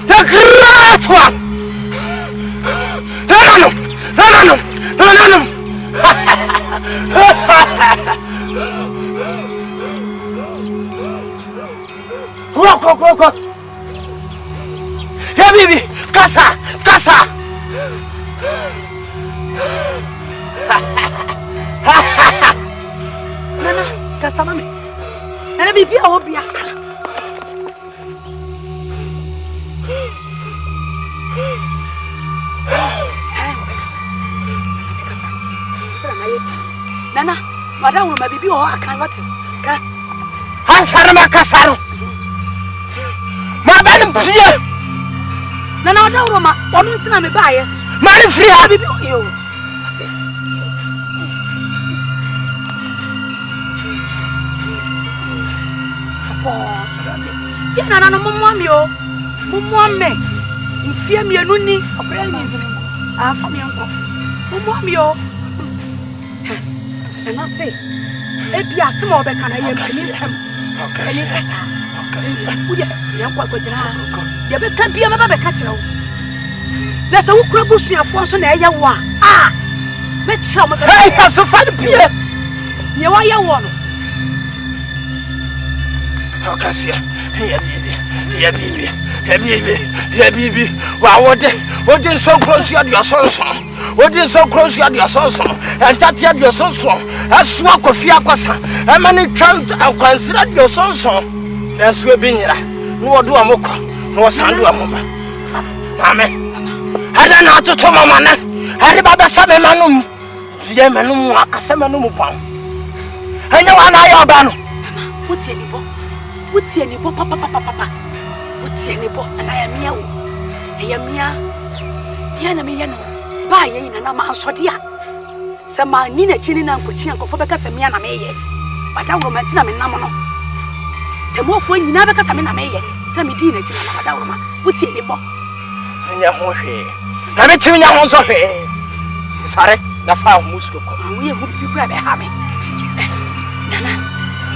The great one. Walk. Yeah, baby. Kasa.
Nana, kasa mami. Nana bibi awo biaka. Nana, madam will maybe or I can't what?
Hasarama Casaro. My madam, fear.
Nana, I don't know. I don't know me buy it.
Madam, free, I'll be you.
Yeah, Nana, no more, Mummy. You fear me, a nuni, a brilliant. Ah, for me, uncle. Mummy, and I say, if you are small, can I hear him? Okay. You better be a baby catcher. There's a wood bush in a fortune. Ah, let's show us a house of fun. You are your one.
Okay, yeah, baby. Wow, what is so close to your son? What is so close to your son? And Tatia, your son, as swap of Fiacosa, and many times I consider your son. That's we're being here. No do a mocha, no son do a mama. Amen. I don't know to tell my man. I remember some manum, Yemanum, Casamanum. I know I am.
What's any book? What's any book, papa? What's any book? And I am here. I am here. Yanamiano. Buy in an amount so dear. Some man Nina Chin and Puchin for because of Miana May. But I will maintain a nominal. The more for you never got a man may. Tell me, Dina Chin and Madama. What's any book? And your horse. I'm a tune your horse of hair. Sorry, the foul muscle. We would be grab a hammy. Nana.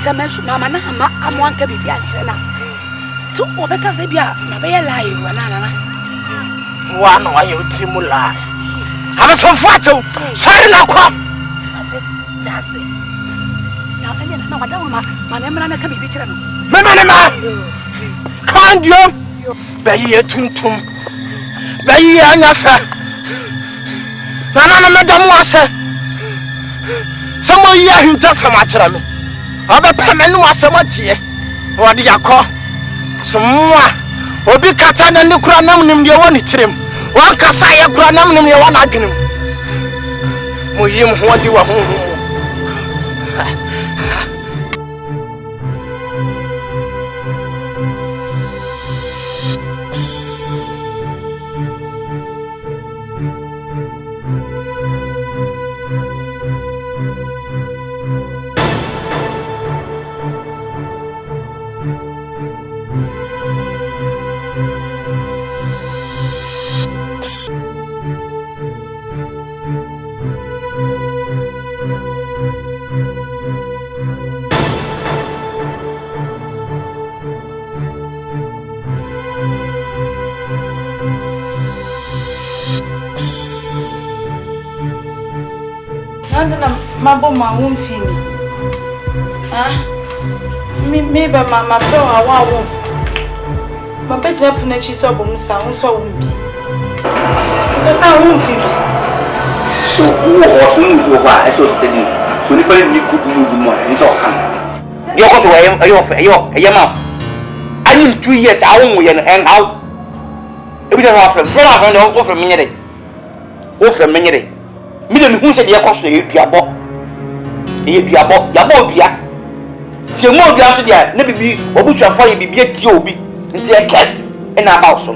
Mamma, I'm one to be answered now. So, because they are not a lie, one why you timula. I was so fat, sorry, now come. That's it. Now, I don't know, my name can be beaten. Mamma, can't you? Bay tum. Bay anafa. Nana, Madame Wassa. Someone here who does so much of me. Aba pamenu asamati wode yakọ somwa obi kata na ne kura nam nim de woni tirem wan kasa ye kura nam nim ye wana adwenem mo yim ho odi wa ho
Mabo ma won't feel me. Maybe my friend I won't. My bed up in a cheese of sound so won't be. Because I won't feel me.
So, who was over? I saw steady. So, you could move more. It's all come. You're also a yama. I need 2 years. I won't hang out. Every time I from over a minute. Over a minute. Million who said, "Your cost you be a bob." You be a bob, your bob, she won't be after there. Never be or which are for you be a TOB into a cast and about some.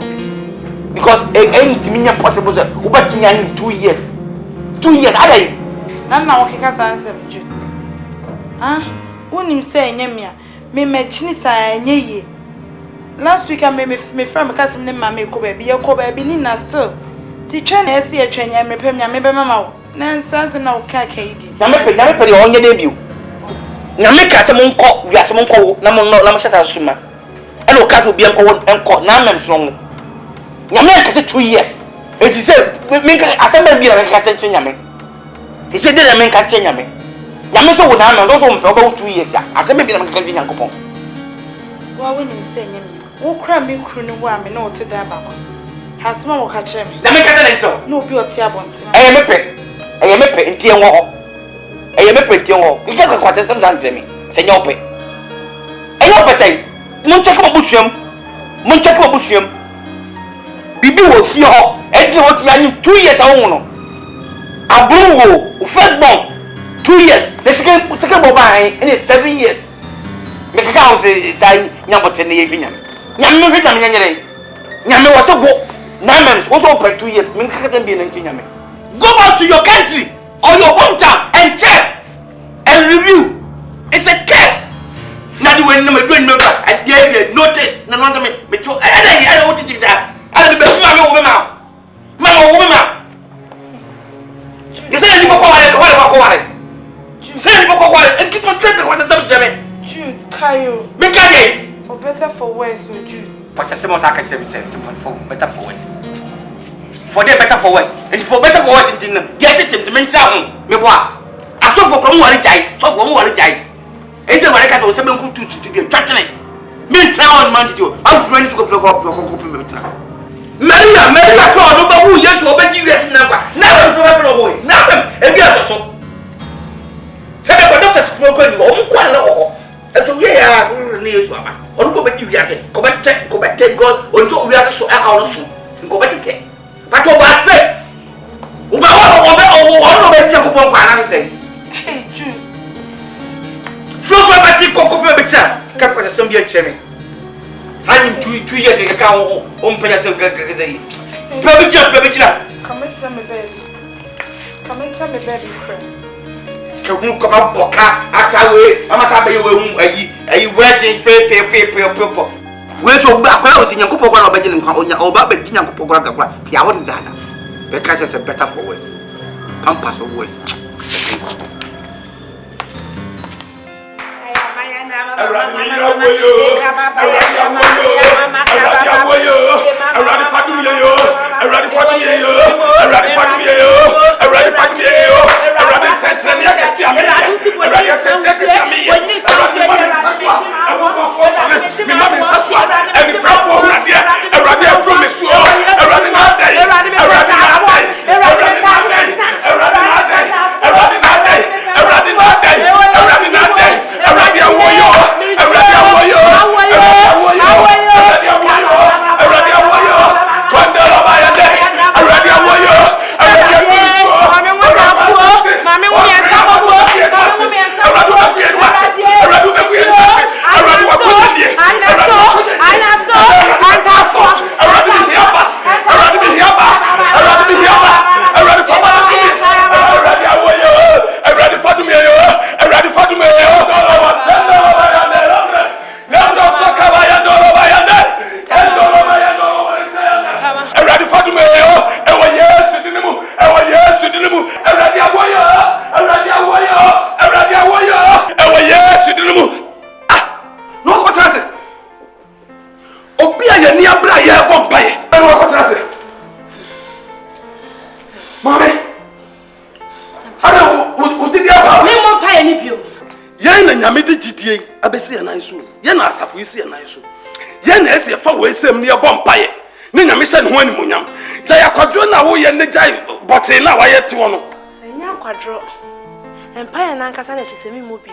Because ain't to me possible, but in 2 years. 2 years, I
don't know what I can answer. Wouldn't say, Yemia, me machinisa and ye. Last week I made me from a cousin named Mammy Kobe, be a Kobe, be Nina still. Teacher, I see a train and repair me, maybe Mamma. Nan's and no cakey.
Never put on your debut. Now make us a monk, we are some call, Namon Lamasha Suma. And look at to be uncle and call Nam strong.
nyame ka say 2 years it is say me ka asem bi na ka say nyame he said dey me ka say nyame nyame so wo na me so mpe oba 2 years ya asem bi na ka say nyankopon
wa we nim say nyame wo kra me kru no wo a me na ote da ba ko hasma wo ka kire me
na me ka say nso
no obi ote abonte
eye me pe ntie wo ho eye me pe ntie wo ike ka kwate sem san tire me se nya ope eye ope say mon check ma busuam bibi wo fi ho e di wo ti anyi 2 years awo no aburu wo first born 2 years the second born by 7 years me ka count say nyabote ne ye hwanya nyame hwanya me nyere nyame wo se go 9 months wo so per 2 years me ka ka bi na nyame go back to your country or your hometown and check and review. It's a case. Now the way no me doing no I gave you notice no want me to I don't want to do that. I don't be mama. You say you go say you go and keep on trying what is up
Jude Kayo.
Me kage.
For better for worse so Jude.
What you say must I can say for better for worse. For them better for worse. And for better for worse in get it to mental me boy. I saw for come worry jai. So for worry jai. Ete wale ka to se ben ku tu be twatwene. Me try on man to am friends go for me betra. Maria ko no ba wu Yesu obeji wiase na kwa. Na be so be boy. Na be e bi ato so. Se be doctor so ko ni o kwa na wo. E so ye ya ni Yesu aba. O ko beji wiase. Ko be God o to wiase so a o so. Ko be tete. But o ba straight. O ba o no be ji ko pon kwa na se.
Hey Jude.
Flow basi kokopio betra ka kwa sem bia cheme hanim 2 years ke ka o mpenya sem ka zai probijira
Come and tell me baby pray
ka mu ko ma boka asawe mama sa be we hu ayi wedding pe we so gba kwa o si nyankopɔ kwa na obagye nkwa onya oba ba di nyankopɔ kwa ga kwa ya wo dada be ka say better for worse pampas of worse
abesi ya nanso ye na asafo isi ya nanso ye na ese fa wo esem ne bompaye ne nyame hye ne ho animonyam ja ya kwadwo na wo ye ne jai bote na wa ye te wono
enya kwadwo empaye na nkasa na chisemi mu bi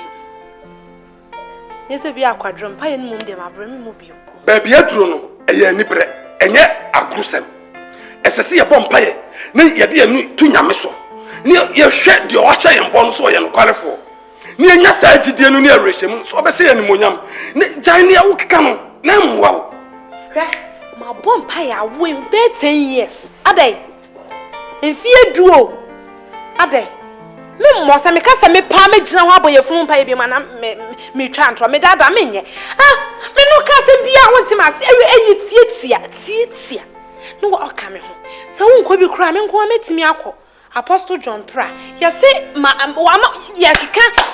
yese bi akwadwo empaye ne mum de mabre mi mu bi
ba bi aduro no eye ni bre enye akrusem esese ye bompaye ne ye de anu tu nyame so ne ye hwe de o hye ye mbon so ye no kwarefo ni enya sa agidie no ni awerehemu so obese ya nimonyam ne jan ne awo keka no na mwa wo
hwe ma bompa ya wo be 10 years adai enfie duo adai me mo sa me kasa me pa me gina ho aboyefunu mpa ye bi ma na me twa antro me dada me nye me no kasa bia ho ntima eyi tietia no wo ka me ho sa wo nko bi kura me nko metimi akọ Apostle John Pra yase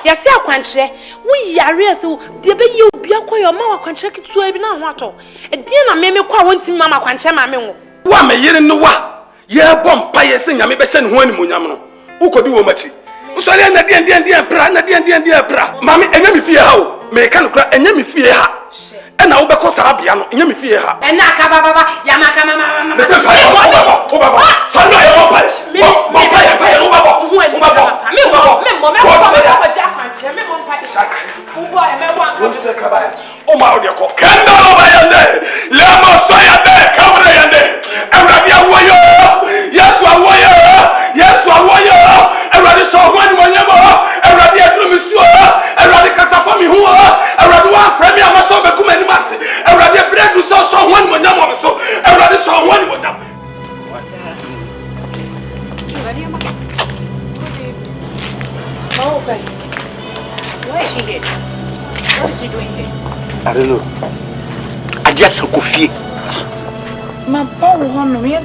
yase akwankyere wo yare se de be ye obi akoyo ma akwankyere ketua bi na ho ato e die na me kwa wonti mama akwankyere ma me wo
Wa me yere no wa. Ye bom pa ye se nyame be hye ne ho animonyam no. Ukodi wo machi. Usole na den pra na den pra. Mami enye me fie ha o. Me ka no kra enye me fie ha. Ena wo be ko sa abia no enye me fie ha.
Ena ka baba ya maka mama.
Me se pa o baba. So no ye bo pa. Bo pa ye no baba.
Me
Oma odi ko kendo lo ba yande le mo so yande kamra yande ewrade awoyo yesu awoyo ewrade so ho ani monyamo ewrade aduru mi suo ewrade kasa fa mi ho ewrade wa fra mi amaso be kuma ni mase ewrade bredu so ho ani monyamo be so ewrade so ho ani monyamo.
Oh, okay. Why is she here? What is she doing here?
I don't know. I just saw coffee.
My power one me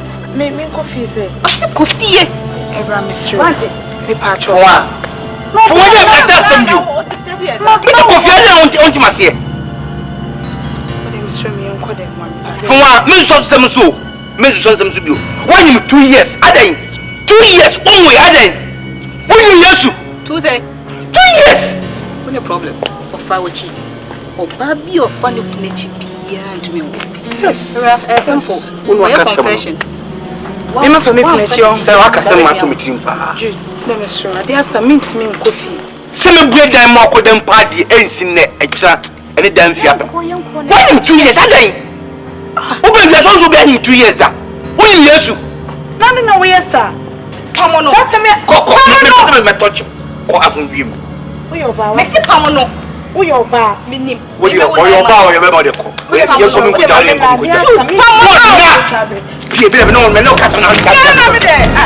coffee say.
I see coffee.
Abraham is true. Me patch
For what? For what you better some you? It's coffee I want to see.
But I'm sure me uncle them one.
For what? Me so some so. Me so some so you. When you 2 years, I then 2 years only I then. When you years
2
years.
What the problem? Of our chief. Or baby or funny kunechi and me.
Yes.
Simple. Your confession.
Remember for me kunechi on.
Say what can man to me timpa.
Let me show. There are some mint me coffee.
Say me bread them more ko dem party ensin ne extra any damn fiat. When you 2 years I then. Who be let us be 2 years da. When you years.
No we sir.
Pamono.
Come me touch. Ko afun wi mu.
Uyo ba.
Me si pamono.
Uyo ba.
Minim.
Oyo ba o ye be ba de ko. Ye so mi ko jare ko. Pie bi be no me no ka so na ka.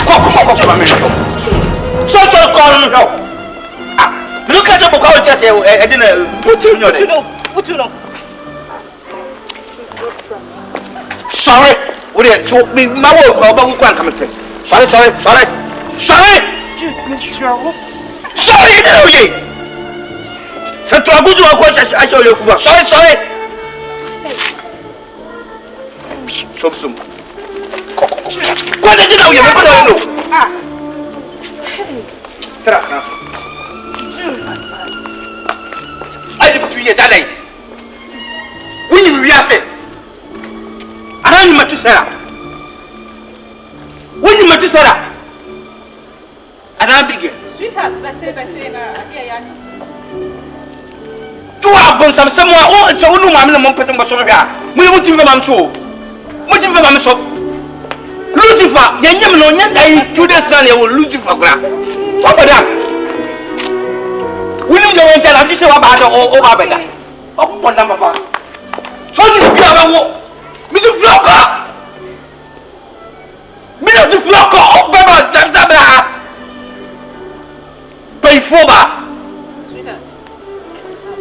Ko ba me. So call me no. Ah, me no ka so ko o just e de na putu no. Sorry. We dey so me ma wo ko ba ku kan come pe. Sorry. Sorry, no ye. Se tu abuso wa ko a show you fuba. Sorry. Sum. Ko de dina ye me ko no. Ah. Sera. Ai de 2 years alai. Wini mi wiase. Ara ni matu sera. Wini matu sera. Ara bige.
Sweetheart, bese na adia ya.
Tu a bon sam se mo o nche wonu ma me no mo pete mo so hwa. Mo mu tin fe ma so. Mo tin fe ma me so. Lucifer, ye nyem no nya dai 2 days na ye wo Lucifer kura. What for that? Woni mo won tell am say wa ba do o ba beda. O ko na baba. So ni bi aba wo. Mi tu floko. Mi no tu floko o ba ba zabra. Pay for ba.
Sweetheart.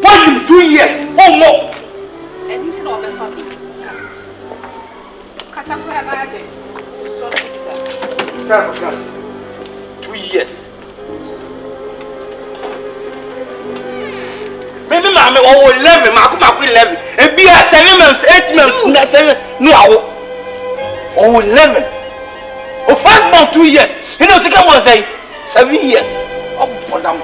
What 2 years or more?
Anything of the family. Kasakura na ase.
Sorry, 2 years. Maybe mama oh 11 ma ku 11 e bia 7 months 8 months na 7 no awo oh 11 oh 5 months 2 years you know second one say 7 years oh madam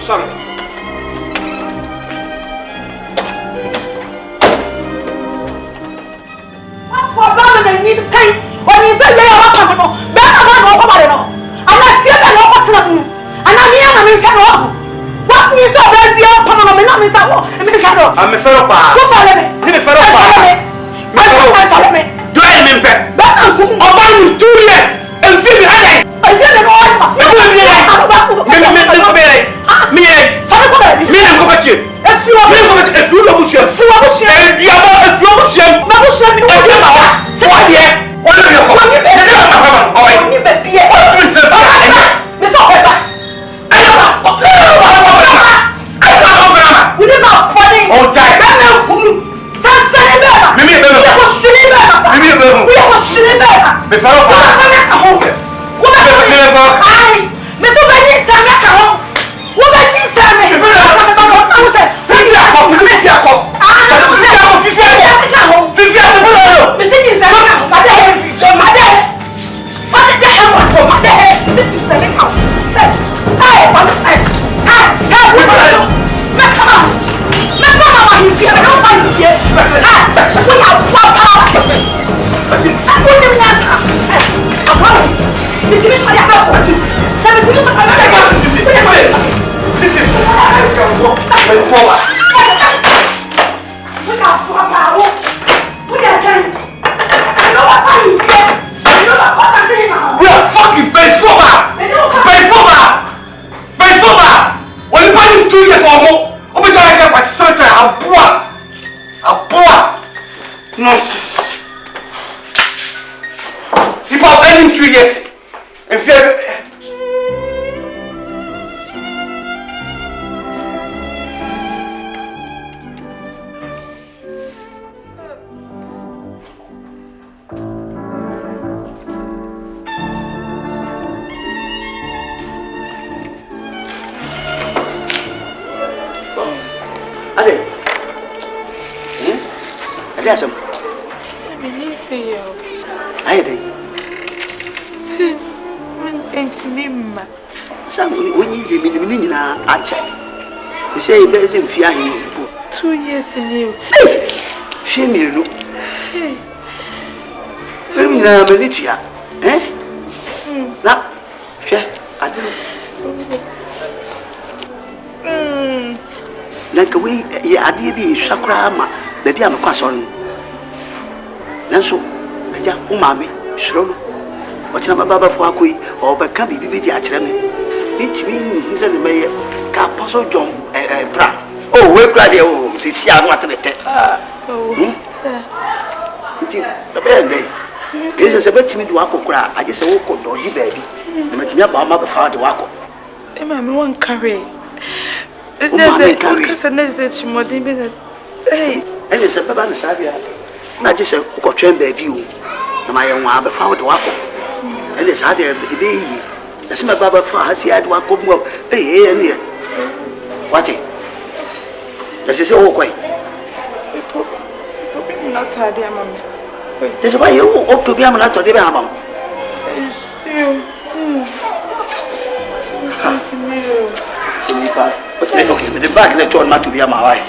sorry
what for bana na yin sai when you say you are papa no be na ma no ko bare no ana sie be no ko tena mu ana mi ya na mi hwe no what you so be bia papa no me na mi sa wo e mi hwe no
am me fero pa
wo fa le me
me fero pa
me
do I me pe
ba na ku
oba ni 2 years e fi mi ade
e fi mi no o ma
me ko mi ai me ko be ai mi ai
fa ko be
mi na ko ba che
e fi wo
mi ko ba e fi wo bu che e dia ba e fi wo bu che
ma bu che mi no
e dia ba wa se wa die o le me ko me se ma ba o ai
ni be bie
o tu me te fa
me so ko ba
ai ba
we need not funny
o jai
be na hunu sansa ni be ba
mi be
ko shini be ba
mi be
we ko shini be ba
me fa ro pa
wo ba
me fa
ai me so ba ni sa me ka ho wo ba ni sa me me so ba ko se
fifi akọ fifi akọ fifi akọ fifi akọ
Nonsense. If I've earned him 2 years, and fear.
Yes, I'm. I did. Some when you mean in a check. They say, there's in fear.
2 years in you.
Shame you know. Militia, eh? Now, I don't. Like a way, yeah, I did be Sakrama, baby, I'm a question. Nanso, aja umame shiro o tina baba fo akoi o ba kan bibi di akire me ntimi nse ne meye ka poso jom bra o we kra de o se si anu atrete nti be ndey ese se betimi di wakokra aje se wo kodoji baabi na metimi aba ma be fa de wako
e ma me won carry ese kasa nese chimodin be that hey
ene se baba na sabia na je se ko twen baabi o na ma ye nwa be fa wo de wako ene sa de be yi na se baba fa ha si ade wako mu ene wati na se wo kwai
na ta de amame
de se ba ye o to bi am na to de be amam okay, but the bag let you on to be a my wife.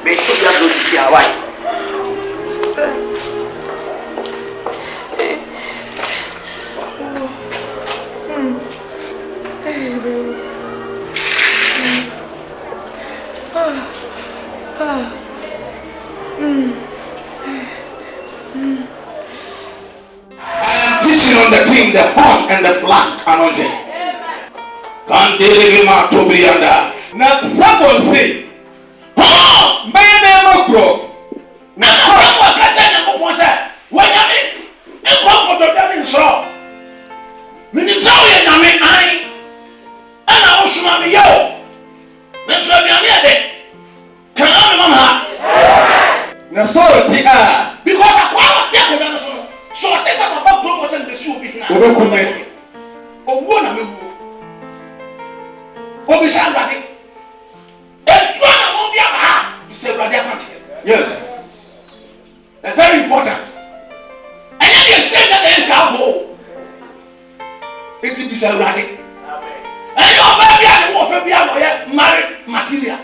Make sure you have to see our wife.
On the thing, the horn and the flask anointing. Can't deliver my Tobrianda.
Now, someone say, oh, my name is Bro.
Now, someone can tell them what I when I mean, and what the devil is wrong. Meaning, so I mean, and I also am yo. Let's run your head. Can I remember?
Now, so
because I want to tell you. So this is about promotion the soup now. Oh, one of you. Oh, be somebody. And one of your heart is a radical.
Yes.
That's very important. And then you say that there is how go. It is a radical. And your baby and the wolf be married material.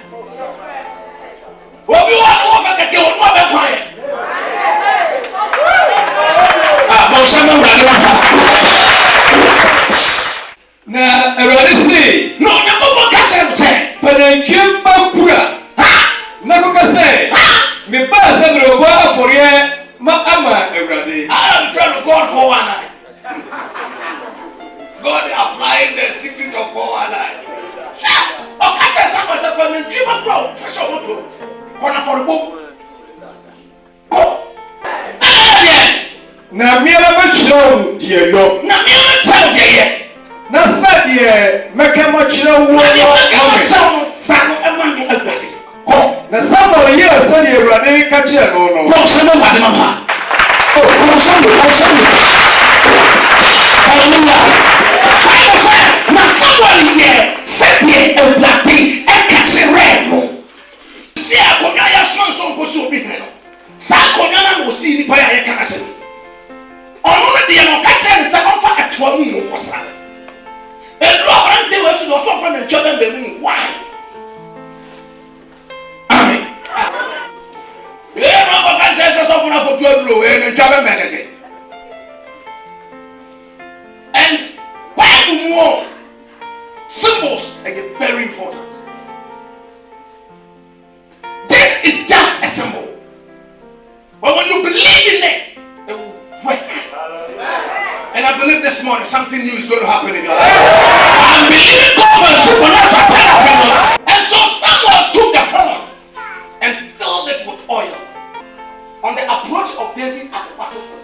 Oh, you want to offer the girl, what be quiet.
Now, everybody say,
no, no, catch him say,
but then kill Bakura. Never can say, me pass and go for ye, ma ama everybody.
I am friend of God for one night. God applying the secret of one night. Oh, catch us up as a family, Jim Crow, for sure. Corner for the book. Oh,
na miela ba chiro die yo
na miela chiro die
na sadie meka mo chiro wo
no sanu amani agbati ko
na samo ye sadie urade ka chiro no
ko sanu wade mama ko sanu hallelujah I say na somebody here sadie agbati e ka chiro no si akonya ya so ko so bi no sa akonya na mo si ni pa ya ka ka se ọ̀nà di ẹ̀nà kẹ́kẹ́ ní sẹ́kọ̀n fa ẹ̀tọ́ mu ní kọ́sá. Èdúrà ọ̀rẹ́ntì wẹ̀ sùn lọ́sọ̀ fún mi ntọ́ bẹ́ẹ̀ bẹ́ẹ̀ mu wáyé. Amen. Èyí ni ọkọ̀ kẹ́kẹ́ ẹ̀sẹ̀ sọ fún akọ̀tù ẹ̀dúró èyí ni ntọ́ bẹ́ẹ̀ bẹ́ẹ̀ kẹ́kẹ́. And Bible more symbols are very important. This is just a symbol. But when you believe in it, it will work. And I believe this morning something new is going to happen in your life. I'm believing God for supernatural power. And so someone took the horn and filled it with oil. On the approach of David at the battlefield,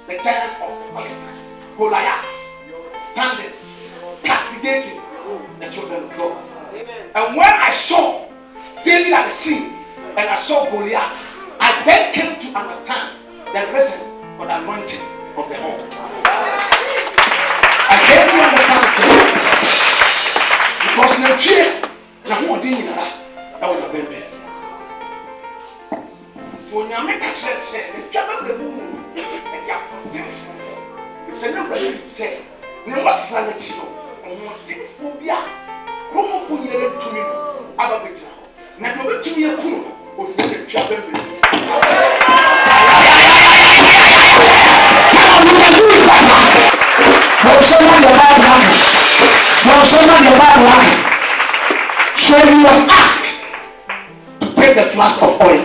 the giant of the Philistines, Goliath, standing, castigating the children of God. And when I saw David at the scene and I saw Goliath, I then came to understand the reason for the anointing of the horn. I came to understand it because now fear, now who are doing that? I will not be there. ONYAME said, the job of the moon, and you have telephone. If you nobody say, no more sanity, and more telephobia, no more for you to me, other picture. Now go to me a pool, or you get a job every day. So he was asked to take the flask of oil.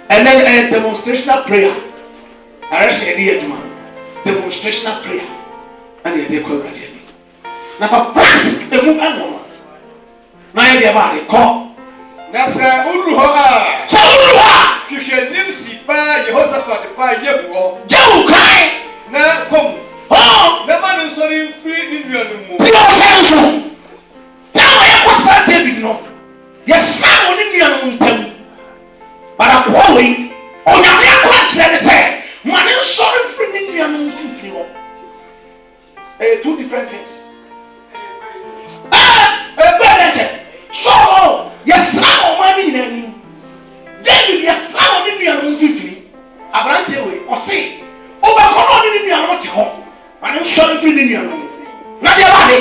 And then a demonstrational prayer. I said, demonstrational prayer. And they call it. Now, for first, the moon and woman. Now, you're about to call.
That's a Uruha. So, Uruha! You should name Sipa, Yehoshaphat, by Yehu. Joe, cry! Now, come. Oh! The man is sorry, free in your room. Pure sense. Now, I was sad, David, no. Yes, I'm only in your room. But I'm calling on your AKWANKYERE say, man is sorry, free in your room. Two different things. So, yes, I'm money in any. David, yes, I'm only in your room. I branch away or say, over in your room. And I'm sorry for the room. Not your money.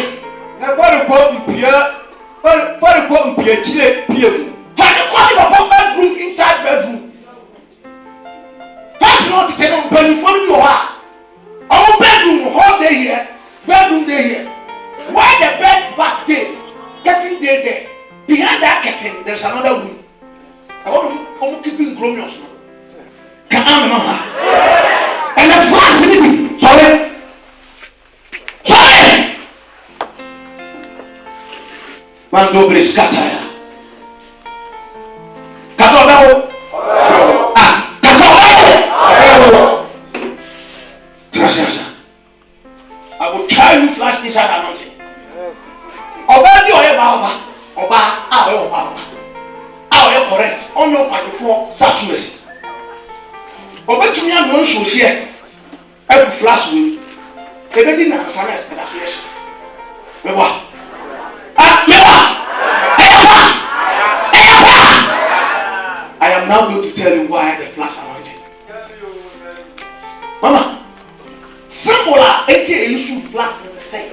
Now, what about Pierre? What about Pierre? Find a quality of bedroom inside bedroom. That's not to tell them, but before you are. Our bedroom, whole day here, bedroom day here. Why the bed back there? Getting there. Behind that curtain, there's another room. I want to keep in growing your snow. And the first thing, sorry. Man dobre skataya. Kasobawo. Kasobawo. Trust. I will try you flash inside anointing. Yes. Oba di oye ba. Oba oye correct. On your part before Sasuwesi. Oba tumi anu nso here. I flash we. Ebe di na sana e da flash. Mewa. I am now going to tell you why the flash anointing. Mama, simple are 80 issue flash in the same.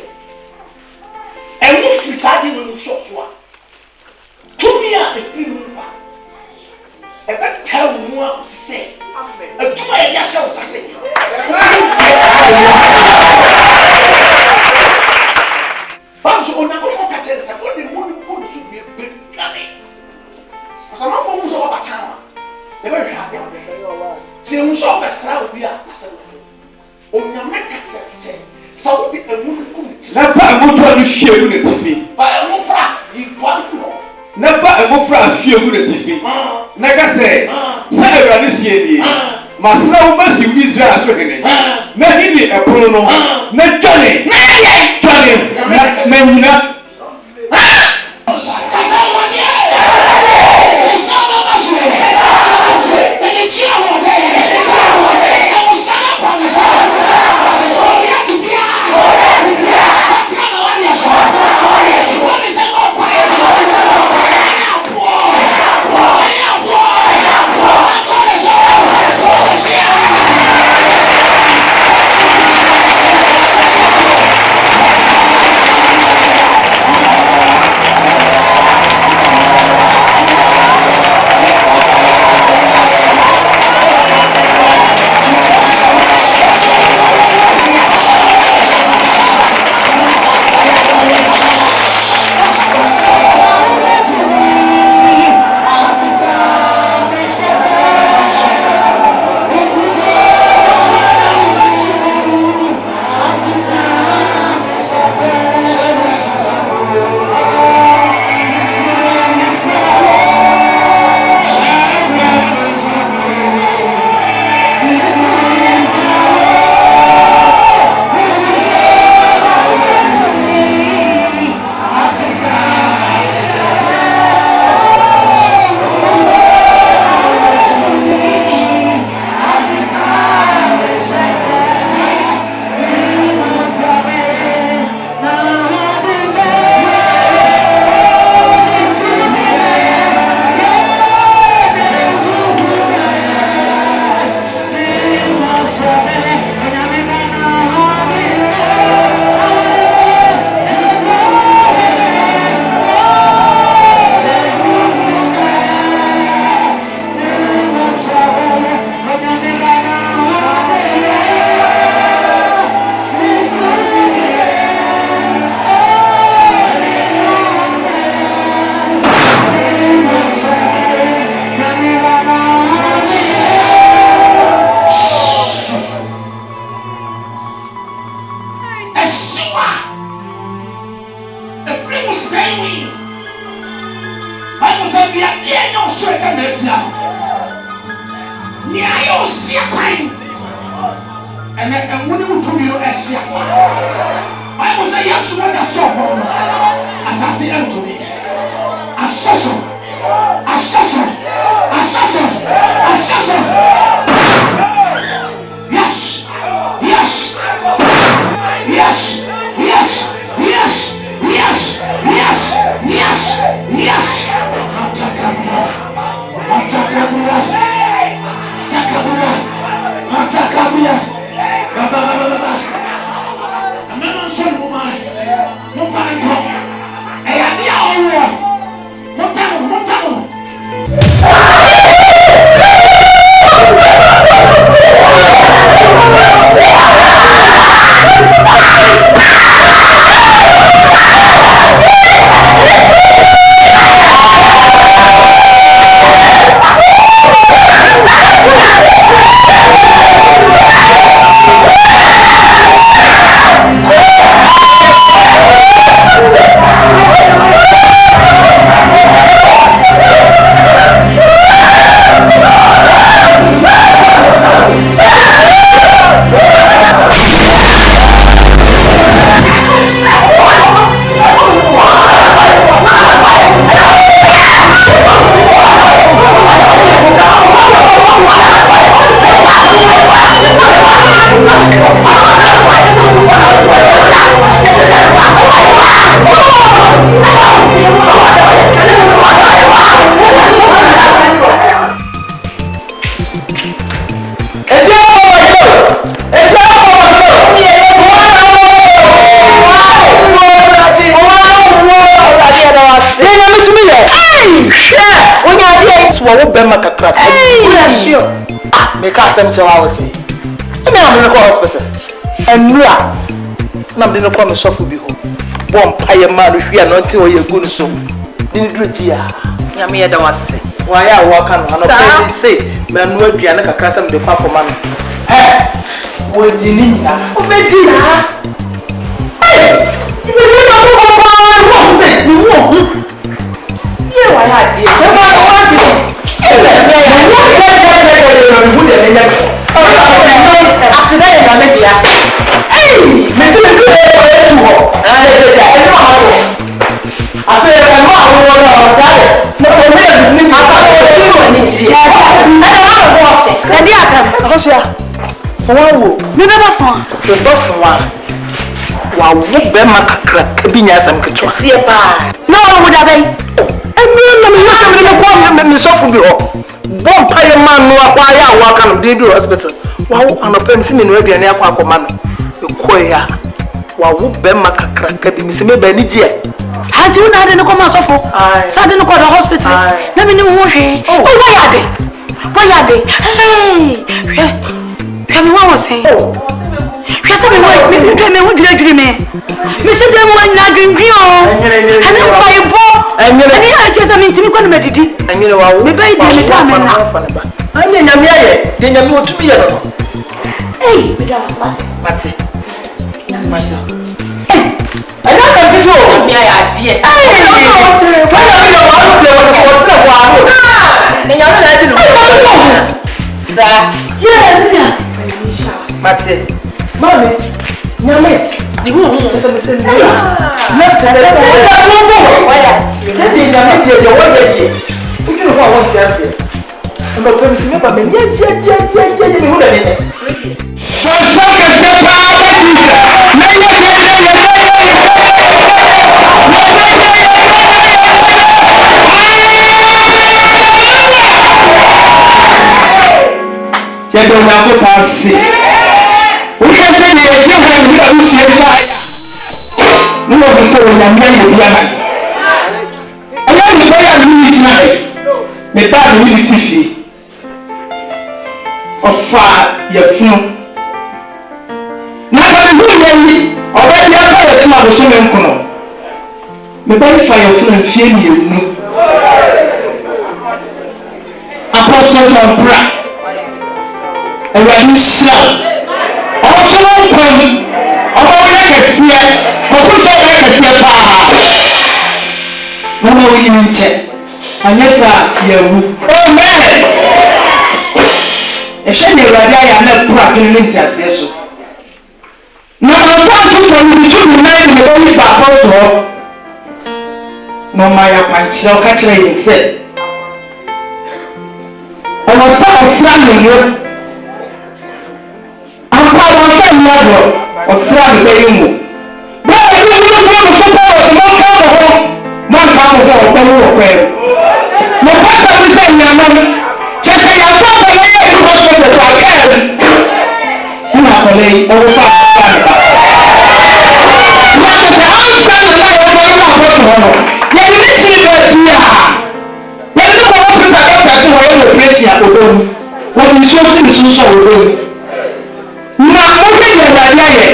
And if we started with so far, 2 years the free moon back. A bad tell me what to say. A 2 years show us say. But so on a good catch, I got the money good should be a big canny. As a man for who's over a camera, they were happy. See, who saw the sound we are as a ONYAME say, so the woman couldn't. Never a motor to share with the TV. But I won't fast, you got it. Never a more fast share with the TV. Naga say, say, this year, my son must be Israel as well. Maybe a prono, not Johnny, Menina. Nia yo sia kwan. And when you to me no asiasa. Bible say yes what I saw for asasi Anthony. Assassin. Yes. Atakabia. Baba. Amena son woman. Mo pare ko. E ya dia owo. Mo tamo.
Wo bema kakra.
Sure.
Make us some chow say. I'm in the hospital. And Nura. Nam didn't come suffer be home. One pie man if you are not till you're good so. Didn't do it here. Yamia da was why I walk on one say, man, no Diana Casam the papa man. Eh, what do you need now? I had for one, never found the boss one. Wow, Bema crack, Binyasam could see a bar. No, would I be? And me, Miss Ophubi. One pie man, no, why I walk on the hospital. Wow, I'm a pencil in ready and aqua man. The choir. Wow, Bema crack, Miss Benijia. Had you not in the commerce of Sudden call the hospital? Let me know what she. Oh, why are they? Hey, tell me what was saying. Yes, I mean, what do you dream? Mr. Dem one not dream. And then by a ball, and I just mean to be going to meditate. And you know, we buy the time now. I mean, I'm here, then you go to me. Hey, Matty. I know some people. Me, I dear. Sir, yeah, Matty. Mommy, Nyame, you won't listen to me. Let the you know what I want to say. I'm not going to see me, but we can't say that it's not going to be a no one before when I'm going to be a man. I want to buy a new tonight. The bad will tissue of far your phone. Now, I'm going already after the club of Summon. The body fire phone and fear you. Apostle of Bra. And when you sell. Mama will you check? And yes, sir, you. Amen. ɛhyɛ ne awurade ayɛ na kura kene ne ntiaseɛ so na ɔmpa afoforɔ no de tu nan ne bɛyi baako to hɔ na ɔma yɛ akwankyerɛ ɔka kyerɛ yɛn sɛ ɔwɔ sɛ ɔsra ne yɛ ampa wɔmfa nni adɔ ɔsra ne bɛyɛ mu bɛɛ ɛbi mu no bɔ no so bɔ wɔ mɔnka wɔ hɔ mɔnka wɔ hɔ ɔkɔno wɔ kwɛɛ no papa bi sɛ nnuanom kyɛ sɛ yɛfa akɔla yɛ ɛdu hospital to ɔkaa no na akɔla yi ɔwofa akɔfa ne ba na sɛ amfa na na wɔfa no ma abɔto hɔ no yɛde ne kyiri baabi a yɛde ne wɔwɔ pepa dɔkta sɛ wɔyɛ no operation a ɔdɔm wɔde nsuo te ne so nso a ɔdɔm na wohwɛ yɛ awurade ayɛ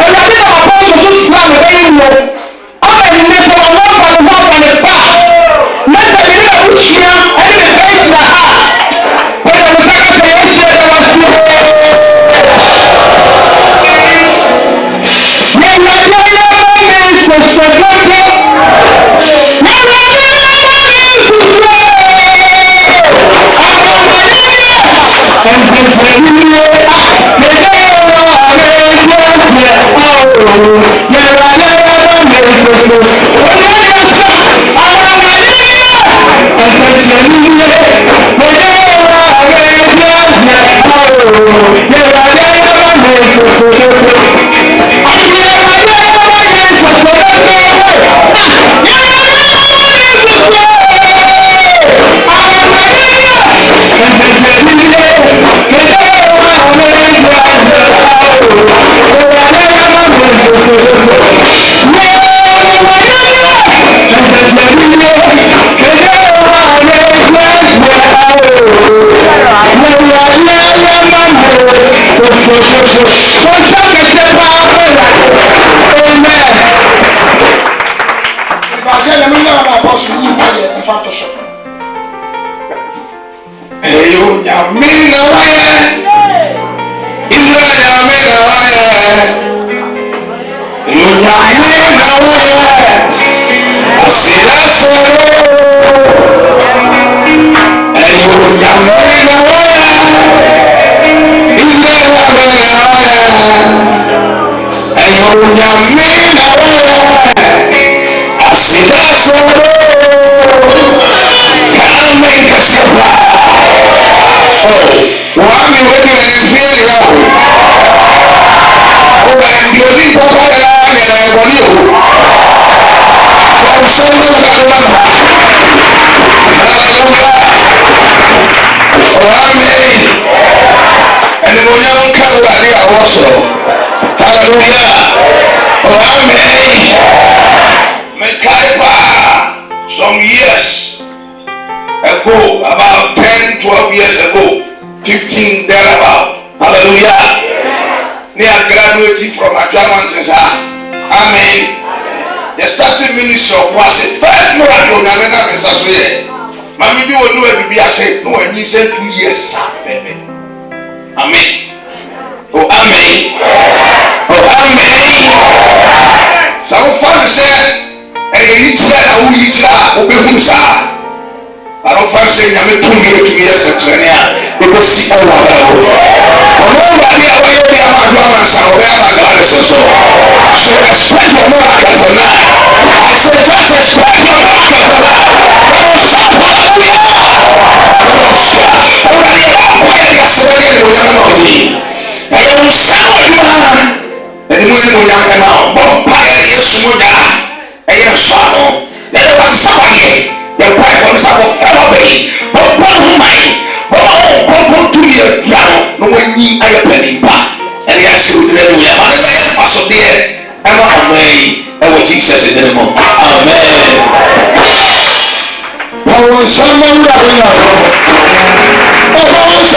awurade na wɔkɔ so so tira ne bɛyɛ wo ɔba ne nnɛ sɛ wɔwɔ ɔba ne ho ɔba ne ba na sɛ mene abusua ɛne me bɛyɛ gyina ha wɔde wo saka sɛ yɛhyɛ da waseɛ yɛ awurade ɔyɛ ma me sosodɔdɔ
some years ago, about 10, 12 years ago, 15 thereabout. Hallelujah. They are graduating from a German center. Amen. They started ministry of worship. First miracle, Namena Messasue. Mammy, you will know it be a shame. No, and you said 2 years. Amen. Oh, amen. Oh, amen. Some fun said, and you each man who each are, who I don't fancy I'm 2 years of training because see all of them. Nobody away from our governments and where our God is so. So expect your market tonight. I said, just expect your market tonight. The weapons of therapy, but one mind, but to be a drown, no one need a penny back. And yes, you will be a man, also there, and one way, and what Jesus in the moment. Amen. Oh, someone running out. Oh, amen.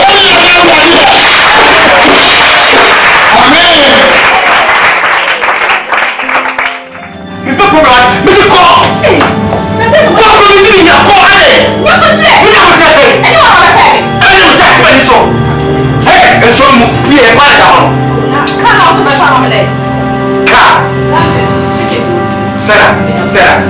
Sarah.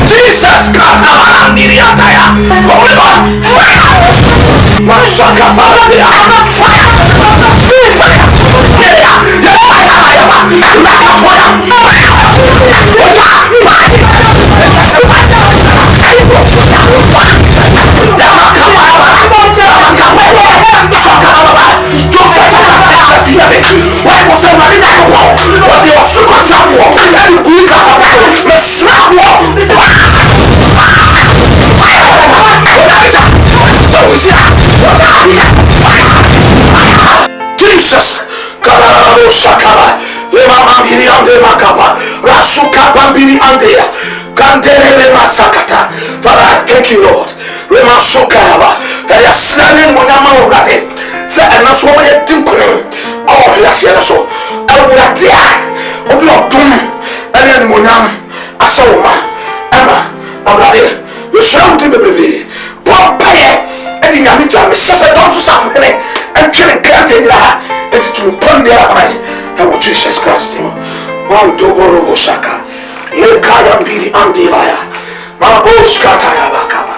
Jesus, Katamarandiriataya. Holy Ghost, fire! Masaka Paradia, fire! Fire! Jesus, Kabarabo Shakaba, Lema Miri Ande Makaba, Rasuka Bambiri Ande, Kandere Masakata. Father, I thank you, Lord. Rema Sokaba, that you are slamming Monama Rate, say, and that's what you're thinking. Oh, yes, yes, so I would have died of your doom, and then Monam, Asawama, Emma, already, you shall do the baby, Pompey, and the Yamita, Mrs. Adolphus of Helen, and killing Granted. It's to turn the other way. That was Jesus Christ. One Dogoro Shaka. Lekayam Bidi Andivaya. Maboskataya Bakaba.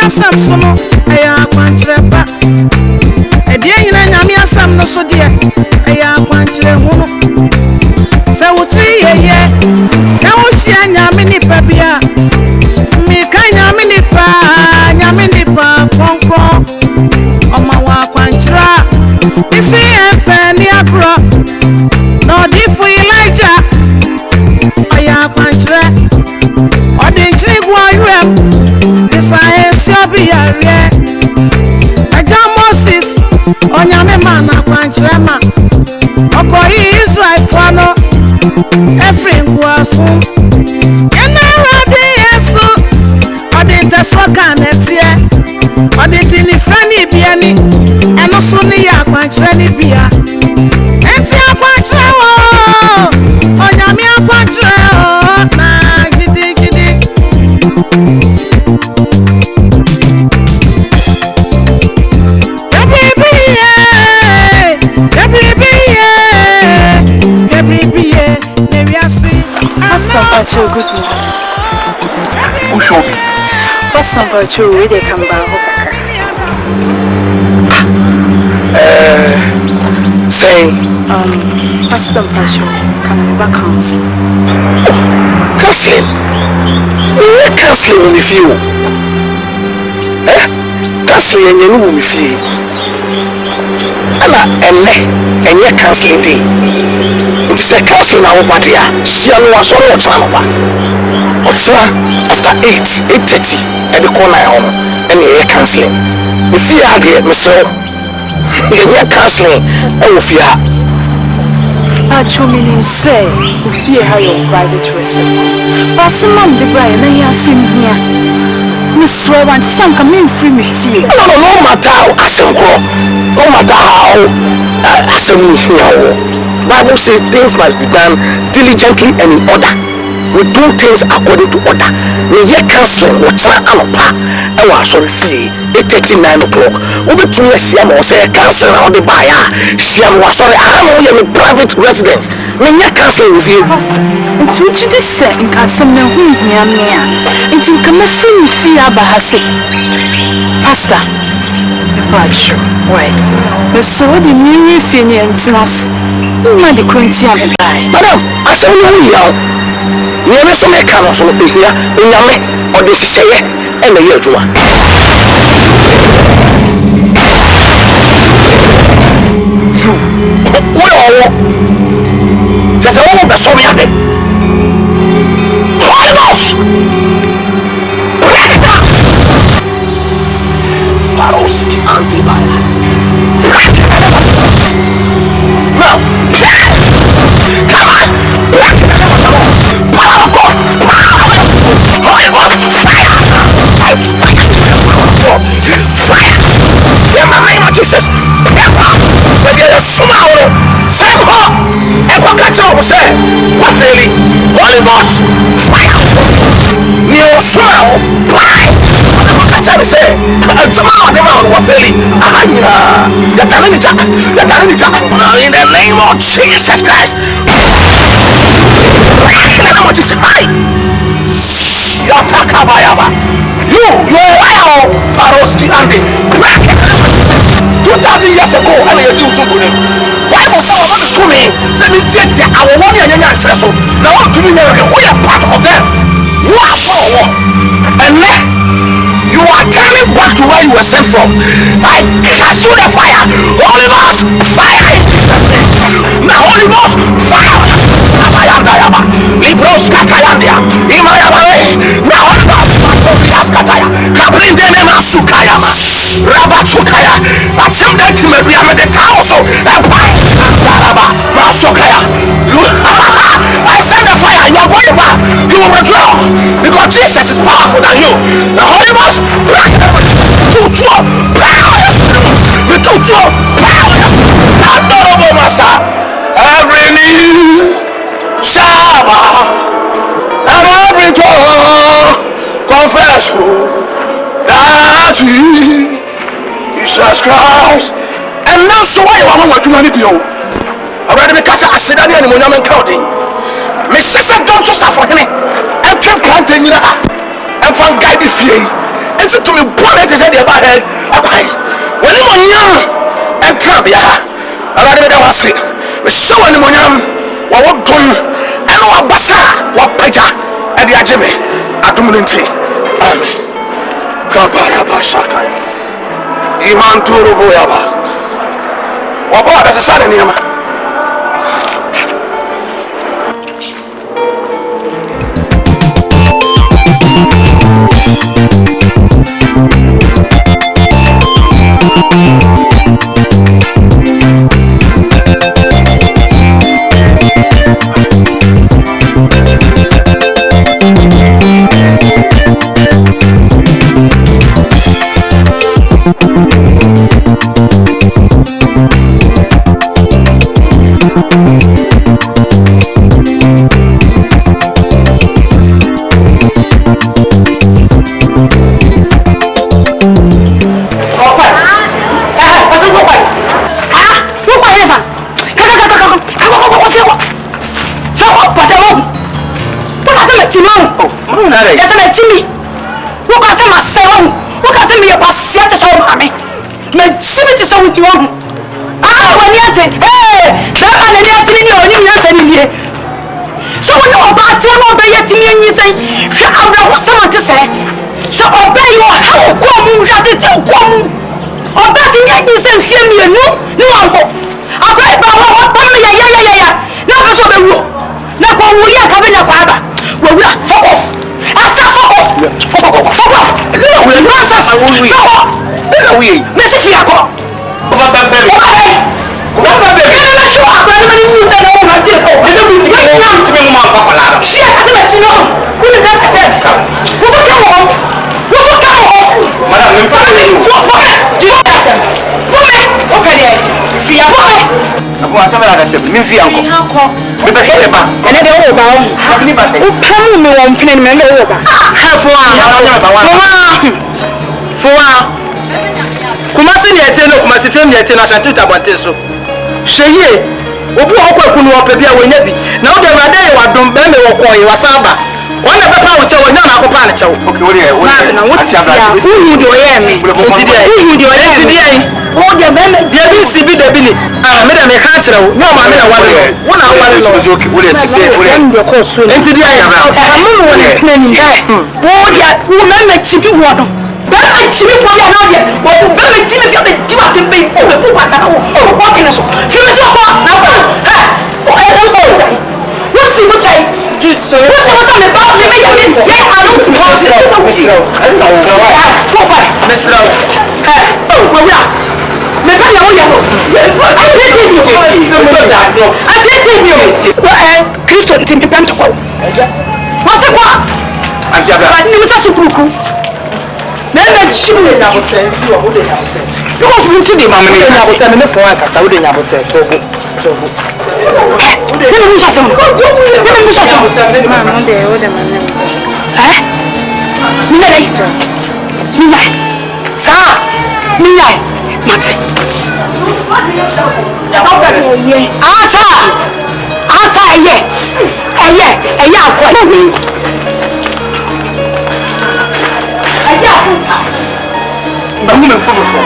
Samsono aya akwankyere pa edi nyina nyame asam no so de aya akwankyere hunu se wotiri yeye na wosia nyame nipa bia mi ka nyame nipa konkon oma wa akwankyere isi efe ni abro no di fu Elijah aya akwankyere odinchiri gwa yem Science be a rare. Moses, Onyame man, Akwankyerema. Oko Israel fano. Everything was soon. Ready, yes. Odintaswaka netie. Odintini frani biani. Eno suni ya Akwankyereni bia. Enti Akwankyere. Onyame Akwankyere. Na gidi.
Pastor, good morning.
Who show me?
Pastor, where they come back?
Say,
Pastor Pacho, come back counsel.
Counseling? What counseling with you? Counseling you know with you. And your counseling day. It's a council now, but yeah, she was all over. After 8:30 at the corner home, and you're counseling. If you had it, Miss So, you're counseling, and if you are.
Pacho meaning say, if you have your private residence. But some of the Brian, I have seen here. Miss Swear and some come in free me feel.
No matter how, no matter how, Bible says things must be done diligently and in order. We do things according to order. We hear counseling, what's not anopa, and was sorry fee, 8:39 o'clock. Over 2 years, Siam was a counselor on the buyer. Siam was sorry, I don't know, a private resident. We hear counseling with you.
And which is this in Castle Yamia? And you come a free fee abahasi. Pastor, Pacho, why? The sword in Miri Finney and Sinas. Madam,
I said, no, never so make count from here in Yame or the say and the year to one. Just all of the sorry of it. Holy Ghost! Break down! Paroski antibiotic. Break now! Come on! Break it! Power of God! Holy Ghost! Fire! Fire! In the name of Jesus! When you smile, say, and what catch up, say, what's really? Holy Ghost! Fire! You smile! Fire!
catch me say, tomorrow never was failing. In the name of Jesus Christ. In the name of Jesus Christ. You are a liar, Paroski Andy. 2,000 years ago, and you do something. Why was to me? Send me our 1 year and so now to me, we are part of them. Wow! And then you are turning back to where you were sent from. I cast you the fire. Holy Ghost, fire in Jesus' name. Now, Holy Ghost, fire. Libros Katayandia. Imayabare. Now, Holy Ghost, Matobias Kataya. Kabrindene Masukaya. Rabasukaya. Achim de Timeria with the council. Masukaya. I send the fire. You are going back. You will withdraw. Because Jesus is powerful than you. The Holy Ghost, break every knee shall bow and every tongue confess that Jesus Christ. And now so why you want to manipulate you? Already because I said that any ONYAME counting. Me sister don't suffer for him. And can count in you and find guide the fear. And so to me, born it is at the back head. When you are young and club, yeah, I rather than was it. We show an ONYAME, what boom, and what basa, what preacher, and the Ajame, Adumunti. Amen. Kabaraba Shakaya. Iman Turu Boyaba. What God has a son in him. Kumasi ni eteno kumasi fem ni eteno asante utabante so hweye obi okwa kunu opebia wenyabi na wo de rade wa dombe me wo koyi wasaba ona bepa wo che wonya na akopa na chewo okay wo de na wo sisia uhu de oyeme uhu de oyeme wo de meme de bi sibi de bi ni me de me ka kire wo no ma me na wale wo na wale lo wo de sisi wo de entidi ayi amu wo ne knani dai wo de wo na na chibi wo do bẹ́ẹ̀ jimi fún mi aláàbẹ̀ wọ́n bẹ́ẹ̀ jimi fi ọbẹ̀ diwa kí n bẹ́ẹ̀ o bẹ́ẹ̀ kó pàṣẹ náà o kọ́ kí n sọ fi mi sọ kọ́ náà bá ẹ ẹ sọ ìsà yìí wọ́n sì mú sẹ́yìn wọ́n sì mú sẹ́yìn mi bá mi mi yẹ mi yẹ àlọ́ sì kọ́ sí ẹ̀ tó wù tó bá mẹsìlẹ̀ ẹ wọ́wúrà mẹ bá yàwó yàwó àtẹ̀tẹ̀ mi o kristo ti mi bẹ́ẹ̀ ntọ́kọ̀ wọ́n sì kọ́ ní mi sẹ́ sukuruku. Nana chibu na hotel fi wa hode na hotel. You go from today mama ni na hotel me for aka sa hode na hotel togo. Ni mu sha sam. Ni mu sha sam. Ma no de o de man. Ni na lei.
Minya. Sa. Minya. Mate. Asa. Asa eye. Eye akwa. Eye akwa.
Bamu me fono so.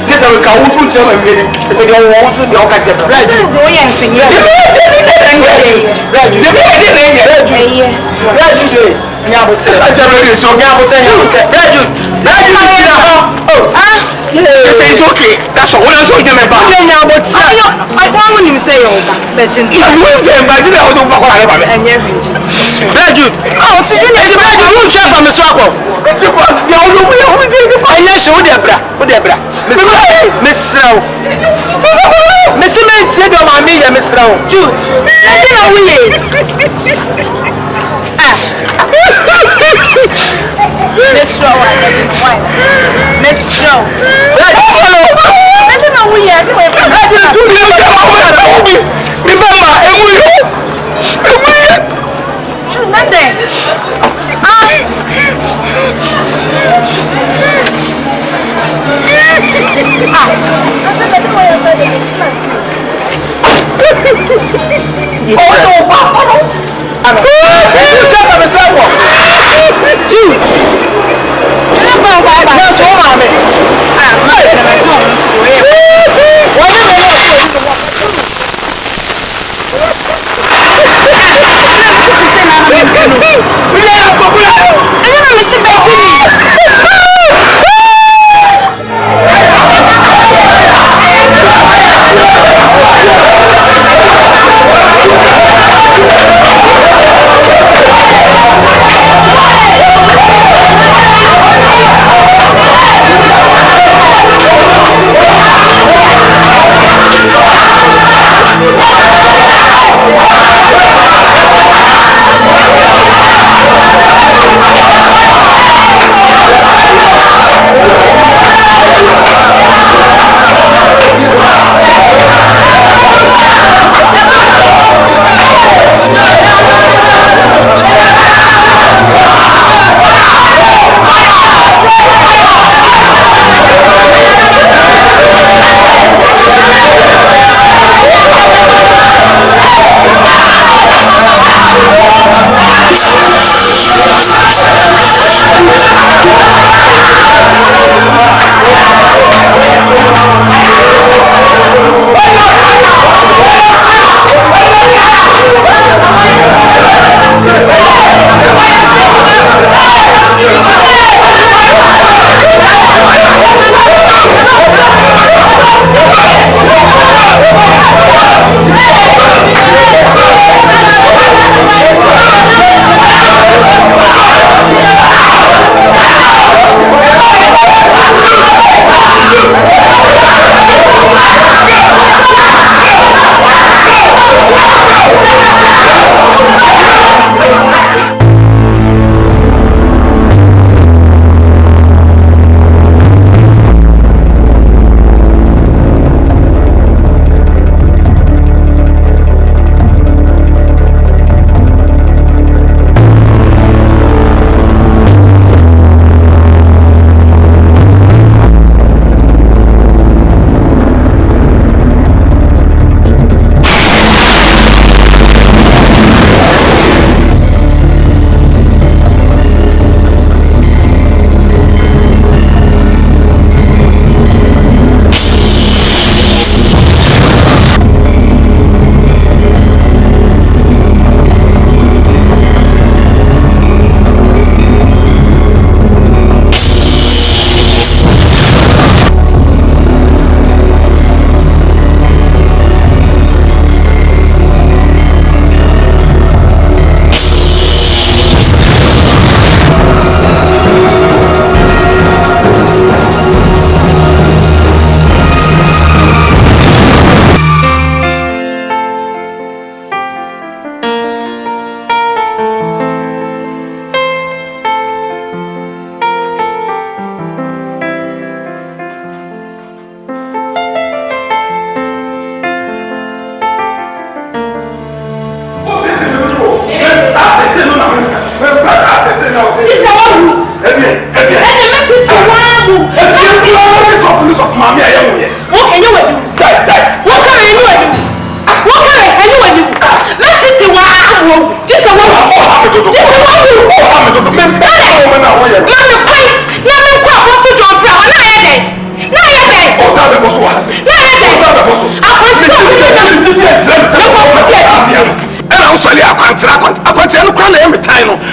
Nessa we ka wutu se ma mi ni. E de wo wutu de o ka je.
Right. Go yen sin ye.
It's okay. That's all. What else you me ba?
I want him say o ba. Betin.
You will say ba ti na o do fa ko la ba me.
Enye hweji.
Reju.
Oh, ti ju na
e ba ju you try for me so akọ. Ti for ya o lo mo ya o se ni.
Enye se wo de bra. Mesra wo. Mesi me tie do ma mi ya mesra wo.
Ju. Ati na wo ye. Mesra wo ati fine. Mesra. Ati na wo ye. Ati wo.
Ati tu ni o se ba wo na wo bi. Mi ba wa emu yo. Emu ye.
Ju na de.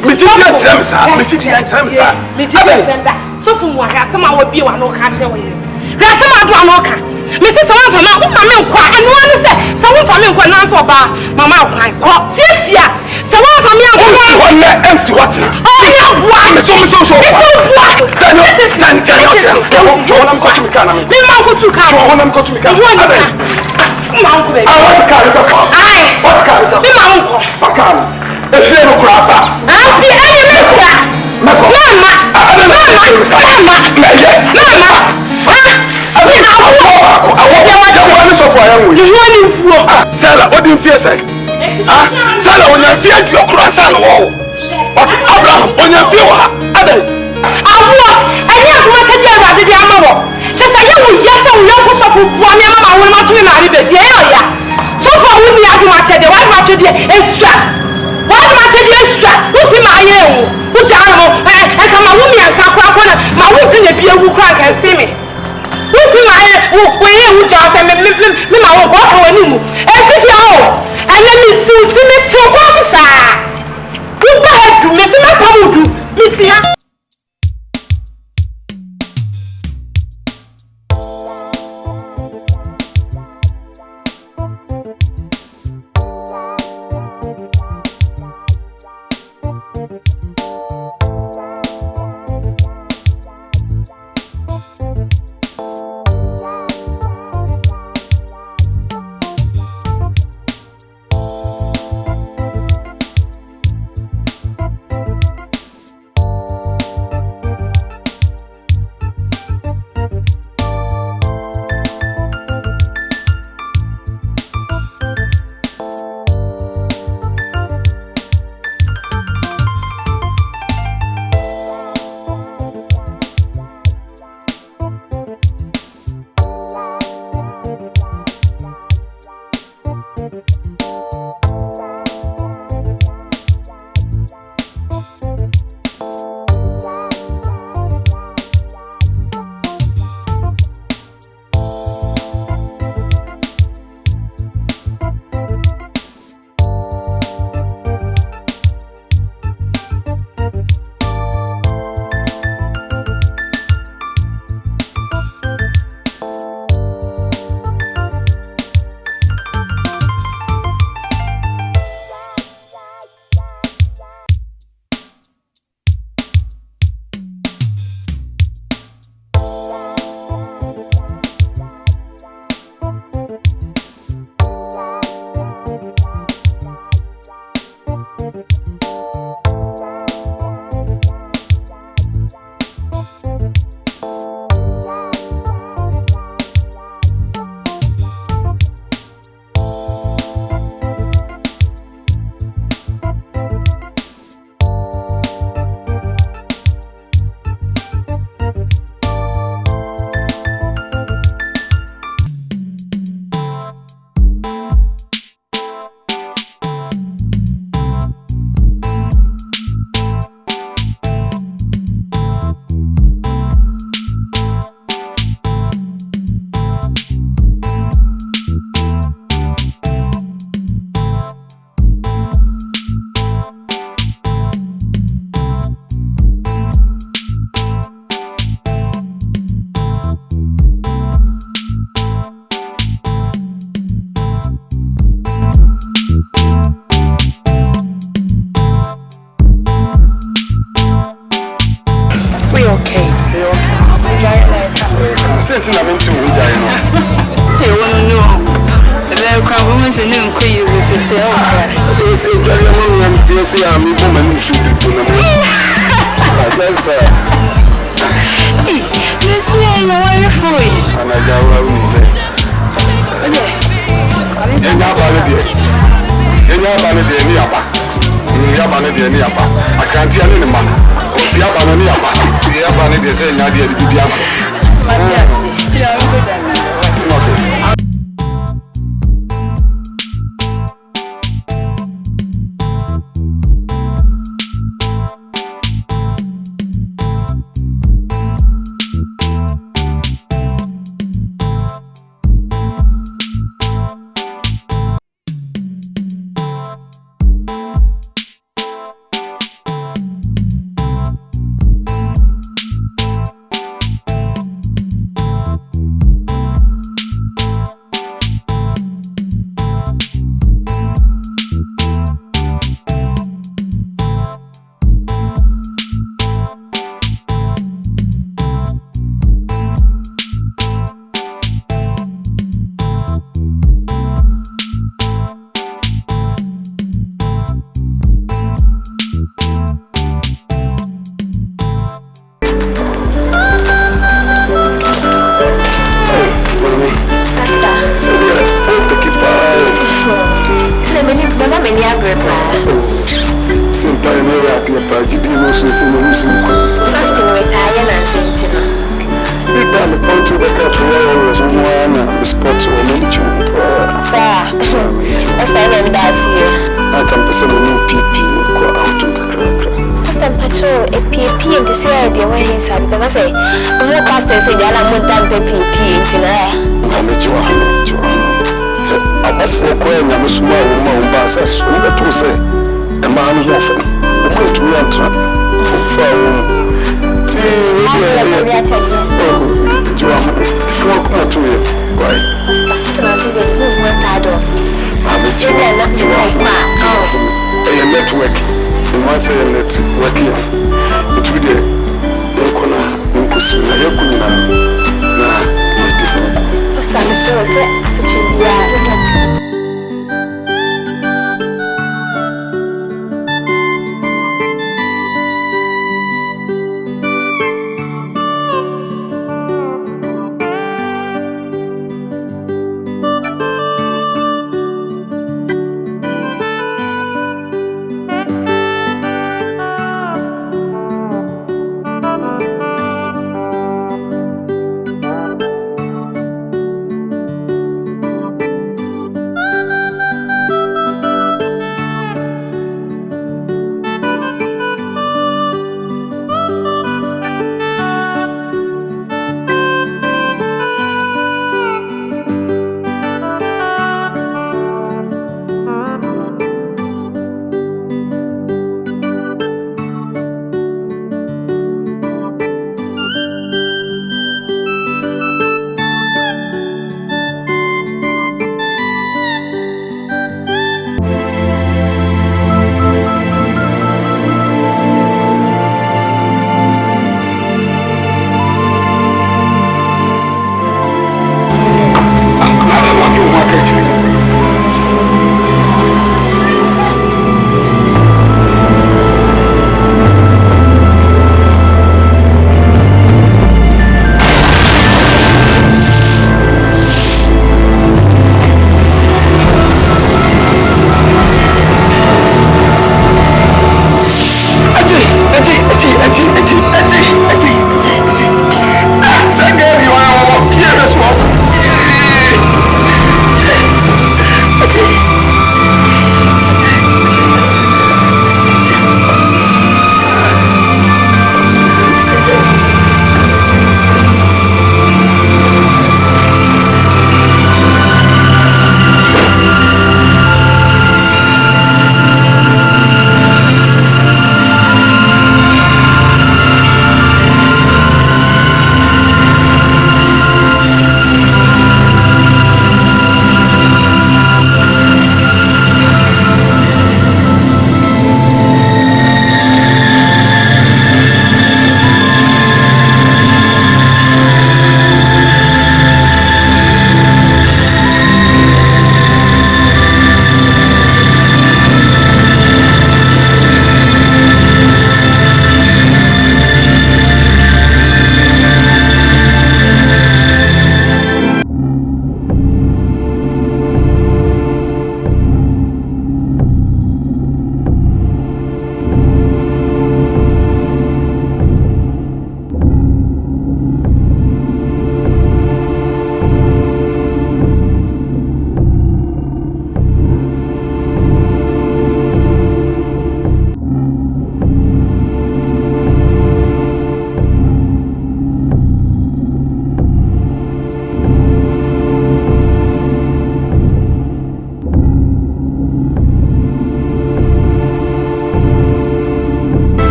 Mitidi and Tremsa, Mitidi and Tremsa.
So from what Rasama would be one or catch away. Rasama do an oka. Mrs. Someone from Mamma, and one said, someone from me can answer about Mamma, Titia. Someone from me,
and see what?
Oh, yeah, one is so.
Sala, what do you fear, say? Sala, when you fear your cross and wall. But Abraham, when you fear her, Adam.
I never wanted to have the ammo. Just a young yes, and young for one mamma will not be married, but yeah. So far, we have to match the one match the extra. What match the extra? What's in my ear? Which animal? I come a woman and Sakwana, my woman be a who crack and see me. What's in my ear? Who just and me, my own walk away. And if you all, and let me see me to one side. You go ahead to miss my power to miss here.
Something I'm into with Diana.
Hey, one no. The woman's a new queen with his say,
they say, Diana, I'm TSA, I'm a woman who should be put on. That's
you see, I know why you're for it.
And I got what we say. And now, Banadi, and now, Banadi, and Yapa. Yabanadi, and Yapa. I can't tell any man. See, Yabanadi, Yabanadi, say, Nadia, the Diabo. Simple, no, I can't party. You know, she's in the music.
Fasting with Iron and Sentinel.
You can't point to the country or someone, sports or nature.
Sir, last time I'm here.
I can perceive a new PP out to the crack.
Last time patrol a PP and the CID away inside because I say, no pastors say that I'm done PP tonight.
I'm a Joanna. I'm off for going. I'm a small woman, Bassas, who got to say, a man who often went to me and trap for Joanna, come to you. Why? I'm a network. You must say network here. It will be a corner in Kusina. You couldn't.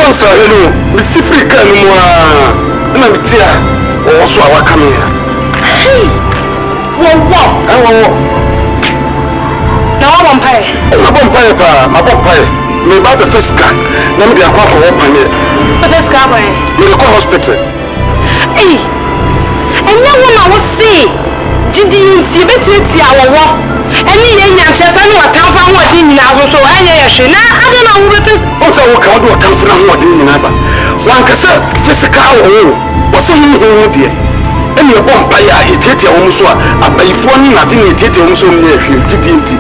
counsel, you know, Miss Africa, and I'm here. Also, our camera. Hey, what?
Now, I'm pay.
My bumpire. Me about the first car. Let me be a quack or open it.
The first car, boy.
Medical hospital.
Hey, and now I will see. Did you see our walk? And you young children were tough and what in our so I don't know who the
also come from what in another. One cassette, physical, what's in your dear. And ne yɛbɔ mpaeɛ a yɛtiatia wɔn so a abayifoɔ no nade ne yɛtiatia wɔn so ne yɛhwɛ gyidie nti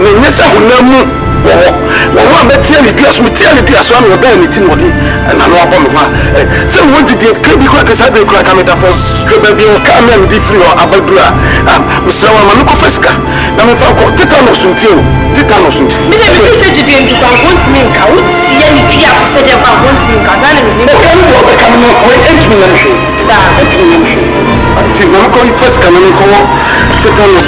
na nyɛ sɛ honam mu wɔwɔ a bɛtia ne dua so metia ne dua so a na wɔdaa ne ti na wɔde ɛna no abɔ me hɔ a sɛ mewɔ gyidie kra bi kora kasa bere kora ka medafo kra baabi ɔkaa me a mede firi hɔ abaduru a mesrɛ wɔ ama mekɔfa sika na memfa nkɔ tetanos ntie o tetanos no
mede mede sɛ gyidie nti kwankɔ ntimi nka wotia ne dua so sɛ deɛ kwankɔ ntimi nka saa ne menim
ɔka ne deɛ ɔbɛka no no ɛntumi na mehwɛ saa ɛntumi na mehwɛ nti na mekɔfa sika na menkɔwɔ tetanos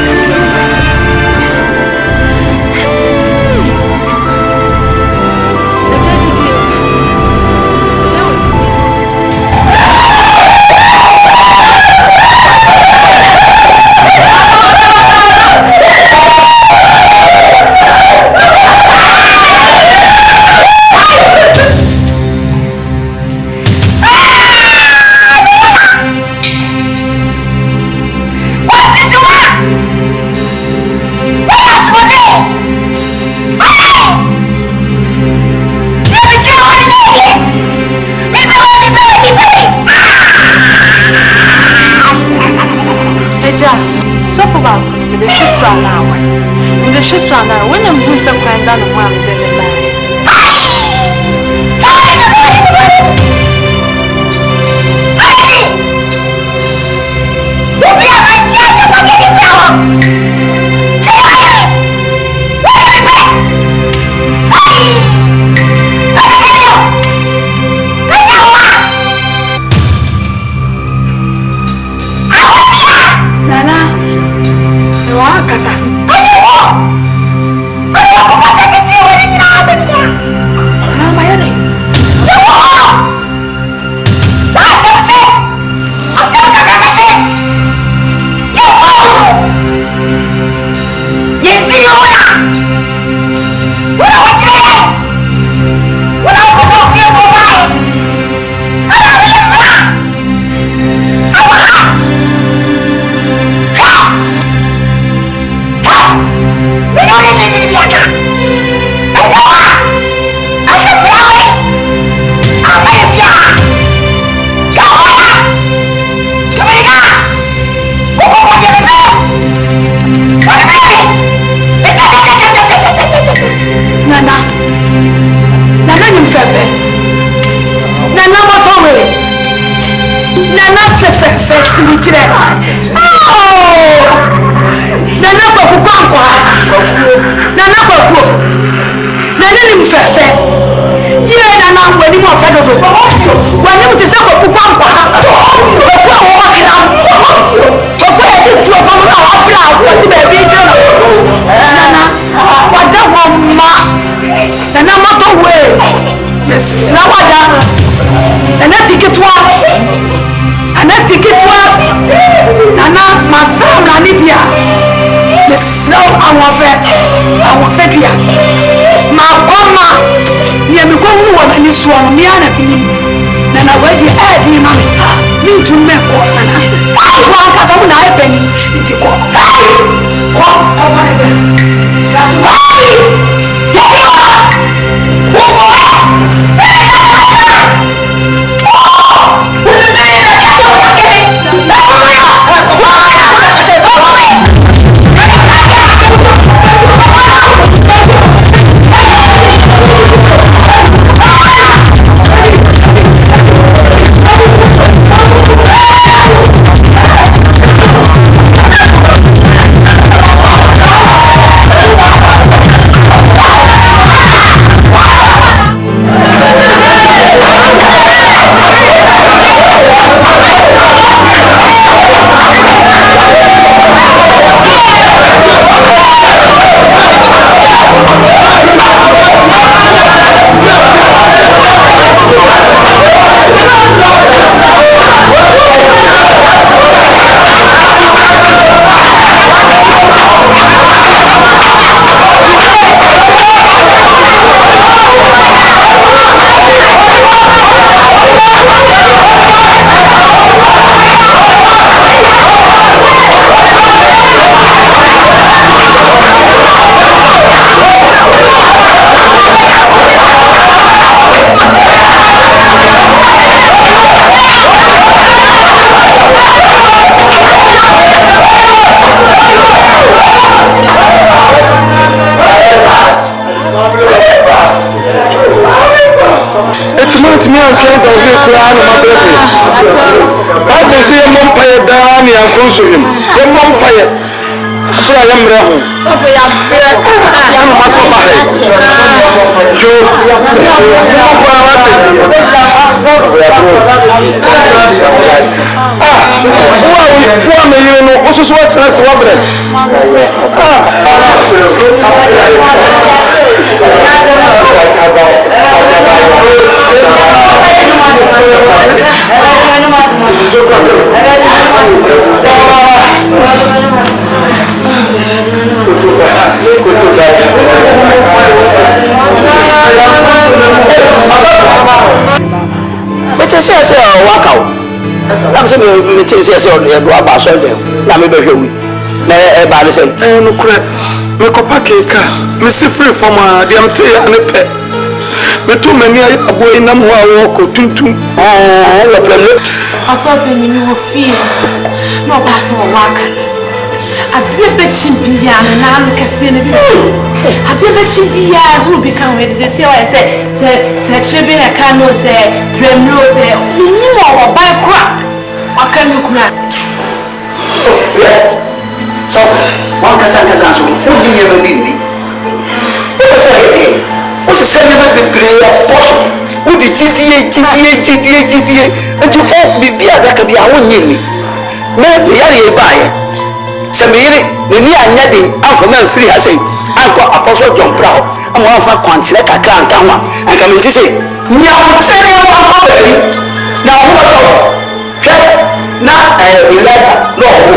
kura no mabrebe Bible say mompaye da ni ankonso him ye mompaye abura ya mre ho so for ya mre ano makoba he jo kwa wate wa me yire no osusu wa tena se wa bre
say work out. I'm saying me say do aba so dem. Na me be hwe wi. Na e ba le say
no kure me ko pakeka me si free from dem te ya ne pe. Me to mani ayi aboy nam ho awo ko tuntum.
Le problem.
Aso pe ni mi wo feel. No ba se wo waka. Adie be chimpia na no kese ne bi. Adie be chimpia hu bi kan we dey say why se chebe na kan no se premro se ni mo wo ba kura. Waka mi kura.
So, one kasa so. Who di ye be ni? Who say who say never be prayer portion. Who di GDA. And you all be ada ka bi awon yin ni. Me yare e ba ye. Semiri ni anya de afoma free ha say akọ apostle John Brown am wa fa kwankyere kakra anka ho anka me say nya wo tene wa ma bari na wo to hwe na elada no ho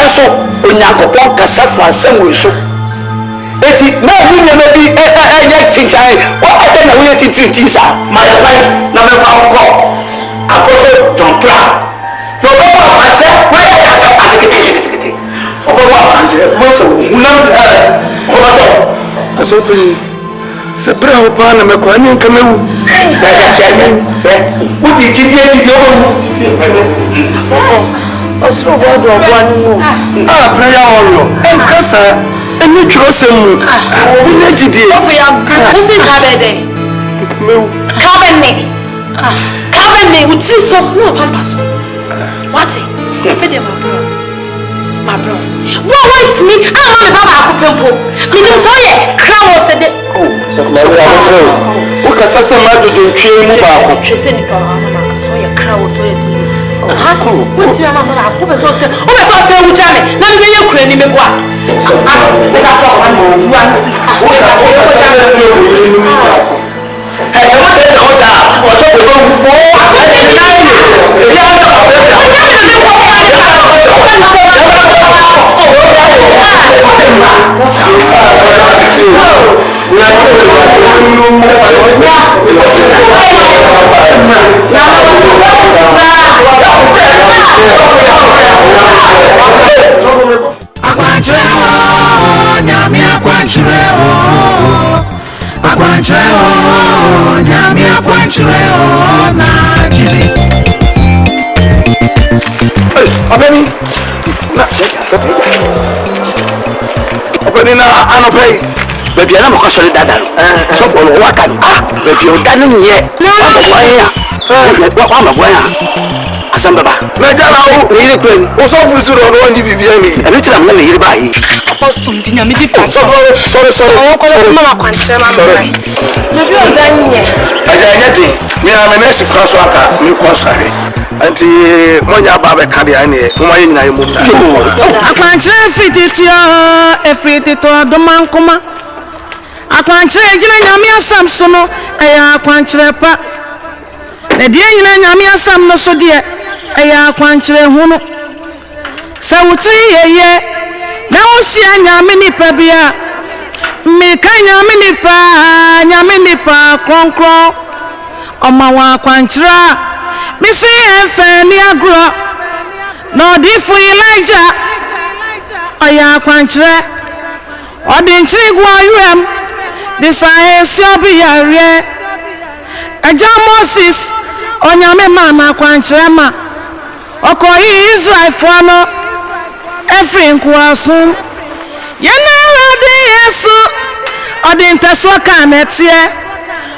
enso onyankopon kasa fo asem we so eti na hu nya ma bi enya tinchai wa ade na wo tintin sa ma ya pai na me fa ko apostle John Brown no ba ma che wa ya sa adikete Obawa anjere monso unam obato
asopi sebra opa na meko ani nkamewu
udi jidie obo
so osro bodo ogwanu
prayer hall enkasa eni twrosem ina jidie
ofu ya usi kabede
nkamewu
kabene uti so no pampaso wati afede my bro. What wait me? I'm on the baba akupempo. Me dem so ye crown said the
so my who can say ma do ntwe mu ba ko
twese ni pa mama ka so ye crown so ye di what me mama na akupe so say o be so say wuja me na me ye kura ni me boa me ka cho wa you are
hey what is the hosa what to go Opening anopay. Baby, I'm not sorry that. So for what can baby, you done yet? What am I? Asambaba. Najala, we need to also visit on one DBM. And it's not here by
Apostle Dinamidi. Sorry. Mama Quanchema. Sorry. Maybe you're done yet.
I got it. Me, I'm a messy crosswalker. Me, sorry. Anti monya baba kabia ni muma yina yimunda
akwankyere fititi to domankoma akwankyere gina nyame asam so no eya akwankyere pa na die nyina nyame asam no so de eya akwankyere hu no sa wuti yeye na wo hia nyame nipa bia meka nyame nipa kronkron oma wa akwankyere Missy Fanny Agro, no different Elijah. Oya Quantre, or the intrigue one this I shall be a rare. A John Moses, ONYAME Mama Quantrema, Oko Israel Fono, Efrin Kwasum. Yana de Yesu, or the Interswaka Netia,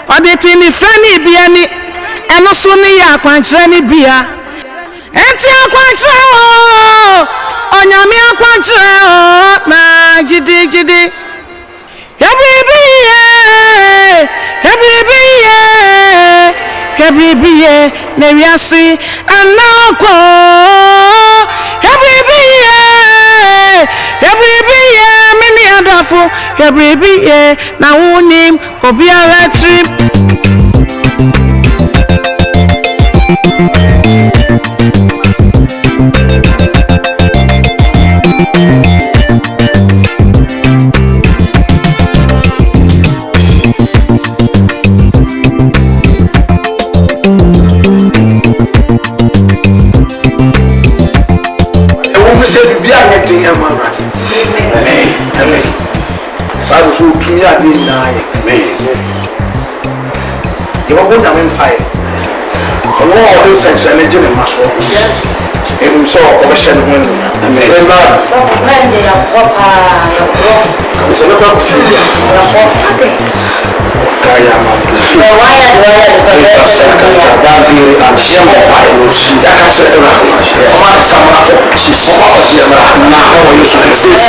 or the Tini Fanny Biani. ɛno so ne yɛ akwankyerɛ ne bia enti akwankyerɛ o onyame akwankyerɛ o na gidi Hebribiye na wiase anako Hebribiye mini adafo Hebribiye na unim obiara trip
Amen. Bible so to me ade na ye. Amen. You want to come pie. All this sense energy in my soul. Yes. And so ocean when. Amen. Amen. When they are papa, your bro. So look up to you. Kaya man. So why are Bandiri and some of my roots. That has said around. Father, someone she's now you should say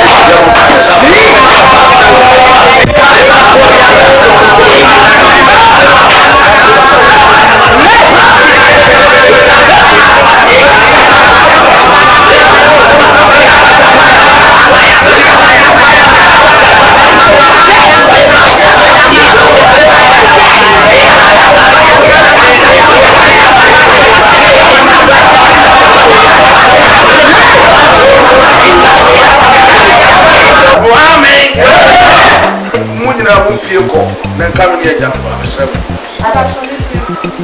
na kanu ni eja kwa asem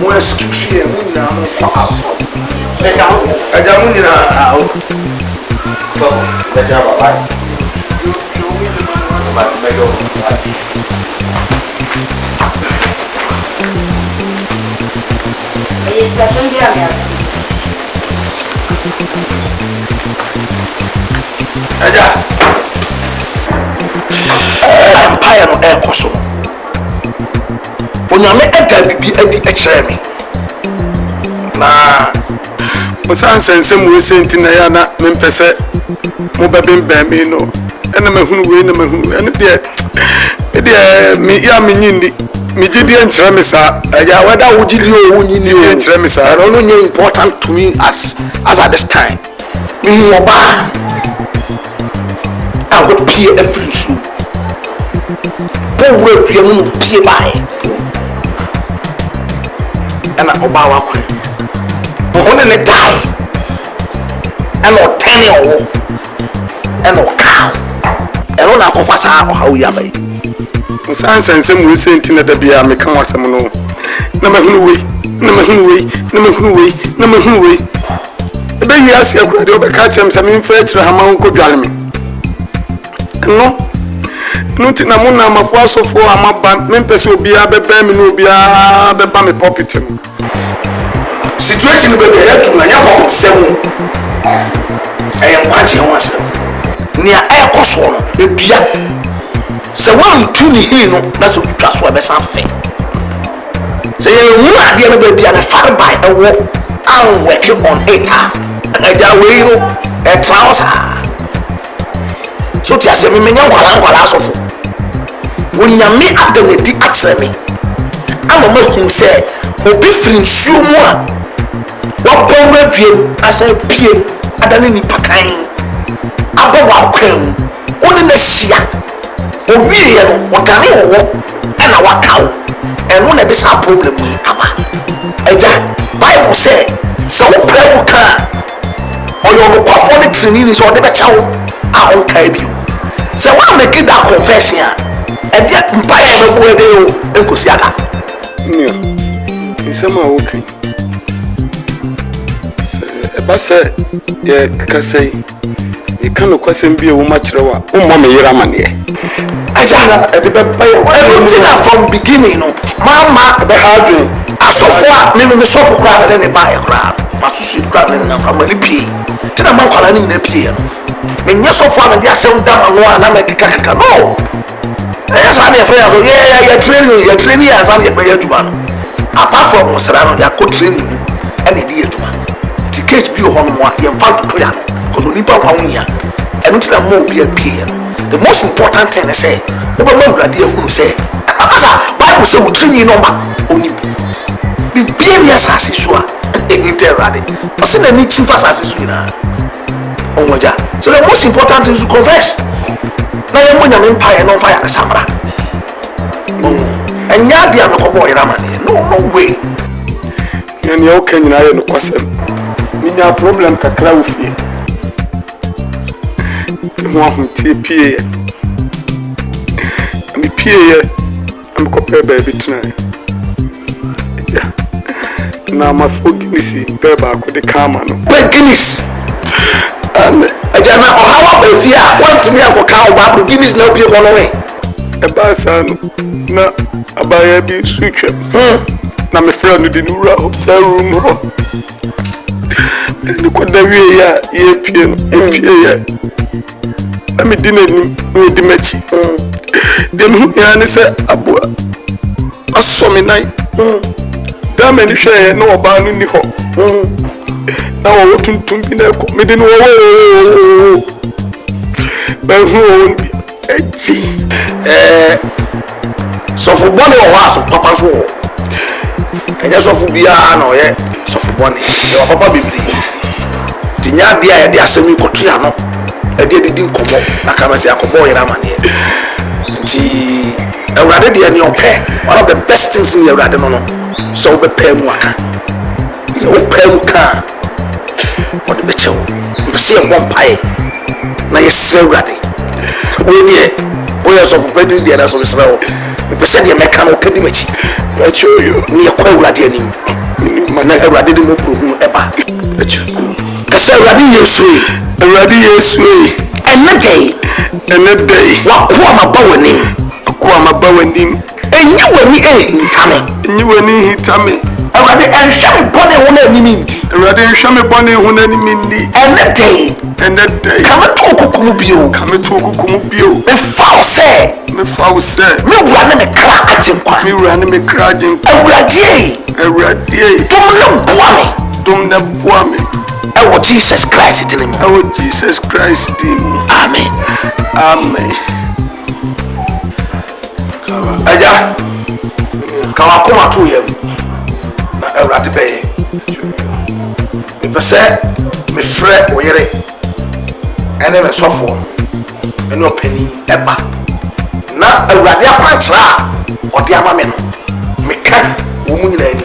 mo excuse ye mo na mo kwa out eja mo ni na out to be ja baba ba me go eja empire no e koso onyame eda bibi adi ekere me na
osan sensem we senti na ya na mempese mo bebembe me no ena mahunu we na mahunu ene de me ya menyindi me gidi enkyere me sa
ya wada wo gidi o nyini o
enkyere me sa
no no important to me as at this time me oba I will pay every soon. Go work your moon pay by. And I obawa kwe. On the die. And no tenny or and no cow. And on a confessor or how you may.
Sans and some we sent in the beer, me come was some no. Number who way. Then you ask your brother over catch him some infection, Hamon could drive me. No tina muna mafuaso fo amaba mempese obia beba me no obia beba me pocket no
situation be be retu na nya pocket semu kwache ho asem nia koso no edua se wan tu ni hi no na se twa so be sanfe se ye mu ade no be bia na far by ewo an work on it aja we no e trouser so ti ase me nya kwala asofo ONYAME ADOM di atreme ama ma hu se obi firi nsuo mu a wapɔwura dwem asa pie adane ni pakan abɔ wa kwan oni na hia owie ye no odane wo na wakaw eno na this problem yi aba eja bible say so pray wo ka oyo no kwafo ne trini ni so de be chawo a on kai bi se wa make that confession and yet empire no go dey o enkosi ada
nio nsema okay eba se ye kakasai e kan no kwasem bi e wo ma kire wa o mo me yira mane
aja e be buy everything from beginning no mama be hardly asofo a me sofo kra na ne buy kra masusu kra na kwa mali pie tena man kwala ni na pie no me nya sofo a me dia sem da no na me kaka no yes, I'm afraid of ya training as I'm a player to one.
apart from Serrano, they are co training and a dear to the case be on one, you found to Toyano, because we need one year, and until a more be a peer. The most important thing I say, the moment that you will say, Bible say, we train you number only be as I see, sure, interrade. I said, I need chief as I see, so the most important thing is to confess. Now you're going to empire and on fire, Samra. And you're the other boy, Ramani. No way.
And you can I no question. Mina problem ka crowd here. Mo TPA. Me PA. I'm compare baby tonight. Yeah. Now my forgiveness baby ko de kama no.
Forgiveness. And Ajana how about fear? Want to me and go cow back forgiveness no be on way.
E ba san na abaya bi switch. Na me friend no di nura hotel room ho. Ni ko da wie ya ye pie ya. Na me di n'anim no di machi. Dem hu ya ne se aboa. Aso me nai. Da me ni hwe na oba no ni ho. Na wo tuntum bi na ko me di no wo. Ba hu bi eji.
So for one or half of Papa's war. And just of Bia no ye so for one. Your papa be Tinya dia dia semi kotiano. E dia didn't come up. Na kama se akobo yera mane. Nti Ewrade dia ni ope. One of the best things in Ewrade no. So be pay mu aka. So pay mu ka. What the becho. Mpese e bom pae. Na yes Ewrade. We dia we so for pay dia na so Israel. Mpese dia meka no kedi machi.
Becho yo.
Ni akwa Ewrade anim. Na Ewrade di mo prohu eba. Becho. Kase Ewrade Yesu.
Ewrade Yesu.
Ene day. Wakwa mabawanim.
Akwa mabawanim.
Enyi wani hitame.
Enyi wani hitame.
Ewrade enhwe bone hona ni mindi.
Ewrade enhwe bone hona ni mindi.
Ene day. Kame to okukumu bio.
Kame to okukumu bio.
Me fause. Me wura ne me kra ajinkwa.
Me wura ne me kra ajinkwa.
Ewrade. Tum na bua me. Oh Jesus Christ in him.
Oh Jesus Christ in him.
Amen.
Amen.
Aja. Kawa kuma tu yem. Na Ewrade be. Me pese me frɛ oyere. Ene me sofo. Ene opani eba. Na Ewrade akwankyera odi ama me no. Me ka wo mu nyina ani.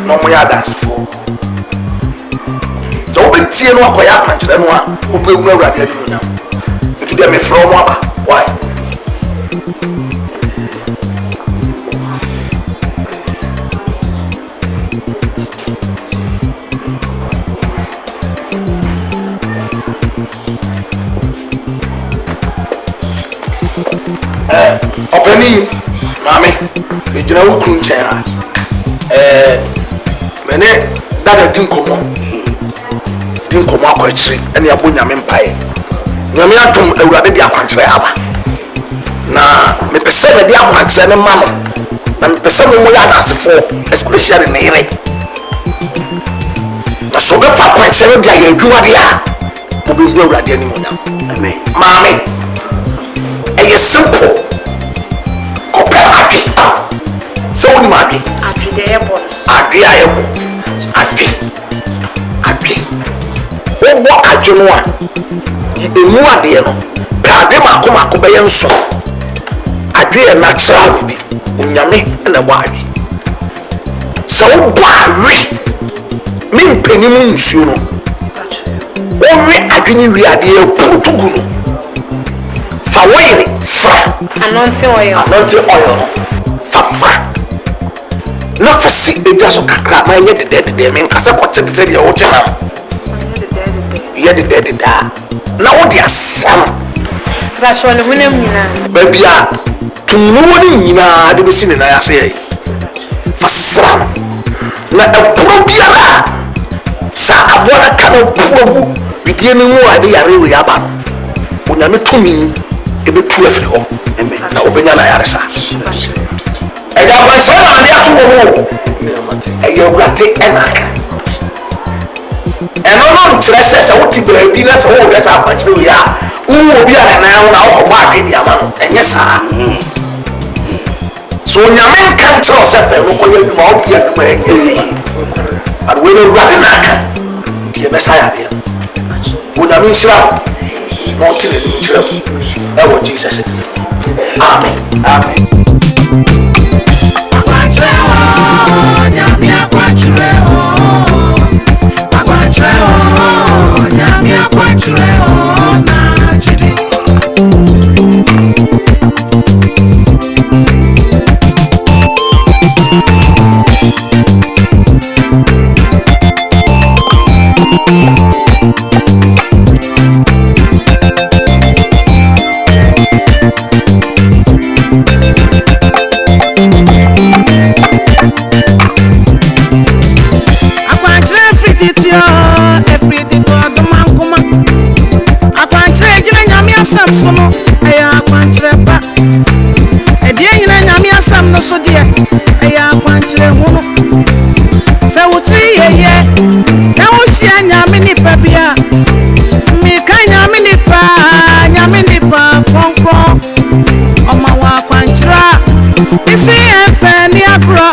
No mo ya dance for. So we tie no akoya kwankyere no a obewu Ewrade ani munya. Etu dia me frɛ mo aba. Why? Openi mami me jina wo kru nchen ha mene dada din komo akwachire ene abo nyame mpae nyame atom Ewrade di akwankyere aba na me pese me di akwankyere ne mama na me pese mo ya dasefo especially ne yire na so be fa akwankyere di ayadwuma dia mo be hu Ewrade ani mo nyam amen mami eye simple so ni magi
atwi de ebo
agi ayebo agi wo adweno a emu ade no ade mako be yenso agi e natural bi onyame na bo agi so wo bo awi mi mpenimu nsuo no wo wi adwene wi ade e putugu no fa wire fra
anointing oil fa na
fasi edia so kakra ma nye de men kase kwete de de wo tena ye de da na wo dia sam
rasho ne hunem nyina
ba bia tunu woni nyina de besi ne na ya se yi fasam na epro biara sa abona kan probu bidie ne mu ade yare we aba no onyame tumi ebe tu afri ho na obenya na yare sa ɛda akwankyerɛ na ade ato wɔ mu ɛyɛ awurade ɛna aka ɛno no nkyerɛ sɛ wote baabi na sɛ wowɔ sɛ akwankyerɛ wei a wowɔ obi a nanan ho na wokɔbɔ adwene ama no ɛnyɛ saa so onyame nka nkyerɛ sɛ fɛ no kɔyɛ adwuma wobɛyɛ adwuma ɛnyɛ wie ade wei no awurade na aka nti yɛbɛsa yɛ adeɛ onyame nhyira wo na ɔntere no nkyerɛ mu ɛwɔ jesus din amen amen
Samsono aya akwankyerɛ pa ɛdeɛ nyina nyame asam no so deɛ ɛyɛ akwankyerɛ hu no sɛ wotiri yɛyɛ na wohyia nyame nipa bi a meka nyame nipa kronkron ɔma wɔ akwankyerɛ a isi ɛmfɛ ne aborɔ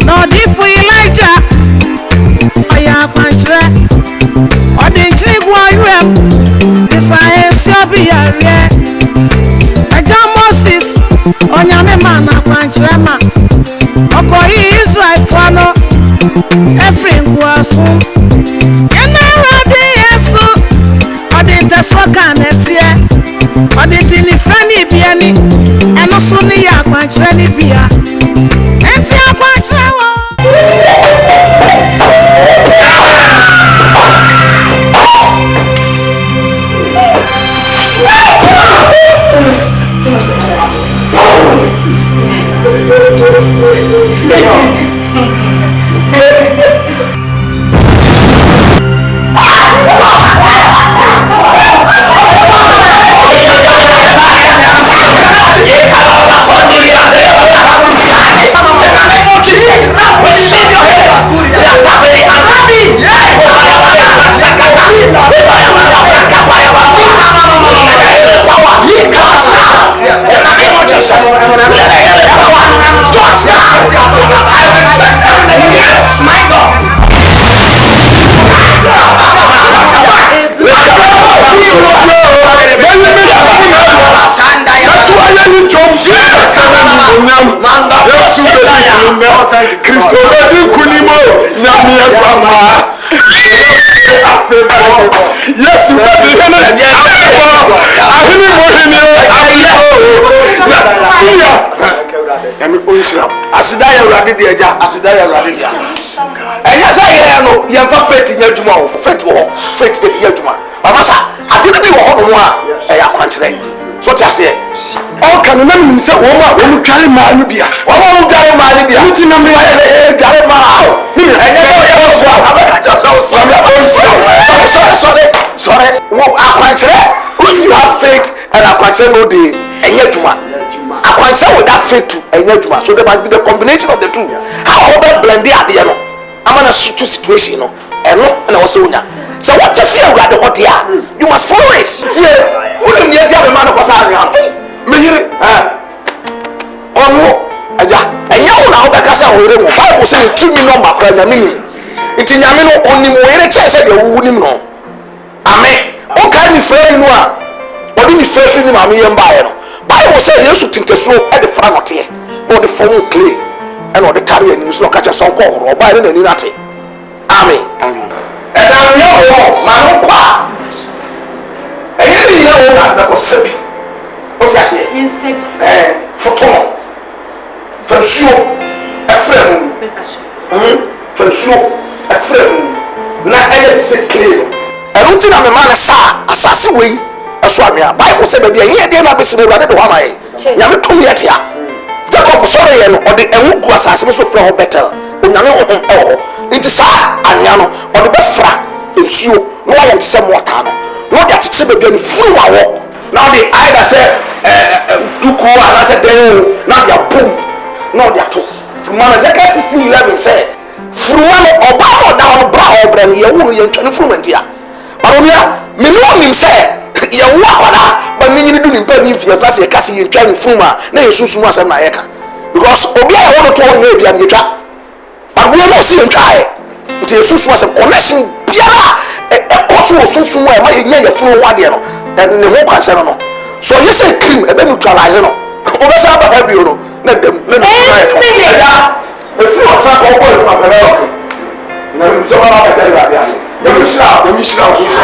na ɔdifo Elijah ɔyɛ akwankyerɛ ɔde nkyiri gu ɔwerɛm science obi yare aja Moses onyame ma na kwankyerɛ ma okoyi Israel fano efrin guasu yana rade yesu odi nteso kan etie odi tini frani biani eno so ni ya kwankyerɛ ni bia enti akwankyerɛ wo asida ya urade de eja asida ya urade dia enya sa ye no ye mfa faith nya dwuma ho faith wo faith e dia dwuma mama sa ade bi wo ho no a e ya kwankyerɛ so ti ase o kan na nim se wo ma wo tware ma no bia wo ma wo tware ma no bia muti na me tware ma enya sa ye ho so abaka ja so sorry wo akwankyerɛ if you have faith and akwankyerɛ no de enya dwuma akwankyerɛ with that faith to enya dwuma so there must be the combination of the two how about blend adeɛ no amana to situation no ɛno na wo se wonya so what if you are the hot here you must follow it yeah who need to be man ko sa anya me yire onwo aja enya wo na wo bɛka sɛ wo yire mo bible say tu mi number kra na me nti nyame no onim wo yire kyɛ sɛ de wo nim no amen o kan ni fɛ ni a odi ni fɛ fi ni ma me yɛ mbae no bible say yesu tintesoro e de fra note o de form clay and o de carry ani so ka kyɛ sɛ nko horo o ba ne nani nate amen and am yo ma no kwa ɛyɛ ni na wo na ko sabi o ti ase min sabi foto fansuo afra mu fansuo afra mu na ɛyɛ se clay ɛno ti na me ma na sa asase wei ɛso anwea bible sɛ baabi ɛyɛ deɛ na bɛsi na awurade de hɔ ama yɛ nyame tom yɛ tea jacob sɔre yɛ no ɔde ɛho gu asase no so frɛ hɔ betel onyame honhom ɛwɔ hɔ nti saa anwea no ɔde bɛfra nsuo na wayɛ nte sɛ mmɔtaa no na ɔde akyekyere baabi no firi wawɔ na ɔde ayɛda sɛ duku anaasɛ dan o na ɔde abom
no they ato from Ezekiel 16:11 say from one oba down bra obra ne ye wo ye ntwane from ntia baronia me no nim say ye wo akoda ba me nyini du ni pa ni fie class ye kase ye ntwane from a na ye susu mu asem na ye ka because obi a wo to wo e bia ne twa but we no see ntwae it ye susu asem connection biara e koso susu mu e ma ye nya ye from wade no ne ho kwa se no so you say cream e be neutralize no obi sa ba ha bi no na dem na try to ya e fi o tra ko ko ma bele o na mi so ba ba bele ra bi ase dem shira o so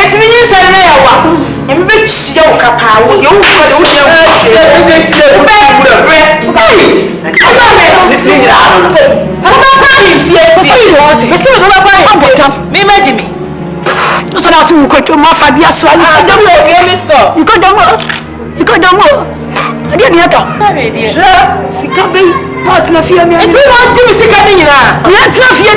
eti mi nyi sɛ na ya wa nyame be chia wo kapa wo ye wo ko de wo ye wo tie wo
so that's who could do more for the aswali. You got them all. You got them all. I didn't hear that. Sikabi, not enough here. And you want to see coming in. We are tough here.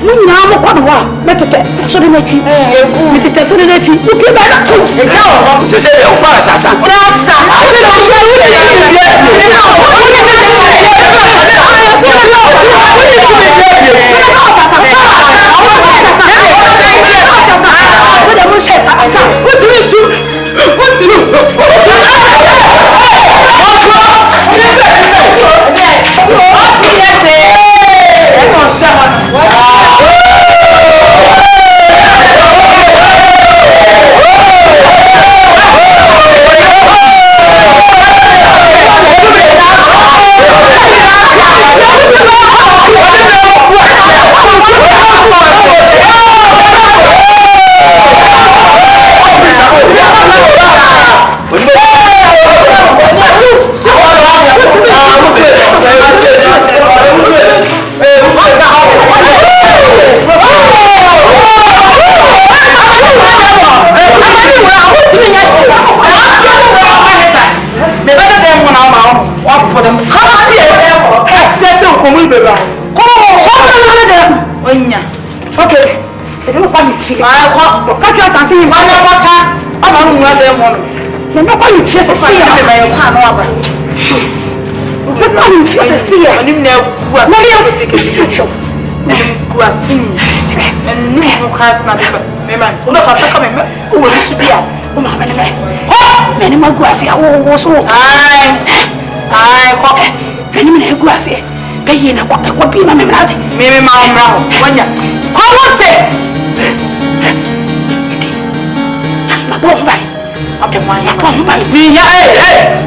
Munyamu kwa nwa metete so de nati metete so de nati uke ba na eja o se se o pa sasa rasa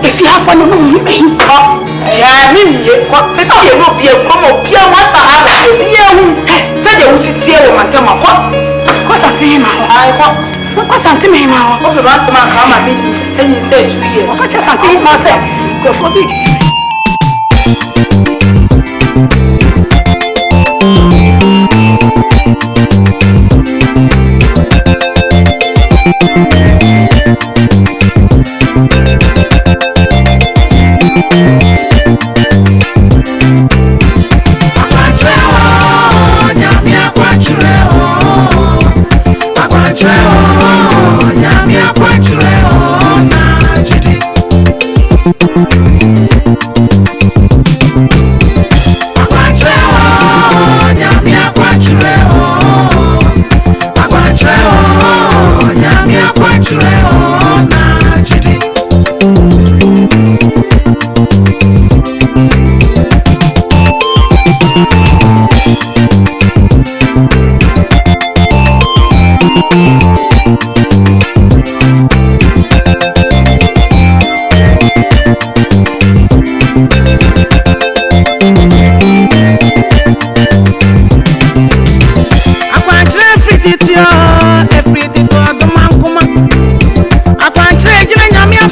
if you have fun, no, yeah, me, what, say, you will be a promo, Pierre, what's the habit? Yeah, said they will sit here with my tema. What's that to him? What's that to me? What the last man come and meet me, and he said 2 years. What's that to him? Myself, go for me.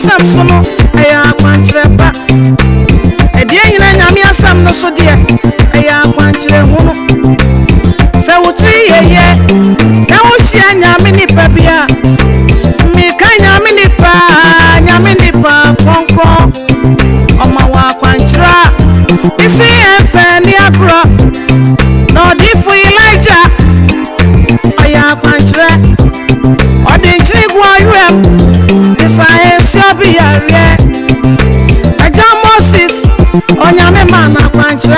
Samsono aya akwankyere pa edie nyina nyame asam no so de aya akwankyere hunu se wotri yeye na wohia nyame nipa bia mi ka nyame nipa konkron oma wa akwankyere isi efe ni agro no difu Elijah aya akwankyere odinchiri gwa yem Science, you'll be a